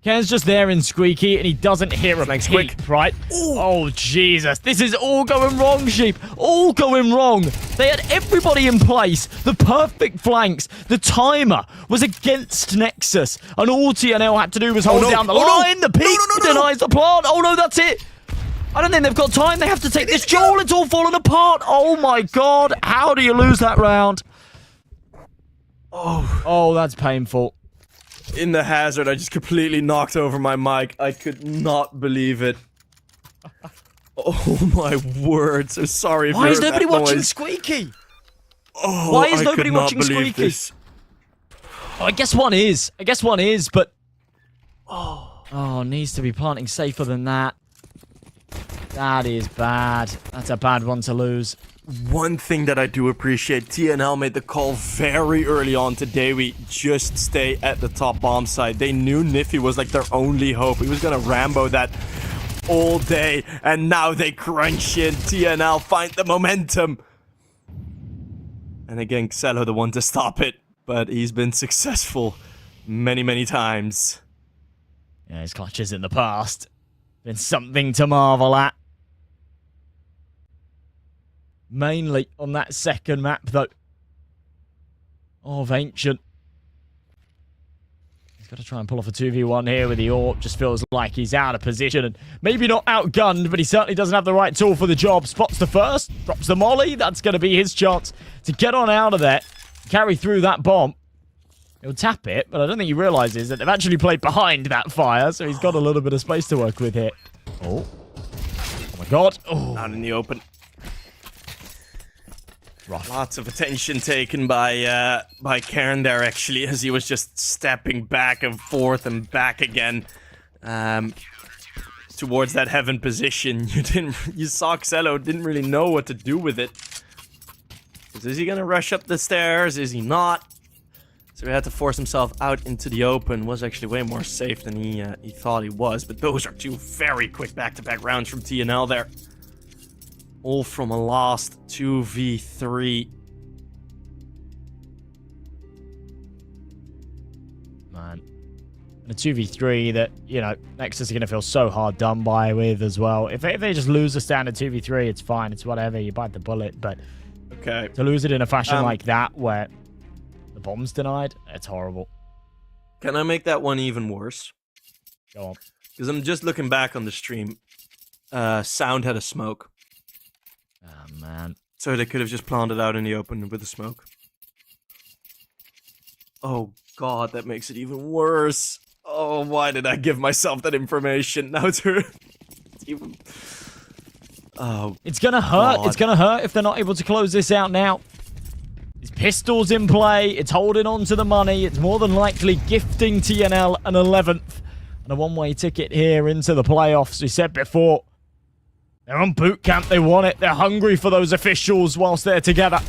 [SPEAKER 5] Ken's just there in Squeaky, and he doesn't hear a peep, right? Ooh. Oh, Jesus. This is all going wrong, Sheep. All going wrong. They had everybody in place. The perfect flanks. The timer was against Nexus, and all TNL had to do was hold down the line. The peak denies the plant. Oh, no, that's it. I don't think they've got time. They have to take this Joel. It's all falling apart. Oh, my God. How do you lose that round? Oh, that's painful.
[SPEAKER 6] In the hazard, I just completely knocked over my mic. I could not believe it. Oh my word! So sorry if
[SPEAKER 5] Why
[SPEAKER 6] you
[SPEAKER 5] is
[SPEAKER 6] heard
[SPEAKER 5] nobody
[SPEAKER 6] that
[SPEAKER 5] watching
[SPEAKER 6] noise.
[SPEAKER 5] Squeaky?
[SPEAKER 6] Oh,
[SPEAKER 5] Why is
[SPEAKER 6] I
[SPEAKER 5] nobody
[SPEAKER 6] could not
[SPEAKER 5] watching
[SPEAKER 6] believe
[SPEAKER 5] Squeaky?
[SPEAKER 6] this.
[SPEAKER 5] Oh, I guess one is. But... Oh, needs to be planting safer than that. That is bad. That's a bad one to lose.
[SPEAKER 6] One thing that I do appreciate, TNL made the call very early on today. We just stay at the top bomb site. They knew Niffy was like their only hope. He was gonna Rambo that all day, and now they crunch in. TNL find the momentum. And again, Xelo the one to stop it, but he's been successful many, many times.
[SPEAKER 5] Yeah, his clutches in the past. Been something to marvel at. Mainly on that second map, though. Of Ancient. He's got to try and pull off a 2v1 here with the AWP. Just feels like he's out of position. And maybe not outgunned, but he certainly doesn't have the right tool for the job. Spots the first, drops the molly. That's going to be his chance to get on out of there. Carry through that bomb. He'll tap it, but I don't think he realizes that they've actually played behind that fire, so he's got a little bit of space to work with here. Oh. Oh my god. Oh.
[SPEAKER 6] Out in the open.
[SPEAKER 5] Rough.
[SPEAKER 6] Lots of attention taken by Karen there, actually, as he was just stepping back and forth and back again towards that heaven position. You saw Xelo didn't really know what to do with it. Is he gonna rush up the stairs? Is he not? So he had to force himself out into the open. Was actually way more safe than he thought he was. But those are two very quick back-to-back rounds from TNL there. All from a last 2v3.
[SPEAKER 5] Man. And a 2v3 that, you know, Nexus are going to feel so hard done by with as well. If they just lose a standard 2v3, it's fine. It's whatever. You bite the bullet. But
[SPEAKER 6] Okay.
[SPEAKER 5] to lose it in a fashion like that where the bomb's denied, it's horrible.
[SPEAKER 6] Can I make that one even worse?
[SPEAKER 5] Go on.
[SPEAKER 6] Because I'm just looking back on the stream. Sound had a smoke.
[SPEAKER 5] Oh, man.
[SPEAKER 6] So they could have just planted out in the open with the smoke. Oh god, that makes it even worse. Oh, why did I give myself that information? Now it's even... Oh,
[SPEAKER 5] It's going to hurt.
[SPEAKER 6] God.
[SPEAKER 5] It's going to hurt if they're not able to close this out now. His pistol's in play. It's holding on to the money. It's more than likely gifting TNL an 11th. And a one-way ticket here into the playoffs. We said before, they're on boot camp. They want it. They're hungry for those officials whilst they're together.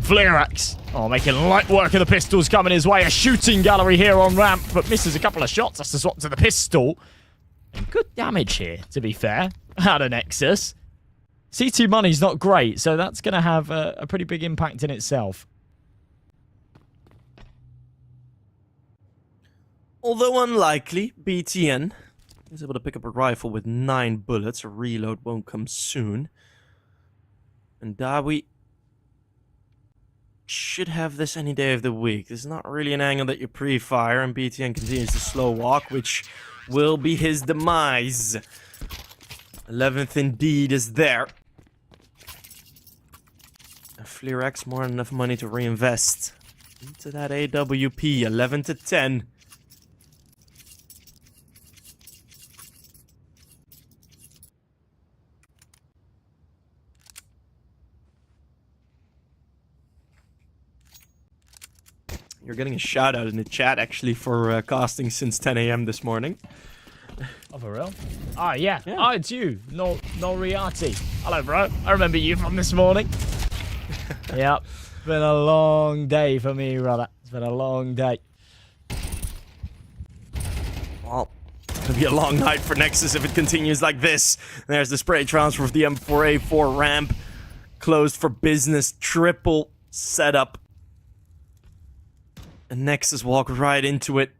[SPEAKER 5] Fleerax. Oh, making light work of the pistols coming his way. A shooting gallery here on ramp, but misses a couple of shots. That's the swap to the pistol. And good damage here, to be fair, out of Nexus. CT money's not great, so that's going to have a pretty big impact in itself.
[SPEAKER 6] although unlikely, BTN is able to pick up a rifle with 9 bullets. A reload won't come soon. And Dawi should have this any day of the week. This is not really an angle that you pre-fire, and BTN continues to slow walk, which will be his demise. 11th indeed is there. Fleerax more than enough money to reinvest into that AWP. 11 to 10. You're getting a shout out in the chat actually for casting since 10 a.m. this morning.
[SPEAKER 5] Oh, for real? Oh, yeah. Oh, it's you. No Riati. Hello, bro. I remember you from this morning. Yep. It's been a long day for me, brother. It's been a long day.
[SPEAKER 6] Well, it's going to be a long night for Nexus if it continues like this. There's the spray transfer of the M4A4 ramp. Closed for business. Triple setup. And Nexus walk right into it.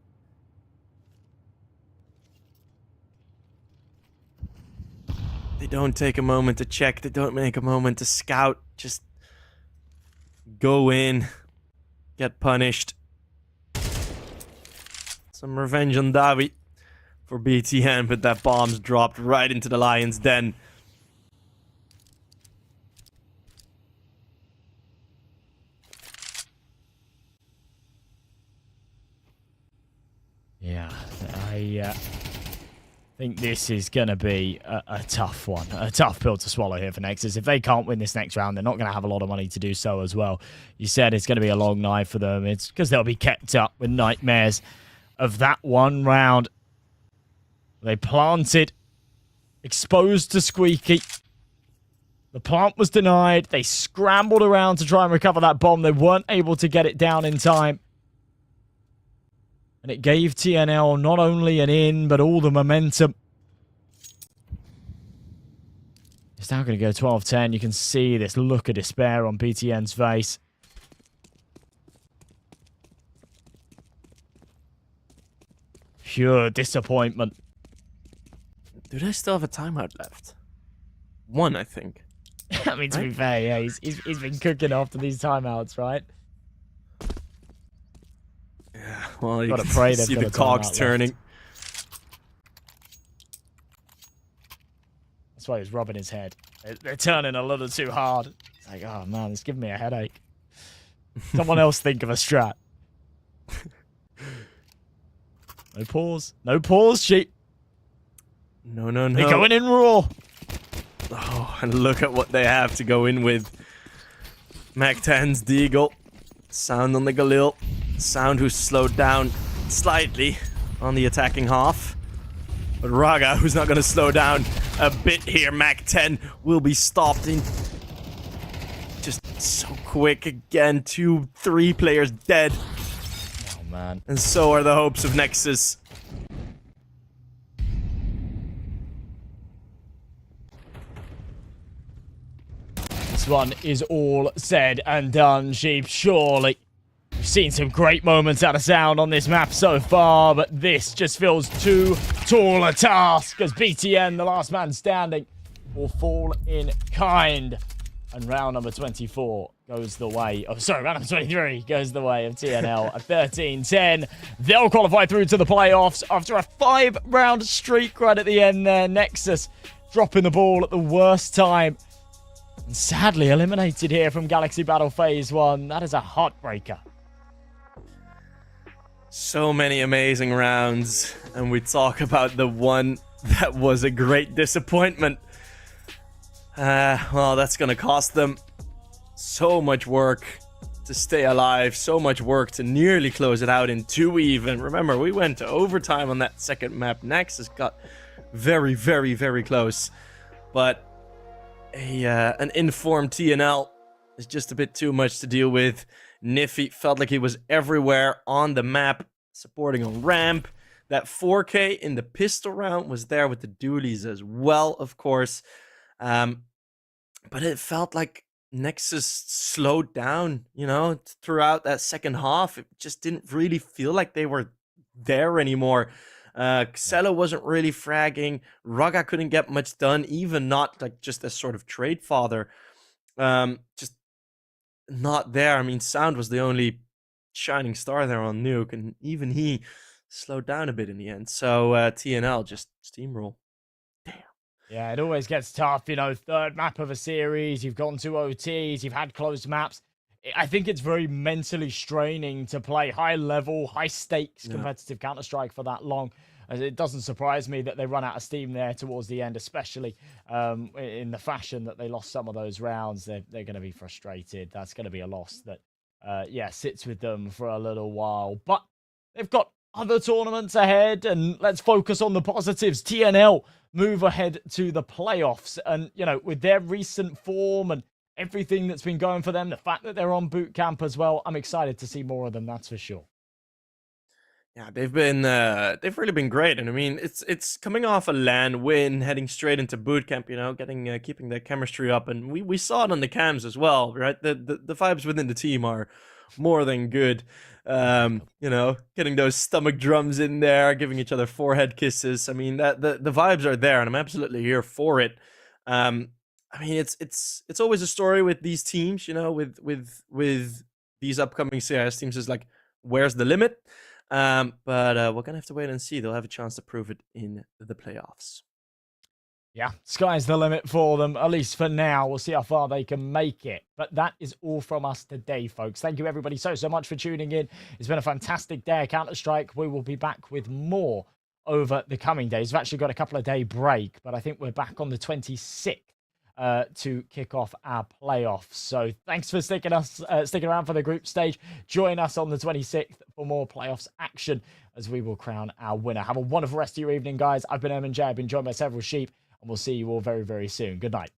[SPEAKER 6] They don't take a moment to check. They don't make a moment to scout. Just go in. Get punished. Some revenge on Davi for BTN, but that bomb's dropped right into the lion's den.
[SPEAKER 5] Yeah, I think this is going to be a tough one, a tough pill to swallow here for Nexus. If they can't win this next round, they're not going to have a lot of money to do so as well. You said it's going to be a long night for them. It's because they'll be kept up with nightmares of that one round. They planted, exposed to Squeaky. The plant was denied. They scrambled around to try and recover that bomb. They weren't able to get it down in time. And it gave TNL not only an in, but all the momentum. It's now going to go 12-10. You can see this look of despair on BTN's face. Pure disappointment.
[SPEAKER 6] Do they still have a timeout left? One, I think.
[SPEAKER 5] I mean, to be fair, yeah, he's been cooking after these timeouts, right?
[SPEAKER 6] Yeah, well, you
[SPEAKER 5] Gotta
[SPEAKER 6] can
[SPEAKER 5] pray they've
[SPEAKER 6] see
[SPEAKER 5] got
[SPEAKER 6] the
[SPEAKER 5] a timeout
[SPEAKER 6] cogs
[SPEAKER 5] left.
[SPEAKER 6] turning.
[SPEAKER 5] That's why he's rubbing his head. They're turning a little too hard. It's like, oh man, it's giving me a headache. Someone else think of a strat. No pause. No pause, sheep.
[SPEAKER 6] No, no, no.
[SPEAKER 5] They're going in raw.
[SPEAKER 6] Oh, and look at what they have to go in with. Mac 10's Deagle. Sound on the Galil. Sound who's slowed down slightly on the attacking half. But Raga, who's not going to slow down a bit here. Mac 10 will be stopped in. Just so quick again. 2-3 players dead.
[SPEAKER 5] Oh man.
[SPEAKER 6] And so are the hopes of Nexus.
[SPEAKER 5] This one is all said and done, sheep. Surely. We've seen some great moments out of Sound on this map so far, but this just feels too tall a task as BTN, the last man standing, will fall in kind. And round number 24 goes the way of... Sorry, round number 23 goes the way of TNL. A 13-10. They'll qualify through to the playoffs after a 5-round streak right at the end there. Nexus dropping the ball at the worst time. And sadly eliminated here from Galaxy Battle Phase 1. That is a heartbreaker.
[SPEAKER 6] So many amazing rounds. And we talk about the one that was a great disappointment. Well, that's gonna cost them so much work to stay alive, so much work to nearly close it out in 2 even. Remember, we went to overtime on that second map. Nexus got very, very, very close. But an informed TNL is just a bit too much to deal with. Niffy felt like he was everywhere on the map, supporting a ramp. That 4K in the pistol round was there with the dualies as well, of course. But it felt like Nexus slowed down, you know, throughout that second half. It just didn't really feel like they were there anymore. Xelo wasn't really fragging. Raga couldn't get much done, even not like just as sort of trade father. Just not there. I mean, Sound was the only shining star there on Nuke, and even he slowed down a bit in the end. So TNL just steamroll.
[SPEAKER 5] Yeah, it always gets tough, you know, third map of a series, you've gone to OTs, you've had closed maps. I think it's very mentally straining to play high-level, high-stakes competitive Counter-Strike for that long. It doesn't surprise me that they run out of steam there towards the end, especially in the fashion that they lost some of those rounds. They're going to be frustrated. That's going to be a loss that, sits with them for a little while. But they've got other tournaments ahead, and let's focus on the positives. TNL move ahead to the playoffs, and, you know, with their recent form and everything that's been going for them, the fact that they're on boot camp as well, I'm excited to see more of them, that's for sure.
[SPEAKER 6] Yeah, they've really been great, and I mean, it's coming off a LAN win, heading straight into boot camp, you know, keeping that chemistry up, and we saw it on the cams as well, right? The vibes within the team are more than good. You know, getting those stomach drums in there, giving each other forehead kisses. I mean, that the vibes are there, and I'm absolutely here for it. I mean, it's always a story with these teams, you know, with these upcoming CIS teams is like, where's the limit? But we're gonna have to wait and see. They'll have a chance to prove it in the playoffs.
[SPEAKER 5] Yeah, sky's the limit for them, at least for now. We'll see how far they can make it. But that is all from us today, folks. Thank you, everybody, so much for tuning in. It's been a fantastic day of Counter-Strike. We will be back with more over the coming days. We've actually got a couple of day break, but I think we're back on the 26th to kick off our playoffs. So thanks for sticking around for the group stage. Join us on the 26th for more playoffs action as we will crown our winner. Have a wonderful rest of your evening, guys. I've been J. I've been joined by several sheep, and we'll see you all very, very soon. Good night.